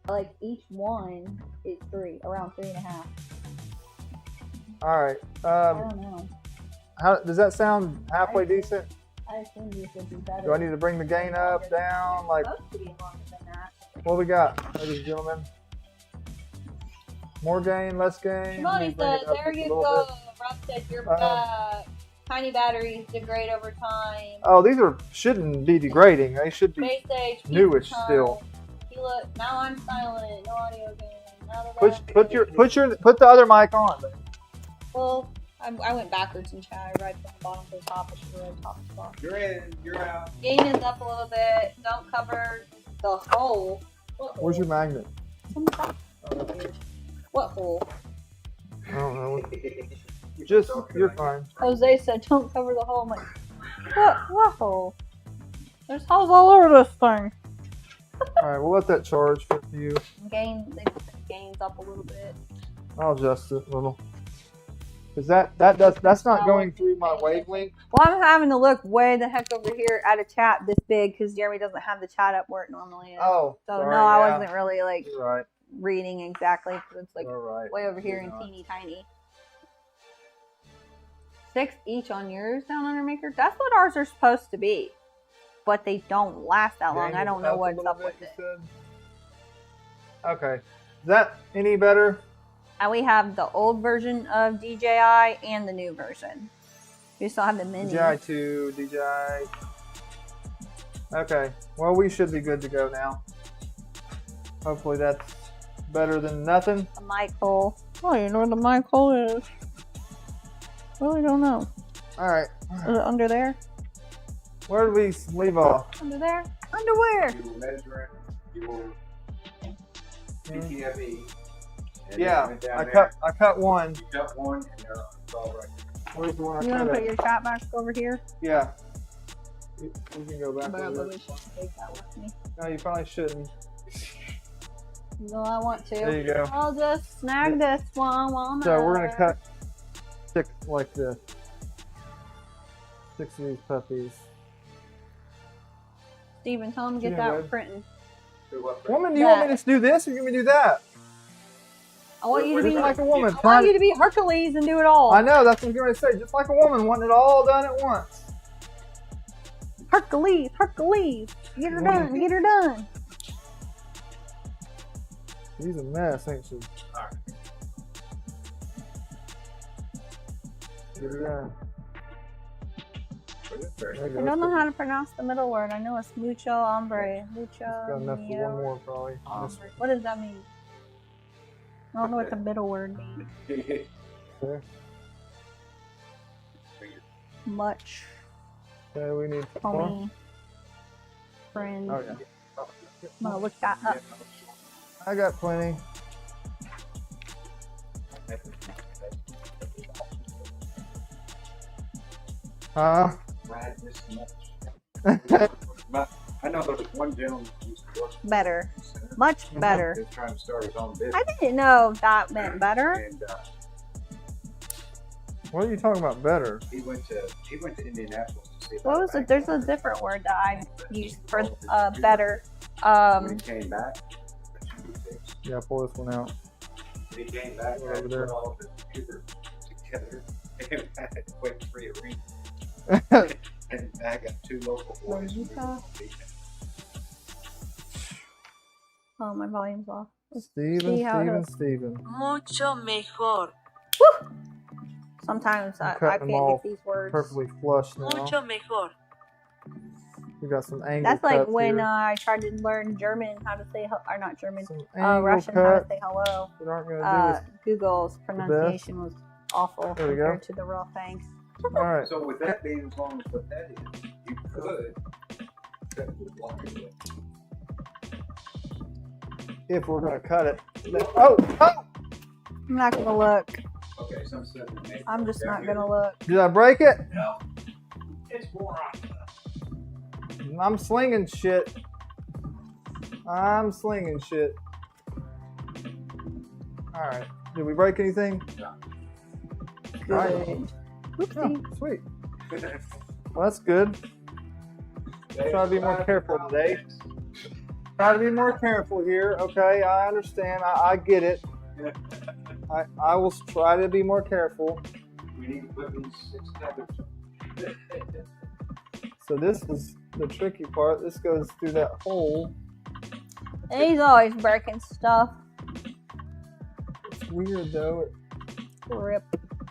Like each one is around 3.5. All right. I don't know. How does that sound? Halfway decent? I assume you should be better. Do I need to bring the gain up, down? Like, It's supposed to be longer than that. what we got, ladies and gentlemen? More gain, less gain? Let me Shimoni bring it said, up there just a you little go. bit. Rob said your tiny batteries degrade over time. Oh, these shouldn't be degrading. They should be. Base age, newish peak still. time. He look, now I'm silent. No audio gain. Now the Put the other mic on. Babe. Well, I went backwards in chat. I read from the bottom to the top. I should have read top to bottom. You're in. You're out. Gain is up a little bit. Don't cover the hole. What Where's your hole? magnet? What hole? I don't know. Just, you're fine. Jose said, "Don't cover the hole." I'm like, what hole? There's holes all over this thing. Alright, we'll let that charge for you. They put the gains up a little bit. I'll adjust it a little. Because that's not going through my wavelength. Well, I'm having to look way the heck over here at a chat this big because Jeremy doesn't have the chat up where it normally is. Oh, so sorry, no, I yeah. wasn't really like You're right. reading exactly because it's like You're right. way over here and teeny tiny. 6 each on yours down under Maker. That's what ours are supposed to be, but they don't last that long. I don't know what's up with it. Okay, is that any better? And we have the old version of DJI and the new version. We still have the mini. DJI 2, DJI. Okay, well, we should be good to go now. Hopefully that's better than nothing. The mic hole. Oh, you know where the mic hole is? Really don't know. All right, Is it under there? where did we leave off? Under there? Underwear. You will measure it. You will PTFE. And Yeah, then down I there, cut one. You cut one, and it's all right. Where's the one You I want cut to put it? your chat back over here? Yeah. We can go back But I over really there. shouldn't take that with me. No, you probably shouldn't. No, I want to. There you go. I'll just snag this one while I'm So we're at gonna it. cut 6 like this. 6 of these puppies. Steven, tell him to get Yeah, that bud. printing. Do what? Woman, do you want me to do this or you want me to do that? I want you to be Just like a woman. I want you to be Hercules and do it all. I know, that's what I'm going to say. Just like a woman, wanting it all done at once. Hercules, Hercules. Get her done, get her done. She's a mess, ain't she? Alright. Get her done. There you I go. don't know how to pronounce the middle word. I know it's mucho hombre. Got Mucho enough for mio one more, probably. hombre. What does that mean? I don't know what the middle word means. Okay. Much. Okay, we need more. Homie. Friend. Oh, yeah. I'm gonna look that up. I got plenty. Huh? I know there was one gentleman who used to work Better. Much better. He was trying to start his own business. I didn't know that meant better. And What are you talking about better? he went to Indianapolis to see What about was it? bank There's a loans. different word that I used for better. When he came back, Yeah, pull this one out. he came back Over and there. put all of his computers together and had a quick free arena. And I got 2 local boys. who Utah? beat him. Oh, my volume's off. Steven, See how it Steven. Mucho mejor. Sometimes I Cut can't them all get these words. Perfectly flush now. Mucho mejor. We got some angle That's like cuts when here. I tried to learn German how to say, or not German, Some angle Russian how to cuts say hello. that aren't going to Google's pronunciation was awful There we compared go. to the real thing. do this. All right. So with that being as long as what that is, you could cut the block of it. If we're going to cut it. Oh! I'm not gonna look. Okay, some stuff is made I'm just down not here. gonna look. Did I break it? No. It's Voron. I'm slinging shit. I'm slinging shit. All right. Did we break anything? No. Good. All Oopsie. Oh, sweet. Well, that's good. Try to be more careful today. Try to be more careful here. Okay, I understand. I get it. I will try to be more careful. We need to put these 6 tethers. So this is the tricky part. This goes through that hole. He's always breaking stuff. It's weird though. Rip.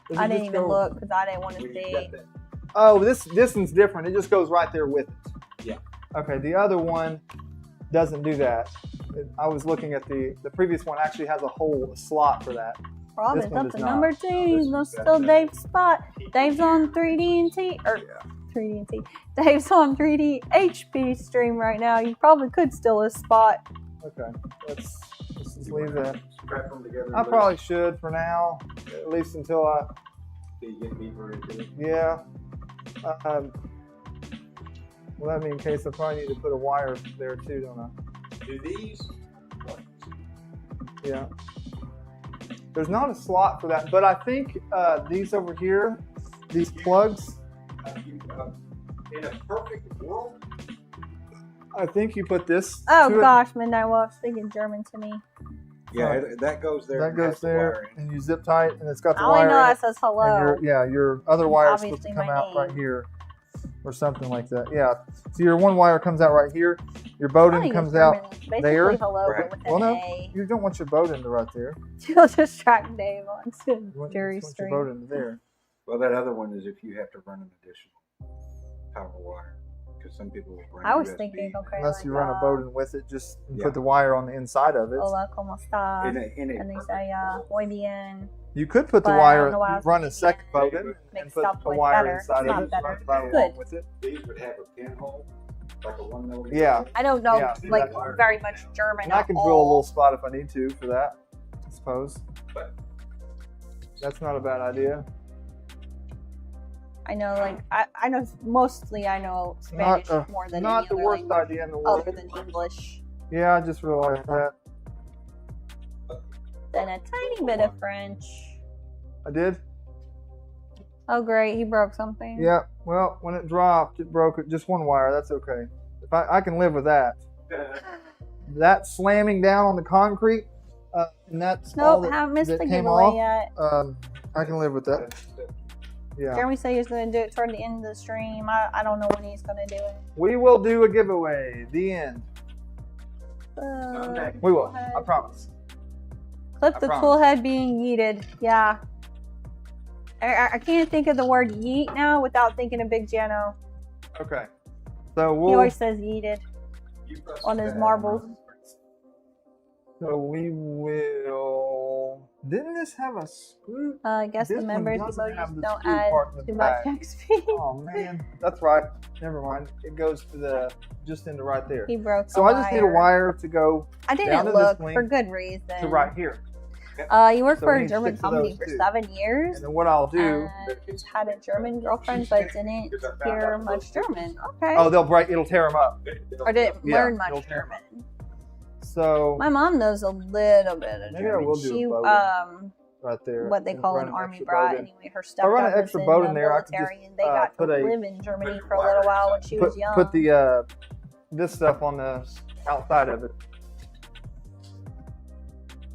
Does I it didn't just even go- look because I didn't want to We see. got that. Oh, this one's different. It just goes right there with it. Yeah. Okay, the other one doesn't do that. I was looking at the previous one actually has a hole, a slot for that. Robin's This one up does to not. number 2. This No, one's still got Dave's spot. Dave's on 3D and T or 3D and T. Dave's on 3D HP stream right now. You probably could steal his spot. Okay, let's just leave that. Strap them together. I probably should for now, at least until I. So you get deeper into it. Yeah. Well, that means in case I probably need to put a wire there too, don't I? Do these? Yeah. There's not a slot for that, but I think these over here, these plugs, In a perfect world, I think you put this. Oh to it. gosh, Midnight Wolf speaking German to me. yeah, that goes there. That and goes has the there, wire in it. and you zip tight, and it's got the I only wire. know in that it, says and hello. your other wire is supposed to Obviously come my out right name. here, or something like that. Yeah. So your one wire comes out right here. Your Bowden comes out Basically there. hello, Right. but with Well, an no. A. You don't want your Bowden to right there. You'll distract Dave on You want, Jerry's your stream. Bowden to there. Well, that other one is if you have to run an additional power wire, because some people will run I was USB. thinking, okay, Unless like, you run a Bowden with it, just Yeah. put the wire on the inside of it. Hola, ¿cómo estás? In a And they say, muy bien. You could put the But I wire, don't know why I was run a thinking second that Bowden, makes and put stuff a like wire better. inside It's of not it. better. Run the Bowden Good. along with it. These would have a pinhole, like a 1 millimeter. Yeah. I don't know, Yeah. like, very much German And I at can drill a little all. spot if I need to for that, I suppose. But That's not a bad idea. I know, like, I know, mostly I know Spanish more than not any the other worst language, idea in the world. other than English. Yeah, I just realized that. Then a tiny bit of French. I did? Oh, great, he broke something. Yeah. Well, when it dropped, it broke it. Just one wire. That's okay. If I can live with that. That slamming down on the concrete, and that's all Nope, that, haven't missed that the came giveaway off. yet. I can live with that. Yeah. Jeremy said he was going to do it toward the end of the stream. I don't know when he's going to do it. We will do a giveaway. The end. We will. I promise. Clip I the promise. tool head being yeeted. Yeah. I can't think of the word yeet now without thinking of Big Jano. Okay. So He we'll. always says yeeted on his marbles. So we will. Didn't this have a screw? I guess This the one members doesn't emojis have the don't screw add part in the too much back. XP. Oh man, that's right. Never mind. It goes to the just into right there. He broke So a I just need a wire to go I down didn't to look this link for good reason. to right here. You worked So for we a need to German stick to company those for two. 7 years. And then what I'll do? And had a German girlfriend, but didn't hear much German. Okay. Oh, they'll break. It'll tear them up. Or didn't Yeah, learn it'll much tear 'em German. So My mom knows a little bit of Maybe I German. will do a She Bowden right there. what they and call run an army extra brat. Bowden. Anyway, her I run an stepdad was extra in Bowden the there, I could military, just, and they got to put a- live in Germany for a little while when she was young. Put the this stuff on the outside of it.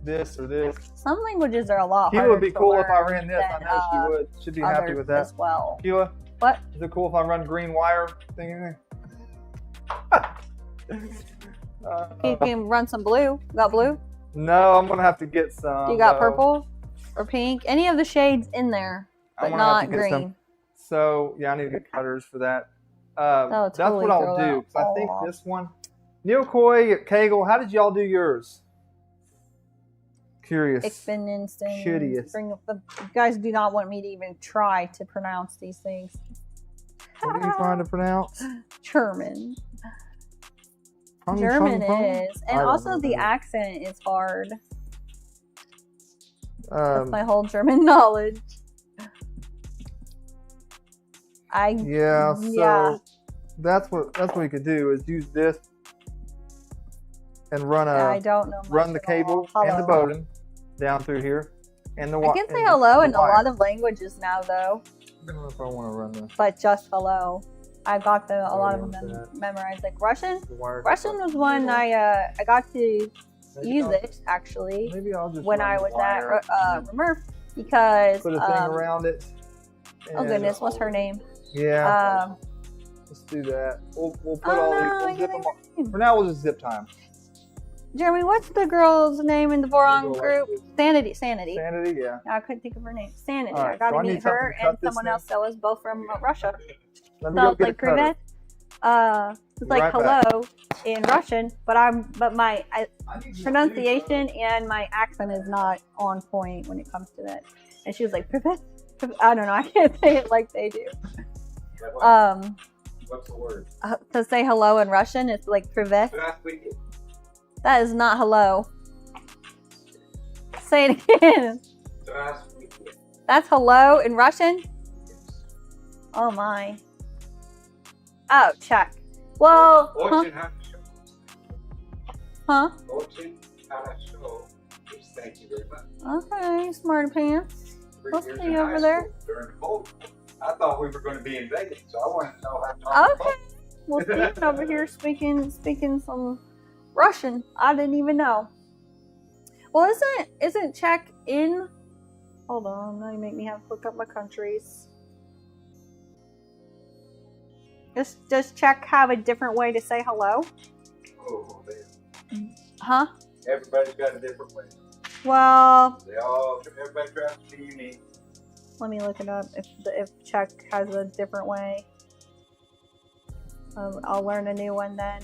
This or this. Some languages are a lot Keela harder would be to cool if I learn ran this. I than, know she would. She'd be happy others with that. as well. Keela, What? is it cool if I run green wire thing? You can run some blue. You got blue? No, I'm gonna have to get some. You got though. purple or pink? Any of the shades in there, I'm but gonna have not to get some. green. So yeah, I need to get cutters for that. That'll That's totally what I'll throw do. that 'Cause I think all off. this one, Neil Coy, Kegel. How did y'all do yours? Curious. Ich bin instinct. Curious. Bring up the you guys do not want me to even try to pronounce these things. What are you trying to pronounce? German. Hung, German hung, hung? is, I and don't also know the that. accent is hard. That's my Um, whole German knowledge. yeah. So yeah. that's what we could do is use this and run I a don't know. Much run the at all. cable and the Hello. Bowden down through here, and the I wi- can say and hello the in a wire. lot of languages now, though, I don't know if I want to run but just hello. I got a lot of yeah, them that. memorized. Like Russian. the wire. Russian was one I got to Maybe use I'll- it actually Maybe I'll just when run I the was wire at and Murf because put a thing around it. oh and- goodness, what's her name? Yeah. Let's do that. We'll put Oh all no, these. I We'll zip can't them think of her all. name. For now, we'll just zip time. Jeremy, what's the girl's name in the Voron We'll go group? like Sanity. Sanity, yeah. I couldn't think of her name. Sanity. All right, I got so I to need meet something her to cut and this someone thing. else that was both from Russia. Let me So go it's get like a cutter. privet. It's like Right back. hello in Russian, but my pronunciation and my accent is not on point when it comes to that. And she was like privet. I don't know. I can't say it like they do. What's the word? To say hello in Russian, it's like privet. Здравствуйте. That is not hello. Say it again. Здравствуйте. That's hello in Russian? Oh my. Oh, check. Well, Очень хорошо. huh? Очень хорошо. Thank you very much. Okay, smarty pants. Three Let's years see in over high there. school during the cold. I thought we were going to be in Vegas, so I wanted to know how to talk. Okay. Well, Steven over here speaking some Russian. I didn't even know. Well, isn't Czech in? Hold on, now you make me have to look up my countries. Does Czech have a different way to say hello? Oh, Huh? everybody's got a different way. Well, Everybody tries to be unique. let me look it up. If Czech has a different way, I'll learn a new one then.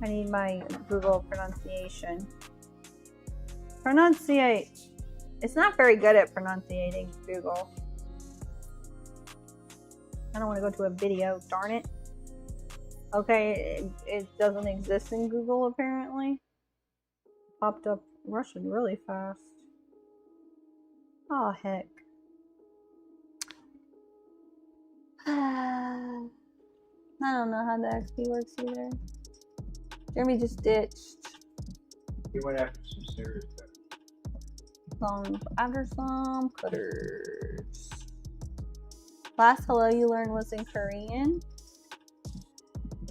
I need my Google pronunciation. It's not very good at pronunciating Google. I don't want to go to a video, darn it. Okay, it doesn't exist in Google apparently. Popped up Russian really fast. Oh heck. I don't know how the XP works either. Jeremy just ditched. He went after some serious stuff. After some cutters. Last hello you learned was in Korean.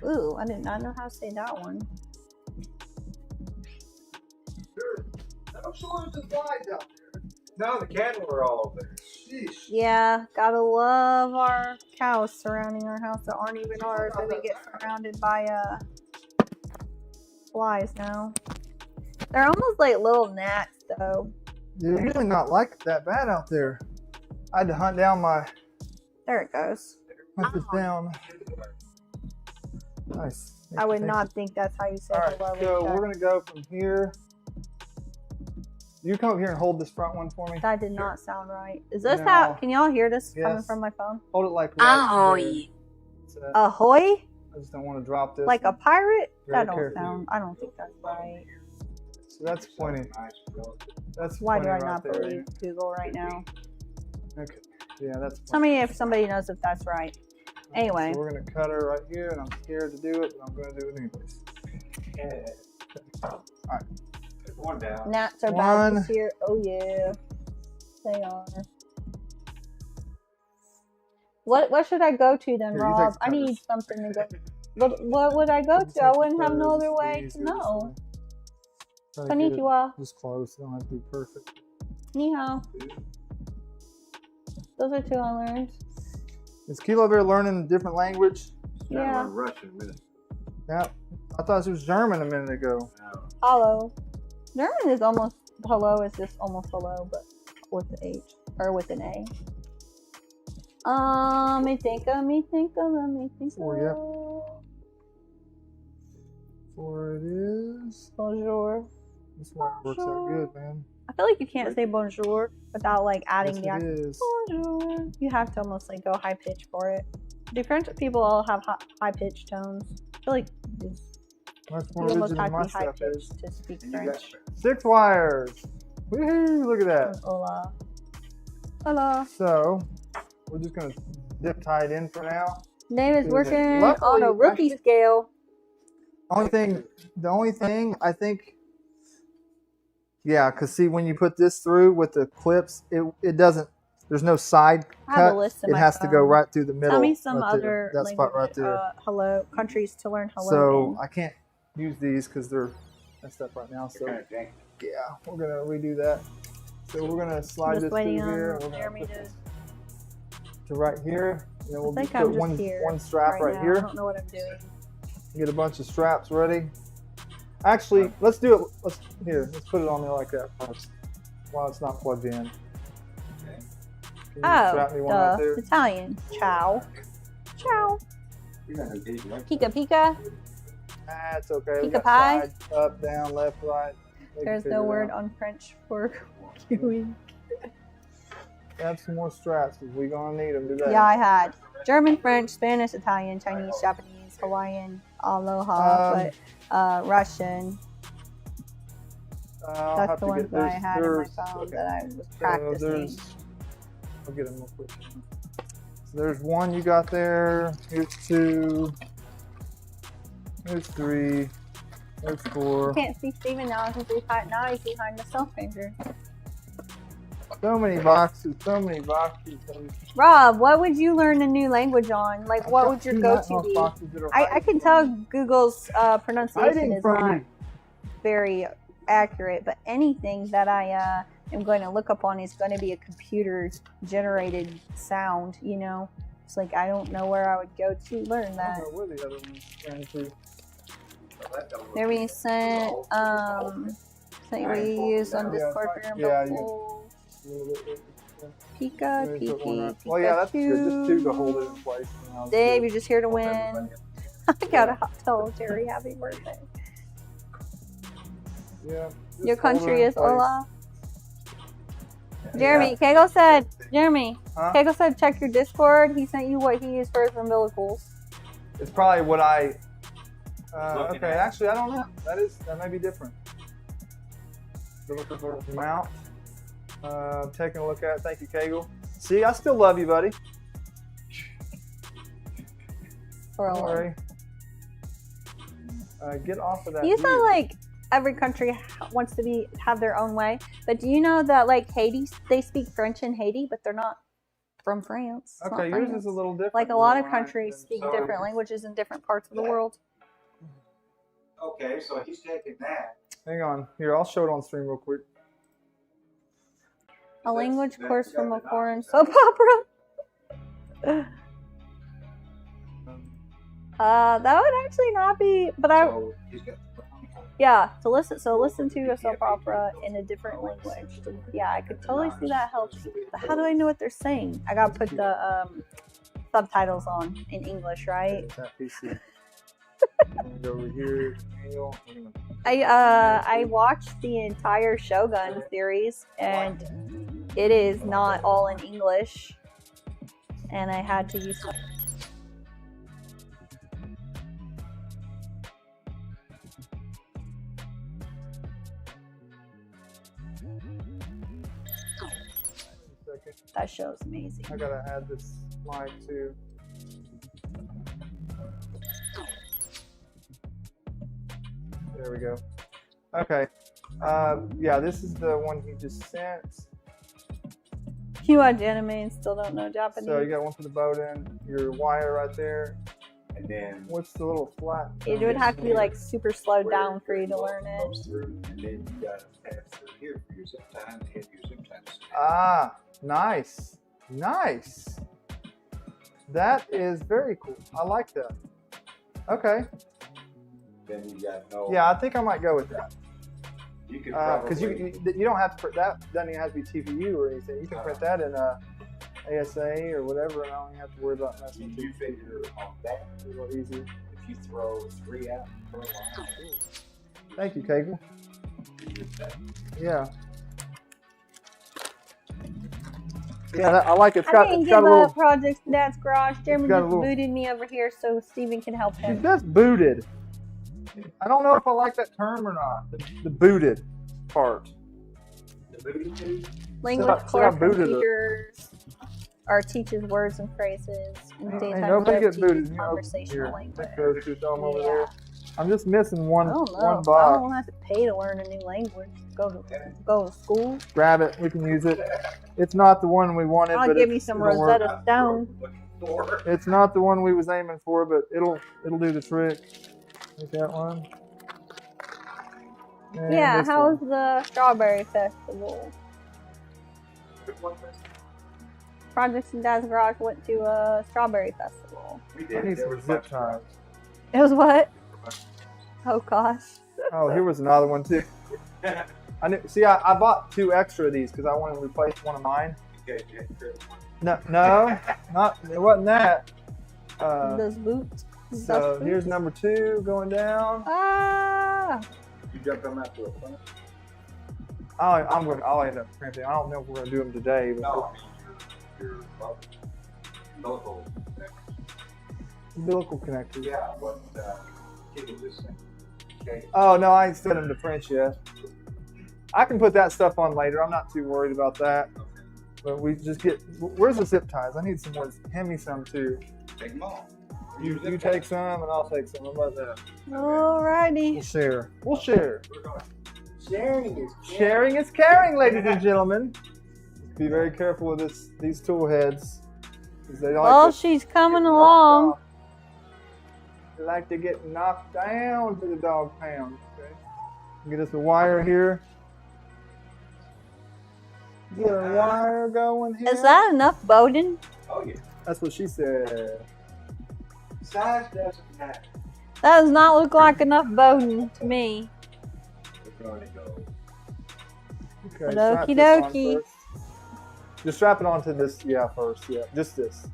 Ooh, I did not know how to say that one. Sure. I'm sure there's a flies out there. No, the cattle are all over there. Sheesh. Yeah, gotta love our cows surrounding our house that aren't even ours, that we get surrounded by flies now. They're almost like little gnats though. They're really not like that bad out there. I had to hunt down my. There it goes. Hunt this down. Nice. I would not think that's how you say Alright, hello. so we're gonna go from here. You come up here and hold this front one for me. That did not sound right. Is this No. how? Can y'all hear this coming Yes. from my phone? Hold it like right Ahoy. there. Ahoy? I just don't want to drop this. Like a pirate? Very That don't careful. sound. I don't think that's right. So that's pointing. That's Why do I pointing right not there. believe Google right now? Okay. Yeah, that's. Tell me if somebody knows if that's right. Anyway. So we're gonna cut her right here, and I'm scared to do it, but I'm gonna do it anyways. One down. Gnats are bad this year. Oh yeah, they are. What should I go to then, Here, you Rob? take I need cutters. something to go. What would I go to? I wouldn't have no other way to know. Konnichiwa. Just close. It don't have to be perfect. Ni hao. Those are two I learned. Is Kilo there learning a different language? Yeah. Learn Russian in a minute. Yeah. I thought it was German a minute ago. No. Hello. German is almost hello. Is just almost hello, but with an H or with an A. Let me think. Oh, yeah. For it is. Bonjour. That's why it works out good, man. I feel like you can't say bonjour without like adding Yes, the it accent. is. Bonjour. You have to almost like go high pitch for it. Do French people all have high pitched tones? I feel like That's you more almost rigid have than to my be high stuff is. pitched to speak And you got French. 6 wires. Woohoo! Look at that. Hola. Hola. So we're just gonna zip tie it in for now. Dave is Good. working Luckily, on a rookie actually- scale. The only thing I think, yeah, because see when you put this through with the clips, it doesn't. There's no side I have a cut. list in It my has to go phone. right through the middle. Tell me some right other there. that spot right there. hello countries to learn hello So in. I can't use these because they're messed up right now. So Kind of janky. yeah, we're gonna redo that. So we're gonna slide Just this through waiting here. on We're gonna Jeremy put to. this to right here. And then we'll I just think I'm put just here one strap right now. I here. don't know what I'm doing. Get a bunch of straps ready. Actually, let's do it. Let's put it on there like that first, while it's not plugged in. Can you strap me one right there? Italian. Ciao. Ciao. You're not gonna do it. Pika pika. That's okay. We Peek a got pie? side, up, down, left, right. We can There's figure no it word out. on French for queuing. Have some more straps because we're gonna need them today. Yeah, I had German, French, Spanish, Italian, Chinese, Japanese, Hawaiian, Aloha, but Russian. I'll That's have the to ones get that I there's- had in my there's- phone okay. that I was So practicing. I'll get them real quick. So there's one you got there. Here's two. Here's three. There's four. I can't see Steven now because now he's behind the Stealthchanger. So many boxes. So many boxes. Rob, what would you learn a new language on? Like, what would your go-to be? I can tell Google's pronunciation is not very accurate, but anything that I am going to look up on is going to be a computer-generated sound, you know? It's like, I don't know where I would go to learn I that. don't know where the other ones ran to. There we sent, what you use on Discord for your Yeah, Pika, Let me put one Piki, up. Well, yeah, that's good. Just two to Pikachu. hold it in place. and I'll Dave, do you're just here to win. I gotta tell Jerry happy birthday. it. Yeah. just Your hold it country in is place. Ola. Jeremy, Kego said, Huh? Kego said check your Discord. He sent you what he used for his umbilicals. It's probably what I. Looking Okay, at. actually, I don't know. That may be different. Go look for the mount. Taking a look at it. Thank you, Kegel. See, I still love you, buddy. For a Don't while. worry. Get off of that. You said view. like every country wants to have their own way, but do you know that like Haiti, they speak French in Haiti, but they're not from France. It's not Okay, yours France. is a little different. Like a lot of than mine, countries then. speak So- different languages in different parts of the world. Okay, so he's taking that. Hang on. Here, I'll show it on stream real quick. A language That's course got from the a foreign knowledge. soap opera. That would actually not be, but So he's got yeah, to listen. So listen to a soap opera in a different language. Yeah, I could totally see that helps. But how do I know what they're saying? I gotta put the subtitles on in English, right? That PC. Go over here. Manual. I watched the entire Shogun series, and it is not all in English, and I had to use. Second. That show's amazing. I gotta add this mic too. There we go. Okay. Yeah, this is the one he just sent. You watch anime and still don't know Japanese. So you got one for the boat end, your wire right there. and then What's the little flat? It would have to be like super slowed down for you to learn it. goes through, and then you got to pass through here for your zip time and your zip time. Ah, nice. Nice. That is very cool. I like that. Okay. Then you got no. Yeah, I think I might go with that. You could Because probably. you don't have to print that. Doesn't even have to be TPU or anything. You can print that in ASA or whatever, and I don't even have to worry about messing with You it. figure on that, It's a little easier. if you throw 3 out per line, Thank you, Kegel. Yeah. Yeah, I like it. It's I got, didn't it's got give a little. up Project Dad's Garage. Jeremy got a just little- booted me over here so Steven can help him. That's booted. I don't know if I like that term or not. The booted part. the booty tube. Language So I course from booted her. teachers or teaches words and phrases in Ain't daytime nobody live get booted. teaches You know, conversational here, language. take those two, throw 'em over Yeah. there. I'm just missing one I don't know. one I box. don't have to pay to learn a new language. Go to school. Grab it. We can use it. It's not the one we wanted, I'll but give you it's, some it'll work. Rosetta Stone. For. It's not the one we was aiming for, but it'll do the trick. Take that one. And Yeah, this how's one. the Strawberry Festival? Projects in Dad's Garage went to a Strawberry Festival. We I did. need There some was zip ties. It was what? Oh gosh. Oh, here was another one too. I knew. See, I bought 2 extra of these because I wanted to replace one of mine. No, not it wasn't that. Those boots. So here's number 2 going down. Ah! You jumped on that to a front? I'll end up crimping. I don't know if we're gonna do them today. But No, I mean your local umbilical connectors. Yeah, what cable this thing? Okay. Oh no, I ain't set them to French yet. I can put that stuff on later. I'm not too worried about that. But we just get. Where's the zip ties? I need some more. Hand me some too. Take them all. You take some and I'll take some. How about that? Alrighty. We'll share. We'll share. Sharing is Sharing is caring, ladies and gentlemen. Be very careful with these tool heads. 'Cause they like Well, to she's coming get knocked along. off. They like to get knocked down to the dog pound. Okay. Get us a wire here. Get a wire going here. Is that enough, Bowden? Oh yeah. That's what she said. Size doesn't matter. That does not look like enough Bowden to me. We're going to go. Okay, strap Okie this on dokie. first. Just strap it onto this, first, just this.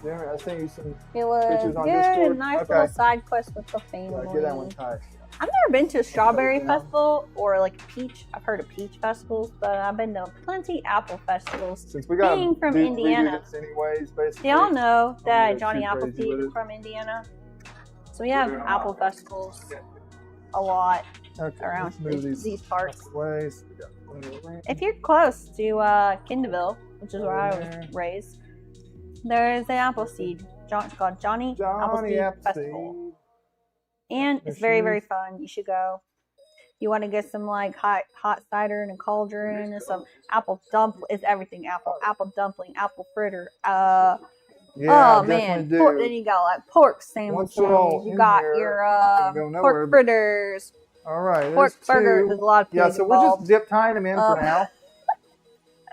There, I sent you some. It was Pictures on good. Discord? A nice Okay. little side quest with the family. Get that one tight. I've never been to a strawberry down. festival or like a peach. I've heard of peach festivals, but I've been to plenty apple festivals. Since we got Being from redo Indiana. this anyways, basically. They all know that go Johnny too crazy Appleseed with is it. from Indiana. So we have doing a apple lot, right? festivals a lot Okay, around let's move these parts. ways. We got plenty of room. If you're close to Kindleville, which is where I There. was raised, there's an Appleseed. It's called Johnny Appleseed Festival. Appleseed. And it's very, very fun. You should go. You want to get some like hot cider in a cauldron and some apple it's everything apple dumpling, apple fritter. Yeah, Oh definitely man, do. then you got like pork Once sandwiches. you're all You in got here, your can go nowhere, pork but- fritters, All right, pork there's burgers. two. There's a lot of Yeah, things so we're involved. just zip tying them in for now.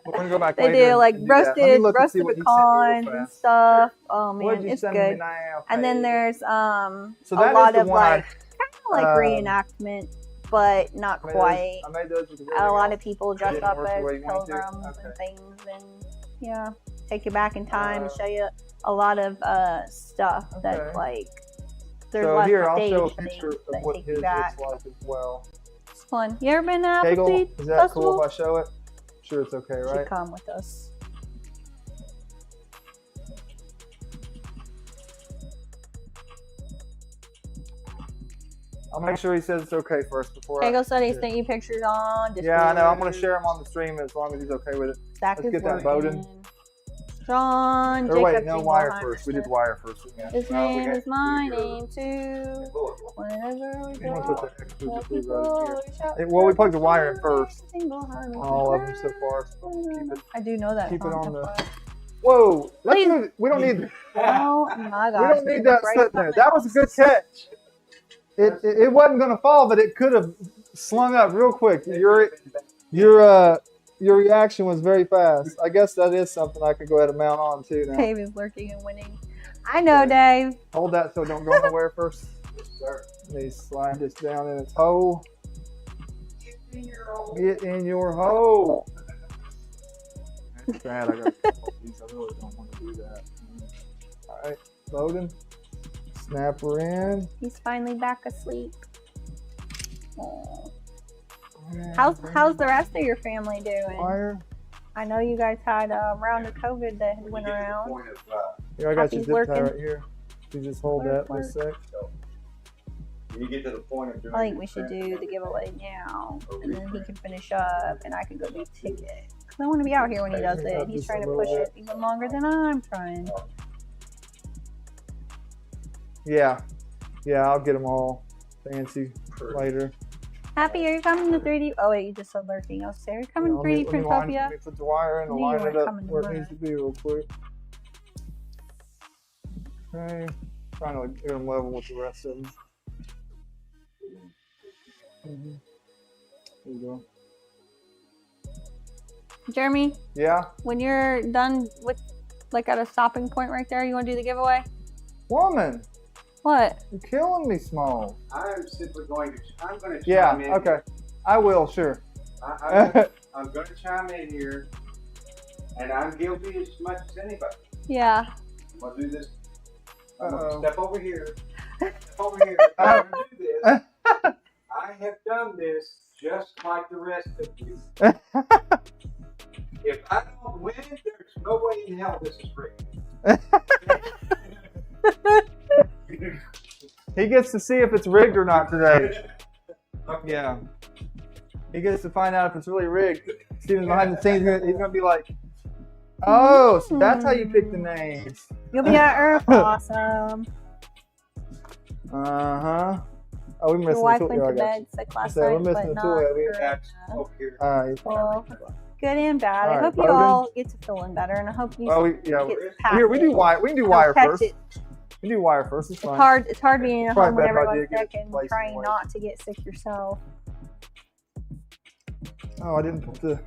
We're gonna go back They later. do like and do that. Let me roasted look and see what he sent me real pecans and fast. stuff. Oh man, What'd you it's send me good. now? And then Okay. there's So a that is lot the of one I- like kind of like reenactment, but not I made quite. those- I made those with the A lot radio. of people dress Didn't up work the as way you wanted to? pilgrims Okay. and things, and yeah, take you back in time and Uh, show you a lot of stuff Okay. that's like. There's So lots here, of I'll show a stage picture things of that what take his you back. looks like as well. It's fun. You ever been to Kegel, Appleseed is that Festival? cool if I show it? Sure, it's okay, You right? should come with us. I'll make sure he says it's okay first before Kegel said he yeah. sent you pictures on Discord. Yeah, I know. I'm gonna share them on the stream as long as he's okay with it. Zach Let's is get that working. Bowden. John, Or wait, Jacob, no, Jingle wire Hunter. first. We did wire first. Yeah. His No, we name got is my to do name too. Whenever we I'm gonna go. put the exclusive right here. Well, we plugged the wire in first. All of them so far. So keep it. I do know that. keep it song on the- so far. Whoa! Let's Please. move. We don't need. Oh my We gosh. don't need that sitting there. That was a good catch. It wasn't gonna fall, but it could have slung up real quick. Your reaction was very fast. I guess that is something I could go ahead and mount on too now. Dave is lurking and winning. I know, Dave. Hold that so it don't go nowhere first. Let me slide this down in its hole. Get in your hole. That's bad. I got a couple of these. I really don't want to do that. All right, Bowden. Snap her in. He's finally back asleep. Aw. How's the rest of your family doing? Wire. I know you guys had a round of COVID that had went around. Here, I got your Happy's zip tie working. right here. You just hold Work, that for a sec. When you get to the point of doing I think we should do the giveaway now, and then he can finish up, and I can go do ticket. Cause I want to be out here when he does it. He's trying to push it even longer than I'm trying. Yeah, I'll get them all fancy later. Happy, are you coming to 3D? Oh wait, you just said lurking. I was saying, are you coming to 3D Printopia? Let me put the wire in and Knew you line weren't it up coming to where it mine. needs to be real quick. Okay, trying to get them level with the rest of them. There you go. Jeremy, Yeah, when you're done with, like at a stopping point right there, you want to do the giveaway? woman, What? you're killing me, small. I'm simply going to. I'm going to Yeah, chime in. okay, I will, sure. I'm going to chime in here, and I'm guilty as much as anybody. Yeah. I'm gonna do this. I'm Uh-oh. gonna step over here. Step over here. I'm gonna do this. I have done this just like the rest of you. If I don't win, there's no way in hell this is rigged. He gets to see if it's rigged or not today. Okay. Yeah. He gets to find out if it's really rigged. Steven's behind the scenes. He's gonna be like, "Oh, so that's how you pick the names." You'll be at Earth. Awesome. Uh-huh. Oh, we missed Your the wife tool. went Yeah, I to got bed you. sick last So we're night, missing but the not tool. Yeah, we- for, That's over here. All right. well, good and bad. I All right, hope you Logan. all get to feeling better, and I hope you Well, get past here we it. do wire. We can do Don't wire catch first. it. We can do wire first. It's It's fine. hard. It's hard being at Probably home when a bad idea everyone's to get sick and placed trying anyway. not to get sick yourself. Oh, I didn't put the.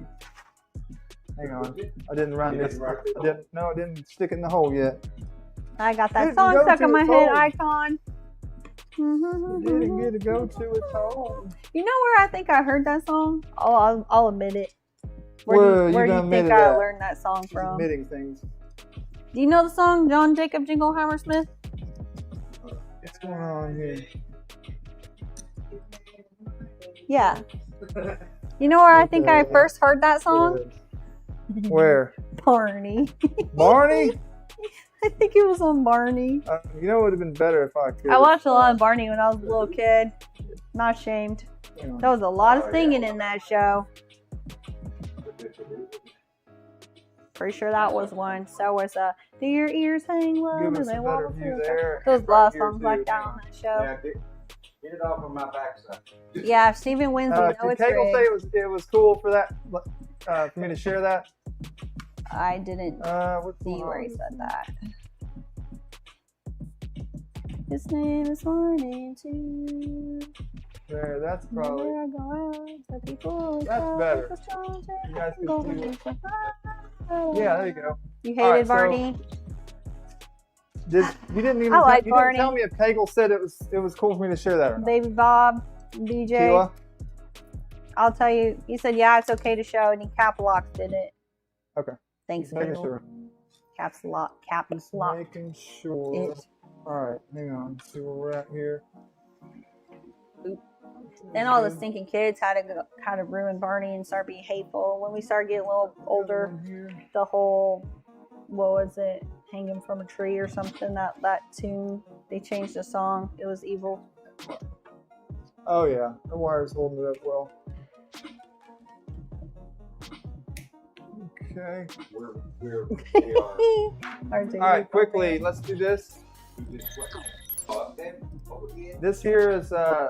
Hang on. I didn't run You this. didn't run it? I didn't. No, I didn't stick it in the hole yet. I got Didn't that song go stuck to in my its head hole. icon. You didn't get to go to its hole. You know where I think I heard that song? Oh, I'll admit it. Where Where you do you done think admitted I that? learned that song She's from? admitting things. Do you know the song John Jacob Jingleheimer Smith? What's going on here? Yeah. You know where I think I Okay. first heard that song? Where? Barney. Barney? I think it was on Barney. You know, it would have been better if I could. I watched a lot of Barney when I was a little kid. Not ashamed. Hang on. There was a lot of Oh, yeah. singing in that show. Pretty sure that was one. So was Do Your Ears Hang Low? Give Do us They a Wobble better view Too? there. There was a Right lot of here, songs too. like that on that show. Yeah, get it off of my backside. Yeah, if Steven wins, we know Did it's Kegel say rigged. it was cool for that? For me to share that? I didn't What's see going where on? he said that. His name is Morning too. There, that's probably. Whenever I go out, the people That's shout, better. "It's a strong You guys can go see with it. it." Yeah, there you go. You All right, hated so- Barney? You didn't even. I like you didn't Barney. tell me if Kegel said it was cool for me to share that or not. Baby Bob, DJ. Sheila? I'll tell you. He said, "Yeah, it's okay to show," and he cap locked in it. Okay. Thanks, Making Kendall. sure. Caps lock. Caps lock. Making sure. It. All right, hang on. Let's see where we're at here. Then all the stinking kids had to ruin Barney and start being hateful. When we started getting a little older, the whole, what was it, hanging from a tree or something, that tune, they changed the song. It was evil. Oh yeah, the wire's holding it up well. Okay. We are. All All right, quickly, let's do this. This here is how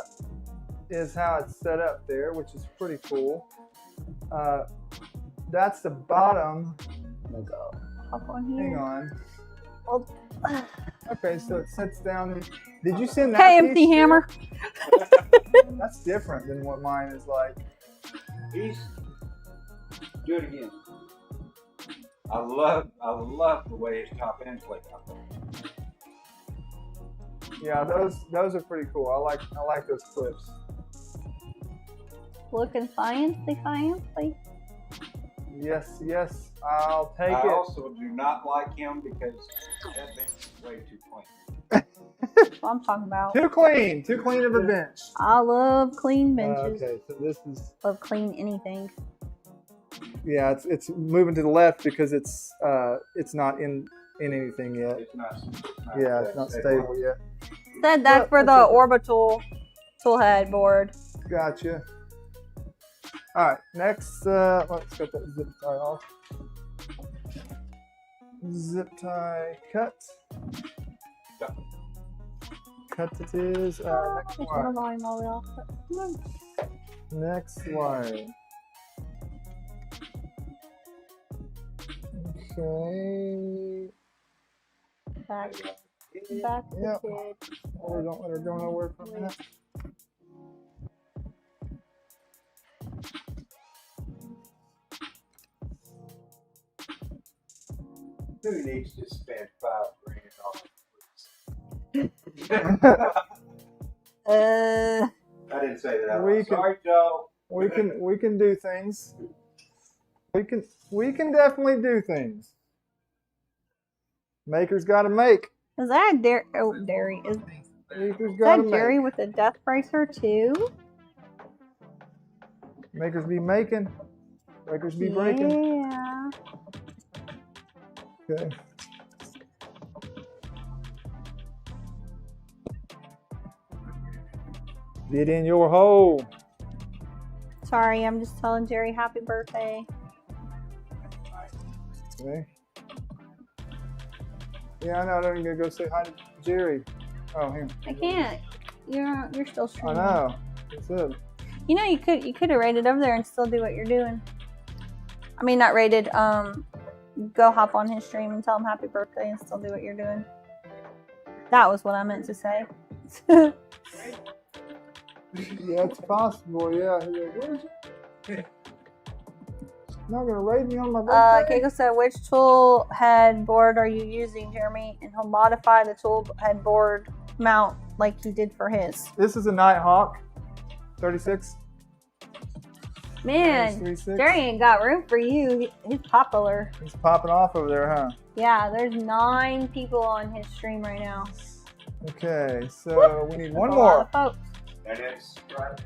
it's set up there, which is pretty cool. That's the bottom. Hop on here. Hang on. Oh. Okay, so it sits down. Did you send that? Hey, MC piece? Hammer. That's different than what mine is like. Do it again. I love the way his top end's laid out. Yeah, those are pretty cool. I like those clips. Looking fancy. Yes, I'll take I it. also do not like him because that bench is way too clean. That's what I'm talking about. Too clean of a bench. I love clean benches. Okay, so this is Love clean anything. yeah, it's moving to the left because it's not in anything yet. It's not Yeah, it's not stable yet. Said that's Yeah, for the that's okay. orbital tool head board. Gotcha. All right, next, let's get that zip tie off. Zip tie cut. Cut it is. Next Turn the wire. volume all the way off. Next wire. Okay. Back to Yep. the kid. Oh, don't let her go nowhere for a minute. Who needs to spend $5,000 I didn't say that. We can- Sorry, Joe. We can do things. We can definitely do things. Maker's got to make. Is that Dairy? Oh, Dairy. Is Maker's got to that make. Dairy with a death bracer too? Makers be making. Breakers be breaking. Yeah. Okay. Get in your hole. Sorry, I'm just telling Jerry happy birthday. Okay. Yeah, I know. I'm gonna go say hi to Jerry. Oh, here. I can't. You're still I streaming. know. That's it. You know, you could have rated over there and still do what you're doing. I mean, not rated. Go hop on his stream and tell him happy birthday and still do what you're doing. That was what I meant to say. Yeah, it's possible. Yeah. He's like, where is it? Not gonna raid me on my birthday. Keiko said, which tool head board are you using, Jeremy? And he'll modify the tool head board mount like he did for his. This is a Nighthawk 36. Man, 36. Jerry ain't got room for you. He's popular. He's popping off over there, huh? Yeah, there's 9 people on his stream right now. Okay, so we need one That's a lot more. of folks. And it's right.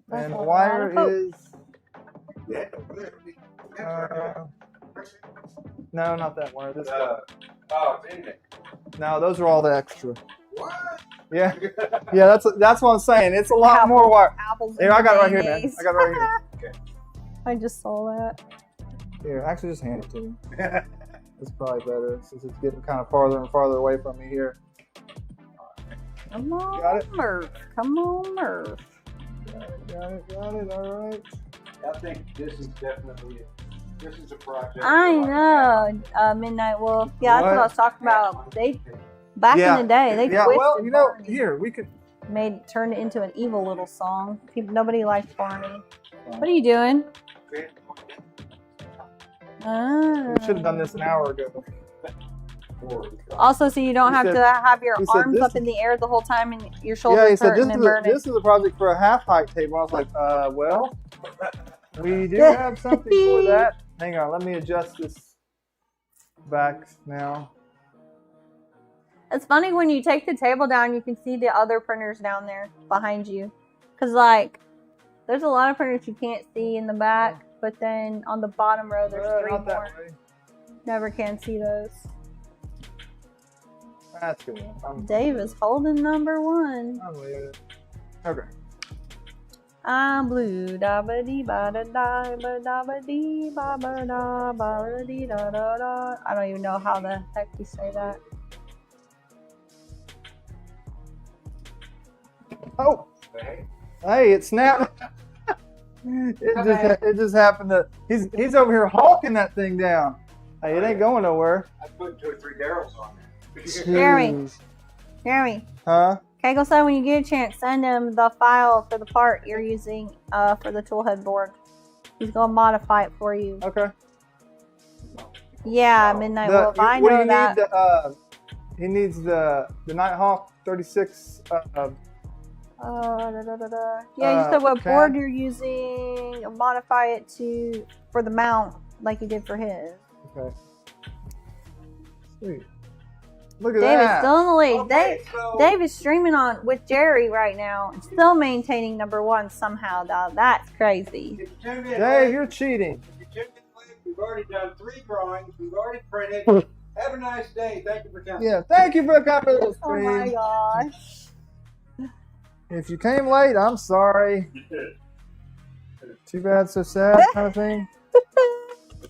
That's And a the lot wire of folks. is. No, not that wire. This one. Oh, it's in there. No, those are all the extra. What? Yeah, yeah. That's what I'm saying. It's a lot more wire. Apples Here, and I got it right here, man. mayonnaise. I got it right here. I just saw that. Here, actually, just hand it to me. It's probably better since it's getting kind of farther and farther away from me here. Come on, Got it? Murf. Come on, Murf. Got it. All right. I think this is definitely this is a project. I know, Midnight Wolf. Yeah, that's what I was talking about. They back Yeah. in the day, they Yeah, twisted well, you know, Barney. here we could. Turned it into an evil little song. Nobody liked Barney. What are you doing? Ah. We should have done this an hour ago. Also, so you don't He have said- to have your he said arms this up in the air the whole time and your shoulders Yeah, he said hurting and burning. this is a project for a half height table. I was like, well, we do have something for that. Hang on, let me adjust this back now. It's funny when you take the table down, you can see the other printers down there behind you. Because, like, there's a lot of printers you can't see in the back, but then on the bottom row, there's 3 Not more. that way. Never can see those. That's good. Dave is holding number 1. I'm leaving it. Okay. I'm blue, da ba dee ba da da ba da ba dee ba ba da ba da dee da da da. I don't even know how the heck you say that. Oh, hey, it snapped. It just happened to. He's over here hawking that thing down. Hey, it ain't going nowhere. I put 2 or 3 Darryls on there. Jeremy. Jeez. Jeremy, Huh? Kegel said when you get a chance, send him the file for the part you're using for the tool head board. He's gonna modify it for you. Okay. Yeah, Midnight Wolf. I what do know you that. need? He needs the Nighthawk 36. Da, da, da, da. Yeah, you said what okay. board you're using. Modify it for the mount like you did for his. Okay. Sweet. Look at Dave is that. still in the lead. Okay, so Dave is streaming on with Jerry right now, and still maintaining number 1 somehow. Dog. That's crazy. if you tune in Dave, late, you're cheating. if you tuned in late, we've already done 3 drawings. We've already printed. Have a nice day. Thank you for coming. Yeah. Thank you for coming to the Oh my stream. gosh. If you came late, I'm sorry. Too bad, so sad, kind of thing.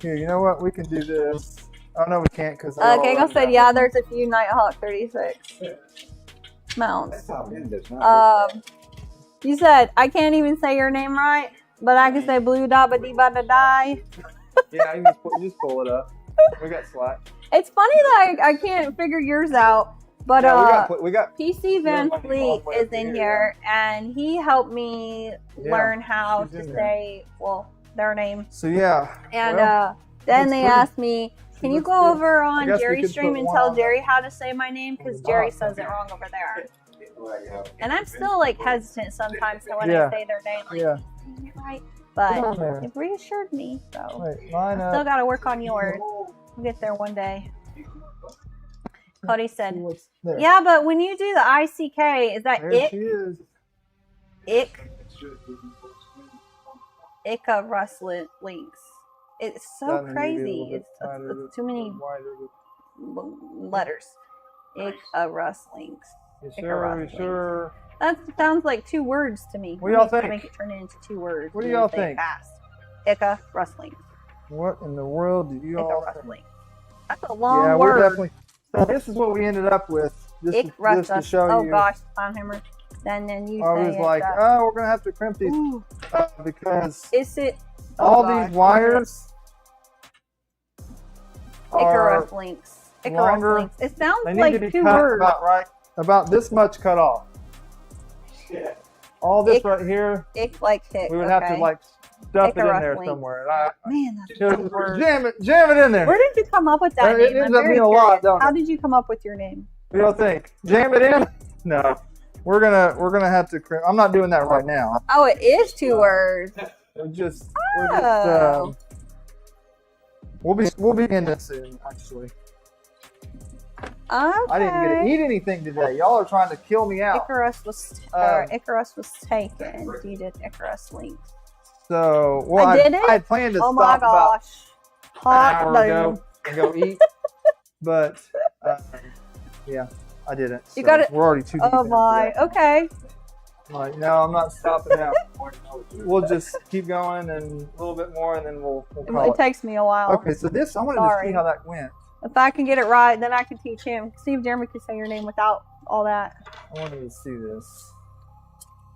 Here, you know what? We can do this. Oh no, we can't because. Kegel said, yeah, there's a few Nighthawk 36 mounts. That's how Ben does not. You said, I can't even say your name right, but I can say blue da ba dee ba da die. Yeah, you just pull it up. We got slack. It's funny that I can't figure yours out, but Yeah, we got. PC Van Yeah, Fleet halfway is up in here, here, and he helped me Yeah, learn how she's to in there. say, their name. So yeah. And well, then looks they good. asked me, can you looks go good. over I on guess we Jerry's could stream put and one tell on Jerry how to say my name? Because Jerry says it wrong over there. And I'm still like hesitant sometimes when Yeah. I say their name. Like, Yeah. saying it right. Put it on But there. it reassured me. So Wait, line I up. still got to work on yours. We'll get there one day. Cody See said, what's there. yeah, but when you do the ICK, is that There it? she is. Icarus links. It's so That one may be a crazy. little bit It's tighter, too many wider. letters. Icarus links. You Icarus sure? That sounds like 2 words to me. What do y'all Let me think? Make it turn it into 2 words. What do and y'all say it think? Fast. Icarus links. What in the world do you all Icarus think? links. That's a long Yeah, word. we're definitely. So this is what we ended up with. Just to show oh you. gosh, Clownhammer. Then you I say was it, like, oh, we're gonna have to crimp these ooh, because is it all gosh, these wires are Icarus links. Icarus longer. links. It sounds They need like to be 2 cut words. about this much cut off. All this Ick. right here, Ick like hick. we would have to okay. like stuff it in Icarus there links. somewhere. And Man, that's 2 words. jam it in there. Where did you come up with that It name? ends I'm up very being a lot, curious. don't How it? did you come up with your name? What do y'all think? Jam it in? No, we're gonna have to crimp. I'm not doing that right now. Oh, it is 2 words. We're just Oh. we'll be in this soon. Actually, Okay. I didn't get to eat anything today. Y'all are trying to kill me out. Icarus was taken. You did Icarus links. So, well, I did it? I had planned to Oh my stop about gosh. an Hot hour damn. ago and go eat, but yeah, I didn't. You So got it. We're already 2 deep. Oh into my. that. Okay. I'm like, no, I'm not stopping now. We'll just keep going and a little bit more, and then we'll call It it. takes me a while. Okay, so this I wanted to Sorry. see how that went. If I can get it right, then I can teach him. See if Jeremy can say your name without all that. I wanted to see this.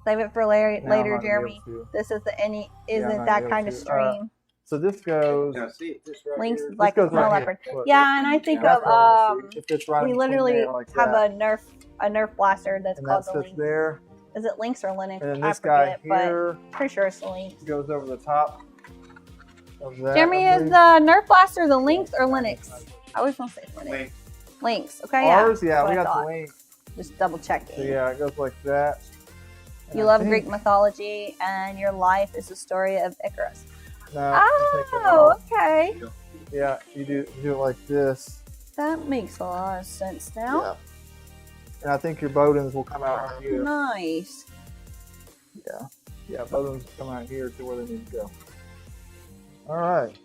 Save it for later, No, I'm later, not gonna Jeremy. be able to. This is the any Yeah, I'm isn't not that gonna be kind of able to. stream. So this goes. Now see this right Links here. is like this a goes snow right leopard. here. Look. Yeah, and I think That's of what I wanna see. It fits right we in between literally there like have that. a Nerf blaster that's And called that the sits Lynx. there. Is it Lynx or Linux? And then I this guy forget, but here pretty sure it's the Lynx. goes over the top of that. Jeremy, I is believe. the Nerf blaster the Lynx or Linux? I always want to say Linux. Lynx. Okay, yeah. Ours? Yeah, That's we what I got the thought. link. Just double checking. So yeah, it goes like that. And You I love think- Greek mythology, and your life is the story of Icarus. No, you take that Oh, off. okay. Yeah, you do it like this. That makes a lot of sense now. Yeah. And I think your Bowdens will come out right here. Nice. Yeah, Bowdens will come out here to where they need to go. All right.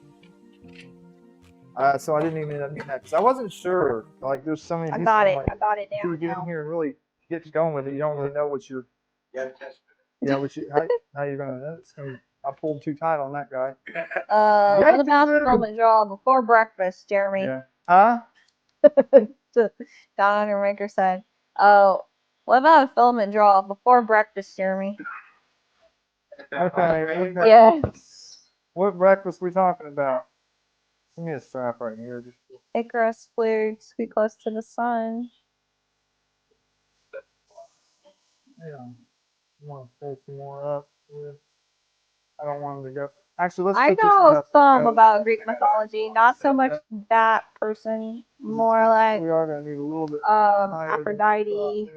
So I didn't even end up getting that because I wasn't sure. Like, there's so many. I people, got it. Like, I got it till you down get in now. here and really get going with it, you don't really know what you're. Yeah, test Yeah, how you're gonna. I pulled too tight on that guy. What about filament draw before breakfast, Jeremy? Yeah. Huh? Don Maker said, "Oh, what about a filament draw before breakfast, Jeremy?" Okay. Yes. What breakfast we talking about? Give me a strap right here. Just Icarus flew too close to the sun. yeah. I want to pull some more up. I don't want them to go. Actually, let's. I put this know up. some about Greek mythology, not so much that person, more like We are gonna need a little bit. Aphrodite,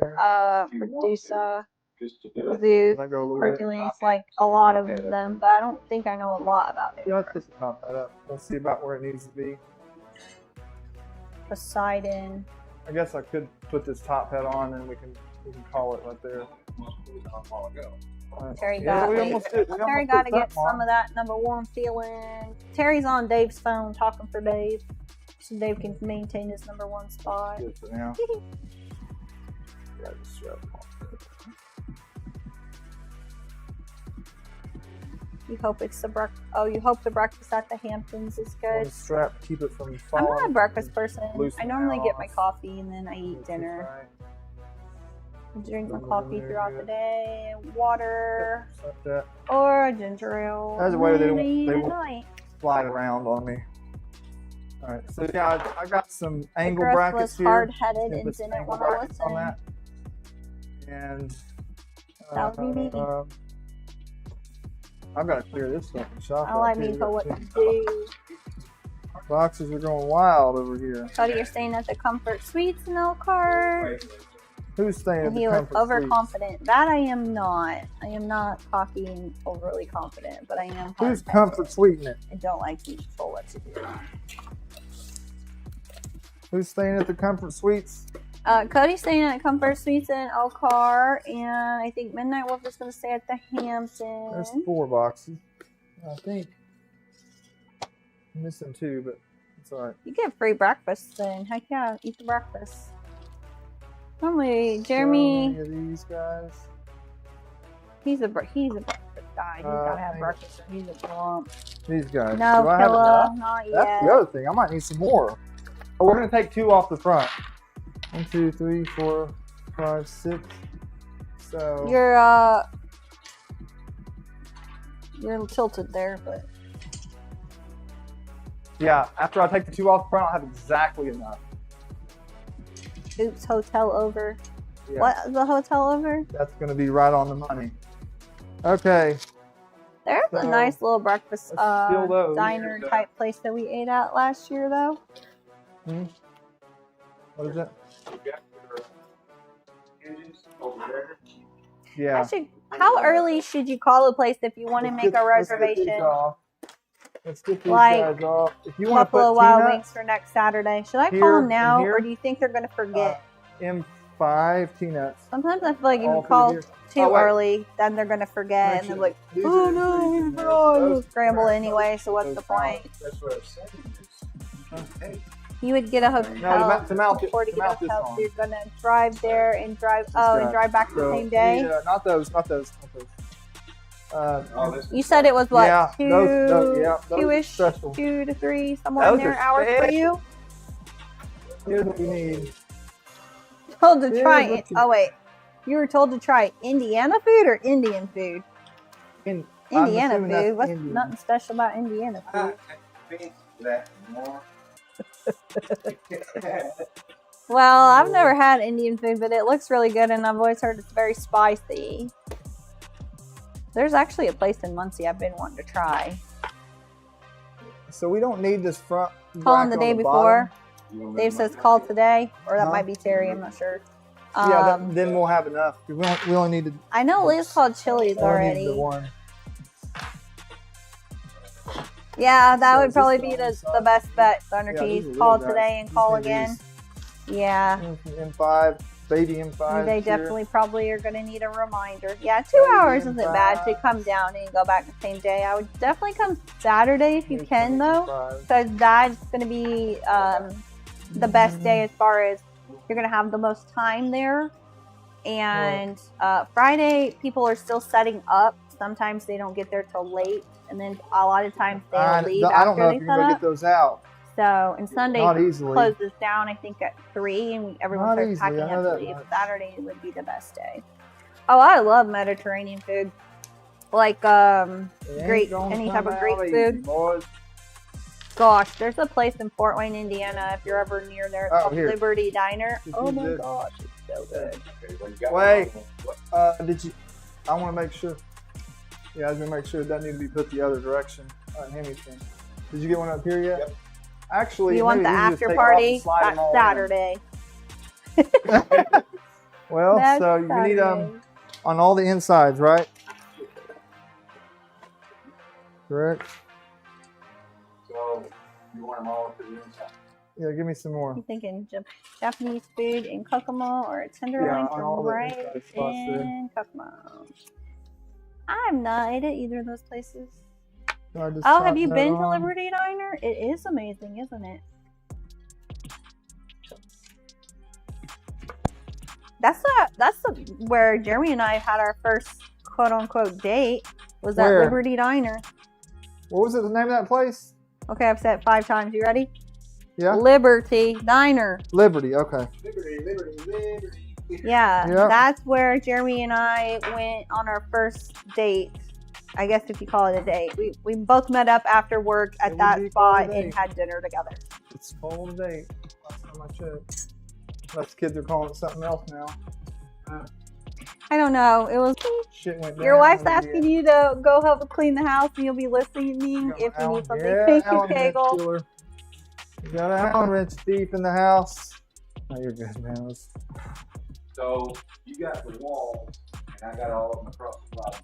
Medusa, Zeus, Let go a little bit. Hercules, like a lot of them, but I don't think I know a lot about it. Yeah, let's just pop that up. We'll see about where it needs to be. Poseidon. I guess I could put this top hat on and we can call it right there. Terry Yeah, got we it. almost did. We Terry almost got to did get something on. some of that number one feeling. Terry's on Dave's phone talking for Dave, so Dave can maintain his number one spot. Good for now. Yeah, just strap them on. You hope it's the you hope the breakfast at the Hamptons is One good. strap, keep it from I'm falling. not a breakfast person. Loosen I normally it get my off. coffee and then I eat dinner. Right. I drink my Those are coffee very throughout good. the day, water, Like that. or a ginger ale. That's the way and they then won't- I eat they at won't- night. Slide around on me. All right, so yeah, I got some angle Icarus brackets was here. hard-headed Gonna and put some didn't angle want to brackets on listen. that. And That would be me. I've got to clear this fucking shop. I out like too. me We for got what two to do. Boxes are going wild over here. Cody, you're staying at the Comfort Suites in Elkhart. Who's staying at And the he was Comfort Suites? overconfident. That I am not. I am not cocky and overly confident, but I am. Who's hard-headed. Comfort Suiting it? I don't like to control what to do. Who's staying at the Comfort Suites? Cody's staying at Comfort Suites in Elkhart, and I think Midnight Wolf is going to stay at the Hampton. There's 4 boxes. I think I'm missing 2, but it's alright. You get free breakfast then. Heck yeah, eat the breakfast. Normally, Jeremy, So many of these guys. he's a breakfast guy. He's got to have thank- breakfast or he's a plump. These guys. No, Do I have Killa, enough? not That's yet. the other thing. I might need some more. Oh, we're gonna take 2 off the front. 1, 2, 3, 4, 5, 6. So You're tilted there, but yeah, after I take the 2 off the front, I'll have exactly enough. oops, hotel over. Yeah, What is the hotel over? That's gonna be right on the money. Okay. There's a So, nice little breakfast let's steal those. diner type place that we ate at last year though. What is it? You got your engines over there. Yeah. How early should you call a place if you want to Let's make get- a let's get these reservation? off. Let's get these Like guys off. If you want to Buffalo put Wild Tina, Wings for next Saturday. Should I here call them and now, here, or do you think they're going to forget? M5 T-nuts. Sometimes I feel like if all you through call here. too Oh, wait. early, then they're going to forget, and Make they're sure like, these "Oh are no, the we green forgot." ones. You'll scramble Those- anyway. So what's those the point? That's what I'm saying. Hey, You would get a hotel to mount it- before to to get a mount this hotel. on. So you're going to drive there and drive. This Oh, and guy. drive back the So, same day. yeah, not those. oh, this is You said it was what, Yeah, those are two-ish, special. 2 to 3, somewhere in Those there, are hours for special. you. Here's what we need. Told to Yeah, try it. look at- Oh wait, you were told to try Indiana food or Indian food? I'm Indiana assuming that's food. What's Indian. nothing special about Indiana I food? can't fancy that more. Well, I've never had Indian food, but it looks really good, and I've always heard it's very spicy. There's actually a place in Muncie I've been wanting to try. So we don't need this front. Call him rack the on day before. You Dave says call today, or that Huh? might be Terry. I'm not sure. Yeah, then we'll have enough. We only needed. I know Liz called Chili's only needed the already. one. Yeah, that So would is probably this be the the one best bet, Thunder Yeah, these Keys. are little Call guys. today and These call are again. these. Yeah. M5, baby M5. They here. definitely probably are going to need a reminder. Yeah, 2 Maybe hours in isn't bad to 5. come down and go back the same day. I would definitely come Saturday if you Here's can, though, M5. because that's going to be the best day as far as you're going to have the most time there. And Friday, people are still setting up. Sometimes they don't get there till late, and then a lot of times they'll leave I don't after know if they you're set gonna up. get those out. So, and Sunday Not easily. closes down, I think, at 3, and everyone Not starts easily, packing I know up to that leave. much. Saturday would be the best day. Oh, I love Mediterranean food. Like, It ain't Greek, gonna any come type of Greek out easy, food. boys. Gosh, there's a place in Fort Wayne, Indiana, if you're ever near there. It's Oh, called here. Liberty Diner. This Oh is my it. gosh, it's so good. Wait. Did you? I want to make sure. Yeah, I was gonna make sure it doesn't need to be put the other direction. Anything. Did you get one up here yet? Yep. Actually, You want maybe the we just after take it off and party? slide That's them all in. Saturday. Well, That's so you need Saturday. on all the insides, right? Correct. So you want them all to the inside. Yeah, give me some more. I'm thinking Japanese food in Kokomo or a tenderloin Yeah, on all from the right inside spots there. in Kokomo. I've not ate at either of those places. So I just Oh, have slap you that been to on. Liberty Diner? It is amazing, isn't it? That's where Jeremy and I had our first quote unquote date. Was at Where? Liberty Diner. What was it? The name of that place? Okay, I've said it 5 times. You ready? Yeah. Liberty Diner. Liberty. Okay. Yeah, Yeah. that's where Jeremy and I went on our first date. I guess if you call it a date. We both met up after work It at would that be called spot a and date. had dinner together. It's full date. Last time I checked. Unless kids are calling it something else now. I don't know. It was Shit went down. your wife's Yeah. asking you to go help clean the house, and you'll be listening to me if you need something. Yeah, Thank you, Allen wrench Kegel. killer. You got an Allen wrench thief in the house. Oh, you're good, man. Let's- So you got the walls, and I got all of them across the bottom.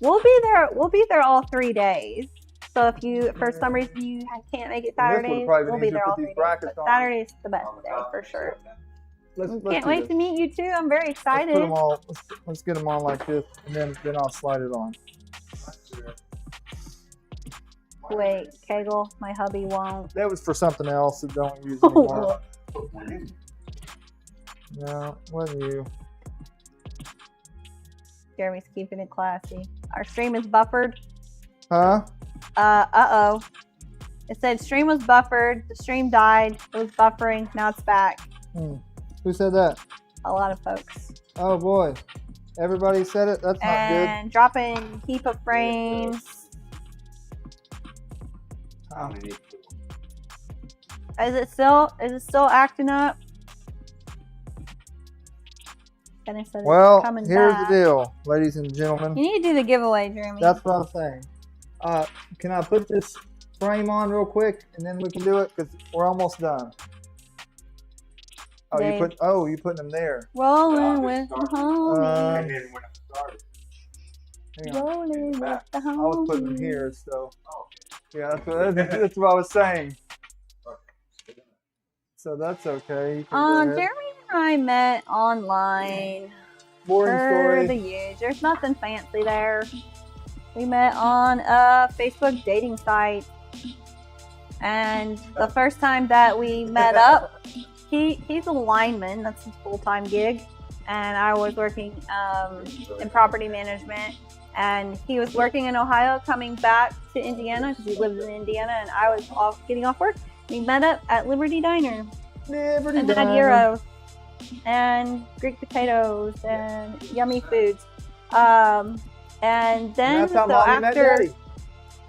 We'll be there. We'll be there all 3 days. So if you, for some reason, you can't make it And this would've Saturdays, probably been we'll be easier there to all put 3 these days. brackets But on. Saturday's the best day for sure. Let's Can't do wait this. to meet you too. I'm very Let's excited. put them all. Let's get them on like this, and then I'll slide it on. Wait, Kegel, my hubby won't. That was for something else that don't use anymore. No, wasn't you. Jeremy's keeping it classy. Our stream is buffered. Huh? Uh-oh. It said stream was buffered. The stream died. It was buffering. Now it's back. Who said that? A lot of folks. Oh boy. Everybody said it? That's not good. And dropping heap of frames. Is it still acting up? Dennis said it's Well, coming here's back. the deal, ladies and gentlemen. You need to do the giveaway, Jeremy. That's what I'm saying. Can I put this frame on real quick, and then we can do it? Because we're almost done. Oh, Dave. you putting them there. Rolling with the homie. And then when I started, Hang on. Rolling with the homie. I was putting them here, so. Yeah, that's what I was saying. So that's okay. You can go ahead. Jeremy and I met online. Boring For the story. use. There's nothing fancy there. We met on a Facebook dating site. And the first time that we met up, he's a lineman. That's his full-time gig. And I was working in property management. And he was working in Ohio, coming back to Indiana because he lives in Indiana. And I was getting off work. We met up at Liberty Diner. Liberty And had Diner. gyros and Greek potatoes and yummy foods. And then That's how so Mommy met Daddy.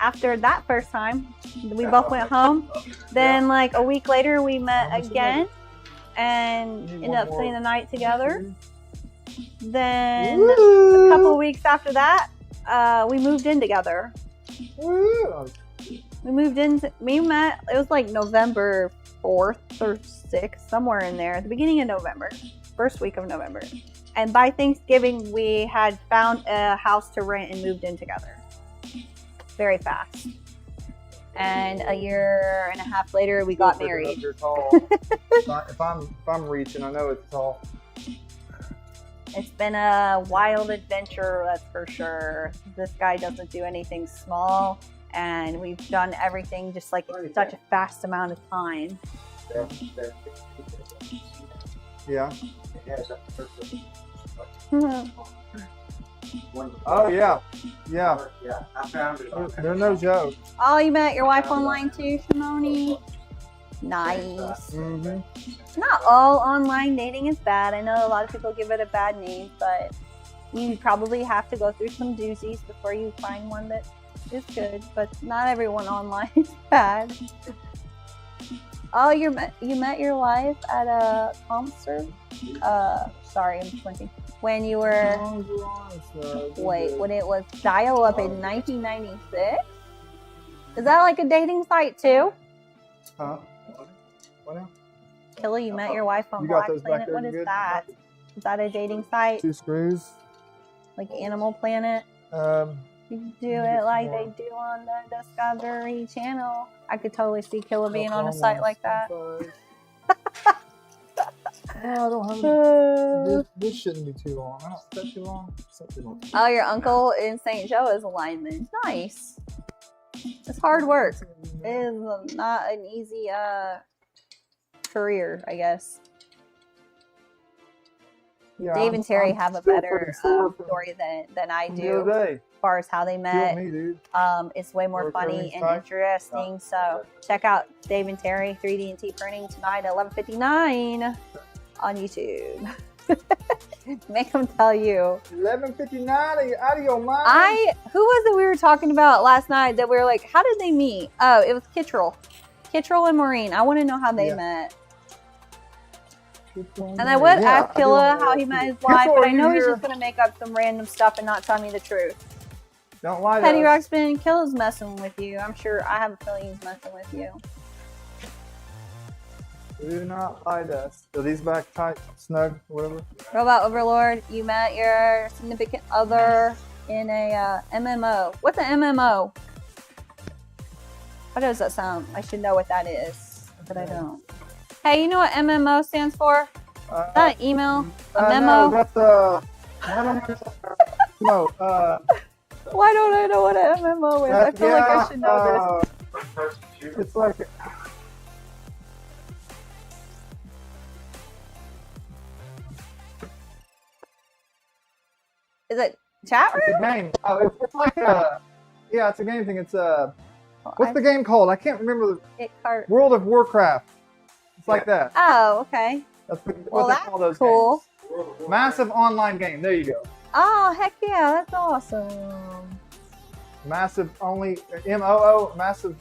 after that first time, we both went home. Then like a week later, we met again and Need ended one up more. spending the night together. Then Woo! a couple weeks after that, we moved in together. Woo! We met, it was like November 4th or 6th, somewhere in there, at the beginning of November, first week of November. And by Thanksgiving, we had found a house to rent and moved in together. Very fast. And a year and a half later, we got married. You're tall. if I'm reaching, I know it's tall. It's been a wild adventure, that's for sure. This guy doesn't do anything small. And we've done everything just like in such a fast amount of time. Yeah. Oh yeah. Yeah. yeah, I found it. They're no joke. Oh, you met your wife online too, Shimoni? Nice. Mm-hmm. Not all online dating is bad. I know a lot of people give it a bad name, but you probably have to go through some doozies before you find one that is good. But not everyone online is bad. Oh, you met your wife at a concert? Sorry, I'm squinting. When you were when it was dial up in 1996? Is that like a dating site too? Huh? What now? Killa, you met your wife on You got Black those back Planet. there What is good? that? Is that a dating site? 2 screws. Like Animal Planet? You do it like they do on the Discovery Channel. I could totally see Killa being on a site like that. I don't have this shouldn't be too long. I don't set too long. Set too long. Oh, your uncle in St. Joe is a lineman. Nice. It's hard work. It is not an easy career, I guess. Yeah, Dave and Terry have a still better pretty sore from story than I the do other day. as far as how they You met. and me, dude. It's way more Work funny everything's and tight. interesting. So check out Dave and Terry 3D and T printing tonight at 11:59 on YouTube. Make them tell you. 11:59. Are you out of your mind? Who was it we were talking about last night that we were like, how did they meet? Oh, it was Kittrell and Maureen. I want to know how they Yeah. met. And I would ask Killa how he met his wife, but I know he's just going to make up some random stuff and not tell me the truth. Don't lie to Petty us. Rockspin, Killa's messing with you. I'm sure. I have a feeling he's messing with you. Do not lie to us. Are these back tight, snug, whatever? Robot Overlord, you met your significant other in a MMO. What's an MMO? How does that sound? I should know what that is, but I don't. Hey, you know what MMO stands for? Is that an email? A memo? No, that's I don't know. No, Why don't I know what an MMO is? I feel like I should know this. It's like Is it chat it's room? a game. Oh, it's like yeah, it's a game thing. It's what's the game called? I can't remember. It cart. World of Warcraft. It's like that. Oh, okay. That's Well, what they that's call those cool. games. Massive online game. There you go. Oh, heck yeah, that's awesome. Massive only MOO. Massive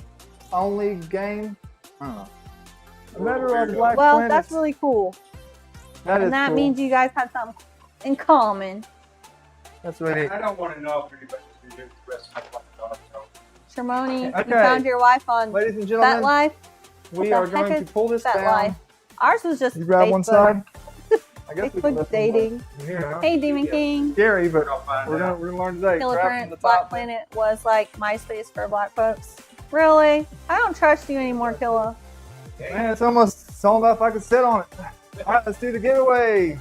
only game. I don't know. A matter of Black Well, Planet. that's really cool. That is And that cool. means you guys have something in common. That's really. I don't want to know if anybody's going to do the rest of my life. So. Shermoni, Okay. you found your wife on Ladies and gentlemen, That Life. we the are heck going is to pull this That down. Life. Ours was just You grab one Facebook. side. I guess we can Facebook lift dating. one here, huh? Hey, Demon King. Scary, but I'll find we're out. gonna learn today. Killer Grab from Print the Black top. Planet was like MySpace for black folks. Really? I don't trust you anymore, Killa. Man, it's almost small enough I can sit on it. All right, let's do the giveaway.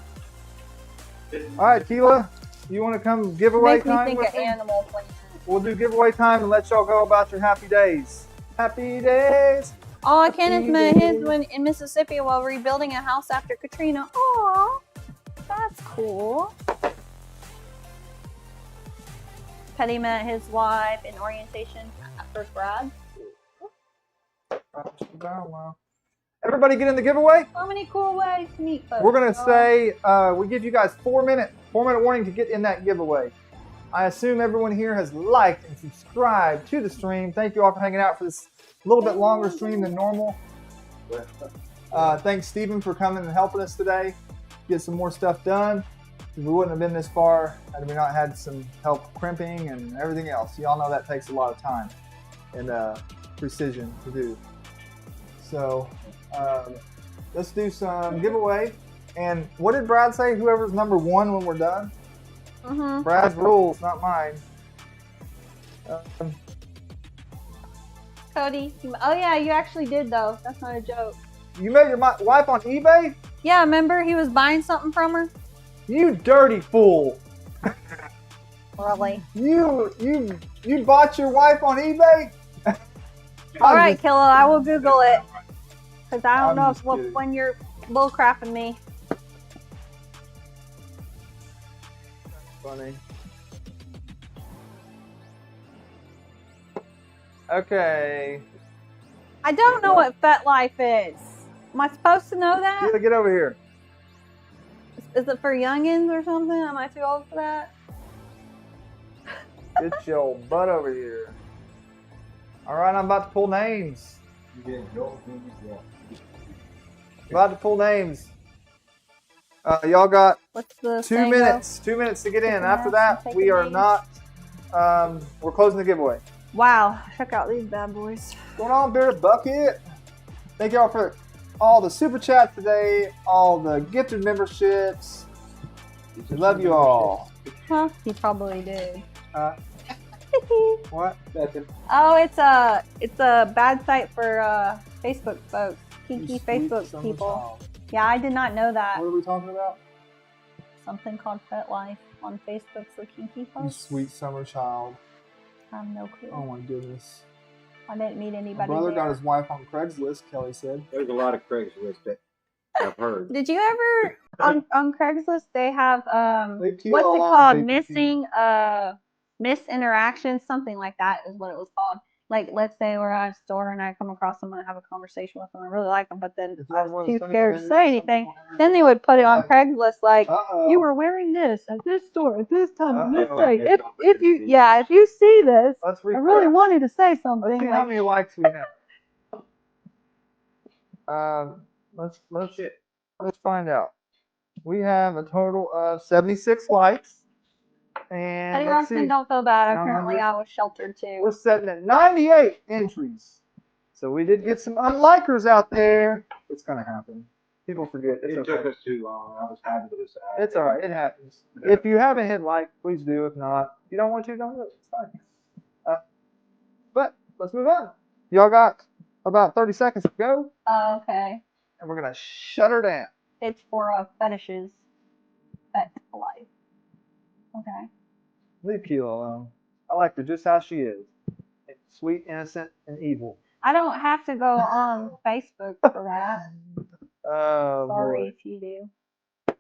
All right, Keela, you want to come giveaway Makes me time think with of me? Animal Planet. We'll do giveaway time and let y'all go about your happy days. Happy days. Oh, Kenneth met his days. one in Mississippi while rebuilding a house after Katrina. Aw, that's cool. Petty met his wife in orientation at first grad. Everybody get in the giveaway. So many cool ways to meet folks. We're gonna say we give you guys 4-minute warning to get in that giveaway. I assume everyone here has liked and subscribed to the stream. Thank you all for hanging out for this little bit longer stream than normal. Thanks Stephen for coming and helping us today. Get some more stuff done. We wouldn't have been this far had we not had some help crimping and everything else. Y'all know that takes a lot of time and precision to do. So let's do some giveaway. And what did Brad say? Whoever's number 1 when we're done? Mm-hmm. Brad's rules, not mine. Cody. Oh yeah, you actually did though. That's not a joke. You met your wife on eBay? Yeah, remember he was buying something from her? You dirty fool! Really? You bought your wife on eBay? All right, Killa, I will Google it. Because I don't I'm know just if kidding. when you're bullcrapping me. Funny. Okay. I don't know what FetLife is. Am I supposed to know that? Keela, get over here. Is it for youngins or something? Am I too old for that? Get your butt over here. Alright, I'm about to pull names. About to pull names. Y'all got What's the 2 saying minutes. 2 minutes to get in. Taking After names, that, taking we are names. not. We're closing the giveaway. go? Wow, check out these bad boys. What's going on, Bearded Bucket? Thank y'all for all the super chats today, all the gifted memberships. We love you all. Well, he probably did. What? Oh, it's a bad site for Facebook folks, kinky Sweet Facebook summer people. child. Yeah, I did not know that. What are we talking about? Something called FetLife on Facebook for kinky You folks. sweet summer child. I have no clue. Oh my goodness. I didn't meet My anybody brother there. got his wife on Craigslist, Kelly said. There's a lot of Craigslist that I've heard. Did you ever on Craigslist? They have They peel what's it a lot of called? people. Missing misinteractions, something like that is what it was called. Like, let's say we're at a store and I come across someone and have a conversation with them. I really like them, but then If I everyone's was too done scared it, to say anything. Then they would put it on Craigslist like, Uh-oh. you were wearing this at this store at this time on this Uh-oh. day. If you see this, Let's I refresh. really wanted to say Let's something. see how Like, many likes we have. Let's find out. We have a total of 76 likes. And Eddie let's see. Robinson, don't feel bad. No, Apparently, I'm- I was sheltered too. We're sitting at 98 entries. So we did get some unlikers out there. It's gonna happen. People forget. It's It took okay. us too long. I was happy to decide. It's alright. It happens. If you haven't hit like, please do. If not, if you don't want to, don't do it. It's fine. But let's move on. Y'all got about 30 seconds to go, Oh, okay. and we're gonna shut her down. It's for fetishes. Pet life. Okay. Leave Keela alone. I like her just how she is. Sweet, innocent, and evil. I don't have to go on Facebook for that. Oh, Sorry boy. if you do.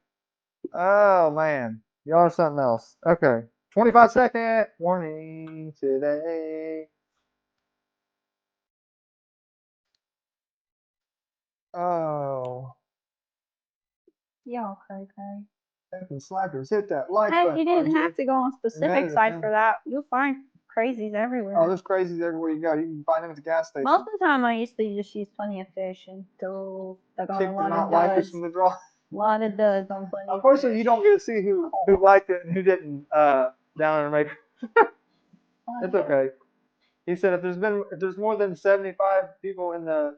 Oh, man. Y'all are something else. Okay. 25-second warning today. Oh. Y'all cray. Fucking slackers, hit that like Hey, button. you didn't have to go on specific Yeah, sites yeah. for that. You'll find crazies everywhere. Oh, there's crazies everywhere you go. You can find them at the gas station. Most of the time, I used to just use Plenty of Fish until I got Kick a the lot not of likers duds. from the draw. A lot of duds on Plenty of Unfortunately, you Fish. don't get to see who liked it and who didn't down in Maker. It's okay. He said if there's more than 75 people in the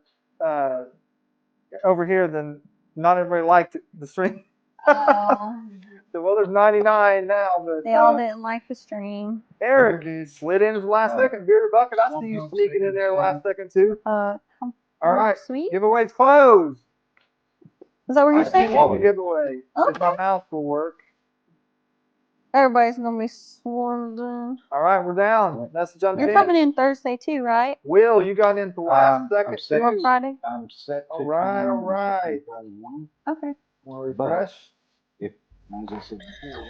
over here, then not everybody liked the stream. Oh, So, well, there's 99 now, but they all didn't like the stream. Eric slid in the last second. Beer bucket. I see you sneaking in there last second too. All right. Sweet. Giveaway's closed. Is that what you're saying? All the giveaway. If my Okay. mouth will work. Everybody's gonna be swarmed in. All right, we're down. That's jump You're in. coming in Thursday too, right? Will, you got in for last I'm second set. Or too. Friday? I'm set. All right, all right. Okay. Want to refresh? If as I said before,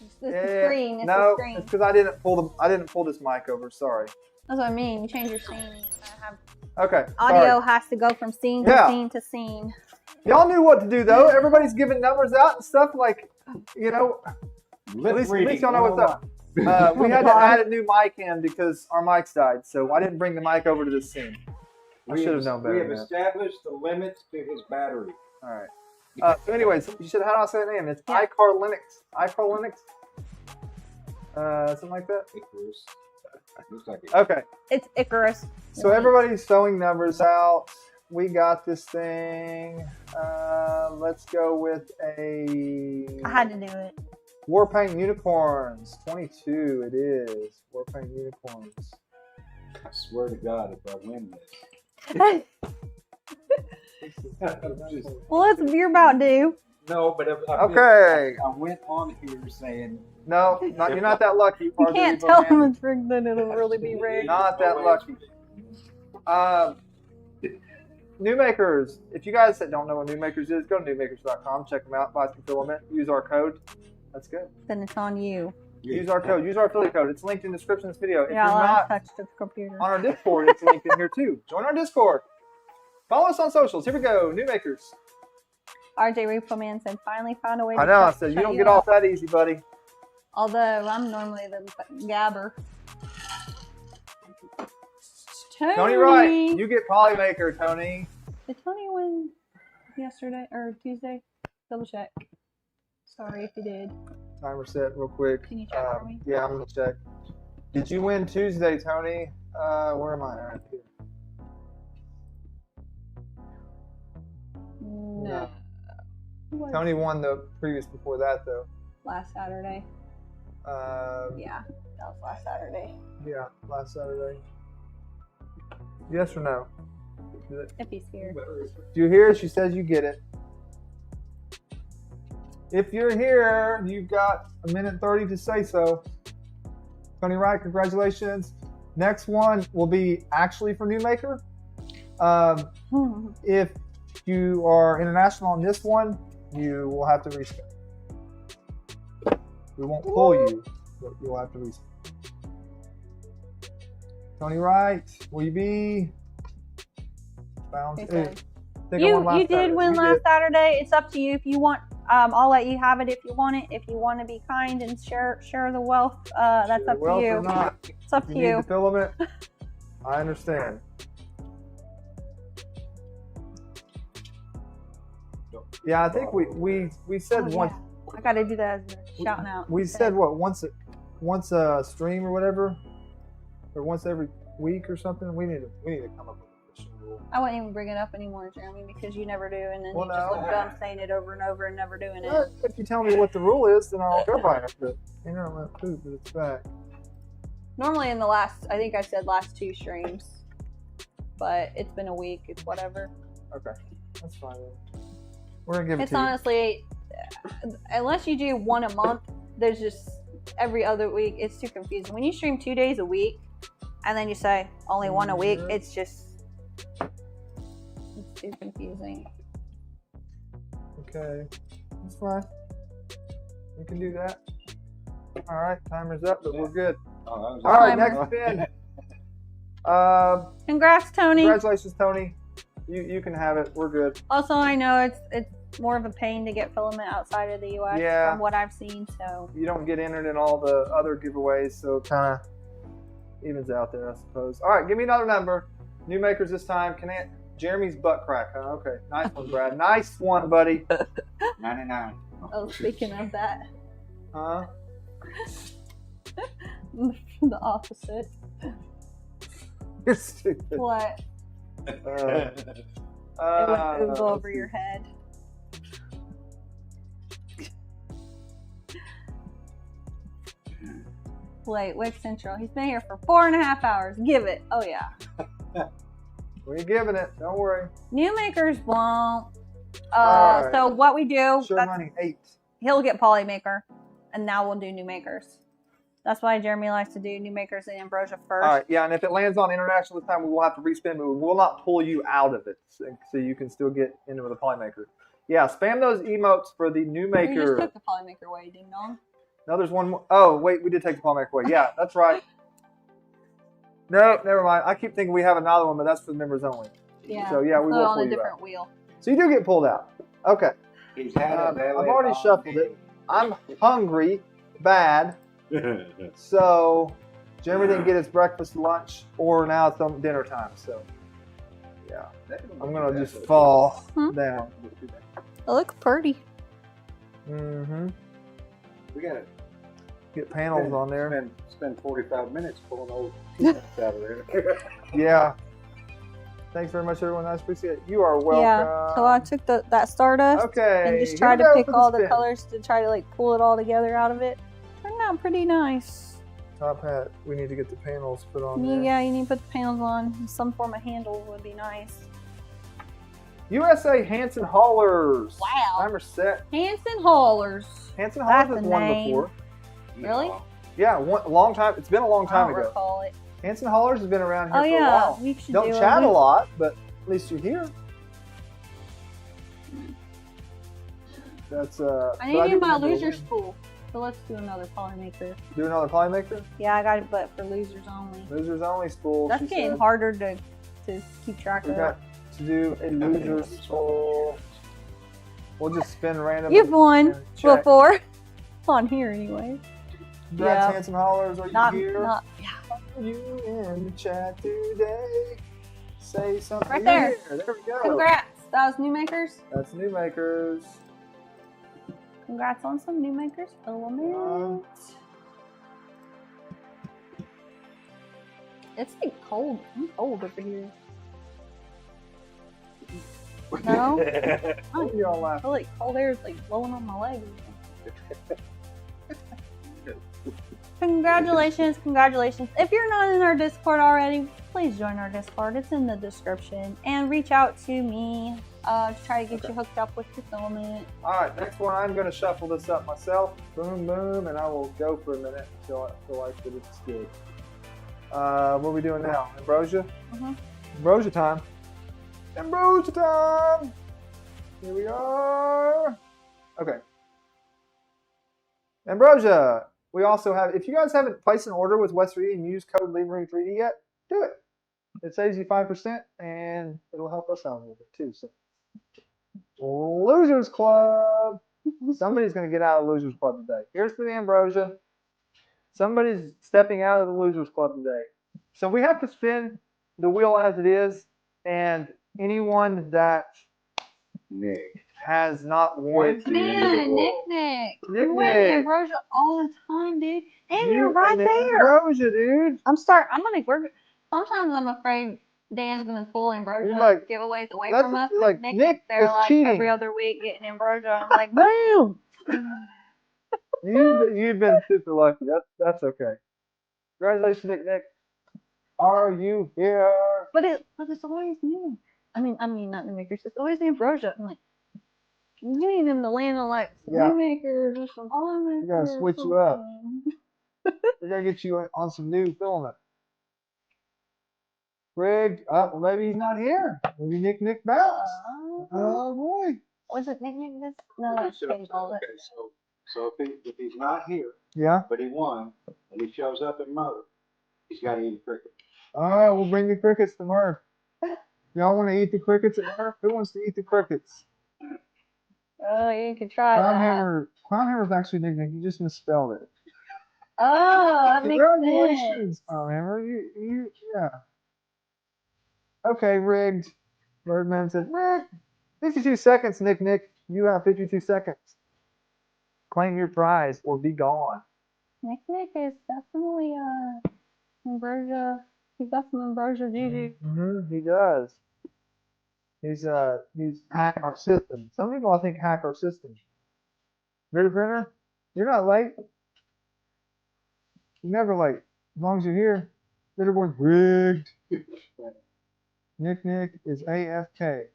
It's the screen. It's no, the screen. it's because I didn't pull this mic over. Sorry. That's what I mean. You change your scene. You have Okay. audio Sorry. has to go from scene to Yeah. scene to scene. Y'all knew what to do though. Everybody's giving numbers out and stuff like, you know. At least y'all know what's up. We had to add a new mic in because our mics died, so I didn't bring the mic over to this scene. I should have known better. We have than that. established the limits to his battery. All right. So, anyways, you should. How do I say the name? It's Yeah. iCar Linux. iCar Linux. Something like that. Icarus. Looks like it. Okay. It's Icarus. So everybody's throwing numbers out. We got this thing. Let's go with a I had to do it. Warpaint Unicorns. 22 it is. Warpaint Unicorns. I swear to God, if I win this. Well, it's you're about due. No, but Okay. I went on here saying No, you're not that lucky. You Farther can't Evil tell Man. them it's rigged, then it'll really be rigged. Not that lucky. Numakers. If you guys that don't know what Numakers is, go to numakers.com. Check them out. Buy some filament. Use our code. That's good. Then it's on you. Use our code. Use our affiliate code. It's linked in the description of this video. If You're you're not allowed not to touch the computer. on our Discord, it's linked in here too. Join our Discord. Follow us on socials. Here we go. Numakers. RJ Repo Man said, finally found a way to I know. I shut said you don't you get up. off that easy, buddy. Although I'm normally the gabber. Tony Wright. You get Polymaker, Tony. Did Tony win yesterday or Tuesday? Double check. Sorry if you did. Timer set real quick. Can you check for me? Yeah, I'm gonna check. Did you win Tuesday, Tony? Where am I? Right here. No. Tony won the previous before that though. Last Saturday. Yeah. That was last Saturday. Yeah, last Saturday. Yes or no? If he's here. If you're here, she says you get it. If you're here, you've got a minute 30 to say so. Tony Wright, congratulations. Next one will be actually for Numaker. If you are international on this one, you will have to restart. We won't pull you, but you'll have to restart. Tony Wright, will you be? Bound He to. said. Think I won last You did Saturday. win You last did. Saturday. It's up to you if you want. I'll let you have it if you want it. If you want to be kind and share the wealth, that's up Well, to or you. not. It's up If to you need you. the filament, I understand. Yeah, I think we said Oh, once. yeah. I got to do that as a shouting out. We said what once a stream or whatever, or once every week or something. We need to come up with a official rule. I wouldn't even bring it up anymore, Jeremy, because you never do, and then Well, you just no. look dumb saying it over and over and never doing it. Well, if you tell me what the rule is, then I'll go by it. But you know, I'm gonna poop, but it's back. Normally in the last, I think I said last 2 streams, but it's been a week. It's whatever. Okay, that's fine. Then. We're gonna give it It's to you. honestly, unless you do one a month, there's just every other week. It's too confusing. When you stream 2 days a week, and then you say only one a week, it's too confusing. Okay, that's fine. We can do that. All right, timer's up, but we're good. Oh, that was All right, Timer. next spin. Congrats, Tony. Congratulations, Tony. You can have it. We're good. Also, I know it's more of a pain to get filament outside of the US Yeah. from what I've seen. So You don't get entered in all the other giveaways, so it kind of evens out there, I suppose. All right, give me another number. New makers this time. Jeremy's butt crack. Huh? Okay, nice one, Brad. Nice one, buddy. 99. oh, speaking of that, Huh? the opposite. You're stupid. What? It would go over your head. Wait, Wake Central. He's been here for 4.5 hours. Give it. Oh yeah. We're giving it. Don't worry. New makers won't. All right. So what we do? Sure money 8. He'll get Polymaker, and now we'll do new makers. That's why Jeremy likes to do new makers and Ambrosia first. All right, yeah, and if it lands on international this time, we will have to respin, but we will not pull you out of it, so you can still get into the Polymaker. Yeah, spam those emotes for the new We just maker. took the Polymaker away, ding dong. No, there's one more. Oh, wait, we did take the Polymaker away. Yeah, that's right. No, never mind. I keep thinking we have another one, but that's for the members only. Yeah. So, yeah, we Put will on pull a you different out. wheel. So you do get pulled out. Okay. He's had I've a already shuffled it. I'm hungry, bad. So Jeremy didn't get his breakfast, lunch, or now it's dinner time. So yeah, I'm gonna just fall down. It looks pretty. Mm-hmm. We gotta Get panels on there. Spend 45 minutes pulling old peanuts out of there. Yeah. Thanks very much, everyone. I appreciate it. You are welcome. Yeah. So I took that Stardust Okay. and just here tried we to go pick for the all the spin. colors to try to like pull it all together out of it. Turned out pretty nice. Top hat. We need to get the panels put on there. Yeah, you need to put the panels on. Some form of handle would be nice. USA Hanson Haulers. Wow. Timer set. Hanson Haulers. Hanson That's Haulers has the won name. before. Really? Yeah, a long time. It's been a long I time don't ago. recall it. Hanson Haulers has been around here Oh for a yeah, while. we should Don't do chat it. a lot, but at least you're here. That's I need to do my loser spool. So let's do another Polymaker. Do another Polymaker? Yeah, I got it, but for losers only. Losers only spool. That's she getting said. harder to keep track We of. got to do a loser spool. We'll just spin randomly. You've won and check. before. On here anyway. Congrats, Yeah. Hanson Haulers. Are you Not here? yeah. Are you in the chat today? Say something. Right there. Here. There we go. Congrats. That was new makers. That's new makers. Congrats on some new makers. Filament. It's like cold. I'm cold over here. No? What are y'all I laughing? feel like cold air is like blowing on my legs. Congratulations, congratulations. If you're not in our Discord already, please join our Discord. It's in the description. And reach out to me to try to get you hooked up with your filament. All right, next one, I'm going to shuffle this up myself. Boom, boom, and I will go for a minute until I feel like that it's good. What are we doing now? Ambrosia? Ambrosia time. Ambrosia time! Here we are. Okay. Ambrosia. We also have, if you guys haven't placed an order with West 3D and use code LeaveRing3D yet, do it. It saves you 5% and it'll help us out a little bit too. So, Losers Club. Somebody's going to get out of the Losers Club today. Here's to the Ambrosia. Somebody's stepping out of the Losers Club today. So we have to spin the wheel as it is, and anyone that has not won. Man, Nick. Nick. You win Ambrosia all the time, dude. And you're right there. Ambrosia, dude. Sometimes I'm afraid Dan's gonna pull Ambrosia Like, giveaways away that's from us. like Nick they're is like cheating. every other week getting Ambrosia. I'm like, boom. You've been super lucky. That's okay. Congratulations, Nick. Are you here? But it's always new. I mean not Numakers. It's always the Ambrosia. I'm like, you need them to land on like Numakers or some Polymaker. We gotta switch you up. We gotta get you on some new filament. Greg, well, maybe he's not here. Maybe Nick bounced. Oh boy. Was it Nick this? No, that's changed all that. So if he's not here, Yeah. but he won, and he shows up at Murf, he's got to eat a cricket. All right, we'll bring the crickets to Murf. Y'all want to eat the crickets at Murf? Who wants to eat the crickets? Oh, you can try that. Clownhammer's actually Nick. You just misspelled it. Oh, that makes sense. Congratulations, Clownhammer. Yeah. Okay, rigged. Birdman said, Rick, 52 seconds, Nick. You have 52 seconds. Claim your prize or be gone. Nick is definitely Ambrosia. He's got some Ambrosia juju. He does. He's hacked our system. Some people I think hack our system. Ready, printer? You're not late. You're never late. As long as you're here. Leaderboard's rigged. Nick is AFK.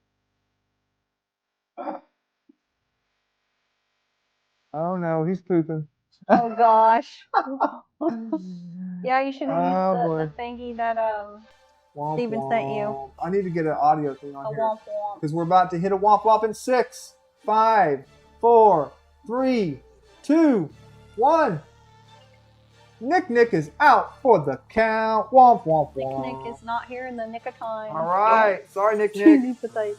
Oh no, he's pooping. Oh gosh. Yeah, you should have Oh, used the thingy that Womp Steven sent you. womp. I need to get an audio thing on A here. womp womp. Because we're about to hit a womp womp in 6, 5, 4, 3, 2, 1. Nick is out for the count. Womp womp womp. Nick is not here in the nick of time. All right. Sorry, Nick. Cheesy potato.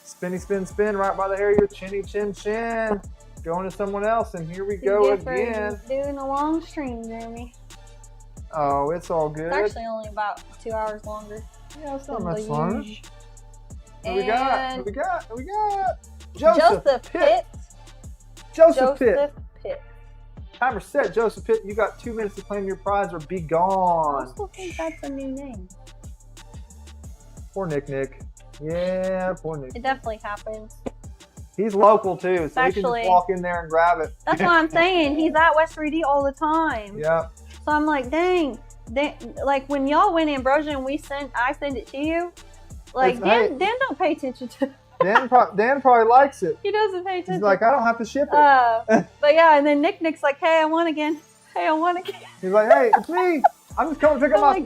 Spinny spin right by the hair of your chinny chin. Going to someone else, and here we go again. Doing a long stream, Jeremy. Oh, it's all good. It's actually only about 2 hours longer. Yeah, it's not than much the longer. usual. Who we got? And Who we got? Joseph Pitt. Joseph Pitt. Pitt. Timer set, Joseph Pitt. You got 2 minutes to claim your prize or be I gone. still think that's a new name. Poor Nick. Yeah, poor Nick. It definitely happens. He's local too, so he can Actually- just walk in there and grab it. That's what I'm saying. He's at West 3D all the time. Yeah. So I'm like, dang. Like when y'all win Ambrosia and I send it to you, like It's- Dan don't pay attention to. Dan probably likes it. He doesn't pay attention. He's like, I don't have to ship it. But yeah, and then Nick's like, hey, I won again. He's like, hey, it's me. I'm just coming to pick up my I'm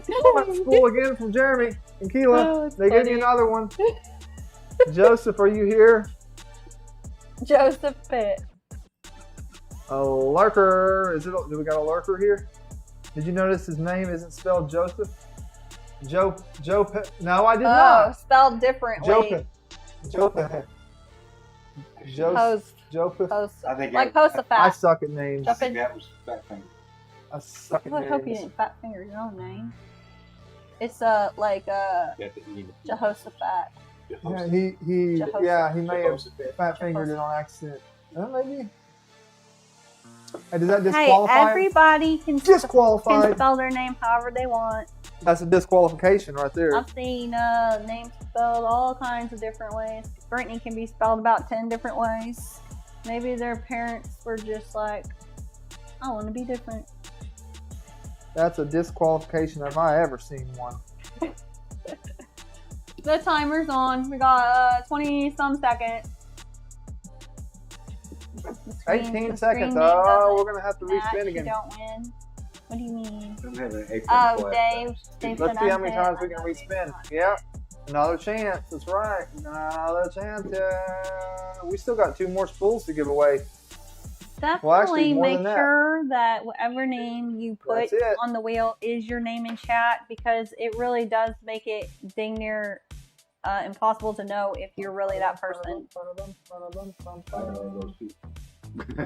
like, school again from Jeremy and Keela. Oh, it's They gave me funny. another one. Joseph, are you here? Joseph Pitt. A lurker. Do we got a lurker here? Did you notice his name isn't spelled Joseph? Joe Pitt. No, I did Oh, not. spelled differently. Joe Pitt. Joseph. Post. I think Like I Postafat. I suck at names. Jump think that was Fat Finger. I suck at I hope you names. didn't fat finger your own name. It's Got the E. Jehoshaphat. Yeah, he may have fat fingered it on accident. Maybe. Hey, does that disqualify? Hey, everybody can Disqualified. spell their name however they want. That's a disqualification right there. I've seen names spelled all kinds of different ways. Brittany can be spelled about 10 different ways. Maybe their parents were just like, I want to be different. That's a disqualification if I ever seen one. The timer's on. We got 20 some seconds. The screen- 18 the seconds. screen name Oh, doesn't we're gonna have to match, respin you again. don't win. What do you mean? I'm having an apron Oh, flat. Dave Let's said see how I'm many fit. times we can respin. Yep. Another chance. That's right. Another chance. We still got 2 more spools to give away. Well, actually, Definitely more make than that. sure that whatever name you put That's it. on the wheel is your name in chat, because it really does make it dang near impossible to know if you're really that person.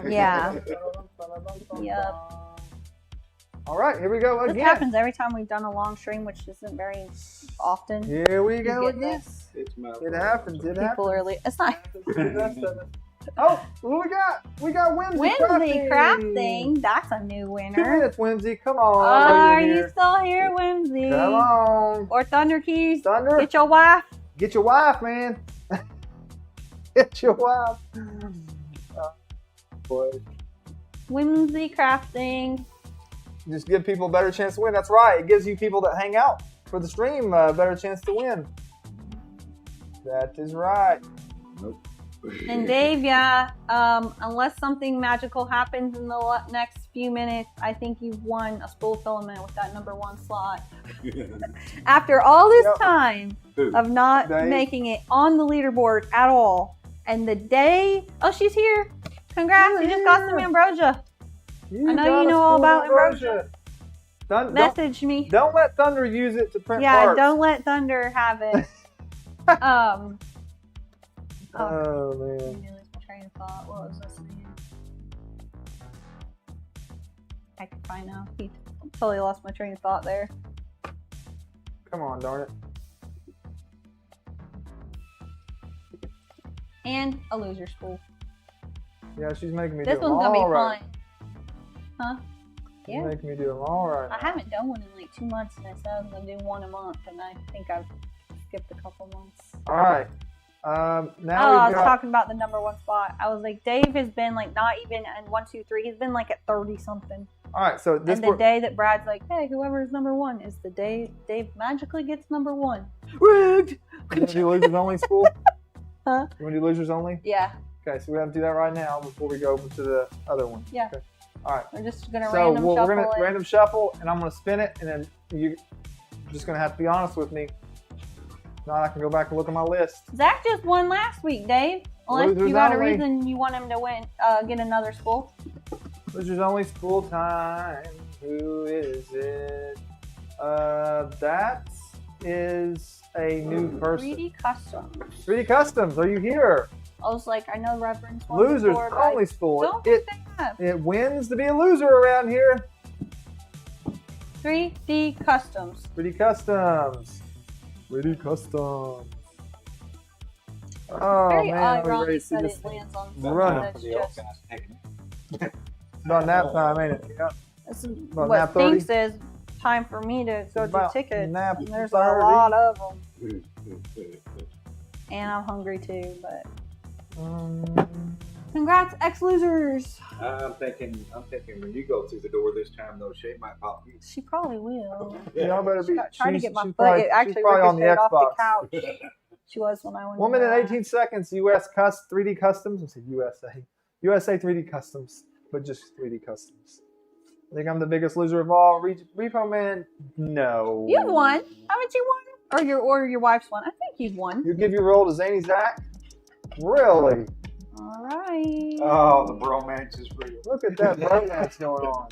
Yeah. Yep. All right, here we go This again. happens every time we've done a long stream, which isn't very often. Here we go get again. this. It's my It happens. It People happens. are it's not Oh, who we got? We got Whimsy Whimsy Crafting. That's a new 2 winner. minutes, Whimsy. Come on. Are get in you here. still here, Whimsy? Come on. Or Thunder Keys? Thunder. Get your wife. Get your wife, man. Get your wife. Boy. Whimsy Crafting. Just give people a better chance to win. That's right. It gives you people that hang out for the stream a better chance to win. That is right. And Dave, yeah, unless something magical happens in the next few minutes, I think you've won a spool filament with that #1 slot. After all this Yep. time of not Dave. making it on the leaderboard at all, and the day, oh, she's here. Congrats, you just got some Ambrosia. I know got you a know all spool about Ambrosia. Don't Message me. let Thunder use it to print Yeah, parts. don't let Thunder have it. Oh, I man. nearly lost my train of thought. What was I saying? I can find now. He totally lost my train of thought there. Come on, darn it. And a loser spool. Yeah, she's making me This do them one's gonna be all right. fun. Huh? She's Yeah. making me do them all right. I haven't done one in like 2 months, and I said I was gonna do one a month, and I think I've skipped a couple months. All right. Now I we've was got. talking about the #1 spot. I was like, Dave has been like not even in 1, 2, 3. He's been like at 30 something. All right, so this And the day that Brad's like, hey, whoever is #1 is the day Dave magically gets #1. Rigged. You want to do losers only spool? Huh? You want to do losers only? Yeah, Okay, so we have to do that right now before we go over to the other one. Yeah. Okay. All right. we're just gonna So random we're shuffle gonna it. random shuffle, and I'm gonna spin it, and then you're just gonna have to be honest with me. Now I can go back and look at my list. Zach just won last week, Dave. Unless Losers you got a only. reason you want him to win, get another spool. Losers only spool time. Who is it? That is a new person. 3D custom. 3D Customs, are you here? I was like, I know Reverend's won Losers before, but I only spool. don't think It they have. it wins to be a loser around here. 3D customs. 3D Customs. 3D Customs. Oh Very man, odd, we're ready Ronnie to see said this it thing. lands on Run. something that's just. About nap time, ain't it? Yeah. This is About what nap 30? thinks is time for me to go do About tickets. nap And there's 30. a lot of them. And I'm hungry too, but congrats, ex-losers. I'm thinking when you go through the door this time, though, she might pop you. She probably will. Y'all better be. Trying to she's- get my she's foot. probably- It she's actually probably on the ricocheted off Xbox. the couch. She was when I went. 1 minute there. 18 seconds. US 3D Customs. I said USA. USA 3D Customs, but just 3D Customs. I think I'm the biggest loser of all. Repo Man, no. You've won, haven't you won? Or your wife's won. I think you've won. You give your roll to Zany Zach? Really? All right. Oh, the bromance is real. Look at that bromance going on.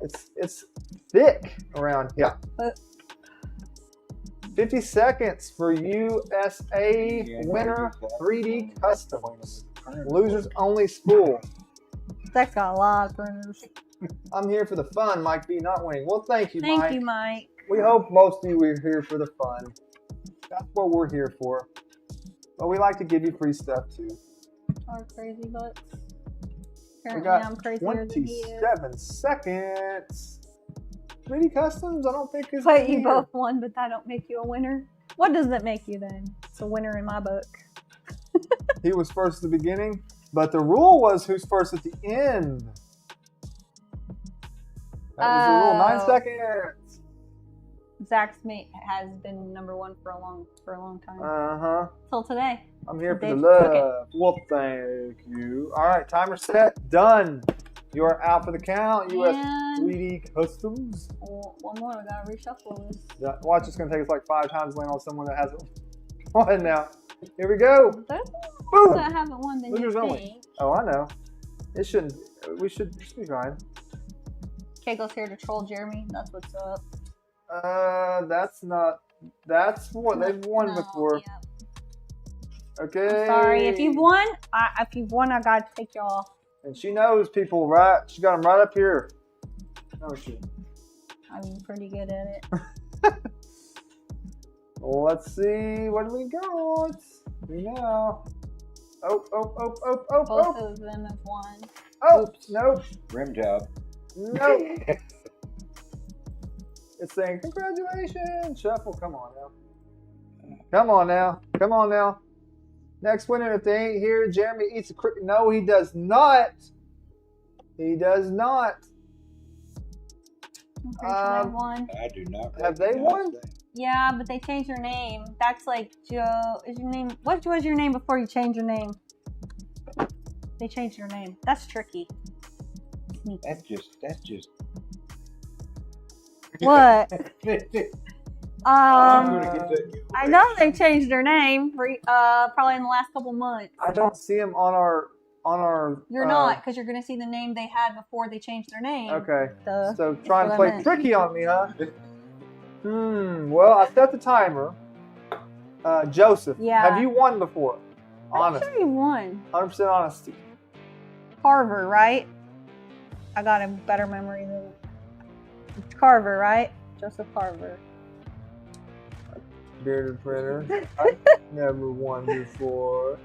It's thick around here. 50 seconds for USA winner 3D Customs. Losers only spool. Zach's got a lot of printers. I'm here for the fun, Mike B. Not winning. Well, thank you, Thank Mike. you, Mike. We hope most of you are here for the fun. That's what we're here for. But we like to give you free stuff too. Our crazy butts. We Apparently got I'm crazier than he is. 27 seconds. 3D Customs, I don't think is But you here. both won, but that don't make you a winner. What does that make you then? It's a winner in my book. He was first at the beginning, but the rule was who's first at the end. That was a little 9 Oh. seconds. Zach's mate has been number one for a long time. Uh-huh. Till today. I'm here for Dave the took it. love. Well, thank you. All right, timer set. Done. You are out for the count. US And 3D Customs. one more. We gotta reshuffle this. Watch, it's going to take us like 5 times to land on someone that hasn't won now. Here we go. There's Boom. ones that haven't won than you Losers only. think. Oh, I know. It shouldn't. We should be fine. Kego's here to troll Jeremy. That's what's up. That's not. That's what they've won No, before. yeah. Okay. I'm sorry. If you've won, I gotta take you off. And she knows people, right? She got them right up here. Oh, she. I'm pretty good at it. Well, let's see. What do we got? We know. Oh. Both of them have won. Oh, nope. Rim job. Nope. It's saying, congratulations. Shuffle. Come on now. Come on now. Come on now. Next winner, if they ain't here, Jeremy eats a cricket. No, he does not. He does not. I'm pretty sure they won. I do not. Have they won? Yeah, but they changed their name. That's like Joe. Is your name? What was your name before you changed your name? They changed your name. That's tricky. Sneaky. That's just. What? I'm gonna get that. I know they changed their name probably in the last couple months. I don't see him on our. You're not, because you're gonna see the name they had before they changed their name. Okay. Duh. So try and what I play meant. tricky on me, huh? Well, I set the timer. Joseph. Yeah. Have you won before? I'm Honest. sure you won. 100% honesty. Carver, right? I got a better memory than Carver, right? Joseph Carver. Bearded printer. I've never won before.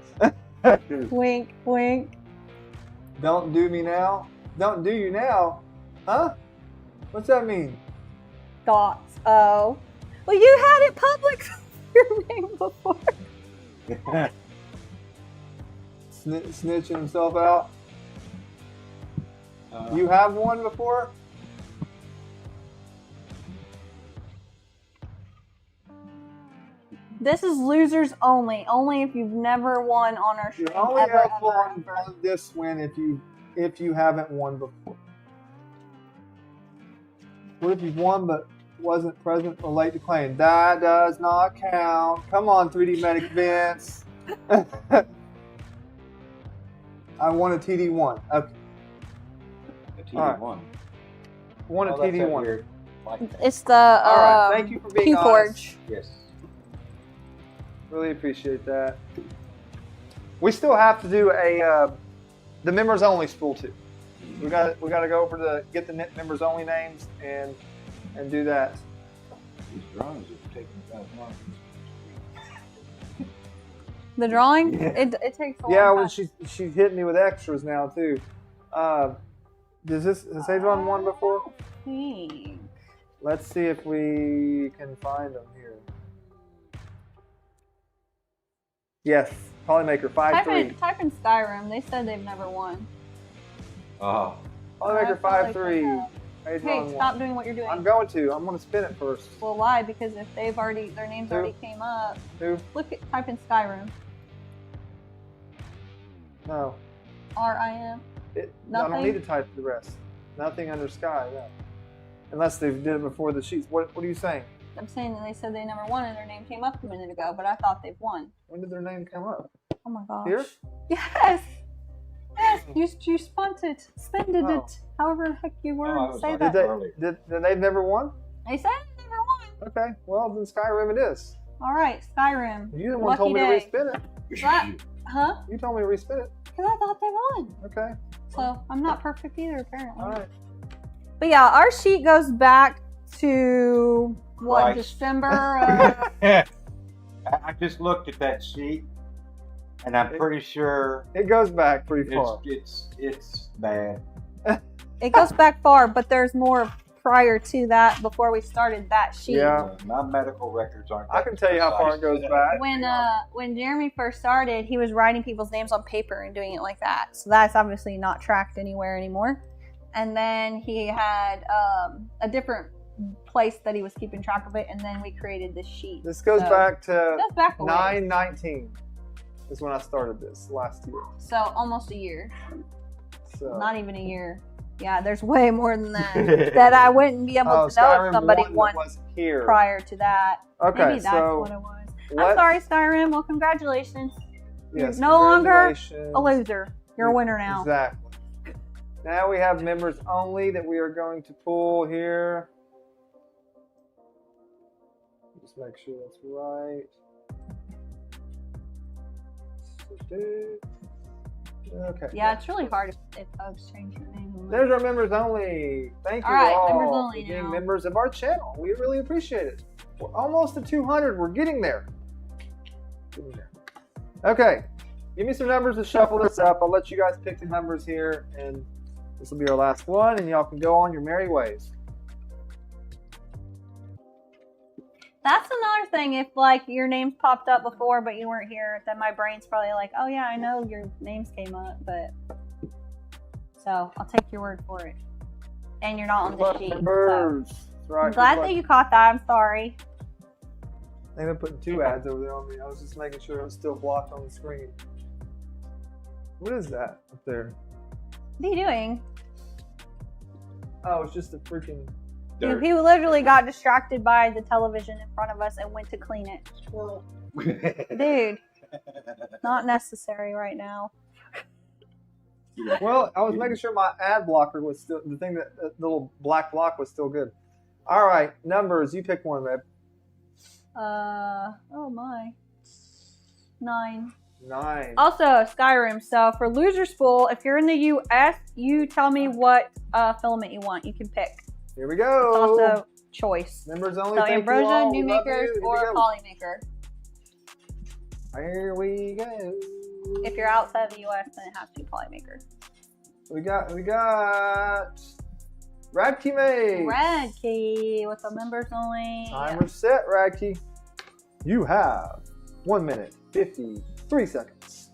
Wink, wink. Don't do me now. Don't do you now. Huh? What's that mean? Thoughts. Oh. Well, you had it public your name before. Snitching himself out. You have won before? This is losers only. Only if you've never won on our show. You're only up on this win if you haven't won before. What if you've won but wasn't present or late to claim? That does not count. Come on, 3D Medic Vince. I won a TD1. Okay. A TD1. All right. Won a TD1. It's the All right. Thank you for being honest. Q-Forge. Yes. Really appreciate that. We still have to do a the members only spool too. We got to go over to get the members only names and do that. These drawings are taking about long. The drawing? It takes a long Yeah, time. when she's hitting me with extras now too. Has Adron won before? Think. Let's see if we can find them here. Yes, Polymaker 5-3. Type in Skyrim. They said they've never won. Oh. Polymaker I feel like 5-3. Hey, Adron stop won. doing what you're doing. I'm going to. I'm going to spin it first. Well, why? Because if their names Who? already came up. Who? Type in Skyrim. No. R-I-M. I don't Nothing? need to type the rest. Nothing under sky, no. Unless they did it before the sheets. What are you saying? I'm saying that they said they never won and their name came up a minute ago, but I thought they've won. When did their name come up? Oh my gosh. Here? Yes! Yes, you spent it. Spended Oh. it. However the heck you word I was say like- that. Did they've never won? They said they never won. Okay, well then Skyrim it is. Alright, Skyrim. You the one told me Lucky to day. respin it. What? Huh? You told me to respin it. Because I thought they won. Okay. So I'm not perfect either, apparently. All right. But yeah, our sheet goes back to what, Right. December? I just looked at that sheet, and I'm pretty sure It goes back pretty far. it's bad. It goes back far, but there's more prior to that before we started that sheet. Yeah. My medical records aren't. I can tell you how far it goes back. When Jeremy first started, he was writing people's names on paper and doing it like that. So that's obviously not tracked anywhere anymore. and then he had a different place that he was keeping track of it, and then we created this sheet. This goes So, back to goes back a ways. 9/19 is when I started this last year. So almost a year. So. Not even a year. Yeah, there's way more than that that I wouldn't be able to know if somebody won was here. prior to that. Okay, Maybe that's so what it was. what- I'm sorry, Skyrim. Well, congratulations. Yes, You're no longer congratulations. a loser. You're a winner now. Exactly. Now we have members only that we are going to pull here. Just make sure that's right. Okay. Yeah, it's really hard if folks change your name. There's our members only. Thank you All right, all members only for being now. members of our channel. We really appreciate it. We're almost at 200. We're getting there. Getting there. Okay. Give me some numbers to shuffle this up. I'll let you guys pick the numbers here, and this will be our last one, and y'all can go on your merry ways. That's another thing. If like your names popped up before, but you weren't here, then my brain's probably like, oh yeah, I know your names came up, but so I'll take your word for it. And you're not on the sheet. So. Numbers. That's right. I'm glad that you caught that. I'm sorry. They've been putting 2 ads over there on me. I was just making sure it was still blocked on the screen. What is that up there? What are you doing? Oh, it's just a freaking. He literally got distracted by the television in front of us and went to clean it. Dude, not necessary right now. Well, I was making sure my ad blocker was still the thing that the little black block was still good. All right, numbers. You pick one, babe. Oh my. 9. 9. Also, Skyrim. So for Loser Spool, if you're in the US, you tell me what filament you want. You can pick. Here we It's go. also choice. Members only. So Thank you Ambrosia, all. We love Numakers, you. Here we or go. Polymaker. Here we go. If you're outside the US, then it has to be Polymaker. We got Radkey May. Red key with the members only. Timer set, Radkey. You have 1 minute 53 seconds.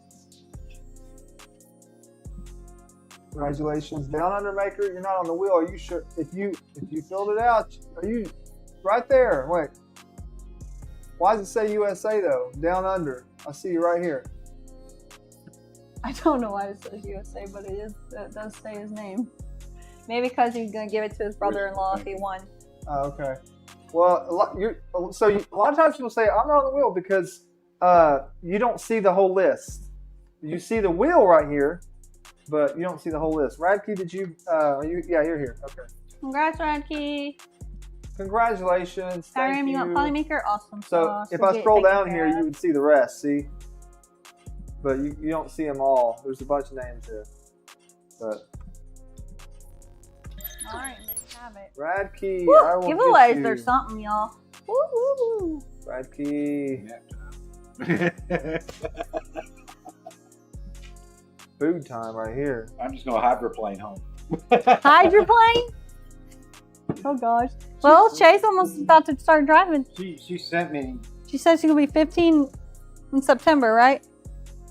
Congratulations, Down Under Maker. You're not on the wheel. Are you sure? If you filled it out, are you right there? Wait. Why does it say USA though? Down Under. I see you right here. I don't know why it says USA, but it does say his name. Maybe because he's gonna give it to his brother-in-law if he won. Oh, okay. Well, a lot of times people say I'm not on the wheel because you don't see the whole list. You see the wheel right here, but you don't see the whole list. Radkey, did you? Yeah, you're here. Okay. Congrats, Radkey. Congratulations. Thank Skyrim, you want Polymaker? Awesome. So if I scroll down here, you would see the rest. See, but you don't see them all. There's a bunch of names here. But all right, let's have it. Radkey, Woo, I will giveaways get you. or something, y'all. Woo, woo, woo. Radkey. Food time right here. I'm just gonna hydroplane home. Hydroplane? Oh gosh. Well, Chase almost about to start driving. She sent me. She said she's gonna be 15 in September, right?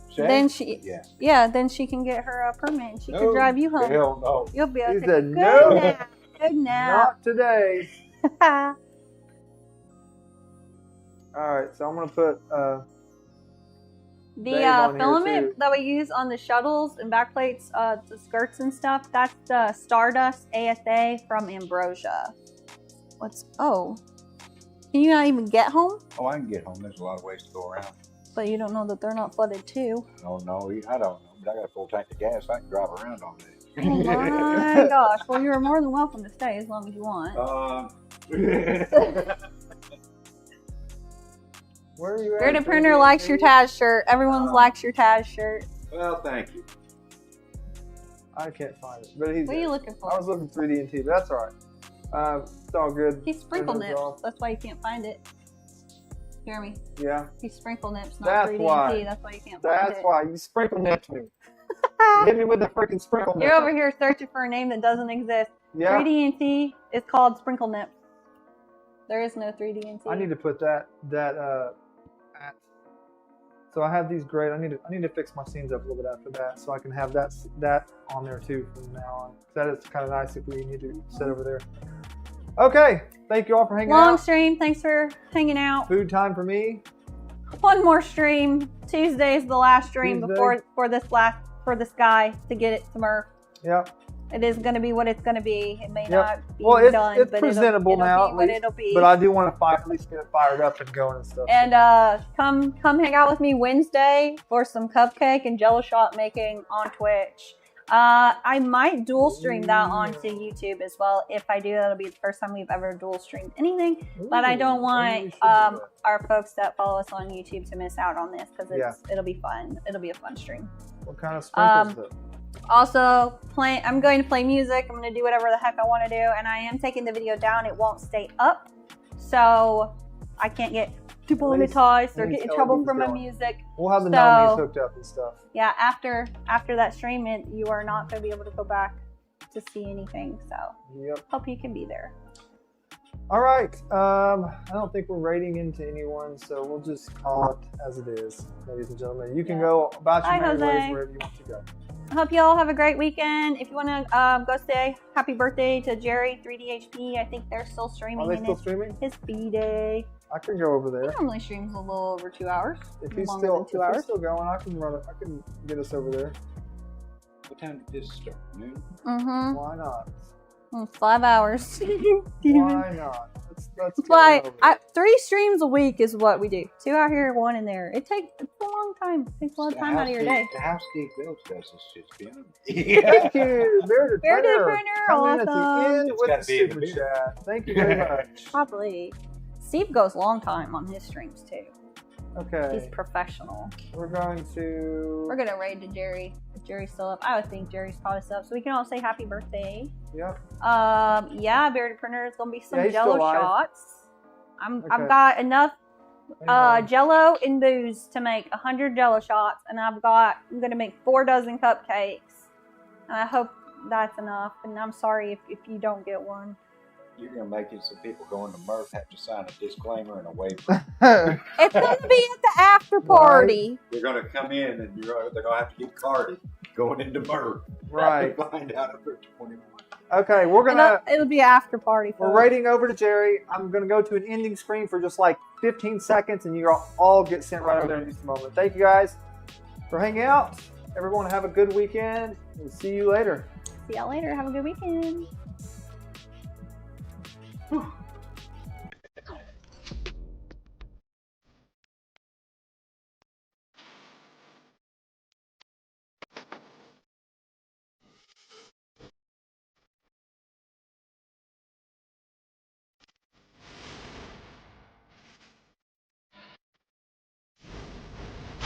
Shay? Then she, Yeah. then she can get her permit and she No, can drive you home. Hell no. You'll be He okay. said, Good no. now. Good now. Not today. All right, so I'm gonna put The Dave on here, filament too. that we use on the shuttles and backplates, the skirts and stuff, that's the Stardust ASA from Ambrosia. Can you not even get home? Oh, I can get home. There's a lot of ways to go around. But you don't know that they're not flooded too. Oh no, I don't know. But I got a full tank of gas. I can drive around all day. Oh my gosh. Well, you're more than welcome to stay as long as you want. where are you at? Bearded Printer likes your Taz shirt. Everyone likes your Taz shirt. Well, thank you. I can't find it, but he's. What are you looking I for? was looking 3D&T, but that's all right. It's all good. He's sprinkle Windows nips. off. That's why you can't find it. Hear me? Yeah, He's sprinkle nips, not That's 3D&T. why. That's why you can't find that's it. why you sprinkle nipped me. Hit me with the freaking sprinkle nip. You're over here searching for a name that doesn't exist. Yeah, 3D&T is called Sprinkle Nips. There is no 3D&T. I need to put that at So I have these great. I need to fix my scenes up a little bit after that, so I can have that on there too from now on. That is kind of nice if we need to sit over there. Okay, thank you all for hanging Long out. stream. Thanks for hanging out. Food time for me. One more stream. Tuesday is the last stream Tuesday. for this guy to get it to Murf. Yep. It is going to be what it's going to be. It may Yep. not be Well, it's done, but presentable it'll now, be at what least. it'll be. But I do want to at least get it fired up and going and stuff. And come hang out with me Wednesday for some cupcake and jello shot making on Twitch. I might dual stream that onto YouTube as well. If I do, that'll be the first time we've ever dual streamed anything. But I don't want our folks that follow us on YouTube to miss out on this because it'll be fun. It'll be a fun stream. What kind of sprinkles is it? Also, I'm going to play music. I'm going to do whatever the heck I want to do, and I am taking the video down. It won't stay up, so I can't get demonetized or get in trouble for my music. We'll have the nominees hooked up and stuff. Yeah, after that stream, you are not going to be able to go back to see anything. So, hope you can be there. All right. I don't think we're rating into anyone, so we'll just call it as it is, ladies and gentlemen. You can go about your merry ways wherever you want to go. I hope you all have a great weekend. If you want to go say happy birthday to Jerry 3DHP, I think they're still streaming. Are they still streaming? His B-Day. I can go over there. He normally streams a little over 2 hours. If he's longer still than 2 hours. He's still going, I can run it. I can get us over there. What time did this start? Noon? Mm-hmm. Why not? 5 hours. Why not? Let's get Why? it over. 3 streams a week is what we do. 2 out here, 1 in there. It's a long time. It takes a lot of time out of your day. The house Steve builds does this shit's beyond. Thank you, Bearded Bearded Printer. Printer, Coming in at the awesome. end It's with gotta the be in the super beard. chat. Thank you very much. Probably. Steve goes long time on his streams too. He's Okay, professional. we're going to. We're gonna raid to Jerry. If Jerry's still up, I would think Jerry's probably still up, so we can all say happy birthday. Yep. Yeah, Bearded Printer is gonna be some Yeah, he's Jello still live. shots. Okay. I've got enough Hang on. Jello and booze to make 100 Jello shots, and I'm gonna make 4 dozen cupcakes. And I hope that's enough. And I'm sorry if you don't get one. You're going to make it so people going to Murf have to sign a disclaimer and a waiver. It's gonna be at the after party. They're going to come in and they're going to have to get carded going into Murf. Right. To find out if they're 21. Okay, we're gonna. It'll be after party. We're folks. raiding over to Jerry. I'm gonna go to an ending screen for just like 15 seconds, and you all get sent right over there in just a moment. Thank you guys for hanging out. Everyone have a good weekend. We'll see you later. See y'all later. Have a good weekend. Whew.